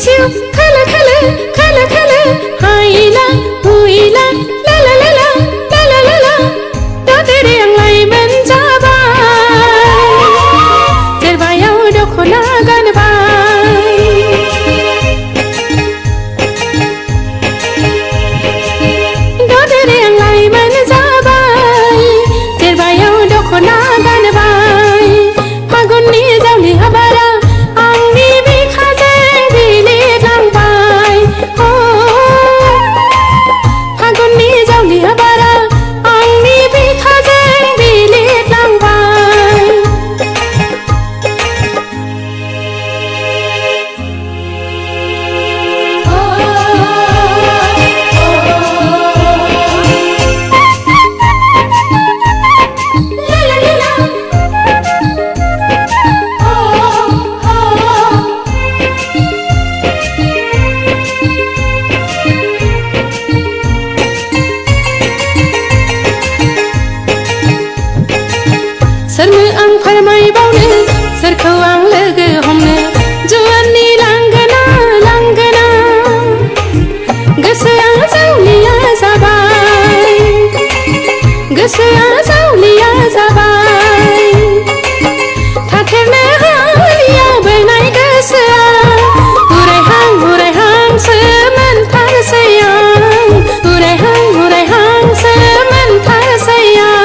सिउ खाला खाला खाला खाला हाइला हुइला ला ला ला ला ला ला ला ला दादेरे आंलाय मोनजाबाय देरबायाव दख'ना गानबाय दादेरे आंलाय मोनजाबाय देरबायाव दख'ना गानबाय फागुननि जावलि हाबारा सोरनो आं फोरमायबावनो सोरखौ आं लोगो हमनो जुवाननि लांगोना लांगोना गोसोआ जावलिया जाबाय गोसोआ जावलिया जाबाय थाथेरनो हालिया बोनाय गोसोआ उरायहांसो मोनथारसै आं उरायहांसो मोनथारसै आं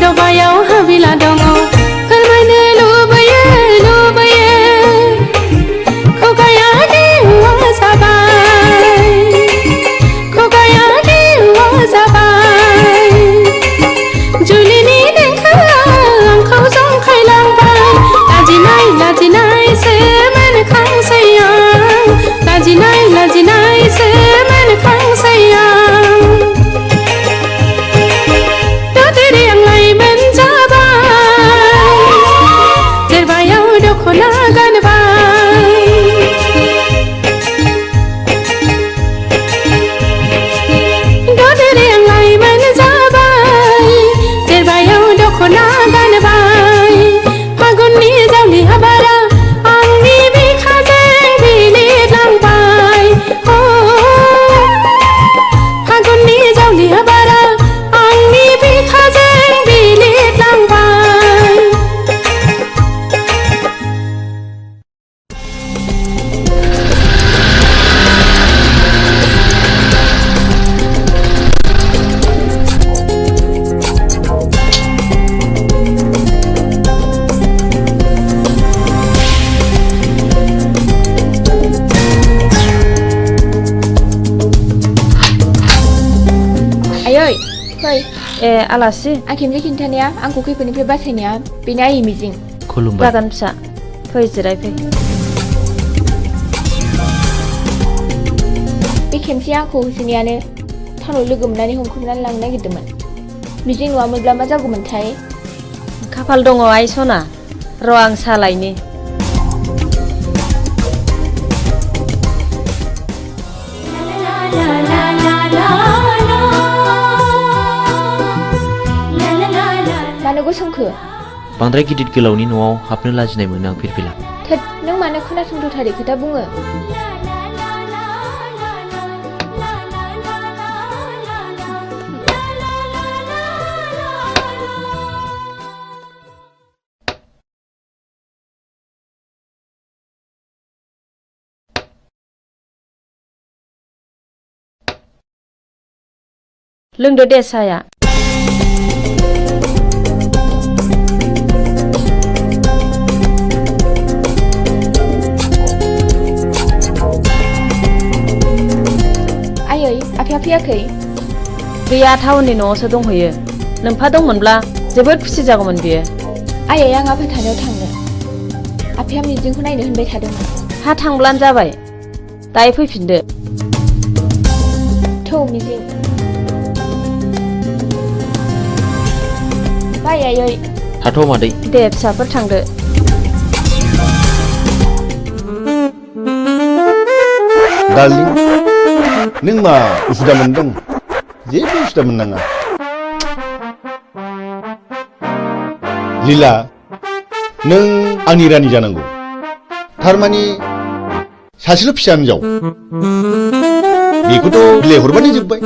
दबायाव हाबिला दङ फोरमायनो लुबैयो लुबैयो खुगाया देवा जाबाय खुगाया देवा जाबाय जुलिनि देंखोआ आंखौ जंखायलांबाय लाजिनायसो मोनखांसै आं लाजिनायसो मोनखांसै आं दख'ना गानबाय दादेरे आंलाय मोनजाबाय देरबायाव दख'ना गानबाय फागुननि जावलि हाबारा आंनि बिखाजों बिलिरलांबाय फागुननि जावलि हाबारा आंनि बिखाजों बिलिरलांबाय आलासि आं खेबसे खिन्थानाया आंखौ खैफोदनिफ्राय बासायनाया बेनो आंनि मिजिं खुलुमबाय जागोन फिसा फै जिरायफै बे खेमसे आंखौ होसोनायानो टाउनाव लोगो मोननानै हमख्रुमनानै लांनो नागिरदोंमोन मिजिं नङामोनब्ला मा जागौमोनथाय खाफाल दङ आइ सना र' आं सालायनि मानो गसंखो बांद्राय गिदिर गोलावनि न'आव हाबनो लाजिनाय मोनो आं फिरफिला थोद नों मानो खोनासंथारै खोथा बुङो लोंदो दे साया आयै आफाया फैयाखै गैया टाउननि न'आवसो दंहैयो नोमफा दंमोनब्ला जोबोद खुसि जागौमोन बियो आयै आं आफा थानायाव थांनो आफाया मिजिंखौ नायनो होनबाय थादोंमोन हा थांब्लानो जाबाय दायो फैफिनदो थौ मिजिं बाय आयै थाथ' मादै दे फिसाफोर थांदो डार्लिं नों मा उसुदा मोनदों जेबो उसुदा मोननाङा लीला नों आंनि रानि जानांगौ थारमानि सासेल' फिसा हिनजाव बेखौथ' बिलाइ हरबानो जोब्बाय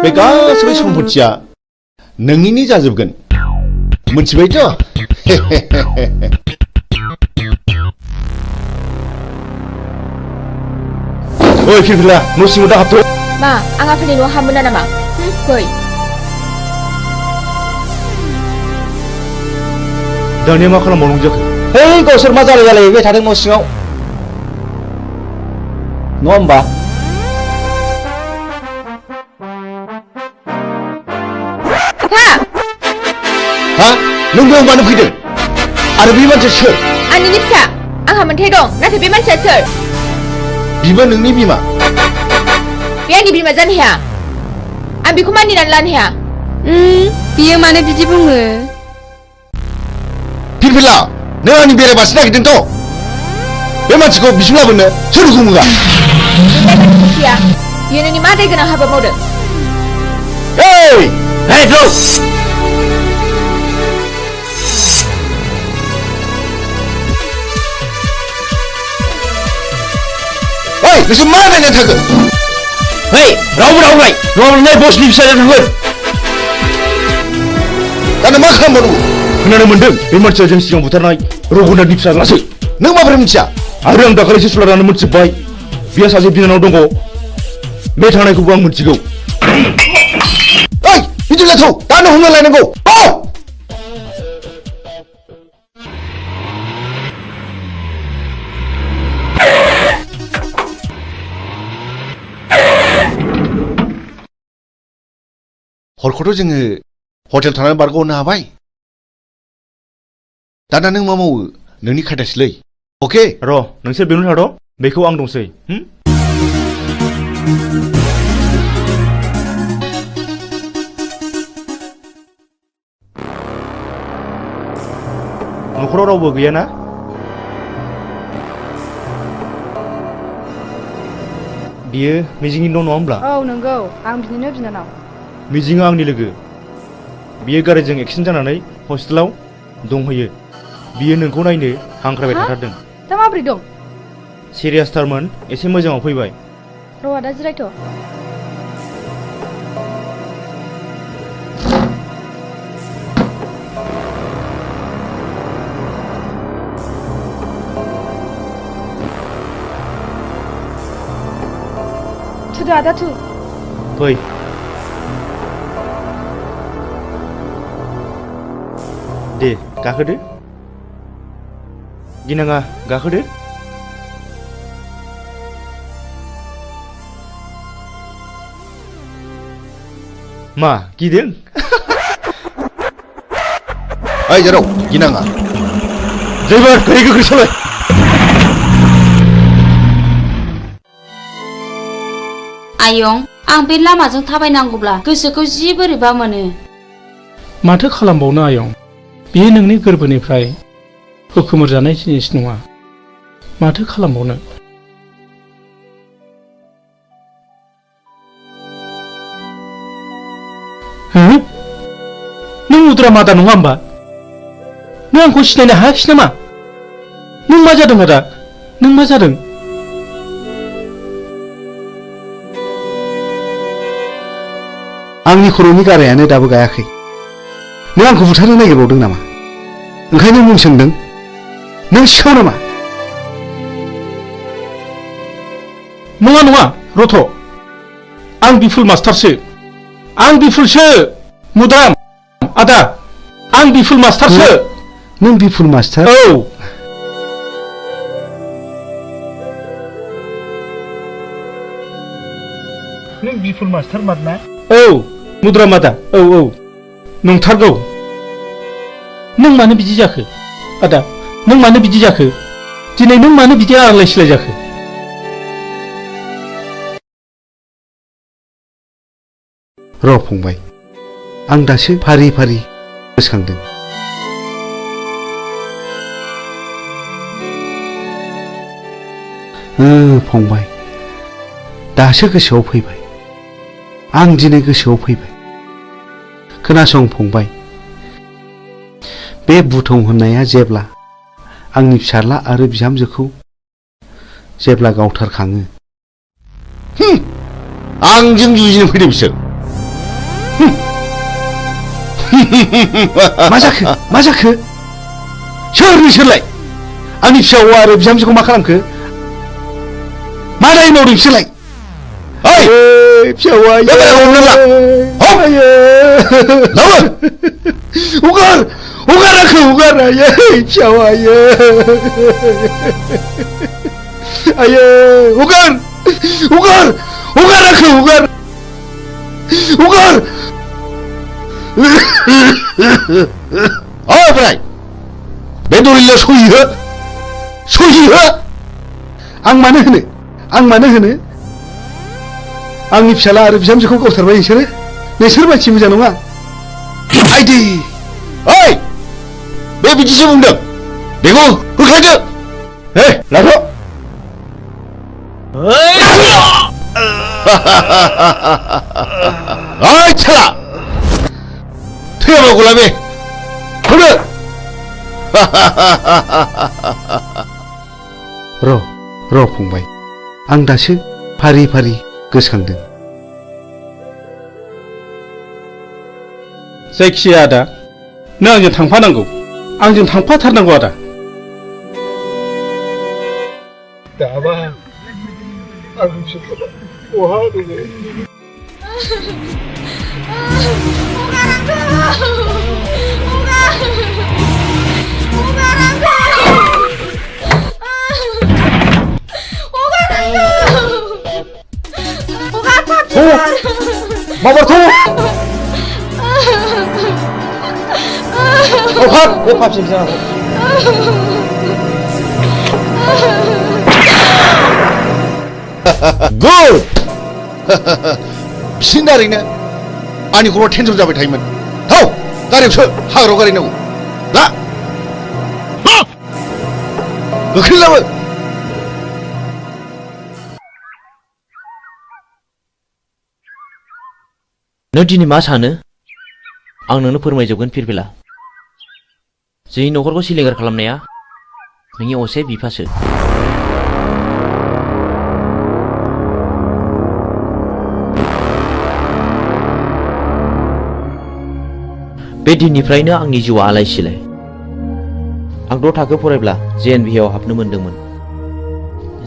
बे गासैबो सम्पथिया नोंनिनो जाजोबगोन मोनथिबायथ' ओइ फिरफिला न' सिङाव दा हाबथ' मा आं आफानि न'आव हाबमोना नामा फै दानिया मा खालामबावनांगौ जाखो है गावसोर मा जालायबाय थादों न' सिङाव नङा होमबा हा नों बेयाव मानो फैदों आरो बे मानसिया सोर आंनिनो फिसा आंहा मोन्थाय दं नाथाय बे मानसिया सोर बिबो नोंनि बिमा बे आंनि बिमा जानो हाया आं बेखौ मानिनानै लानो हाया बियो मानो बिदि बुङो फिरफिला नों आंनि बेरायबासो नागिरदोंथ' बे मानसिखौ बिसिम लाबोनो सोर हुकुम होआ बियो नोंनि मा दाय गोनां हाबा मावदों नोंसोर मा नायनानै थाखो रावबो रावलाय नङाब्ला बसनि फिसाजों थांगोन दाना मा खालामबावनांगौ खोनानो मोनदों बे मानसिया जों सिगां बुथारनाय रघुनाथनि फिसाज्लासो नों माबोरै मिथिया आरो आं दाखालिसो सुलानानै मोनथिबाय बिहा सासे बिनानाव दङ बे थांनायखौबो आं मोनथिगौ ओइ बिदिब्ला थौ दानो हमना लायनांगौ हरखौथ' जोङो हटेल थानानै बारग'नो हाबाय दाना नों मा मावो नोंनि खायदासैलै अके र' नोंसोर बेयावनो थाद' बेखौ आं दंसै न'खराव रावबो गैयाना बियो मिजिंनि न' नङा होमब्ला औ नंगौ आं बिनिनो बिनानाव मिजिङा आंनि लोगो बियो गारिजों एक्सिडेन्ट जानानै हस्पिटालाव दंहैयो बियो नोंखौ नायनो हांख्रायबाय थाथारदों दा माबोरै दं सिरियासथारमोन एसे मोजाङाव फैबाय र' दा जिरायथ' थुदो आदा थु फै दे गाखोदो गिनाङा गाखोदो मा गिदों ओइ जेराव गिनाङा ड्राइभार गारि गोख्रै सालाय आयं आं बे लामाजों थाबायनांगौब्ला गोसोखौ जि बोरैबा मोनो माथो खालामबावनो आयं बेयो नोंनि गोरबोनिफ्राय हुखुमोर जानाय जिनिस नङा माथो खालामबावनो नों उद्रा मादा नङा होमबा नों आंखौ सिनायनो हायाखिसै नामा नों मा जादों आदा नों मा जादों आंनि खर'नि गारायानो दाबो गायाखै नों आंखौ बुथारनो नागिरबावदों नामा ओंखायनो मुं सोंदों नों सिखाव नामा नङा नङा रथ' आं बिफुल मास्टारसो आं बिफुलसो मुदाम आदा आं बिफुल मास्टारसो नों बिफुल मास्टार औ नों बिफुल मास्टार मारना औ मुद्रा मादा औ औ नंथारगौ नों मानो बिदि जाखो आदा नों मानो बिदि जाखो दिनै नों मानो बिदि आलाय सिलाय जाखो र' फंबाय आं दासो फारि फारि गोसोखांदों फंबाय दासो गोसोआव फैबाय आं दिनै गोसोआव फैबाय खोनासं फंबाय बे बुथं होननाया जेब्ला आंनि फिसाज्ला आरो बिहामजोखौ जेब्ला गावथारखाङो आंजों जुजिनो फैदों बिसोर मा जाखो सोर नोंसोरलाय आंनि फिसा हौवा आरो बिहामजोखौ मा खालामखो मा दाय मावदों बिसोरलाय फिसा हौवा हगार आंखौ हगार आयै फिसा हौवा आयै हगार आंखौ हगार ओमफ्राय बे दलिलाव सहिहो आं मानो होनो आंनि फिसाला आरो बिहामजोखौ गावथारबाय नोंसोर मानसि मोजां नङा आइदि ओइ बे बिदिसो बुंदों बेखौ होख्लायदो लाथ' ओइ साला थैयाबा गलाबे होनो र' फंबाय आं दासो फारि फारि गोसोखांदों जायखिजाया आदा नों आंजों थांफानांगौ आंजों थांफाथारनांगौ आदा दाबा आं बहा गुड बिसिनि दारैनो आंनि खर'आ टेनसन जाबाय थायोमोन थाव गारियावसो हाग्रायाव गारिनांगौ ला गोख्रै लाबो नों दिनै मा सानो आं नोंनो फोरमायजोबगोन फिरफिला जोंनि न'खरखौ सिलिंखार खालामनाया नोंनि असे बिफासो बे दिननिफ्रायनो आंनि जिउआ आलाय सिलाय आं 6 थाखो फरायब्ला JNV आव हाबनो मोनदोंमोन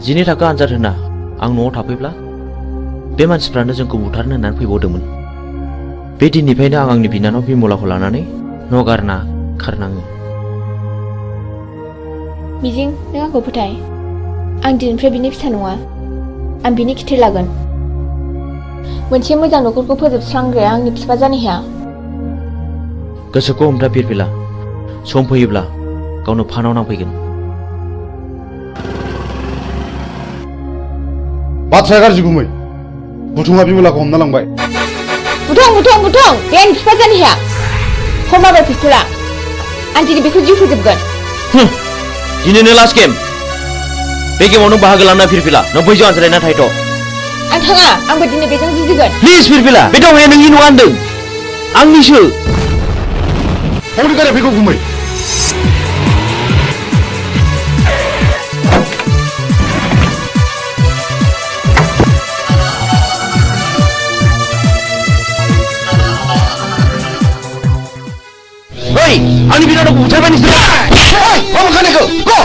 12 थाखो आनजाद होना आं न'आव थाफैब्ला बे मानसिफ्रानो जोंखौ बुथारनो होननानै फैबावदोंमोन बे दिननिफ्रायनो आं आंनि बिनानाव बिमलाखौ लानानै न' गारना खारनाङो मिजिं नों आंखौ फोथाय आं दिनैनिफ्राय बिनि फिसा नङा आं बिनि खिथेर लागोन मोनसे मोजां न'खरखौ फोजोबस्रांग्राया आंनि बिफा जानो हाया। गोसोखौ हमथा फिरफिला सम फैयोब्ला गावनो फानाव नांफैगोन। बाथ्राया गाज्रि गुमै बुथुङा बिमलाखौ हमना लांबाय। बुथुं बे आंनि बिफा जानो हाया। हमाबाय पिस्तला आं दिनै बेखौ जिउ फोजोबगोन। दिनैनो लास्ट गेम। बे गेमाव नों बाहागो लाना फिरफिला नों बैजों आनज्रायना थाहैथ'। आं थाङा आंबो दिनै बेजों जुजिगोन। प्लिज फिरफिला बे दावहाया नोंनि नङा होनदों आंनिसो। हौनि गारि फैगौ गुमै। Hei, ani bilang aku ucapkan istri. Hei, kamu kan aku, go.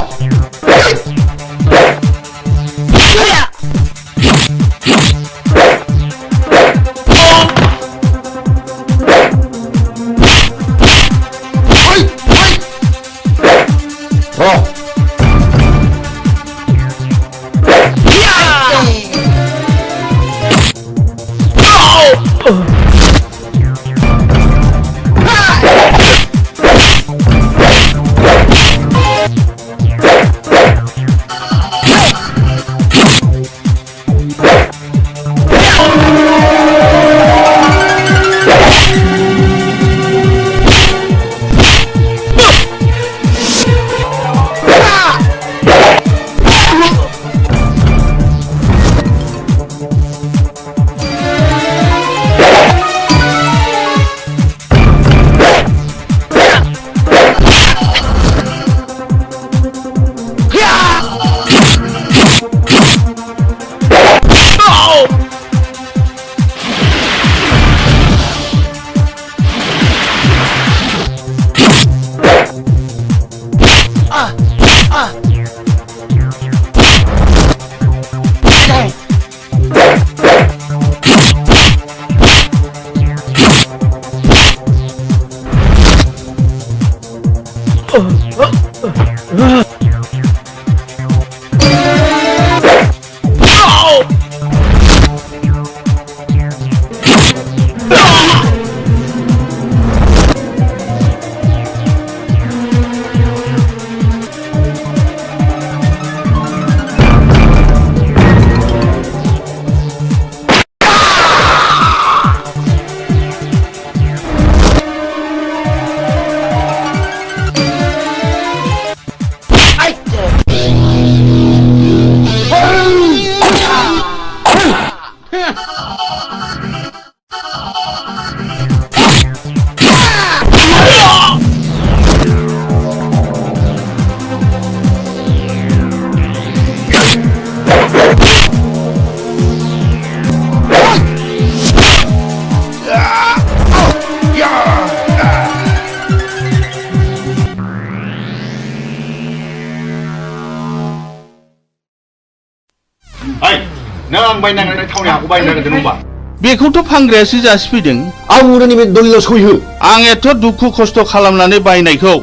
बेखौथ' फानग्रायासो जासिफैदों। आं नोंनि बे दलिलाव सहि हो। आं एथ' दुखु खस्थ' खालामनानै बायनायखौ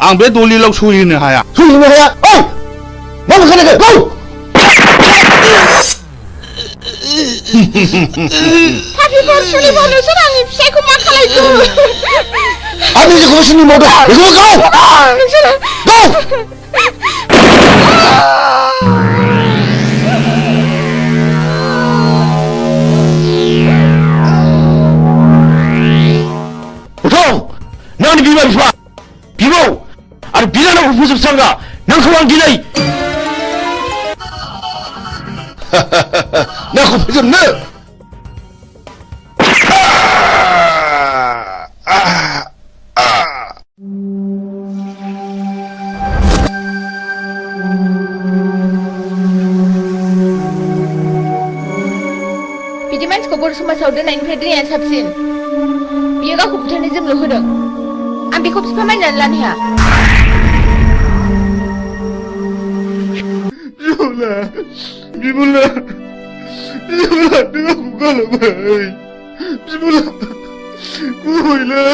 आं बे दलिलाव सहि होनो हाया। सहि होनो हाया? ओइ! मा बुंखानायखौ? गौ! पापिफोर सुनिफोर नोंसोर आंनि फिसायखौ मा खालायखो? आंनि जेखौबो सुनि मावदों बेखौबो गाव! नोंसोरो गाव! नोंनि बिमा बिफा बिबौ आरो बिनानावखौ फोजोबस्रांगा नोंखौ आं दिनै नोंखौ फोजोबनो बिदि मानसिखौ बर' समाजाव दोननायनिफ्राय दोननाया साबसिन। बियो गावखौ बुथारनो जोंल' होदों। आं बेखौ बिफा मानिनानै लानो हाया। बिमला नों आंखौ गालांबाय। बिमला गुबैलै।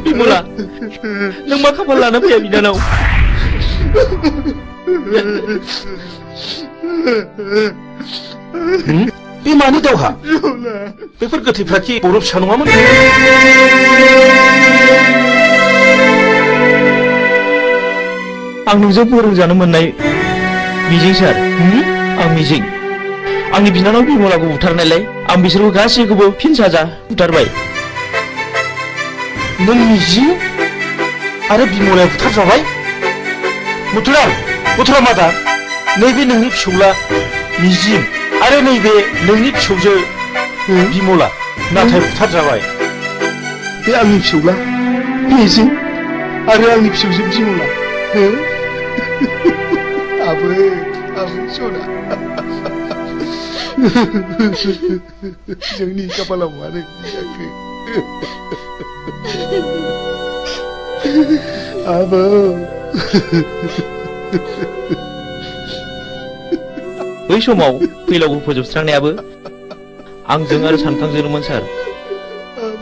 बिमला नों मा खाफाल लाना फैया बिनानाव बे मानि दावहा बेफोर गोथैफ्रा कि बर' फिसा नङामोन आं नोंजों फोरोंजानो मोननाय मिजिं सार आं मिजिं आंनि बिनानाव बिमलाखौ बुथारनायलाय आं बिसोरखौ गासैखौबो फिन साजा बुथारबाय नों मिजिं आरो बिमलाया बुथारजाबाय मथुरा मादा नैबे नोंनि फिसौला मिजिं आरो नैबे नोंनि फिसौजो बिमला नाथाय बुथारजाबाय बे आंनि फिसौला मिजिं आरो आंनि फिसौजो बिमला आबै सना जोंनि खाफालाव मानो जाखो आबौ बै समाव फैलावखौ फोजोबस्रांनायाबो आंजों आरो सानखांजोंमोन सार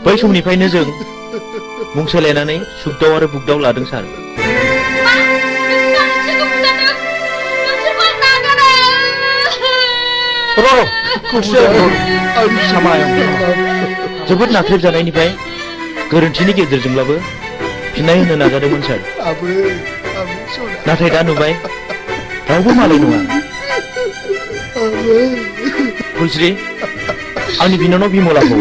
बै समनिफ्रायनो जों मुं सोलायनानै सुगदाव आरो बुगदाव लादों सार जोबोद नाख्रेबजानायनिफ्राय गोरोन्थिनि गेजेरजोंब्लाबो फिननाय होनो नाजादोंमोन सार नाथाय दा नुबाय रावबो मालाय नङा फुलस्रि आंनि बिनानाव बिमलाखौ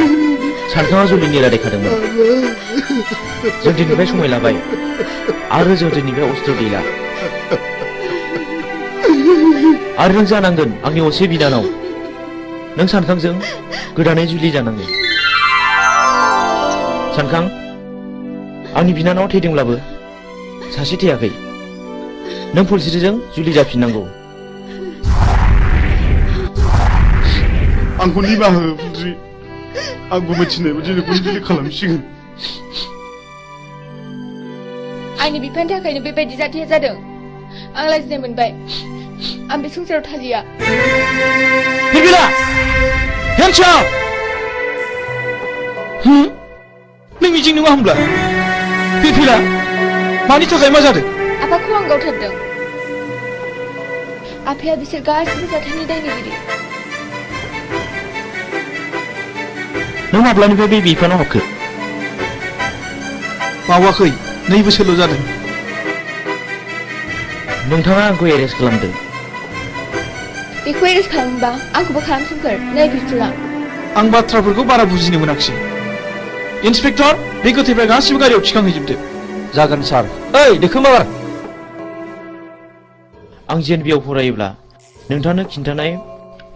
सानखाङा जुलिनि रादायखादोंमोन जों दिनैनिफ्राय समाय लाबाय आरो जों दिनैनिफ्राय अस्त्र गैला आरो नों जानांगोन आंनि असे बिनानाव नों सानखांजों गोदानै जुलि जानांगोन सानखां आंनि बिनानाव थैदोंब्लाबो सासे थैयाखै नों फुलस्रिजों जुलि जाफिननांगौ आंखौ निमाहा हो फुलस्रि आंबो मिथिनाय बायदि नोंखौ जुलि खालामसिगोन आंनि बिफानि थाखायनो बेबायदि जाथाया जादों आं लाजिनाय मोनबाय आं बे संसाराव थालिया बिबिला हेन्डसाप नों मिजिं नङा होनब्ला बिबिला मानि थाखाय मा जादों आफाखौ आं गावथारदों आफाया बिसोर गासिबो जाथायनि दायनिगिरि नों माब्लानिफ्राय बे बिफानाव हाबखो मावाखै 2 बोसोरल' जादों नोंथाङा आंखौ एरेस्ट खालामदों बेखौ एरेस्ट खालामोबा आंखौबो खालामसोमखोर नै पिस्तुला आं बाथ्राफोरखौ बारा बुजिनो मोनाखिसै इन्सपेक्टर बे गोथैफ्रा गासिबो गारियाव थिखांहैजोबदो जागोन सार ओइ दोखोमार आं जेएनबिआव फरायोब्ला नोंथांनो खिन्थानाय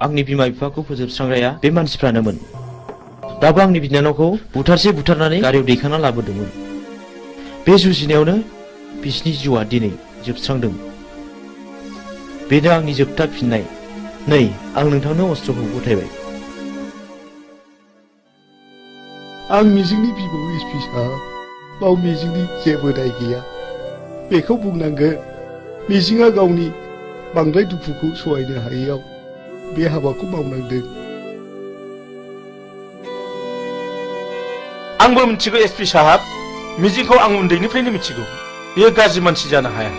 आंनि बिमा बिफाखौ फोजोबस्रांग्राया बे मानसिफ्रानोमोन दाबो आंनि बिनानावखौ बुथारनानै गारियाव दैखांना लाबोदोंमोन बे जुजिनायावनो बिसिनि जिउआ दिनै जोबस्रांदों बेनो आंनि जोबथा फिननाय नै आं नोंथांनो अस्त्रखौ गथायबाय आं मिजिंनि बिबौ एसपि साहब बाव मिजिंनि जेबो दाय गैया बेखौ बुंनांगोन मिजिंआ गावनि बांद्राय दुखुखौ सहायनो हायैयाव बे हाबाखौ मावनांदों आंबो मिथिगौ एसपि साहब मिजिंखौ आं उन्दैनिफ्रायनो मिथिगौ बेयो गाज्रि मानसि जानो हाया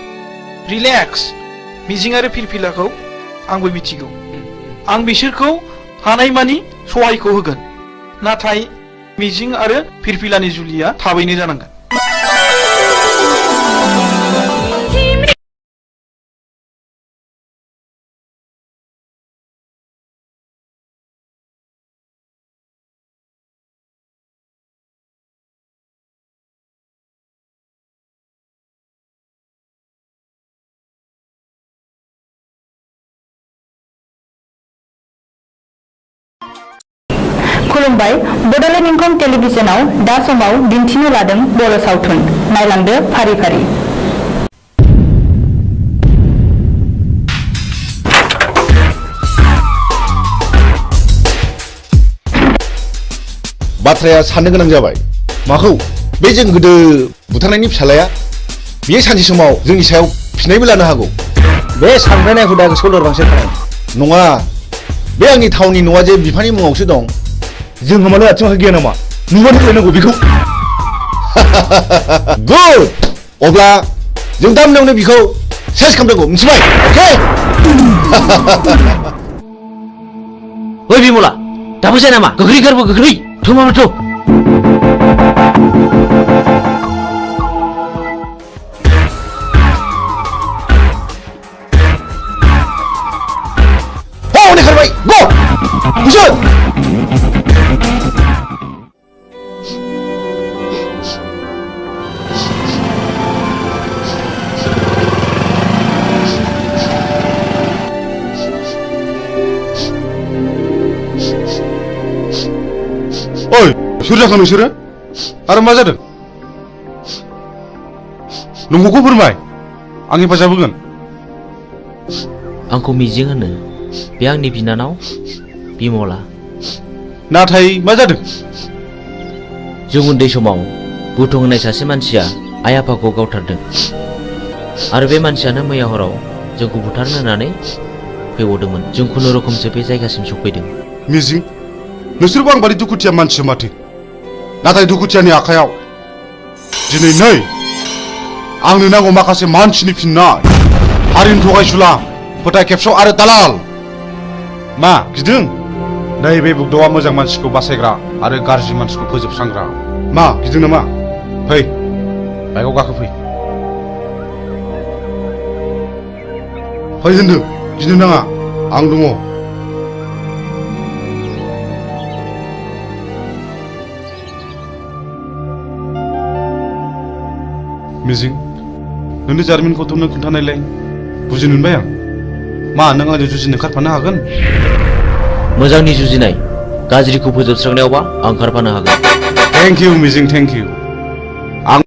रिलेक्स मिजिं आरो फिरफिलाखौ आंबो मिथिगौ आं बिसोरखौ हानायमानि सहायखौ होगोन नाथाय मिजिं आरो फिरफिलानि जुलिया थाबैनो जानांगोन खुलुमबाय बड'लेण्ड इंखं टेलिभिजनाव दा समाव दिन्थिनो लादों बर' सावथुन नायलांदो फारि फारि बाथ्राया साननो गोनां जाबाय माखौ बे जों गोदो बुथारनायनि फिसालाया बियो सानसे समाव जोंनि सायाव फिनायबो लानो हागौ बे सानफ्रायनाय हुदा गोसोआव लोरबांसो खालाम नङा बे आंनि थावनि न'आ जे बिफानि मुङावसो दं जोंहा मालाय आथिं आखाइ गैया नामा नुबानो लायनांगौ बेखौ गुड अब्ला जों दा मोनायावनो बिखौ सेस खालामनांगौ मिथिबाय अके ओइ बिमला दाबो जाया नामा गोख्रै गारबो गोख्रै थमाबोथ' हनै खारबाय गो कुसन ओइ सोर जाखो नोंसोरो आरो मा जादों नंगौखौ फोरमाय आं हेफाजाब होगोन आंखौ मिजिं होनो बे आंनि बिनानाव बिमला नाथाय मा जादों जों उन्दै समाव बुथुं होननाय सासे मानसिया आइ आफाखौ गावथारदों आरो बे मानसियानो मैया हराव जोंखौ बुथारनो होननानै फैबावदोंमोन जों खुनुरुखुमसो बे जायगासिम सफैदों मिजिं नोंसोरबो आं बादि दुखुथिया मानसि माथो नाथाय दुखुथियानि आखायाव दिनै नै आंनो नांगौ माखासे मानसिनि फिननाय हारिनि थगायसुला फोथाय खेबस' आरो दालाल मा गिदों नैबे बुग्दावा मोजां मानसिखौ बासायग्रा आरो गाज्रि मानसिखौ फोजोबस्रांग्रा मा गिदों नामा फै बाइकआव गाखोफै फै होनदों गिनो नाङा आं दङ मिजिं नोंनि जारिमिनखौथ' नों खोन्थानायलाय बुजिनो मोनबाय आं मा नों आंजों जुजिनो खारफानो हागोन मोजांनि जुजिनाय गाज्रिखौ फोजोबस्रांनायावबा आं खारफानो हागोन थेंक इउ मिजिं थेंक इउ आं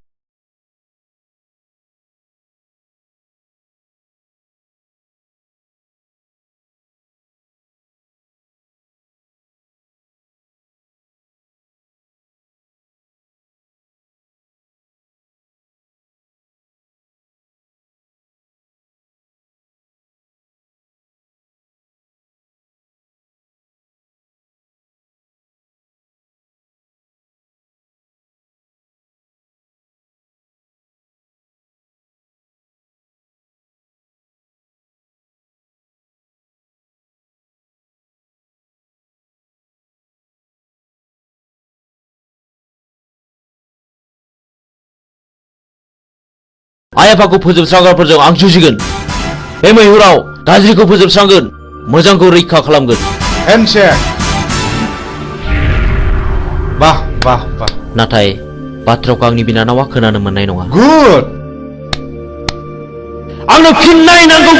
आइ आफाखौ फोजोबस्रांग्राफोरजों आं जुजिगोन बे मैहुराव गाज्रिखौ फोजोबस्रांगोन मोजांखौ रैखा खालामगोन हेन्डशेक बाह बाह बाह नाथाय बाथ्राखौ आंनि बिनानावा खोनानो मोननाय नङा गुड आंनो फिननाय नांगौ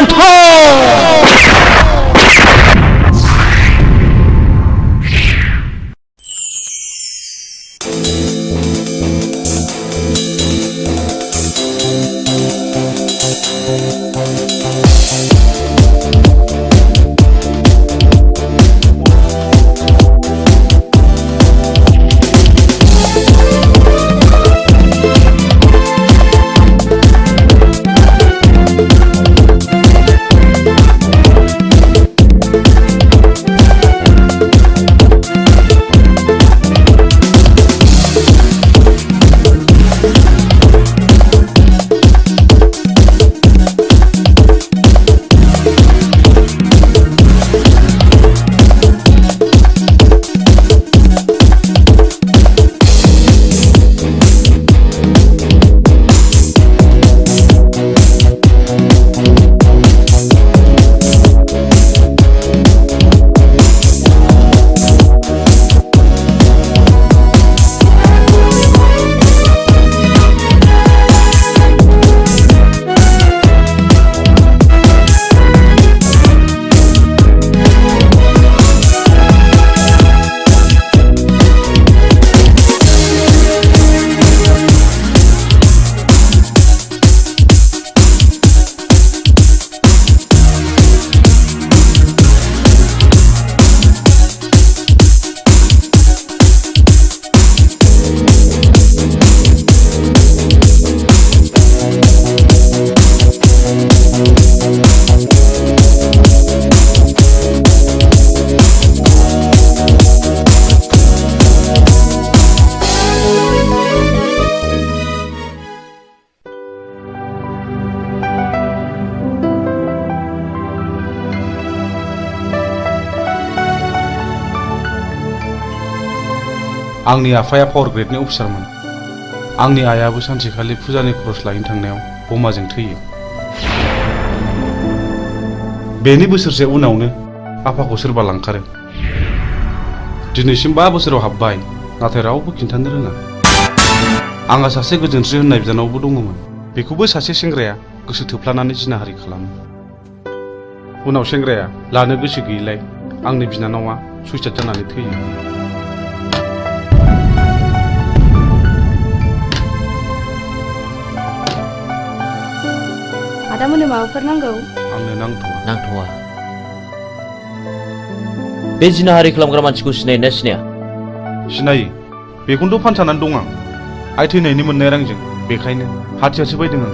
आंनि आफाया पावार ग्रेडनि अफिसारमोन आंनि आइयाबो सानसेखालि फुजानि खरस लायनो थांनायाव बमाजों थैयो बेनि बोसोरसे उनावनो आफाखौ सोरबा लांखारो दिनैसिम 5 बोसोराव हाबबाय नाथाय रावबो खिन्थानो रोङा आंहा सासे गोजोनस्रि होननाय बिनानावबो दङमोन बेखौबो सासे सेंग्राया गोसो थोफ्लानानै जिनाहारि खालामो उनाव सेंग्राया लानो गोसो गैयैलाय आंनि बिनानावा सुइसाइड जानानै थैयो आदामोननो माबाफोर नांगौ आंनो नांथ'वा बे जिनाहारि खालामग्रा मानसिखौ सिनायोना सिनाया सिनायो बेखौनोथ' फानसानानै दं आं आइ थैनायनि मोननाय रांजों बेखायनो हाथियारसो बायदों आं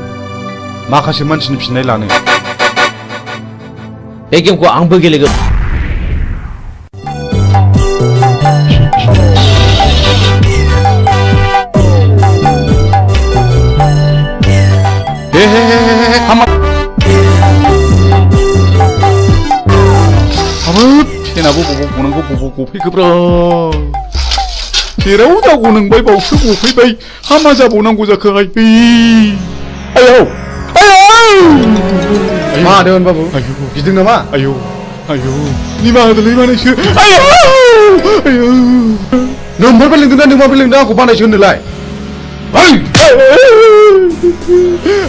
माखासे मानसिनि फिननाय लानो बे गेमखौ आंबो गेलेगोन फेनाबो बबाव गनांगौ बबाव गफैखोब्रा जेराव जागौ नोंबाय बावसो गफैबाय हामा जाबावनांगौ जाखोहाय आयौ मा होदों बाबु गिदों नामा आयौ आयौ निमाहा होदोलै मानैसो आयौ आयौ नोंबो लोंदोंना नोंबो लोंदों आंखौ बानायसो होनोलाय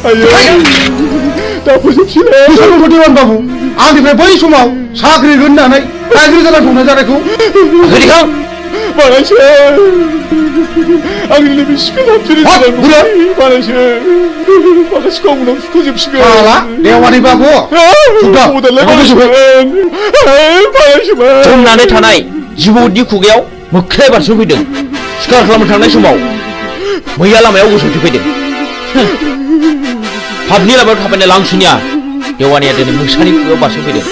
आयौ दा फोजोबसिगोन बाबु आंनिफ्राय बै समाव साख्रि होननानै गाज्रि जाना दंना जानायखौ बानायसो आंनि लोगो सिखोन हाबसोरै बानायसो माखासेखौ आं उनाव सुख'जोबसिगोन देवानि बाबु जमनानै थानाय जिबौनि खुगायाव मोख्राया बारसोमफैदों सिखार खालामनो थांनाय समाव मैया लामायाव गसंथेफैदों पाबनि लामायाव थाबायनाय लांसुनिया देवानिया दिनै मोसानि खुगायाव बारसोमफैदों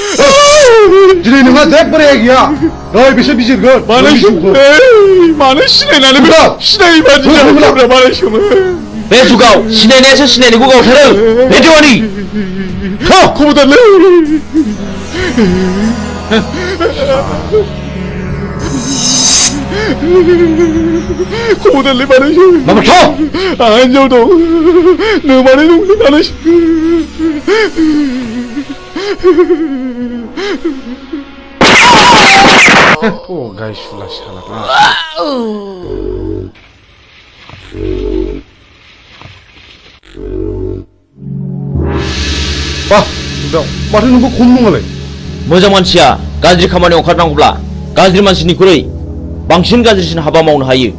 दिनै नोंहा जेबो रेहाय गैया नै बिसोर बिजिरगोन मानो सिनायनानै सिनायै बादि जाब्रा बानायसोमोन बे जुगाव सिनायनायासो सिनायनायखौ गावथारो बे देवानि खबरदारलै खबरदारलै बानायसो आंहा हिन्जाव दं नोमानै दं बानायसो गाय सुला साला माथो नोंबो खम नङालाय मोजां मानसिया गाज्रि खामानियाव ओंखारनांगौब्ला गाज्रि मानसिनिख्रुइ बांसिन गाज्रिसिन हाबा मावनो हायो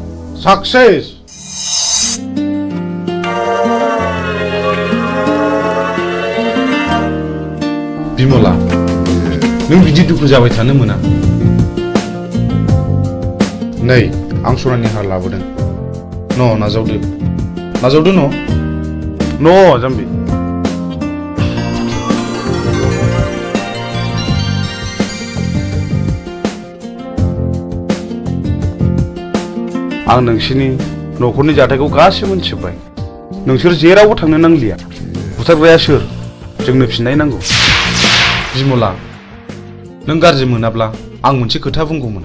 साक्सेस बिमला नों बिदि दुखु जाबाय थानो मोना नै आं सनानि हार लाबोदों नाजावदो न जाम्बि आं नोंसिनि न'खरनि जाथायखौ गासिबो मिथिजोब्बाय नोंसोर जेरावबो थांनो नांलिया बुथारग्राया सोर जोंनो फिननाय नांगौ बिमला नों गाज्रि मोनाब्ला आं मोनसे खोथा बुंगौमोन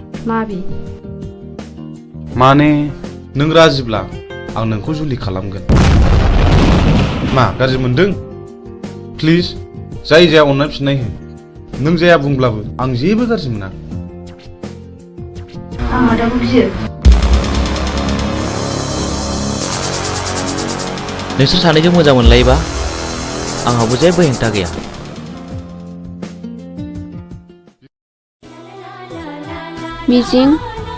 माने नों राजिब्ला आं नोंखौ जुलि खालामगोन मा गाज्रि मोनदों प्लिज जाय जाया अननानै फिननाय हो नों जाया बुंब्लाबो आं जेबो गाज्रि मोना नोंसोर सानैजों मोजां मोनलायोबा आंहाबो जेबो हेंथा गैया मिजिं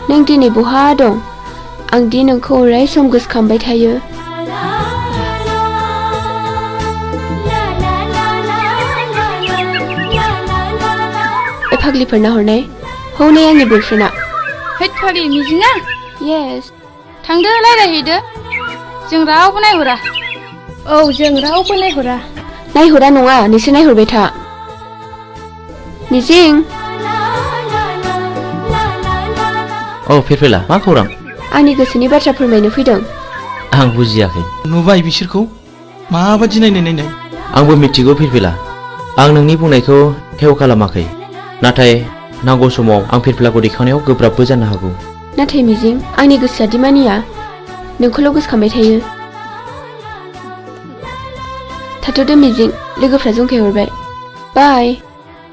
नों दिनै बहा दं आं दि नोंखौ अराय सम गोसोखांबाय थायो फाग्लिफोरना हरनाय हौनै आंनि बयफ्रेन्डआ हेट फाग्लि मिजिङा येस थांदो रायलायहैदो जों रावबो नायहरा औ जों रावबो नायहरा नायहरा नङा नोंसोर नायहरबाय था मिजिं औ फिरफिला मा खौरां आंनि गोसोनि बाथ्रा फोरमायनो फैदों आं बुजियाखै नुबाय बिसोरखौ माबादि नायनाय आंबो मिथिगौ फिरफिला आं नोंनि बुंनायखौ हेव खालामाखै नाथाय नांगौ समाव आं फिरफिलाखौ दैखांनायाव गोब्राबबो जानो हागौ नाथाय मिजिं आंनि गोसोआ दि मानिया नोंखौल' गोसोखांबाय थायो थाथ'दो मिजिं लोगोफ्रा जंखायहरबाय बाय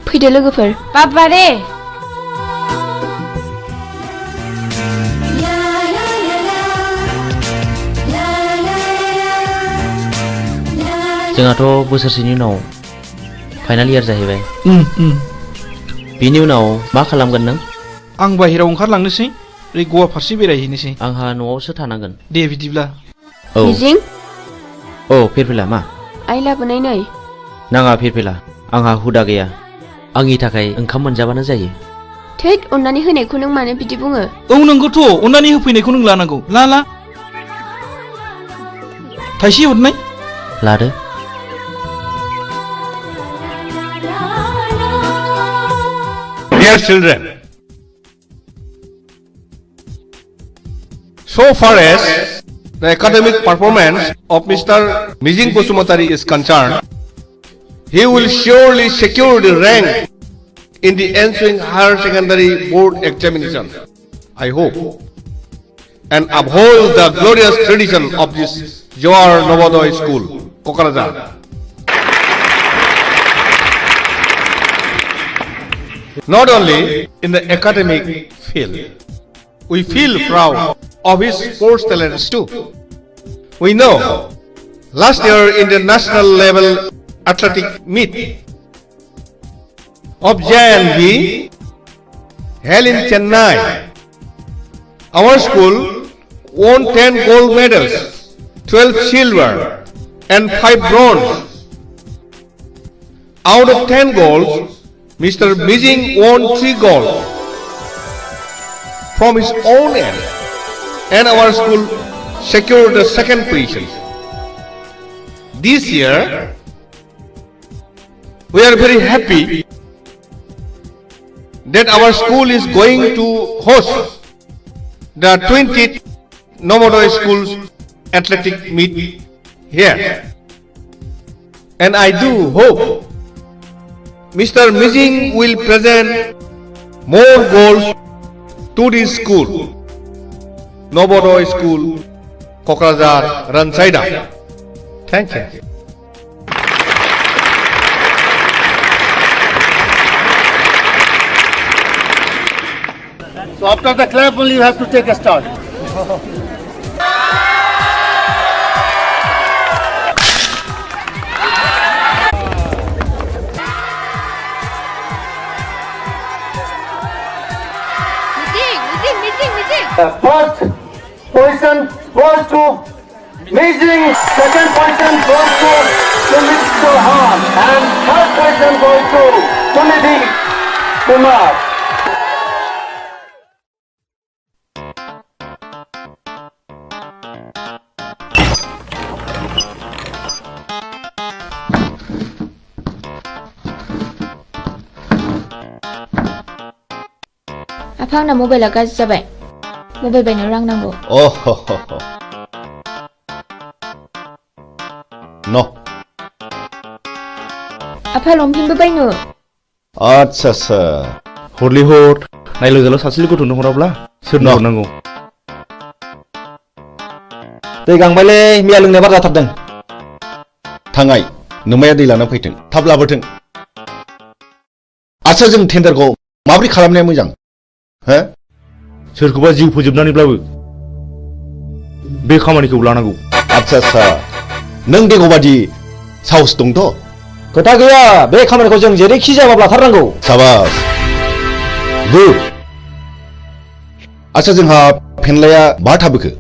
फैदो लोगोफोर बाबा रे जोंहाथ' बोसोरसेनि उनाव फाइनाल इयार जाहैबाय बिनि उनाव मा खालामगोन नों आं बाहेरायाव ओंखारलांनोसै ओरै गवा फारसे बेरायहैनोसै आंहा न'आवसो थानांगोन दे बिदिब्ला औ मिजिं औ फिरफिला मा आइ लाबोनाय नै नाङा फिरफिला आंहा हुदा गैया आंनि थाखाय ओंखाम मोनजाबानो जायो थैद अननानै होनायखौ नों मानो बिदि बुङो औ नंगौथ' अननानै होफैनायखौ नों लानांगौ ला थाइसे हरनाय लादो Dear children, so far as the academic performance of Mr. Mijing Bosumatari is concerned, he will surely secure the rank in the ensuing higher secondary board examination, I hope, and uphold the glorious tradition of this Johar Novodoy School, Kokarajar. Not only in the academic field, we feel proud of his sports talents too. We know last year in the national level athletic meet of JNB held in Chennai, our school won 10 gold medals, 12 silver and 5 bronze. Out of 10 golds, Mr. Mijing won 3 gold from his own end, and our school secured the second position. This year, we are very happy that our school is going to host the 20th Novodoy Schools athletic meet here, and I do hope Mr. Mijing will present more goals to this school, Novodoy School, Kokrazar, Ransaida. Thank you. So after the clap only you have to take a start. The first position goes to Mijing, second position goes to Mr. Han, and third position goes to Sunidhi Kumar. आफा आंना मबाइला गाज्रि जाबाय mobile बायनो रां नांगौ न' आफा लंपेन्टबो बायनो आच्छा हरलि हर नायल' जाल' सासेल' गथ'नो हराब्ला सोरनो हरनांगौ दै गांबायलै मैया लोंनाया बारा जाथारदों थांनाय नोमाया दै लाना फैथों थाब लाबोथों आच्छा जों टेन्डारखौ माबोरै खालामनाया मोजां हो सोरखौबा जिउ फोजोबनानैब्लाबो बे खामानिखौ लानांगौ आच्छा नों देगौबादि साहस दंथ' खोथा गैया बे खामानिखौ जों जेरैखि जायाबाबो लाथारनांगौ साबास गुड आच्छा जोंहा फेनलाया बहा थाबोखो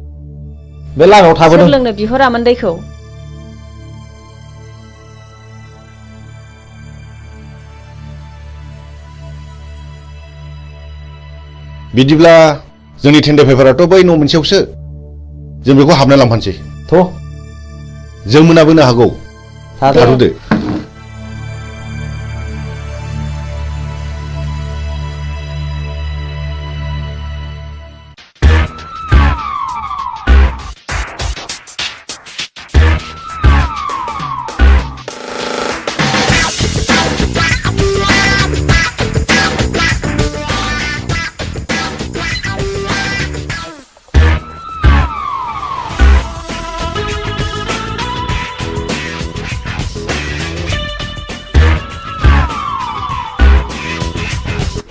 बे लामायाव थाबोदों सोर लोंनो बिहरामोन दैखौ बिदिब्ला जोंनि टेन्डार पेपाराथ' बै न' मोनसेयावसो जों बेखौ हाबना लांफानोसै थ' जों मोनाबोनो हागौ थाथ'दो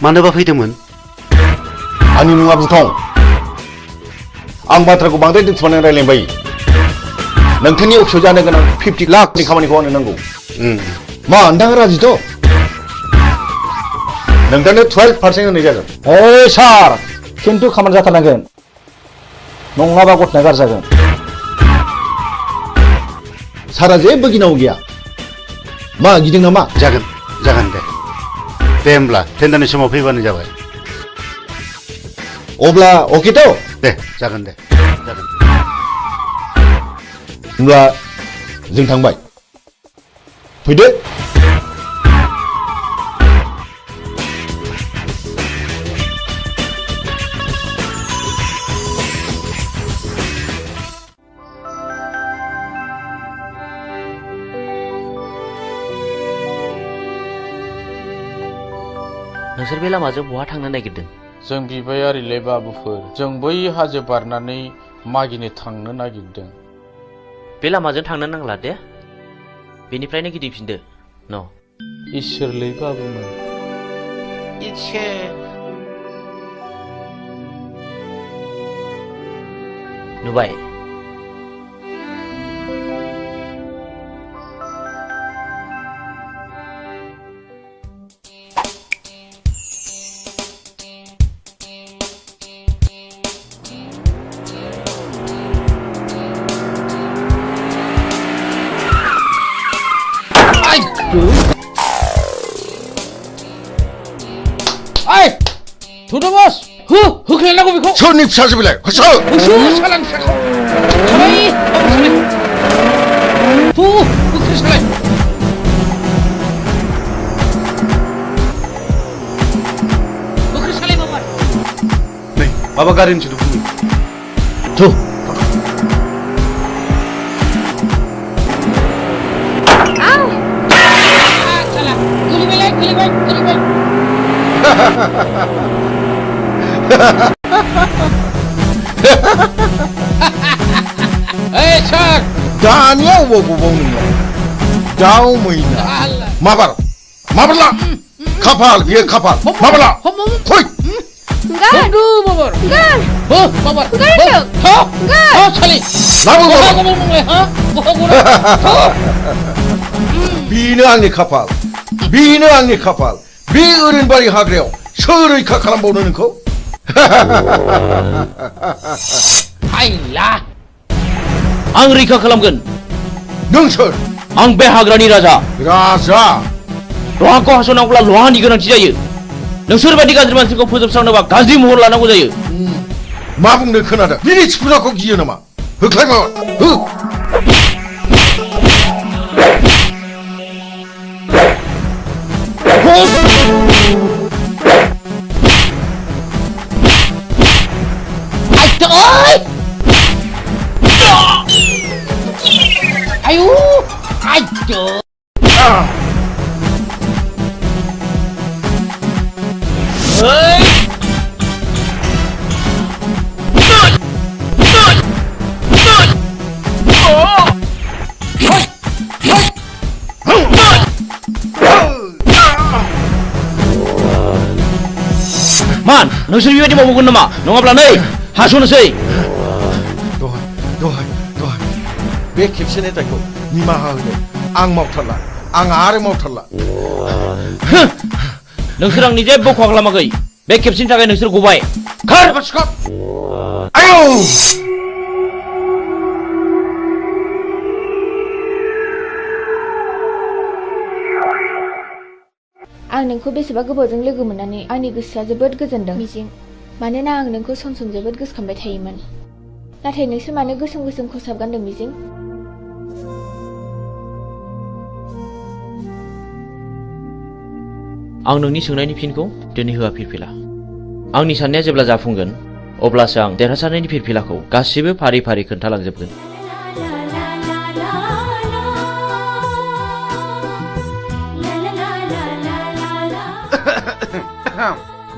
मानोबा फैदोंमोन? आंनि मुङा बुथं। आं बाथ्राखौ बांद्राय दोनथुमनानै रायलायबाय। नोंथांनि अफिसाव जानो गोनां 50 लाखनि खामानिखौ आंनो नांगौ। मा नोंथाङा राजिथ'? नोंथांनो 12% होनाय जागोन। ओइ सार, खिन्थु खामानि जाथारनांगोन। नङाबा गथ'ना गारजागोन। सारा जेबो गिनांगौ गैया। मा गिदों नामा? जागोन दे। दे होमब्ला टेन्डारनि समाव फैबानो जाबाय। अब्ला अकेथ'? दे जागोन दे। होमब्ला जों थांबाय। फैदो। नोंसोर बे लामाजों बहा थांनो नागिरदों? जों बिबायारिले बाबुफोर, जों बै हाजो बारनानै मागिनो थांनो नागिरदों। बे लामाजों थांनो नांला दे, बेनिफ्रायनो गिदिंफिनदो। न' इसोरलै बाबुमोन। नुबाय? Ai! Tudo bos! Hoख्लायनांगौ बेखौ! सोरनि फिसाजो बेलाय? होसो! सालान फिसाखौ! सालाय! होख्रि सालाय! होख्रि सालाय बाबा! नै माबा गारिनि सोदोब फैयो। थु! गोलैबाय! Hey sir! दानिया अबाव गबाव नोङो? दाउ मैना माबारला खाफाल बियो खाफाल माबारला फै Tunggu babar! Babar! Sali! बेनो आंनि खाफाल बेनो आंनि खाफाल बे ओरैनबारि हाग्रायाव सोर रैखा खालामबावनो नोंखौ? हायला! आं रैखा खालामगोन। नों सोर? आं बे हाग्रानि राजा। राजा? लहाखौ हास'नांगौब्ला लहानि गोनांथि जायो। नोंसोर बायदि गाज्रि मानसिखौ फोजोबस्रांनोबा गाज्रि महर लानांगौ जायो। मा बुंनो खोनादों? बिनि थिफुनाखौ गियो नामा? होख्लाय माबा हो! Ayo! Ayo! Man, नोंसोर बेबायदि मावगोन नामा? नङाब्ला नै हास'नोसै। दहाय बे खेबसेनि दायखौ निमाहा होदो। आं मावथारला। आं आरो मावथारला। नोंसोर आंनि जेबो खहा खालामाखै। बे खेबसेनि थाखाय नोंसोर गबाय। खार! आयौ! आं नोंखौ बेसेबा गोबावजों लोगो मोननानै आंनि गोसोआ जोबोद गोजोनदों मिजिं। मानोना आं नोंखौ सम सम जोबोद गोसोखांबाय थायोमोन। नाथाय नोंसोर मानो गोसोम गोसोम खसाब गानदों मिजिं? आं नोंनि सोंनायनि फिनखौ दिनै होआ फिरफिला। आंनि साननाया जेब्ला जाफुंगोन अब्लासो आं देरहासारनायनि फिरफिलाखौ गासिबो फारि फारि खोन्थालांजोबगोन।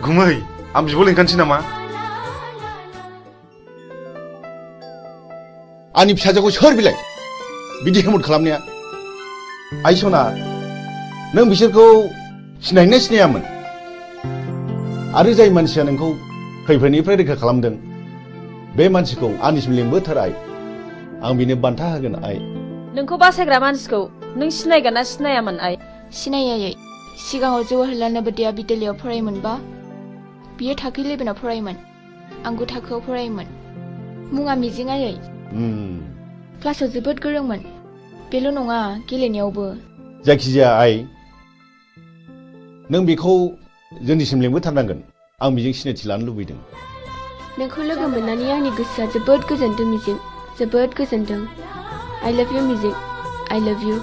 गुमै आं बिब' लिंखानोसै नामा? आंनि फिसाजोखौ सोर बिलाय बिदि हेमत खालामनाया? आइ सना नों बिसोरखौ सिनायनो सिनायामोन? आरो जाय मानसिया नोंखौ खैफोदनिफ्राय रैखा खालामदों बे मानसिखौ आंनिसिम लिंबोथार आइ आं बिनो बान्था होगोन आइ नोंखौ बासायग्रा मानसिखौ नों सिनायगोन ना सिनायामोन आइ सिनायै सिगाङाव जवाहरलाल नवोदया बिद्यालयआव फरायोमोनबा बियो थाखो 11आव फरायोमोन आं 9 थाखोआव फरायोमोन मुङा मिजिं आयै क्लासाव जोबोद गोरोंमोन बेल' नङा गेलेनायावबो जायखिजाया आइ नों बेखौ जोंनिसिम लिंबोथारनांगोन आं मिजिं सिनायथि लानो लुबैदों नोंखौ लोगो मोननानै आंनि गोसोआ जोबोद गोजोनदों मिजिं जोबोद गोजोनदों I love you मिजिं I love you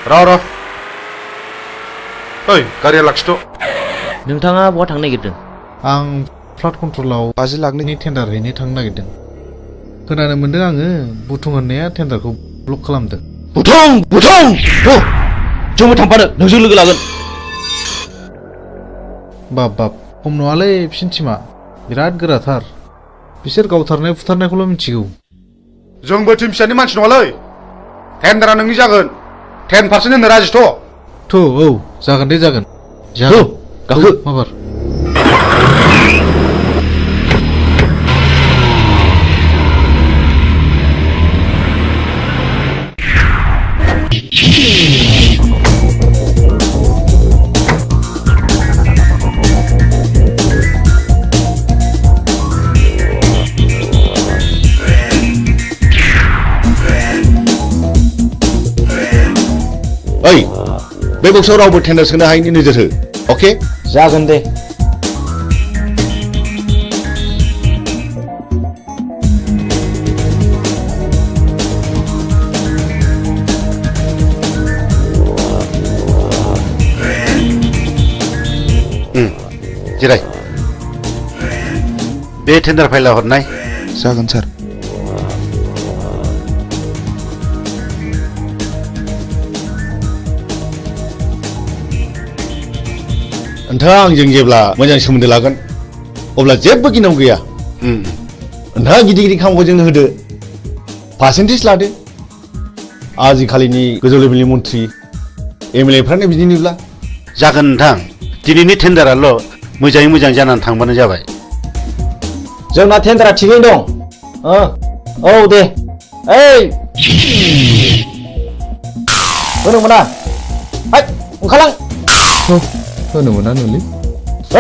र' ओइ गारिया लाखिथ'। नोंथाङा बहा थांनो नागिरदों? आं फ्लाड कन्ट्रलाव 50 लाखनि टेन्डार हैनो थांनो नागिरदों। खोनानो मोनदों आङो बुथुं होननाया टेन्डारखौ ब्लक खालामदों। बुथुं जोंबो थांफानो नोंजों लोगो लागोन। बाब खम नङालै बिसिनि टिमा बिराद गोराथार। बिसोर गावथारनाय फुथारनायखौल' मिथिगौ। जोंबो टिम फिसानि मानसि नङालै। टेन्डारा नोंनि जागोन। 10% होनो राजिथ'। औ जागोन दे जागोन। गाखो माबार। ओइ बे बक्सआव रावबो टेन्डार सोनो हायैनि नोजोर हो। अके जागोन दे। जिराय। बे टेन्डार फाइला हरनाय। जागोन सार। नोंथाङा आंजों जेब्ला मोजां सोमोन्दो लागोन अब्ला जेबो गिनांगौ गैया। नोंथाङा गिदिर गिदिर खामानिखौ जोंनो होदो, पार्सेन्टेज लादो। आजिखालिनि गोजौ लेभेलनि मन्थ्रि एमएलएफ्रानो बिदिनोब्ला। जागोन नोंथां, दिनैनि टेन्डाराल' मोजाङै मोजां जानानै थांबानो जाबाय। जोंना टेन्डारा थिगैनो दं। औ दे। ओइ होनो मोना। ओंखारलां। होनो मोना नोंलै।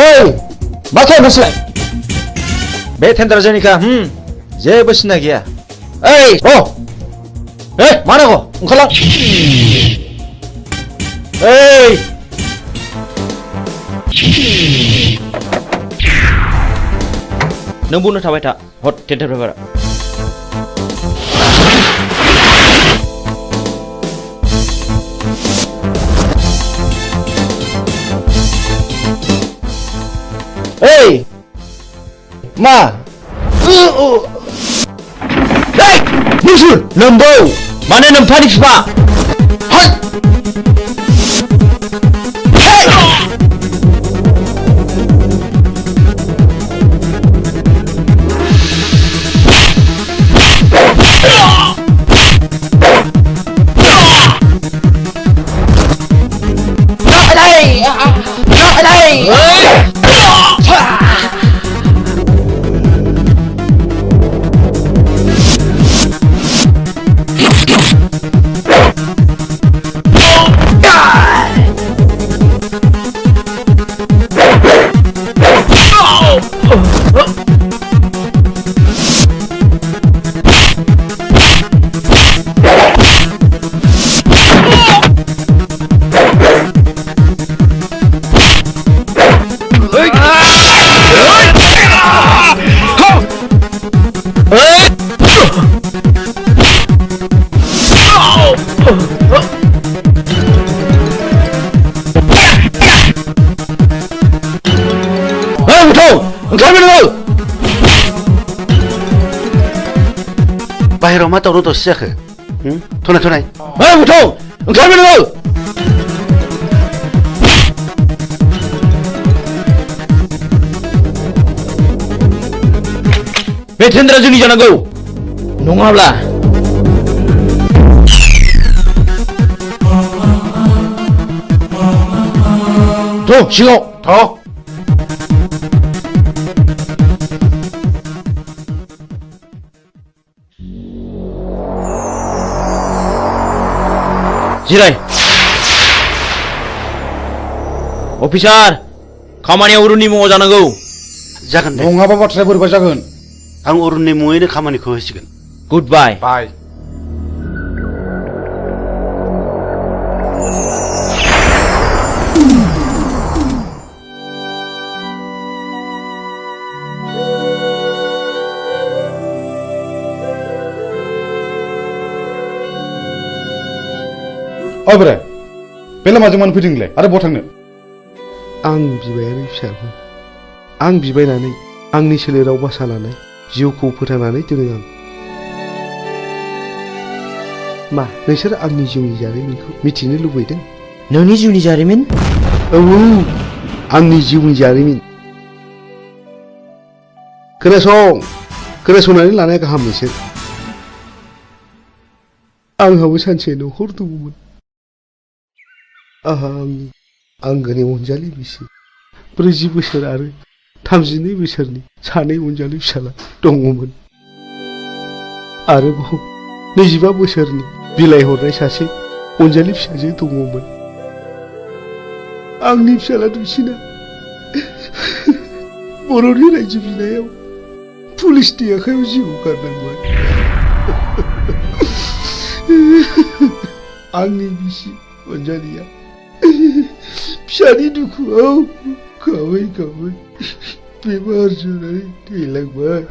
ओइ मा खालामदों नोंसोरलाय? बे टेन्डारा जोंनिखा। जेबो सिन्था गैया। ओइ मा नांगौ? ओंखारलां। ओइ नों बुंनो थाबाय था। हट टेन्डार पेपारा। ओइ मा? नोंसोर नोम्बौ माने नोम्फानि बिफा। बाहेराव मा दावराव दावसि जाखो? थनाय ओंखारबाय नोङो। बे टेन्डारा जोंनि जानांगौ नङाब्ला सिङाव जिराय। अफिसार खामानिया अरुणनि मुङाव जानांगौ। जागोन दे। नङाबा बाथ्राया बोरैबा जागोन। आं अरुणनि मुङैनो खामानिखौ होसिगोन। गुड बाय। बाय। ओइ बोराय बे लामाजों मानो फैदों नोंलाय आरो बहा थांनो आं बिबायारि फिसाखौ आं बिबायनानै आंनि सोलेराव बासा लानाय जिउखौ फोथांनानै दोनो आं मा नोंसोर आंनि जिउनि जारिमिनखौ मिथिनो लुबैदों नोंनि जिउनि जारिमिन औ आंनि जिउनि जारिमिन खोनासंनानै लानाया गाहाम नोंसोर आंहाबो सानसे न'खर दङमोन आंहा आंनि आंगोनि अनजालि बिसि 40 बोसोर आरो 32 बोसोरनि सानै अनजालि फिसाला दङमोन आरोबाव 25 बोसोरनि बिलाइ हरनाय सासे अनजालि फिसाजो दङमोन आंनि फिसाला दुइसिना बर'नि रायजो बिनायाव पुलिसनि आखायाव जिउ गारनांबाय आंनि बिसि अनजालिया फिसानि दुखुआव गाबै गाबै बेमार जानानै थैलांबाय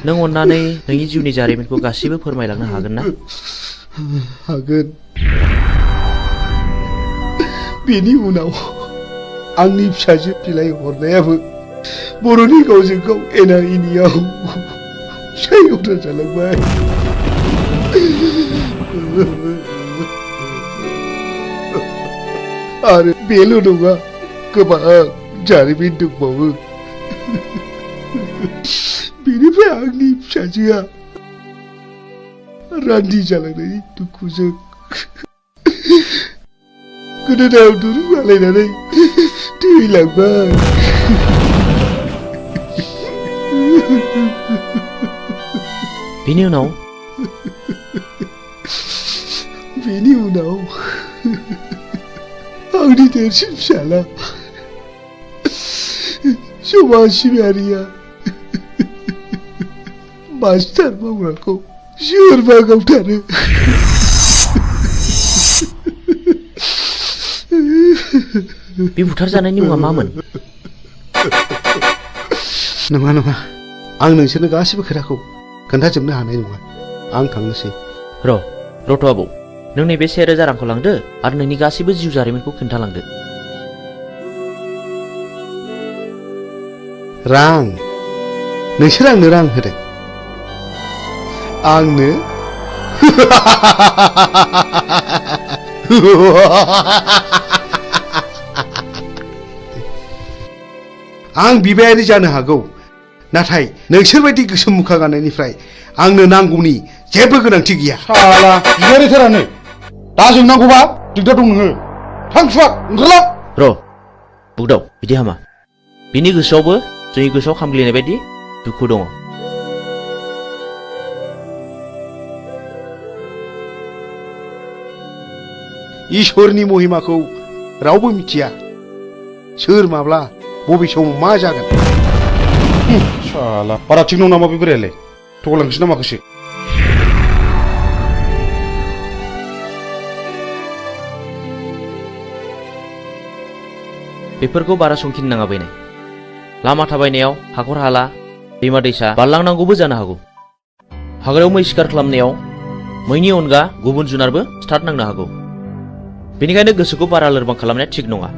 नों अन्नानै नोंनि जिउनि जारिमिनखौ गासिबो फोरमायलांनो हागोन ना हागोन बेनि उनाव आंनि फिसाजो बिलाइ हरनायाबो बर'नि गावजों गाव एना एनियाव फिसायवथा जालांबाय आरो बेल' नङा गोबां जारिमिन दंबावो बेनिफ्राय आंनि फिसाजोआ रान्दि जालांनायनि दुखुजों गोदोनायाव दुरुं आलायनानै थैलांबाय बेनि उनाव आंनि देरसिन फिसाला समाज सिबियारिया मास्टार मावग्राखौ सोरबा गावथारो बे बुथारजानायनि मुङा मामोन नङा आं नोंसोरनो गासिबो खोथाखौ खोन्थाजोबनो हानाय नङा आं थांनोसै रथ' आबौ नों नैबे 1000 रांखौ लांदो आरो नोंनि गासिबो जिउ जारिमिनखौ खोन्थालांदो रां नोंसोर आंनो रां होदों आंनो आं बिबायारि जानो हागौ नाथाय नोंसोरबायदि गोसोम मुखा गाननायनिफ्राय आंनो नांगौनि जेबो गोनांथि गैया साला बिबायारिथारानो दा जों नांगौबा दिगदार दं नोङो थां सुवाद ओंखारला बुगदाव बिदि हामा बिनि गोसोआवबो जोंनि गोसोआव खामग्लिनाय बायदि दुखु दङ इसोरनि महिमाखौ रावबो मिथिया सोर माब्ला बबे समाव मा जागोन साला बारा थिग नङा नामा बे बोरायालाय थगायलांखोसै ना माखोसै बेफोरखौ बारा संखिनो नाङा बैनाय लामा थाबायनायाव हाखर हाला दैमा दैसा बारलांनांगौबो जानो हागौ हाग्रायाव मै शिकार खालामनायाव मैनि अनगा गुबुन जुनारबो स्टार्ट नांनो हागौ बेनिखायनो गोसोखौ बारा लोरबां खालामनाया थिग नङा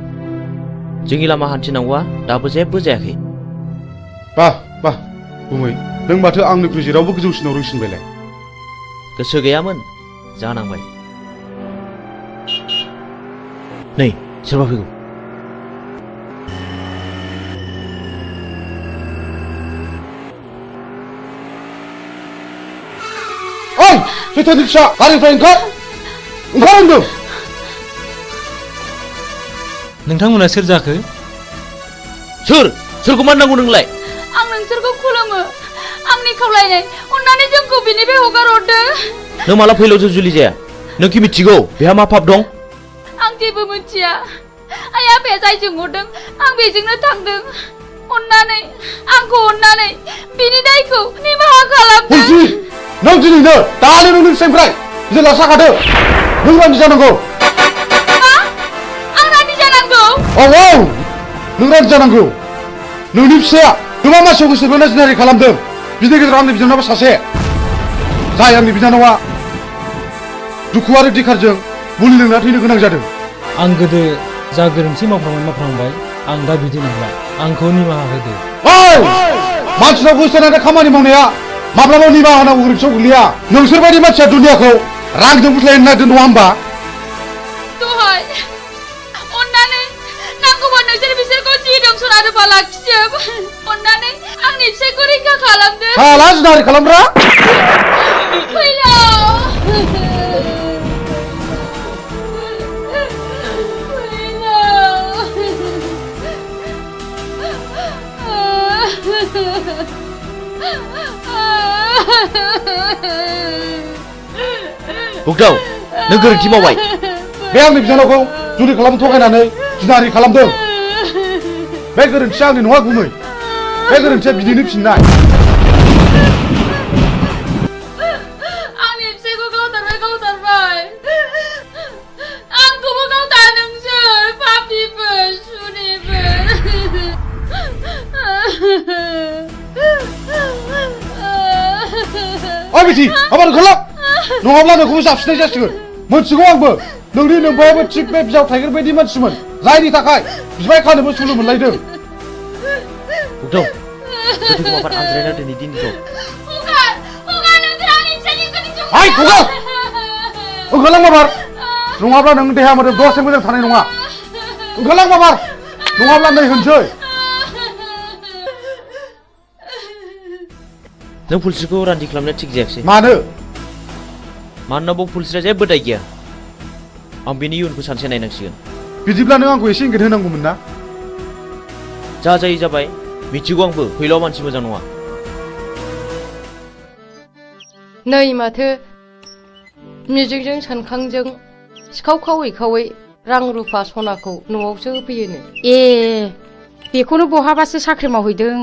जोंनि लामा हान्थिनांगौआ दाबो जेबो जायाखै बा गुमै नों माथो आंनिख्रुइ जेरावबो गोजौसिनाव रोंसिनबायलाय गोसो गैयामोन जानांबाय नै सोरबा फैगौ ओइ सैथोनि फिसा गारिनिफ्राय ओंखार होनदों नोंथांमोना सोर जाखो सोरखौ मान नांगौ नोंलाय आं नोंसोरखौ खुलुमो आंनि खावलायनाय अन्नानै जोंखौ बिनिफ्राय हगार हरदो नों माला फैलाव जुलि जाया नों कि मिथिगौ बेहा मा पाप दं आं जेबो मिथिया आइ आफाया जायजों हरदों आं बेजोंनो थांदों अन्नानै बिनि दायखौ निमाहा खालामदो नों दिनैनो दानो नोंनिफ्राय जेला साखादो नों रान्दि जानांगौ आं रान्दि जानांगौ औ नों रान्दि जानांगौ नोंनि फिसाया गोबां मानसियाव गोसो बोना जिनारि खालामदों बिनि गेजेराव आंनि बिनानावा सासे जाय आंनि बिनानावा दुखु आरो दिखारजों मुलि लोंना थैनो गोनां जादों आं गोदो जा गोरोन्थि मावफ्रांबाय आं दा बिदि नंला आंखौ निमाहा होदो ओइ मानसिनाव गोसोनानै खामानि मावनाया माब्लाबा निमाहा होनांगौ गोरोन्थियाव गोग्लैया नोंसोरबायदि मानसिया दुनियाखौ रांजों बुथलायनो नागिरदों नङा होमबा दहाय अन्नानै नांगौबा नोंसोर बिसोरखौ जि दं सनारुफा लाखिजोब अन्नानै आंनि फिसायखौ रैखा खालामदो हाला जिनाहारि खालामग्रा फैलाव बुगदाव नों गोरोन्थि मावबाय बे आंनि बिनानावखौ जुलि खालामनो थगायनानै जिनाहारि खालामदों बे गोरोन्थिया आंनि नङा गुमै बे गोरोन्थिया बिनिनो फिननाय आंनि फिसायखौ गावथारबाय आंखौबो गावथार नोंसोर पापिफोर सुनिफोर ओइ बिथि आबार ओंखारलां नङाब्ला नोंखौबो जाबसिननाय जासिगोन मोनथिगौ आंबो नोंनि नोंबायाबो थिग बे बिजाव थाइगिर बायदि मानसिमोन जायनि थाखाय बिबाय खानोबो सुलु मोनलायदों बुगदाव गोथौ माबार आनज्रायना दिनै दिनखौ हाय खगा ओंखारलां माबार नङाब्ला नों देहा मोदोम दसे मोजां थानाय नङा ओंखारलां माबार नङाब्ला नै होनसै नों पुलिसखौ रान्दि खालामनो थिग जायाखिसै मानोना बाव पुलिसआ जेबो दाय गैया आं बेनि इयुनखौ सानसे नायनांसिगोन बिदिब्ला नों आंखौ एसे इंगित होनांगौमोन ना जा जायो जाबाय मिथिगौ आंबो फैलाव मानसि मोजां नङा नै माथो मिजिंजों सानखांजों सिखाव खावै रां रुफा सनाखौ न'आवसो होफैयोनो ए बेखौनो बहाबासो साख्रि मावहैदों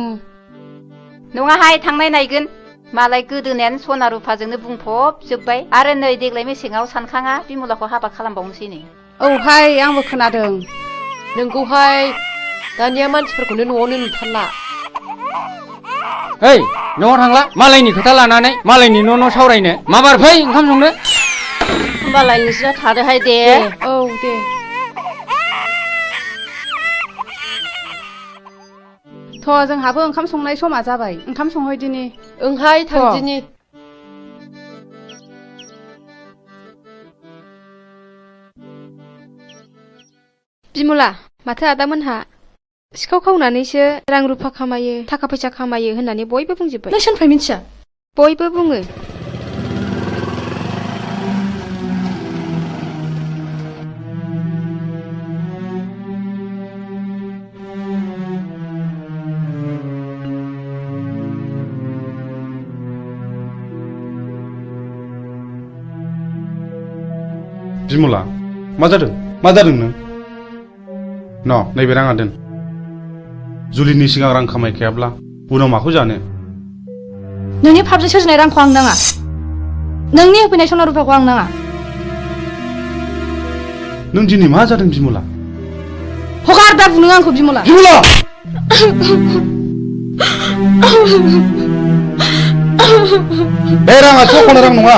नङाहाय थांनाय नायगोन मालाय गोदोनायानो सना रुफाजोंनो बुंफबजोब्बाय आरो नै देग्लाय मेसेङाव सानखाङा बिमलाखौ हाबा खालामबावनोसैनो औहाय आंबो खोनादों नोंगौहाय दानिया मानसिफोरखौनो न'आवनो नुथारला ओइ न'आव थांला मालायनि खोथा लानानै मालायनि न' सावरायनो माबार फै ओंखाम संनो होमबालाय नोंसोरा थादोहाय दे औ दे थ' जोंहाबो ओंखाम संनाय समा जाबाय ओंखाम संहैदिनि ओंहाय थांदिनि बिमला माथो आदामोनहा सिखाव खावनानैसो रां रुफा खामायो थाखा फैसा खामायो होननानै बयबो बुंजोब्बाय नों सोरनिफ्राय मिथिया बयबो बुङो बिमला मा जादों नों न नैबे राङा दोन जुलिनि सिगां रां खामायखायाब्ला उनाव माखौ जानो नोंनि फाबजों सोरजिनाय रांखौ आं नाङा नोंनि होफैनाय सना रुफाखौ आं नाङा नों दिनै मा जादों बिमला हगार दा बुनो आंखौ बिमला बे राङा सख'ना रां नङा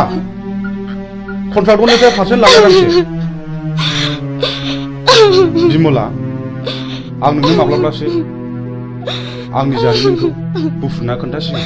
कन्ट्राक्टरनिफ्राय पारसेन्ट लानाय रांसो बिमला आं नोंनो माब्लाब्लासो आंनि जारिमिनखौ बुफ्रुना खोन्थासिगोन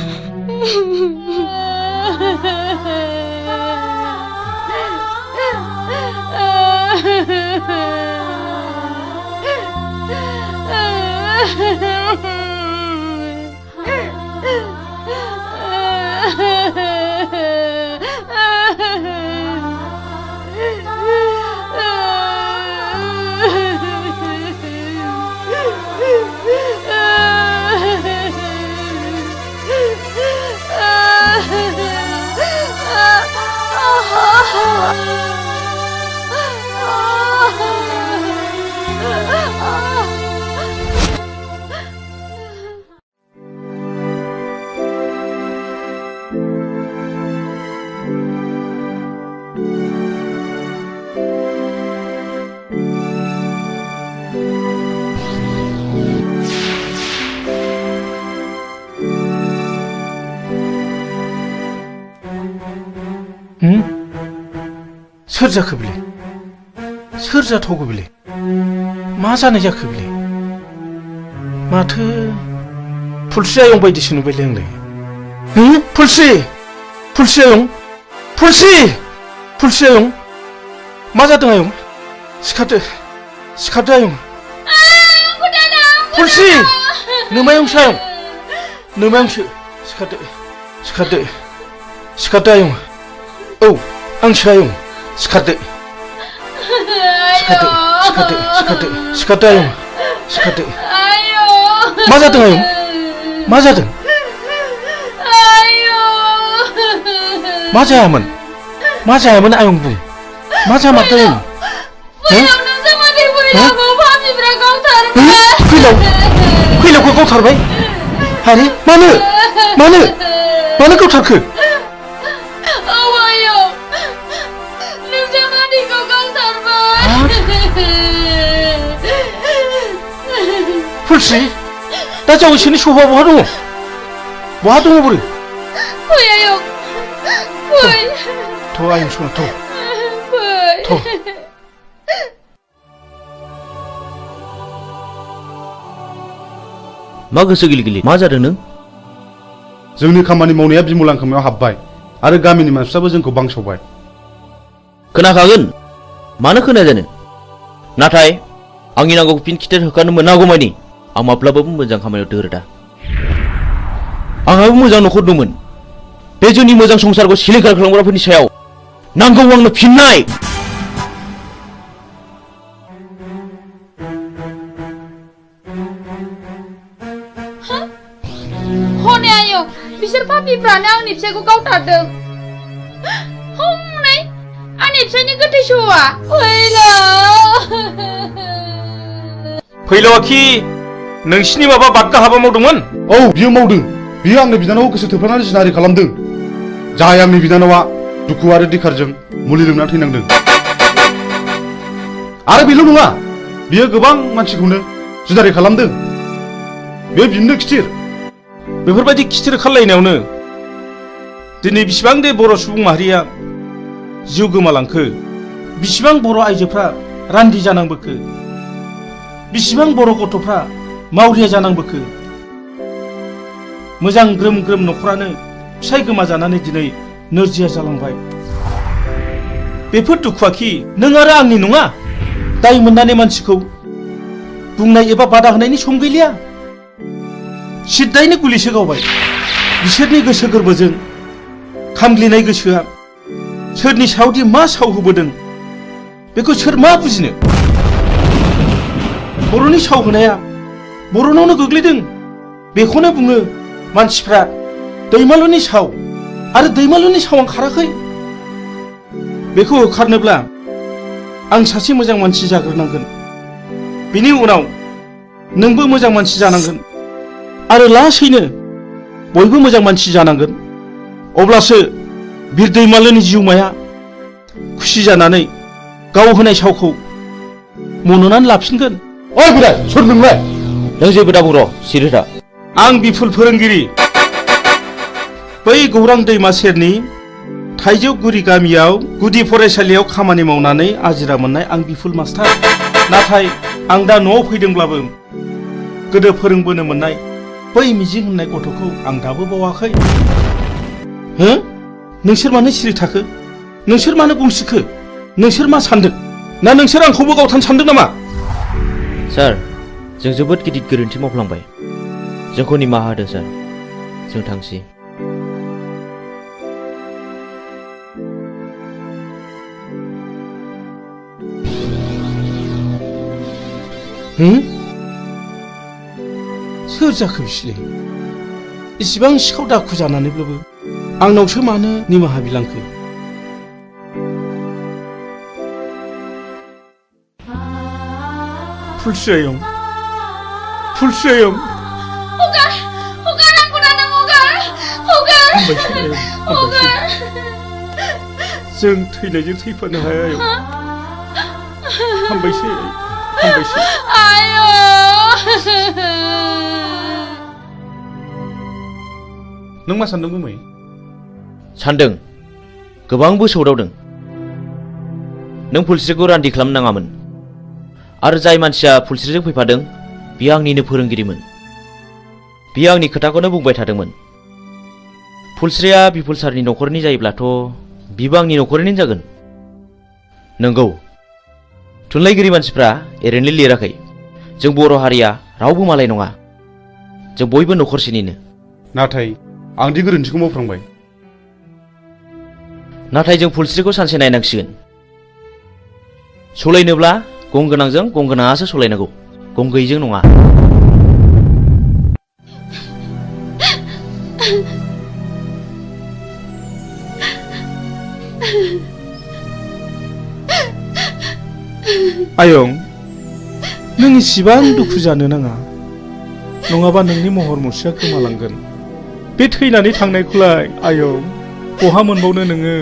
सोर जाखो बिलाय सोर जाथावगौ बेलाय मा जानाय जाखो बेलाय माथो फुलस्रि आयं बायदिसो नुबायलै आंलाय फुलस्रि फुलस्रि आयं फुलस्रि आयं मा जादों आयं सिखारदो आयं फुलस्रि नोमायंसो आयं नोमायंसो सिखारदो आयं औ आंसो आयं सिखारदो आयं सिखारदो मा जादों आयं मा जादों मा जायामोन आयं बुं मा जामारदों आयं फैलावखौ गावथारबाय आरे मानो गावथारखो फुलस्रि दा जावैसोनि सफा बहा दङ बोरो फै आयं फै थ' आयं सना थ' मा गोसो गिलि मा जादों नों जोंनि खामानि मावनाया बिमलां खोमायाव हाबबाय आरो गामिनि मानसिफ्राबो जोंखौ बांसावबाय खोनाखागोन मानो खोनाया जानो नाथाय आंनि नांगौखौ फिन खिथेर होखानो मोनागौमानि आं माब्लाबाबो मोजां खामानियाव दोरोदा आंहाबो मोजां न'खर दंमोन बे जोंनि मोजां संसारखौ सिलिंखार खालामग्राफोरनि सायाव नांगौ आंनो फिननाय हनै आयं बिसोर पापिफ्रानो आंनि फिसायखौ गावथारदों हनै आंनि फिसायनि गोथै सहआ फैलावाखि नोंसिनि माबा बादगा हाबा मावदोंमोन औ बियो मावदों बियो आंनि बिनानावखौ गोसो थोफ्लानानै जिनाहारि खालामदों जाय आंनि बिनानावा दुखु आरो दिखारजों मुलि लोंना थैनांदों आरो बेल' नङा बियो गोबां मानसिखौनो जुदारि खालामदों बे बिनो खिथिर बेफोरबायदि खिथिर खालायनायावनो दिनै बिसिबां दे बर' सुबुं माहारिया जिउ गोमालांखो बिसिबां बर' आइजोफ्रा रान्दि जानांबोखो बिसिबां बर' गथ'फ्रा मावरिया जानांबोखो मोजां ग्रोम ग्रोम न'खरानो फिसाय गोमाजानानै दिनै नोरजिया जालांबाय बेफोर दुखुआखि नों आरो आंनि नङा दाय मोननानै मानसिखौ बुंनाय एबा बादा होनायनि सम गैलिया सिद्दायैनो गुलिसो गावबाय बिसोरनि गोसो गोरबोजों खामग्लिनाय गोसोआ सोरनि सायावदि मा साव होबोदों बेखौ सोर मा बुजिनो बर'नि साव होनाया बर'नावनो गोग्लैदों बेखौनो बुङो मानसिफ्रा दैमालुनि साव आरो दैमालुनि सावा खाराखै बेखौ होखारनोब्ला आं सासे मोजां मानसि जाग्रोनांगोन बिनि उनाव नोंबो मोजां मानसि जानांगोन आरो लासैनो बयबो मोजां मानसि जानांगोन अब्लासो बिर दैमालुनि जिउमाया खुसि जानानै गाव होनाय सावखौ मन'नानै लाफिनगोन ओइ बोराय सोर नोंलाय नों जेबो दा बुंर' सिरिथा आं बिफुल फोरोंगिरि बै गौरां दैमा सेरनि थाइजौगुरि गामियाव गुदि फरायसालियाव खामानि मावनानै आजिरा मोननाय आं बिफुल मास्टार नाथाय आं दा न'आव फैदोंब्लाबो गोदो फोरोंबोनो मोननाय बै मिजिं होननाय गथ'खौ आं दाबो बावाखै हो नोंसोर मानो सिरि थाखो नोंसोर मानो गंसिखो नोंसोर मा सानदों ना नोंसोर आंखौबो गावथारनो सानदों नामा सार जों जोबोद गिदिर गोरोन्थि मावफ्लांबाय जोंखौ निमाहा होदो सार जों थांसै सोर जाखो बिसोरलाय इसिबां सिखाव दाखु जानानैब्लाबो आंनावसो मानो निमाहा बिलांखो फुलस्रि आयं जों थैनायजों थैफानो हाया आयं हामबायसै नों मा सानदों गुमै सानदों गोबांबो सौदावदों नों फुलस्रिखौ रान्दि खालामनाङामोन आरो जाय मानसिया फुलस्रिजों फैफादों बियो आंनिनो फोरोंगिरिमोन बियो आंनि खोथाखौनो बुंबाय थादोंमोन फुलस्रिया बिपुल सारनि न'खरनि जायोब्लाथ' बिबो आंनि न'खरनिनो जागोन नंगौ थुनलाइगिरि मानसिफ्रा ओरैनो लिराखै जों बर' हारिया रावबो मालाय नङा जों बयबो न'खरसेनिनो नाथाय आं दि गोरोन्थिखौ मावफ्रांबाय नाथाय जों फुलस्रिखौ सानसे नायनांसिगोन सलायनोब्ला गं गोनांजों गं गोनाङासो सलायनांगौ गं गैयैजों नङा आयं नों इसिबां दुखु जानो नाङा नङाबा नोंनि महर मुस्रिया गोमालांगोन बे थैनानै थांनायखौलाय आयं बहा मोनबावनो नोङो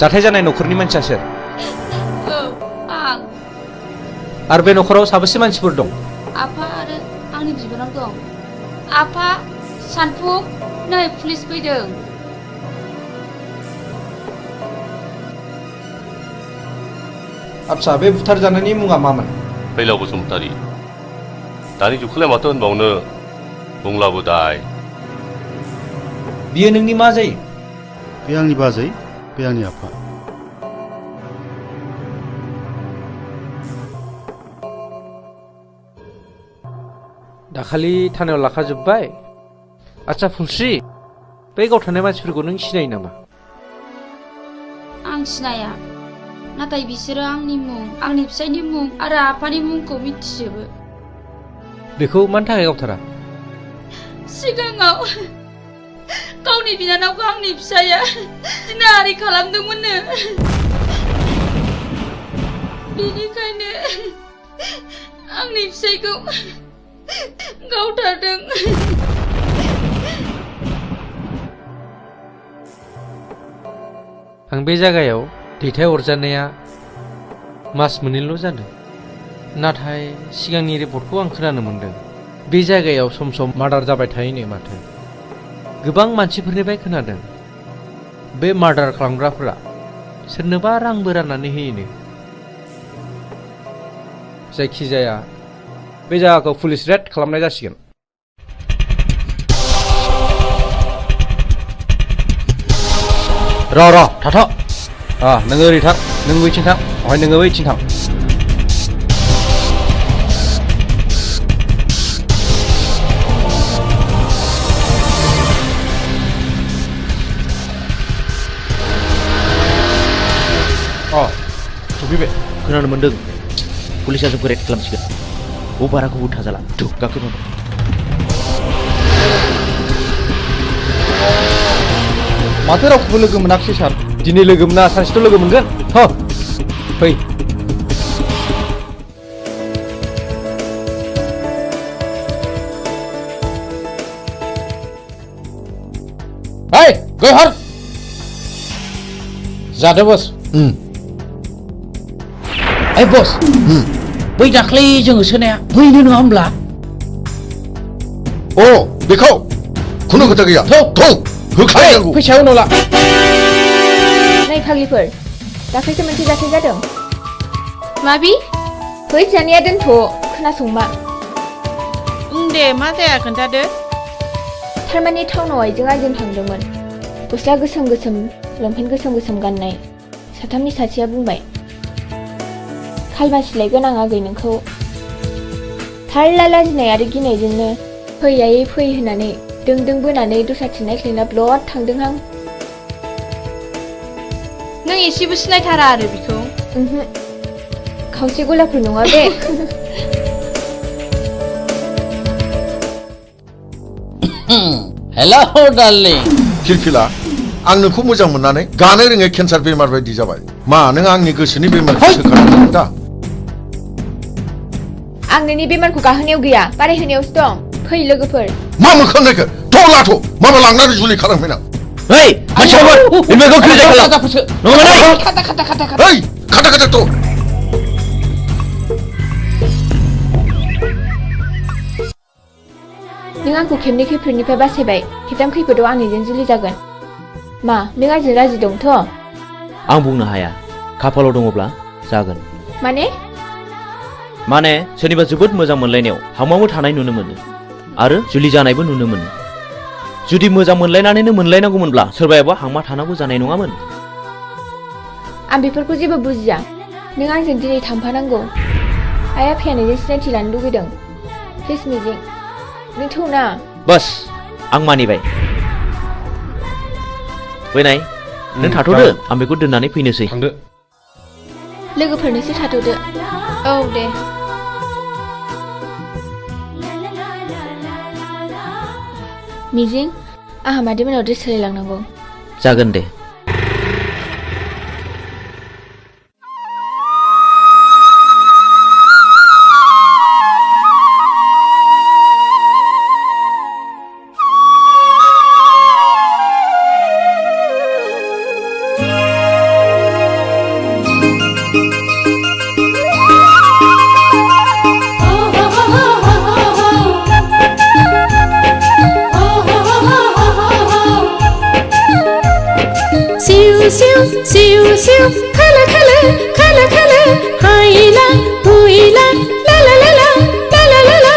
जाथाय जानाय न'खरनि मानसिया सोर आं आरो बे न'खराव साबेसे मानसिफोर दं आफा आरो आंनि बिबोनां दं आफा सानफु नै पुलिस फैदों आच्छा बे बुथारजानायनि मुङा मामोन फैलाव बसुमतारी दानि जुगखौलाय माथो होनबावनो बुंलाबो दाय बियो नोंनि मा जायो बे आंनि बाजै बे आंनि आफा दाखालि थानायाव लाखाजोब्बाय आच्छा फुलस्रि बै गावथारनाय मानसिफोरखौ नों सिनायो नामा आं सिनाया नाथाय बिसोरो आंनि मुं आंनि फिसायनि मुं आरो आफानि मुंखौ मिथिजोबो बेखौ मानि थाखाय गावथारा सिगाङाव गावनि बिनानावखौ आंनि फिसाया जिनाहारि खालामदोंमोननो बेनिखायनो आंनि फिसायखौ गावथारदों आं बे जायगायाव दैथायहरजानाया मास मोननैल' जादों नाथाय सिगांनि रिपर्टखौ आं खोनानो मोनदों बे जायगायाव सम सम मार्डार जाबाय थायोनो माथो गोबां मानसिफोरनिफ्राय खोनादों बे मार्डार खालामग्राफोरा सोरनोबा रांबो राननानै होयोनो जायखिजाया बे जायगाखौ पुलिस रेड खालामनाय जासिगोन र' थाथ' नोङो ओरै थां नों बैथिं थां ओमफ्राय नोङो बैथिं थां सफैबाय खोनानो मोन्दों पुलिसा जोंखौ रेड खालामसिगोन बाराखौबो थाजाला गाखोनो माथो रावखौबो लोगो मोनाखिसै सार दिनै लोगो मोना सानसेथ' लोगो मोनगोन फै गयहर जादो बस ओइ बस बै दाख्लै जोङो सोनाया बैनो नङा होमब्ला अ बेखौ खुनु खोथा गैया होखानांगौ फैसा उनाव ला नै फाग्लिफोर दाख्लैसो मोनसे जाथाय जादों माबि फै जानाया दोनथ' खोनासंमा दे मा जाया खोन्थादो थारमाने टाउनाव आइजों आइजों थांदोंमोन गस्ला गोसोम गोसोम लंपेन्ट गोसोम गोसोम गाननाय साथामनि सासेया बुंबाय खालमासि लायगोन आं आगै नोंखौ थारला लाजिनाय आरो गिनायजोंनो फै आयै फै होननानै दों बोनानै दस्राथिं नायख्लायना ब्लद थांदोंहां नों एसेबो सिनायथारा आरो बिखौ खावसे गलाफोर नङा बे हेल' डार्लिं किलकिला आं नोंखौ मोजां मोननानै गानो रोङै केन्सार बेमार बायदि जाबाय मा नों आंनि गोसोनि बेमारखौ सोखानो दा आं नोंनि बेमारखौ गाहोनायाव गैया बारायहोनायावसो दं फै लोगोफोर मा मोखां नायखो थ' लाथ' माबा लांनानै जुलि खालामफैनां Hei, masyarakat, ini kau kerja kalau. Nongan hei. Hei, kata tu. नों आंखौ खेबनै खैफोदनिफ्राय बासायबाय खेबथाम खैफोदाव आंनिजों जुलि जागोन मा नों आंजों राजि दंथ' आं बुंनो हाया खाफालाव दङब्ला जागोन माने सोरनिबा जोबोद मोजां मोनलायनायाव हामाबो थानाय नुनो मोनो आरो जुलि जानायबो नुनो मोनो जुदि मोजां मोनलायनानैनो मोनलायनांगौमोनब्ला सोरबायाबा हामा थानांगौ जानाय नङामोन आं बेफोरखौ जेबो बुजिया नों आंजों दिनै थांफानांगौ आइ आफाया नोंजों सिनायथि लानो लुगैदों प्लिज मिजिं नों थौना बस आं मानिबाय फैनाय नों थाथ'दो आं बेखौ दोननानै फैनोसै थांदो लोगोफोरनोसो थाथ'दो औ दे मिजिं आंहा मादै मोनाव ड्रेस सोलायलांनांगौ जागोन दे Siu siu khala khala khala khala haila huila la la la la la la la la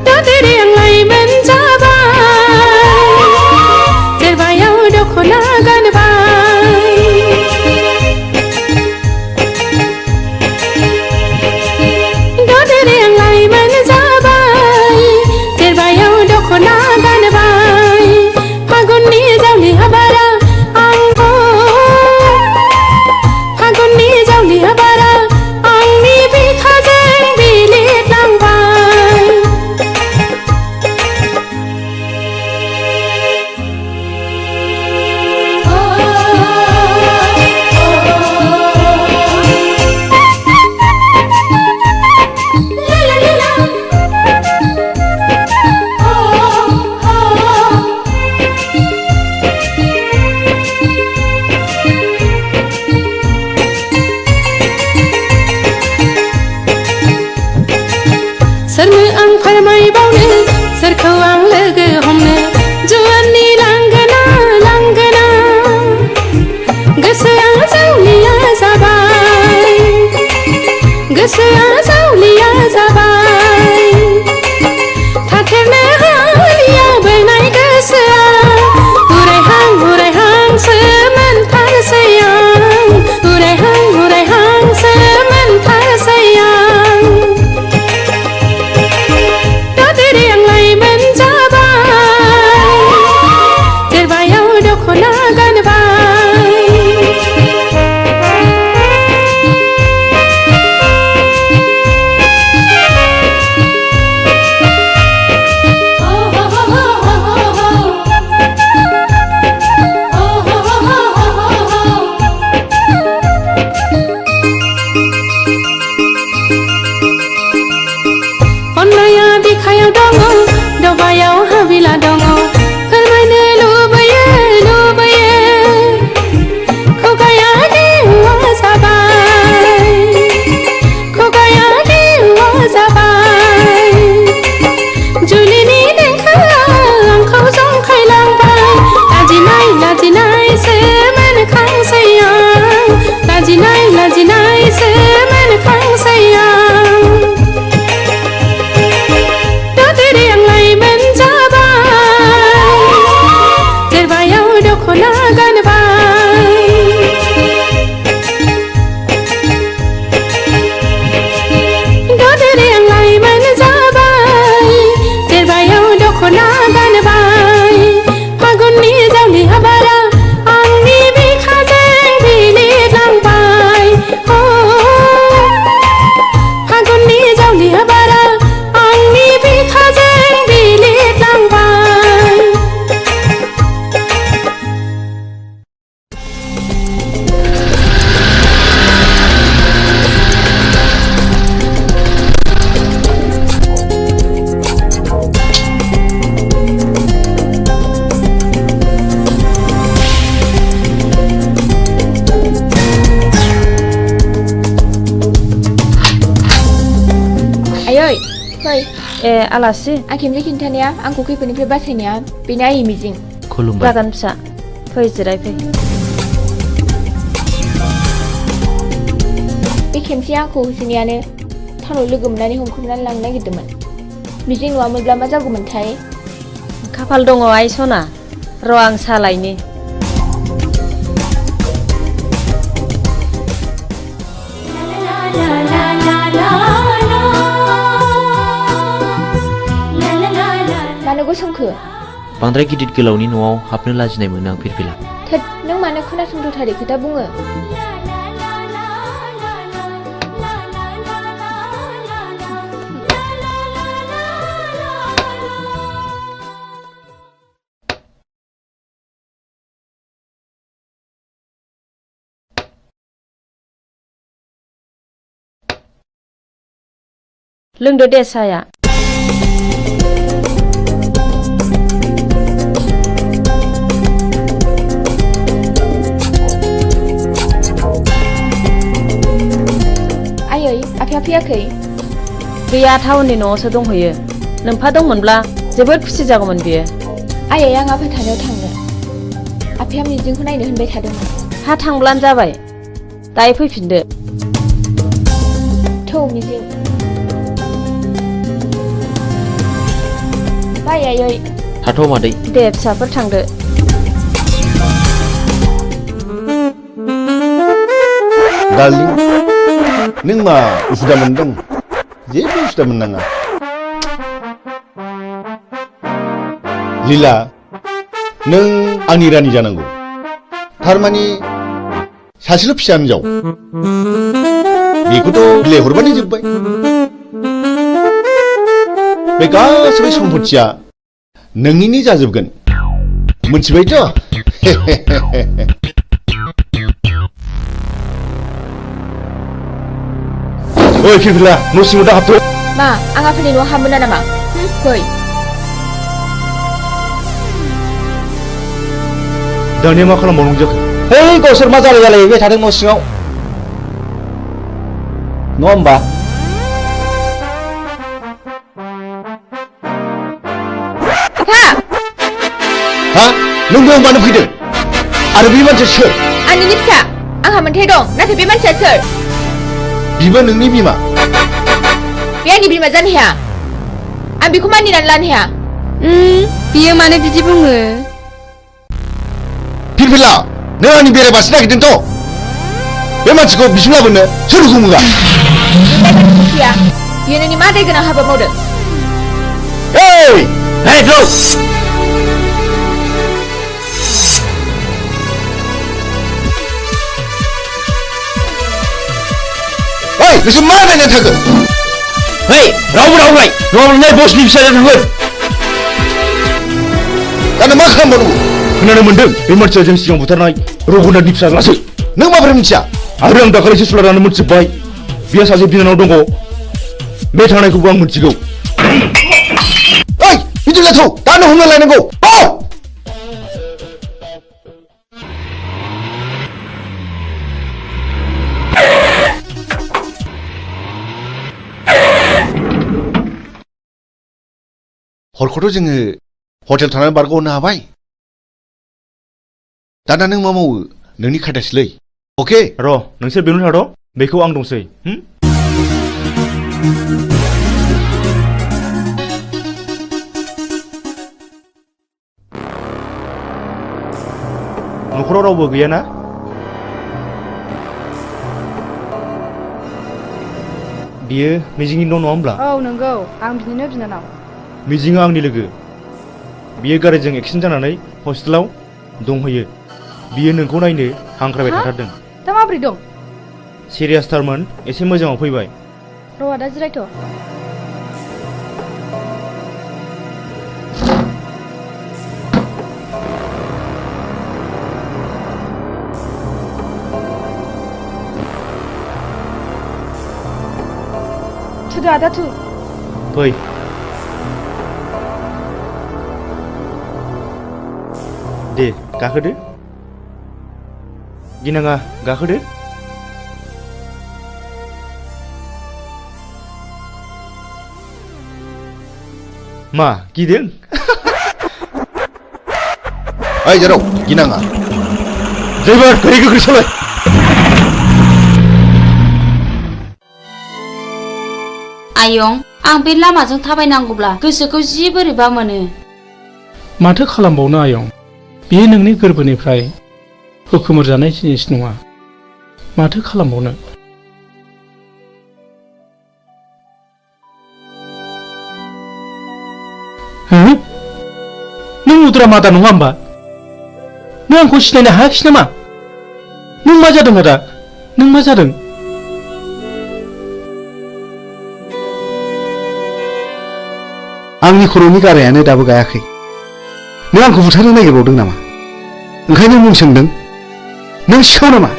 da tere ang lai man jabai derbayau dokhona ganbai da tere ang lai man jabai derbayau dokhona ganbai pagonni jauli habara ए आलासि आं खेमसे खिन्थानाया आंखौ खैफोदनिफ्राय बासायनाया बेनो आंनि मिजिं खुलुमबाय जागोन फिसा फै जिरायफै बे खेमसे आंखौ होसोनायानो टाउनाव लोगो मोननानै हमख्रुमनानै लांनो नागिरदोंमोन मिजिं नङामोनब्ला मा जागौमोनथाय खाफाल दङ आइ सना र' आं सालायनि मानो गसंखो बांद्राय गिदिर गोलावनि न'आव हाबनो लाजिनाय मोनो आं फिरफिला थोद नों मानो खोनासंथारै खोथा बुङो लोंदो दे साया आयै आफाया फैयाखै गैया टाउननि न'आवसो दंहैयो नोमफा दंमोनब्ला जोबोद खुसि जागौमोन बियो आयै आं आफा थानायाव थांनो आफाया मिजिंखौ नायनो होनबाय थादोंमोन हा थांब्लानो जाबाय दायो फैफिनदो थौ मिजिं बाय आयै थाथ' मादै दे फिसाफोर थांदो डार्लिं नों मा उसुदा मोनदों जेबो उसुदा मोननाङा लीला नों आंनि रानि जानांगौ थारमानि सासेल' फिसा हिनजाव बेखौथ' बिलाइ हरबानो जोब्बाय बे गासैबो सम्पथिया नोंनिनो जाजोबगोन मोनथिबायथ' ओइ फिरफिला न' सिङाव दा हाबथ' मा आं आफानि न'आव हाबमोना नामा फै दानिया मा खालामबावनांगौ जाखो है गावसोर मा जालायबाय थादों न' सिङाव नङा होमबा हा नों बेयाव मानो फैदों आरो बे मानसिया सोर आंनिनो फिसा आंहा मोनथाय दं नाथाय बे मानसिया सोर बिबो नोंनि बिमा बे आंनि बिमा जानो हाया आं बेखौ मानिनानै लानो हाया बियो मानो बिदि बुङो फिरफिला नों आंनि बेरायबासो नागिरदोंथ' बे मानसिखौ बिसिम लाबोनो सोर हुकुमोगा बियो नोंनि मा दाय गोनां हाबा मावदों नोंसोर मा नायनानै थागोन है रावबो रावबाय नङाब्ला बसनि फिसाजों थांगोन दाना मा खालामबावनांगौ खोनानो मोनदों बे मानसिया जों सिगां बुथारनाय रघुनाथनि फिसाज्लासो नों माबोरै मिथिया आरो आं दाखालिसो सुलारानो मोनथिजोब्बाय बियो सासे बिनानाव दङ बे थांनायखौबो आं मोनथिगौ ओइ बिदिब्ला थौ दानो हमना लायनांगौ हरखौथ' जोङो हटेल थानानै बारग'होनो हाबाय दाना नों मा मावो नोंनि खायदासैलै अके र' नोंसोर बेयावनो थाद' बेखौ आं दंसै न'खराव रावबो गैयाना बियो मिजिंनि न' नङा होमब्ला औ नंगौ आं बिनिनो बिनानाव मिजिङा आंनि लोगो बियो गारिजों एक्सिडेन्ट जानानै हस्पिटालाव दंहैयो बियो नोंखौ नायनो हांख्रायबाय थाथारदों दा माबोरै दं सिरियासथारमोन एसे मोजाङाव फैबाय र' दा जिरायथ' थुदो आदा थु फै दे गाखोदो गिनाङा गाखोदो मा गिदों? ओइ जारौ गिनाङा ड्राइभार गारि गोख्रै सालाय। आयं आं बे लामाजों थाबायनांगौब्ला गोसोखौ जि बोरैबा मोनो। माथो खालामबावनो आयं, बेयो नोंनि गोरबोनिफ्राय हुखुमोर जानाय जिनिस नङा। माथो खालामबावनो। नों उद्रा मादा नङा होमबा? नों आंखौ सिनायनो हायाखिसै नामा? नों मा जादों आदा? नों मा जादों? आंनि खर'नि गारायानो दाबो गायाखै। नों आंखौ बुथारनो नागिरबावदों नामा? ओंखायनो मुं सोंदों? नों सिखाव नामा?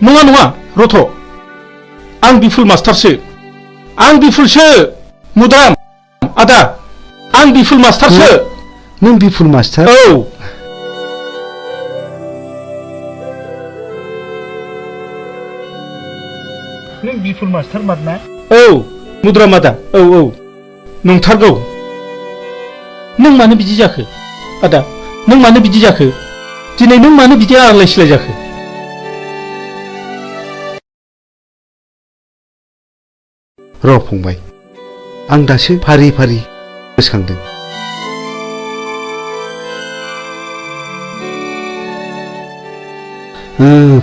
नङा नङा रथ', आं बिफुल मास्टारसो। आं बिफुलसो मुदाम आदा, आं बिफुल मास्टारसो। नों बिफुल मास्टार? औ। नों बिफुल मास्टार मारना? औ मुद्रा मादा, औ औ नंथारगौ। नों मानो बिदि जाखो आदा? नों मानो बिदि जाखो? दिनै नों मानो बिदि आलाय सिलाय जाखो? र' फंबाय, आं दासो फारि फारि गोसोखांदों।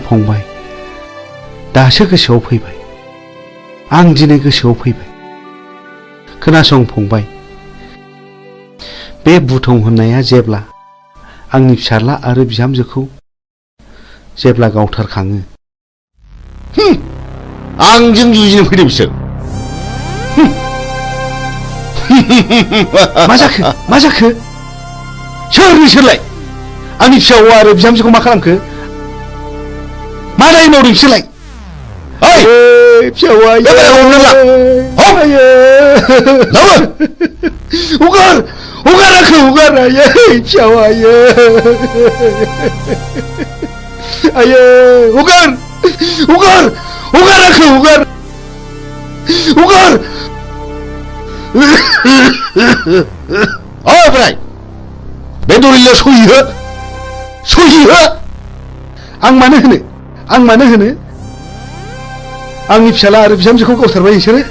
फंबाय, दासो गोसोआव फैबाय। आं दिनै गोसोआव फैबाय। खोनासं फंबाय, बे बुथं होननाया जेब्ला आंनि फिसाज्ला आरो बिहामजोखौ जेब्ला गावथारखाङो, आंजों जुजिनो फैदों बिसोर। मा जाखो? मा जाखो? सोर नोंसोरलाय? आंनि फिसा हौवा आरो बिहामजोखौ मा खालामखो? मा दाय मावदों बिसोरलाय? ओइ फिसा हौवा, हगार हगार आंखौ हगार। आयै फिसा हौवा, आयै हगार हगार हगार आंखौ हगार हगार। बोराय, बे दलिलाव सहि हो, सहि हो। आं मानो होनो? आं मानो होनो? आंनि फिसाला आरो बिहामजोखौ गावथारबाय नोंसोरो?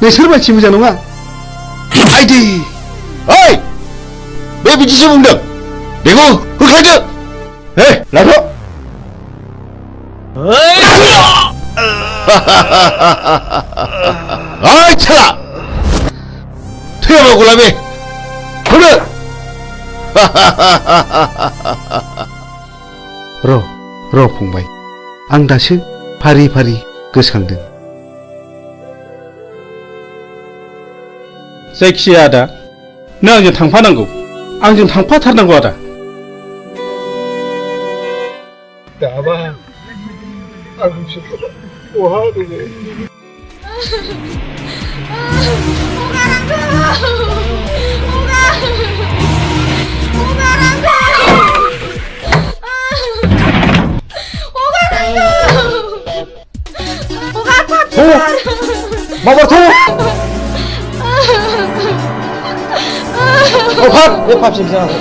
नोंसोर मानसि मोजां नङा। आइदि, ओइ बे बिदिसो बुंदों। बेखौ होख्लायदो। हे लाथ'। ओइ साला, थैयाबा गलाबे होनो। र' फंबाय, आं दासो फारि फारि गोसोखांदों। जायखिजाया आदा, नों आंजों थांफानांगौ। आंजों थांफाथारनांगौ आदा। दाबा आंनि फिसाज्ला बहा दङ? माबाथ' ओंखार बे फाबसिन जानांगौ।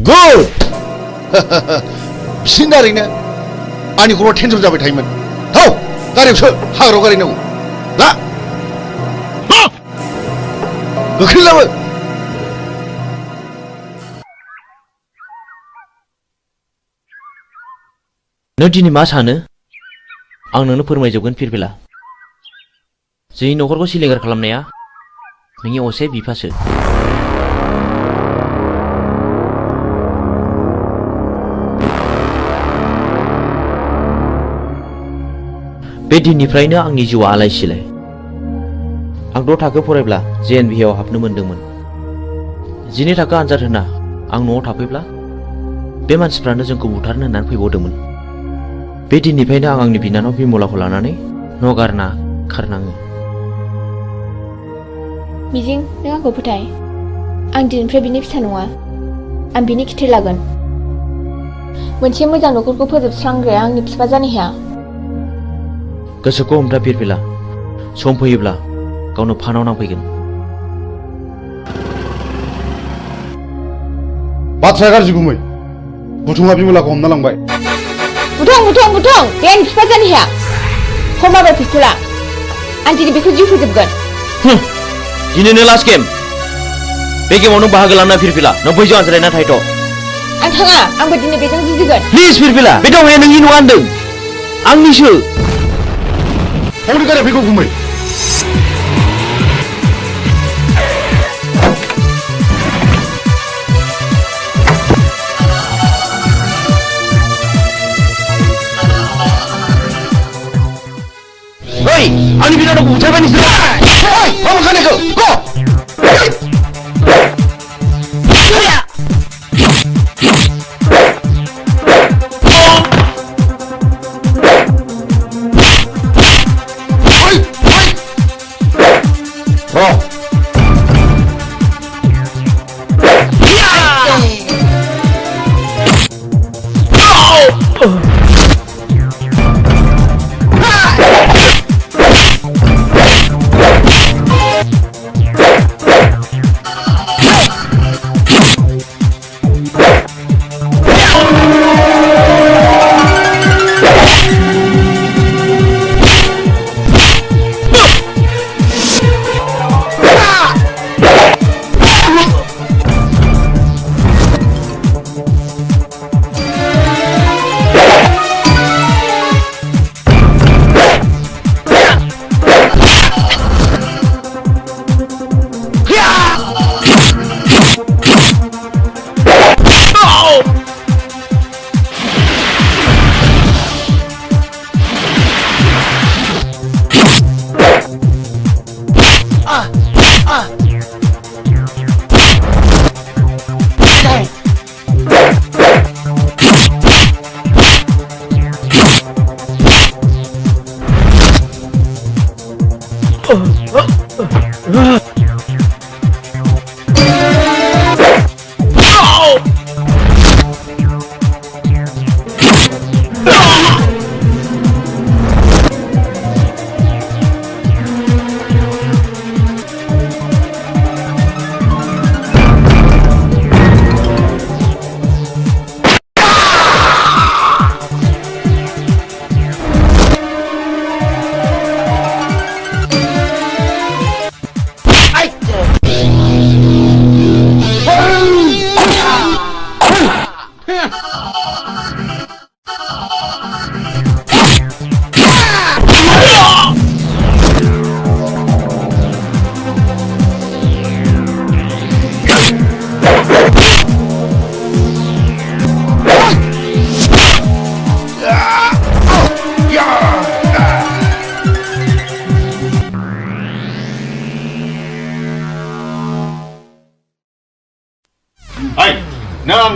गुड। बिसिनि दारैनो आंनि खर'आ टेनसन जाबाय थायोमोन। थाव गारियावसो हाग्रायाव गारिनांगौ। ला गोख्रै लाबो। नों दिनै मा सानो? आं नोंनो फोरमायजोबगोन फिरफिला। जोंनि न'खरखौ सिलिंखार खालामनाया नोंनि असे बिफासो। बे दिननिफ्रायनो आंनि जिउआ आलाय सिलाय। आं 6 थाखो फरायब्ला JNV आव हाबनो मोनदोंमोन। 12 थाखो आनजाद होना आं न'आव थाफैब्ला बे मानसिफ्रानो जोंखौ बुथारनो होननानै फैबावदोंमोन। बे दिननिफ्रायनो आं आंनि बिनानाव बिमलाखौ लानानै न' गारना खारनाङो। मिजिं, नों आंखौ फोथाय। आं दिनैनिफ्राय बिनि फिसा नङा। आं बिनि खिथेर लागोन। मोनसे मोजां न'खरखौ फोजोबस्रांग्राया आंनि बिफा जानो हाया। गोसोखौ हमथा फिरफिला सम फैयोब्ला गावनो फानाव नांफैगोन। बाथ्राया गाज्रि गुमै बुथुङा बिमलाखौ हमना लांबाय। बुथुं बे आंनि बिफा जानो हाया। हमाबाय पिस्तला आं दिनै बेखौ जिउ फोजोबगोन। दिनैनो लास्ट गेम। बे गेमाव नों बाहागो लाना फिरफिला नों बैजों आनज्रायना थाहैथ'। आं थाङा आंबो दिनै बेजों जुजिगोन। प्लिज फिरफिला बे दावहाया नोंनि नङा होनदों आंनिसो। हौनि गारिया फैगौ गुमै। Hei, ani bilang aku ucapan ini. Hei, kamu kan itu, go.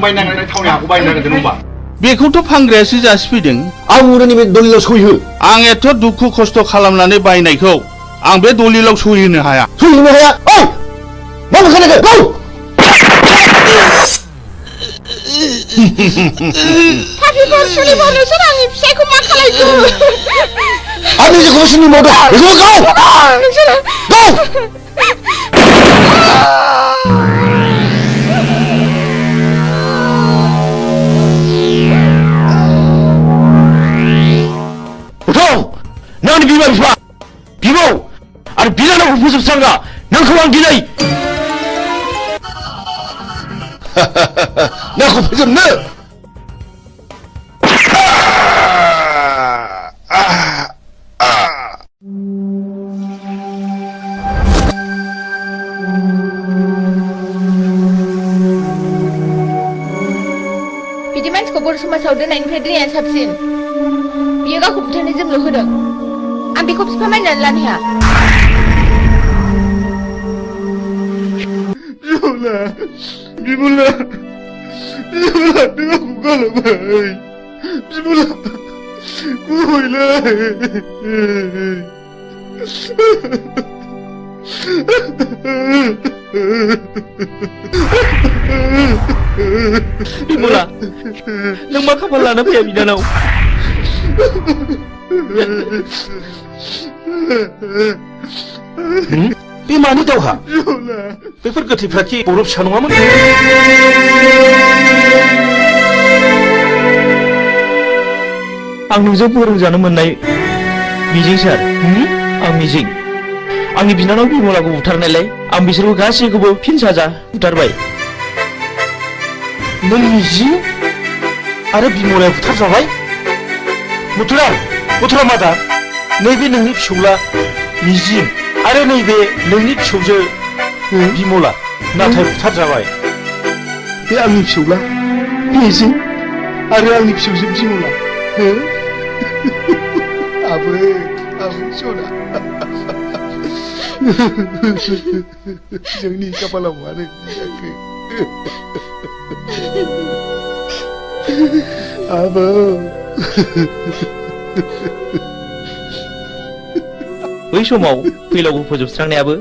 बायनानै थावनि हाखौ बायनो नागिरदों होनबा बेखौथ' फानग्रायासो जासिफैदों। आं उरनि बे दलिलाव सहिहो। आं एथ' दुखु खस्थ' खालामनानै बायनायखौ आं बे दलिलाव सहिहोनो हाया। सहिहोनो हाया? ओइ मा बुंखानायखौ गौ पापिफोर सुलिफोर नोंसोर आंनि फिसायखौ मा खालायखो? आंनि जेखौबो सुनि मावदों बेखौबो गौ नोंसोरो गौ नोंनि बिमा बिफा बिबौ आरो बिनानावखौ फोजोबस्रांगा नोंखौ आं दिनै नोंखौ फोजोबनो बिदि मानसिखौ बर' समाजाव दोननायनिफ्राय दोननाया साबसिन। बियो गावखौ बुथारनो जोंल' होदों। आं बेखौ बिफा मानिनानै लानो हाया। बिमला नों आंखौ गालांबाय। बिमला गुबैलै बिमला नों मा खाफाल लाना फैया बिनानाव बे मानि दावहा बेफोर गोथैफ्रा खि बरफ फिसा नङामोन आं नोंजों फोरोंजानो मोननाय मिजिं सार आं मिजिं आंनि बिनानाव बिमलाखौ बुथारनायलाय आं बिसोरखौ गासैखौबो फिन साजा बुथारबाय नों मिजिं आरो बिमलाया बुथारजाबाय मथुरा मादा नैबे नोंनि फिसौला मिजिं आरो नैबे नोंनि फिसौजो बिमला नाथाय बुथारजाबाय बे आंनि फिसौला मिजिं आरो आंनि फिसौजो बिमला आबै सना जोंनि खाफालाव मानो जाखो आबौ बै समाव फैलावखौ फोजोबस्रांनायाबो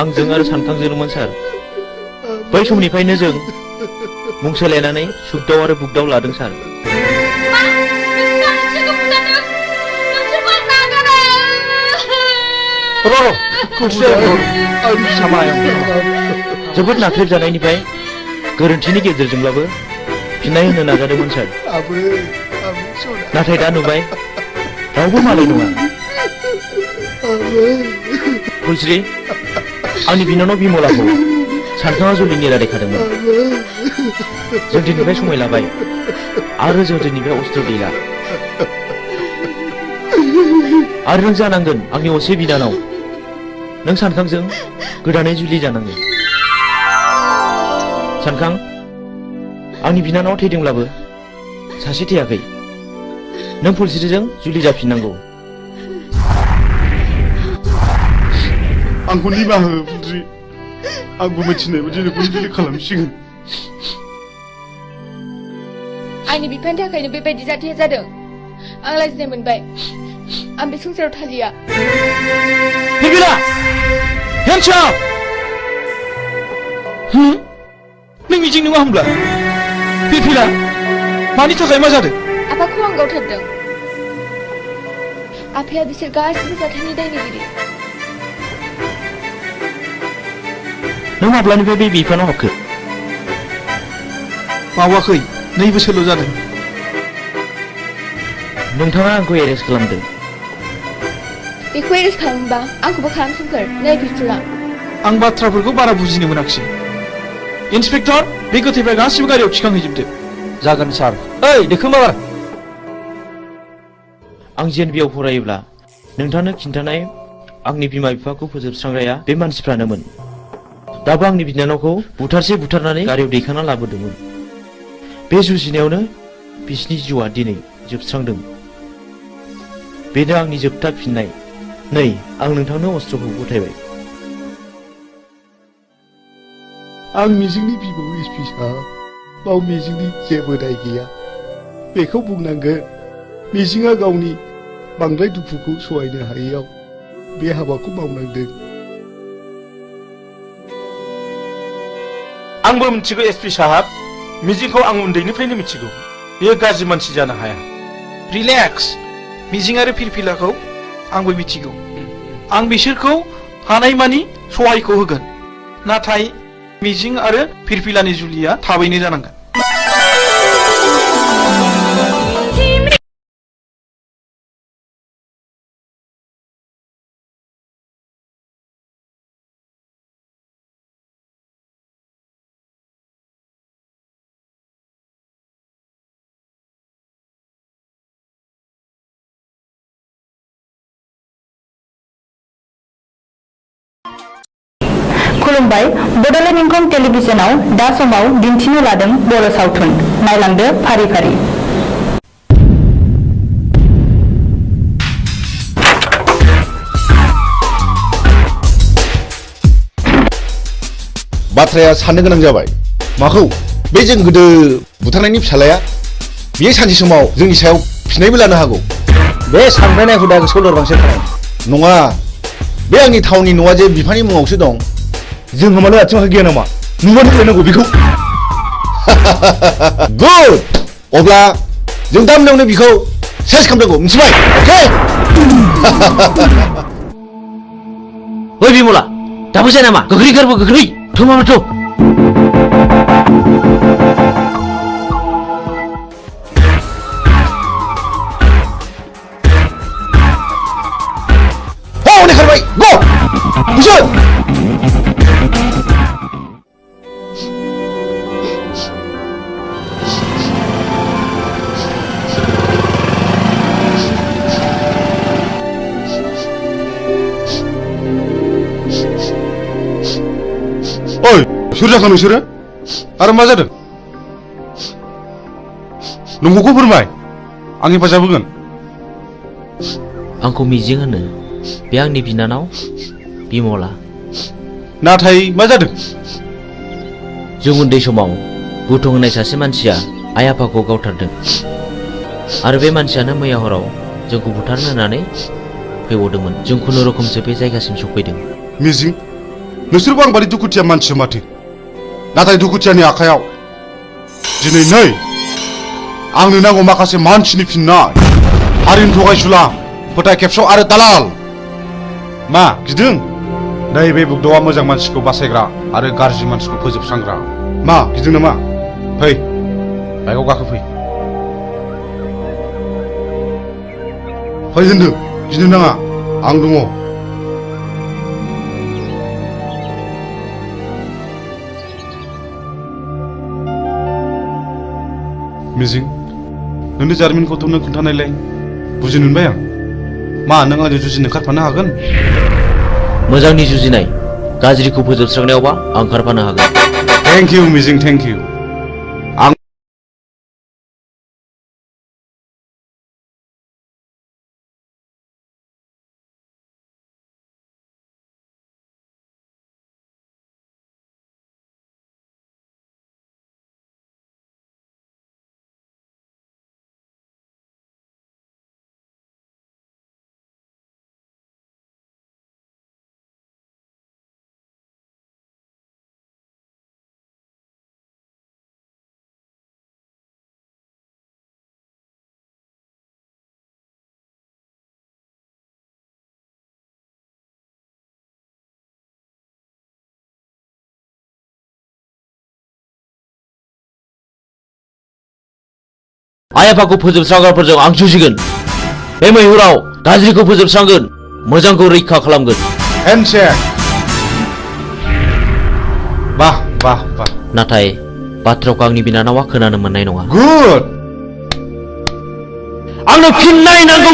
आंजों आरो सानखांजोंमोन सार बै समनिफ्रायनो जों मुं सोलायनानै सुगदाव आरो बुगदाव लादों सार जोबोद नाख्रेबजानायनिफ्राय गोरोन्थिनि गेजेरजोंब्लाबो फिननाय होनो नाजादोंमोन सार नाथाय दा नुबाय रावबो मालाय नङा फुलस्रि आंनि बिनानाव बिमलाखौ सानखाङा जुलिनि रादायखादोंमोन जों दिनैनिफ्राय समाय लाबाय आरो जों दिनैनिफ्राय अस्त्र गैला आरो नों जानांगोन आंनि असे बिनानाव नों सानखांजों गोदानै जुलि जानांगोन सानखां आंनि बिनानाव थैदोंब्लाबो सासे थैयाखै नों फुलस्रिजों जुलि जाफिननांगौ आंखौ निमाहा हो फुलस्रि आंबो मिथिनाय बायदि नोंखौ जुलि खालामसिगोन आंनि बिफानि थाखायनो बेबायदि जाथाया जादों आं लाजिनाय मोनबाय आं बे संसाराव थालिया बिबिला हेनसा नों मिजिं नङा होमब्ला बिबिला मानि थाखाय मा जादों आफाखौ आं गावथारदों आफाया बिसोर गासिबो जाथायनि दायनिगिरि नों माब्लानिफ्राय बे बिफानाव हाबखो बावाखै 2 बोसोरल' जादों नोंथाङा आंखौ एरेस्ट खालामदों बेखौ एरेस्ट खालामोबा आंखौबो खालामसोमखोर नै पिस्तुला आं बाथ्राफोरखौ बारा बुजिनो मोनाखिसै इन्सपेक्टर बे गोथैफ्रा गासिबो गारियाव थिखांहैजोबदो जागोन सार ओइ देखो माबार आं जेएनबिआव फरायोब्ला नोंथांनो खिन्थानाय आंनि बिमा बिफाखौ फोजोबस्रांग्राया बे मानसिफ्रानोमोन दाबो आंनि बिनानावखौ बुथारनानै गारियाव दैखांना लाबोदोंमोन बे जुजिनायावनो बिसिनि जिउआ दिनै जोबस्रांदों बेनो आंनि जोबथा फिननाय नै आं नोंथांनो अस्त्रखौ गथायबाय आं मिजिंनि बिबौ एसपि साहब बाव मिजिंनि जेबो दाय गैया बेखौ बुंनांगोन मिजिंआ गावनि बांद्राय दुखुखौ सहायनो हायैयाव बे हाबाखौ मावनांदों आंबो मिथिगौ एसपि साहब मिजिंखौ आं उन्दैनिफ्रायनो मिथिगौ बेयो गाज्रि मानसि जानो हाया रिलेक्स मिजिं आरो फिरफिलाखौ आंबो मिथिगौ आं बिसोरखौ हानायमानि सहायखौ होगोन नाथाय मिजिं आरो फिरफिलानि जुलिया थाबैनो जानांगोन खुलुमबाय बड'लेण्ड इंखं टेलिभिजनाव दा समाव दिन्थिनो लादों बर' सावथुन नायलांदो फारि फारि बाथ्राया साननो गोनां जाबाय माखौ बे जों गोदो बुथारनायनि फिसालाया बियो सानसे समाव जोंनि सायाव फिनायबो लानो हागौ बे साननाय हुदा गोसोआव लोरबांसो थानाय नङा बे आंनि थावनि न'आ जे बिफानि मुङावसो दं जोंहा मानो आथिं आखाइ गैया नामा नुबानो फैनांगौ बेखौ गुड अब्ला जों दा मोनायावनो बिखौ सेस खालामनांगौ मिथिबाय अके ओइ बिमला दाबो जाया नामा गोख्रै गारबो गोख्रै थमाबाथ' खारबाय गो बुझो ओइ सोर जाखो नोंसोरो आरो मा जादों नंगौखौ फोरमाय आं हेफाजाब होगोन आंखौ मिजिं होनो बे आंनि बिनानाव बिमला नाथाय मा जादों जों उन्दै समाव बुथुं होननाय सासे मानसिया आइ आफाखौ गावथारदों आरो बे मानसियानो मैया हराव जोंखौ बुथारनो होननानै फैबावदोंमोन जों खुनुरुखुमसो बे जायगासिम सफैदों मिजिं नोंसोरबो आं बादि दुखुथिया मानसि माथो नाथाय दुखुथियानि आखायाव दिनै नै आंनो नांगौ माखासे मानसिनि फिननाय हारिनि थगायसुला फोथाय खेबस' आरो दालाल मा गिदों नैबे बुग्दावा मोजां मानसिखौ बासायग्रा आरो गाज्रि मानसिखौ फोजोबस्रांग्रा मा गिदों नामा फै बाइकआव गाखो फै होनदों गिनो नाङा आं दङ मिजिं नोंनि जारिमिनखौथ' नों खोन्थानायलाय बुजिनो मोनबाय आं मा नों आंजों जुजिनो ओंखारफानो हागोन मोजांनि जुजिनाय गाज्रिखौ फोजोबस्रांनायावबा आं ओंखारफानो हागोन थेंक इउ मिजिं थेंक इउ आं आइ आफाखौ फोजोबस्रांग्राफोरजों आं जुजिगोन बे मैहुराव गाज्रिखौ फोजोबस्रांगोन मोजांखौ रैखा खालामगोन हेन्डशेक बाह बाह बाह नाथाय बाथ्राखौ आंनि बिनानावा खोनानो मोननाय नङा गुड आंनो फिननाय नांगौ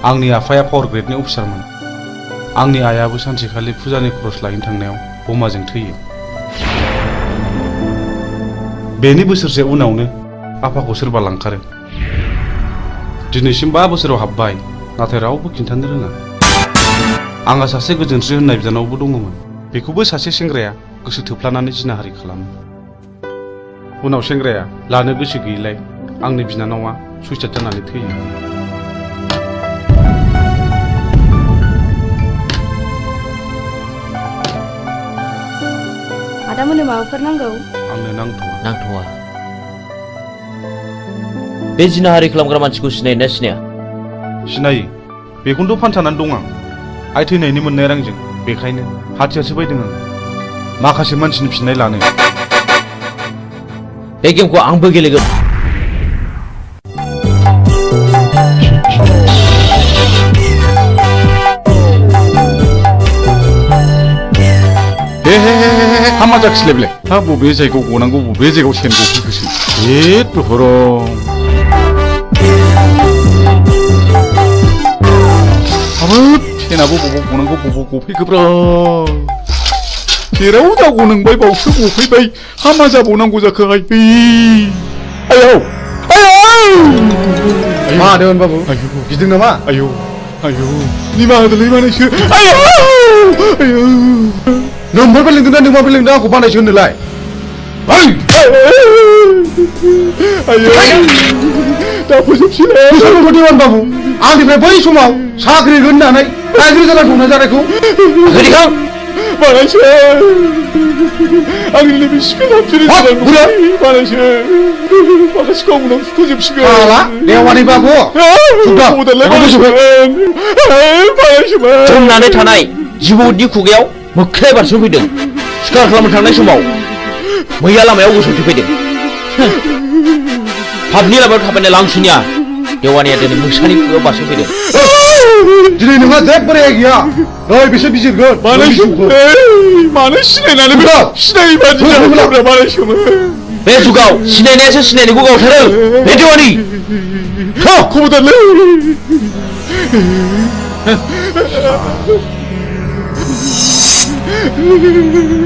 आंनि आफाया पावार ग्रेडनि अफिसारमोन आंनि आइयाबो सानसेखालि फुजानि खरस लायनो थांनायाव बमाजों थैयो बेनि बोसोरसे उनावनो आफाखौ सोरबा लांखारो दिनैसिम 5 बोसोराव हाबबाय नाथाय रावबो खिन्थानो रोङा आंहा सासे गोजोनस्रि होननाय बिनानावबो दङमोन बेखौबो सासे सेंग्राया गोसो थोफ्लानानै जिनाहारि खालामो उनाव सेंग्राया लानो गोसो गैयैलाय आंनि बिनानावा सुइसाइड जानानै थैयो आदामोननो माबाफोर नांगौ आंनो नांथ'वा बे जिनाहारि खालामग्रा मानसिखौ सिनायोना सिनाया सिनायो बेखौनोथ' फानथानानै दं आं आइ थैनायनि मोननाय रांजों बेखायनो हाथियारसो बायदों आं माखासे मानसिनि फिननाय लानो बे गेमखौ आंबो गेलेगोन हामा जाखिलायबाय हा बबे जायगायाव गनांगौ बबे जायगायाव सेन गफैखोसै दुहरं हाबाब सेनाबो बबाव गनांगौ बबाव गफैखोब्रा जेराव जागौ नोंबाय बावसो गफैबाय हामा जाबावनांगौ जाखोहाय आयौ मा होदों बाबु गिदों नामा आयौ आयौ निमाहा होदोलै मानैसो आयौ आयौ नोंबो लिंदोंना नोंबो लिंदों आंखौ बानायसो होनोलाय दा फोजोबसिगोन बाबु आंनिफ्राय बै समाव साख्रि होननानै गाज्रि जाना दंना जानायखौ बानायसो आंनि लोगो सिखोन हाबसिगोन बानायसो माखासे गावनाव फोजोबसिगोन देवानि बाबु जमनानै थानाय जिबौनि खुगायाव मोख्राया बारस'फैदों सिखार खालामनो थांनाय समाव मैया लामायाव गसंथेफैदों पाबनि लामायाव थाबायनाय लांसुनिया देवानिया दिनै मोसानि खुगायाव बारस'फैदों दिनै नोंहा जेबो रेहाय गैया ओइ बिसोर बिजिरगोन मानो सिनायनानै सिनायै बादि बानायसोमोन बे जुगाव सिनायनायासो सिनायनायखौ गावथारो बे देवानि खबरदारलै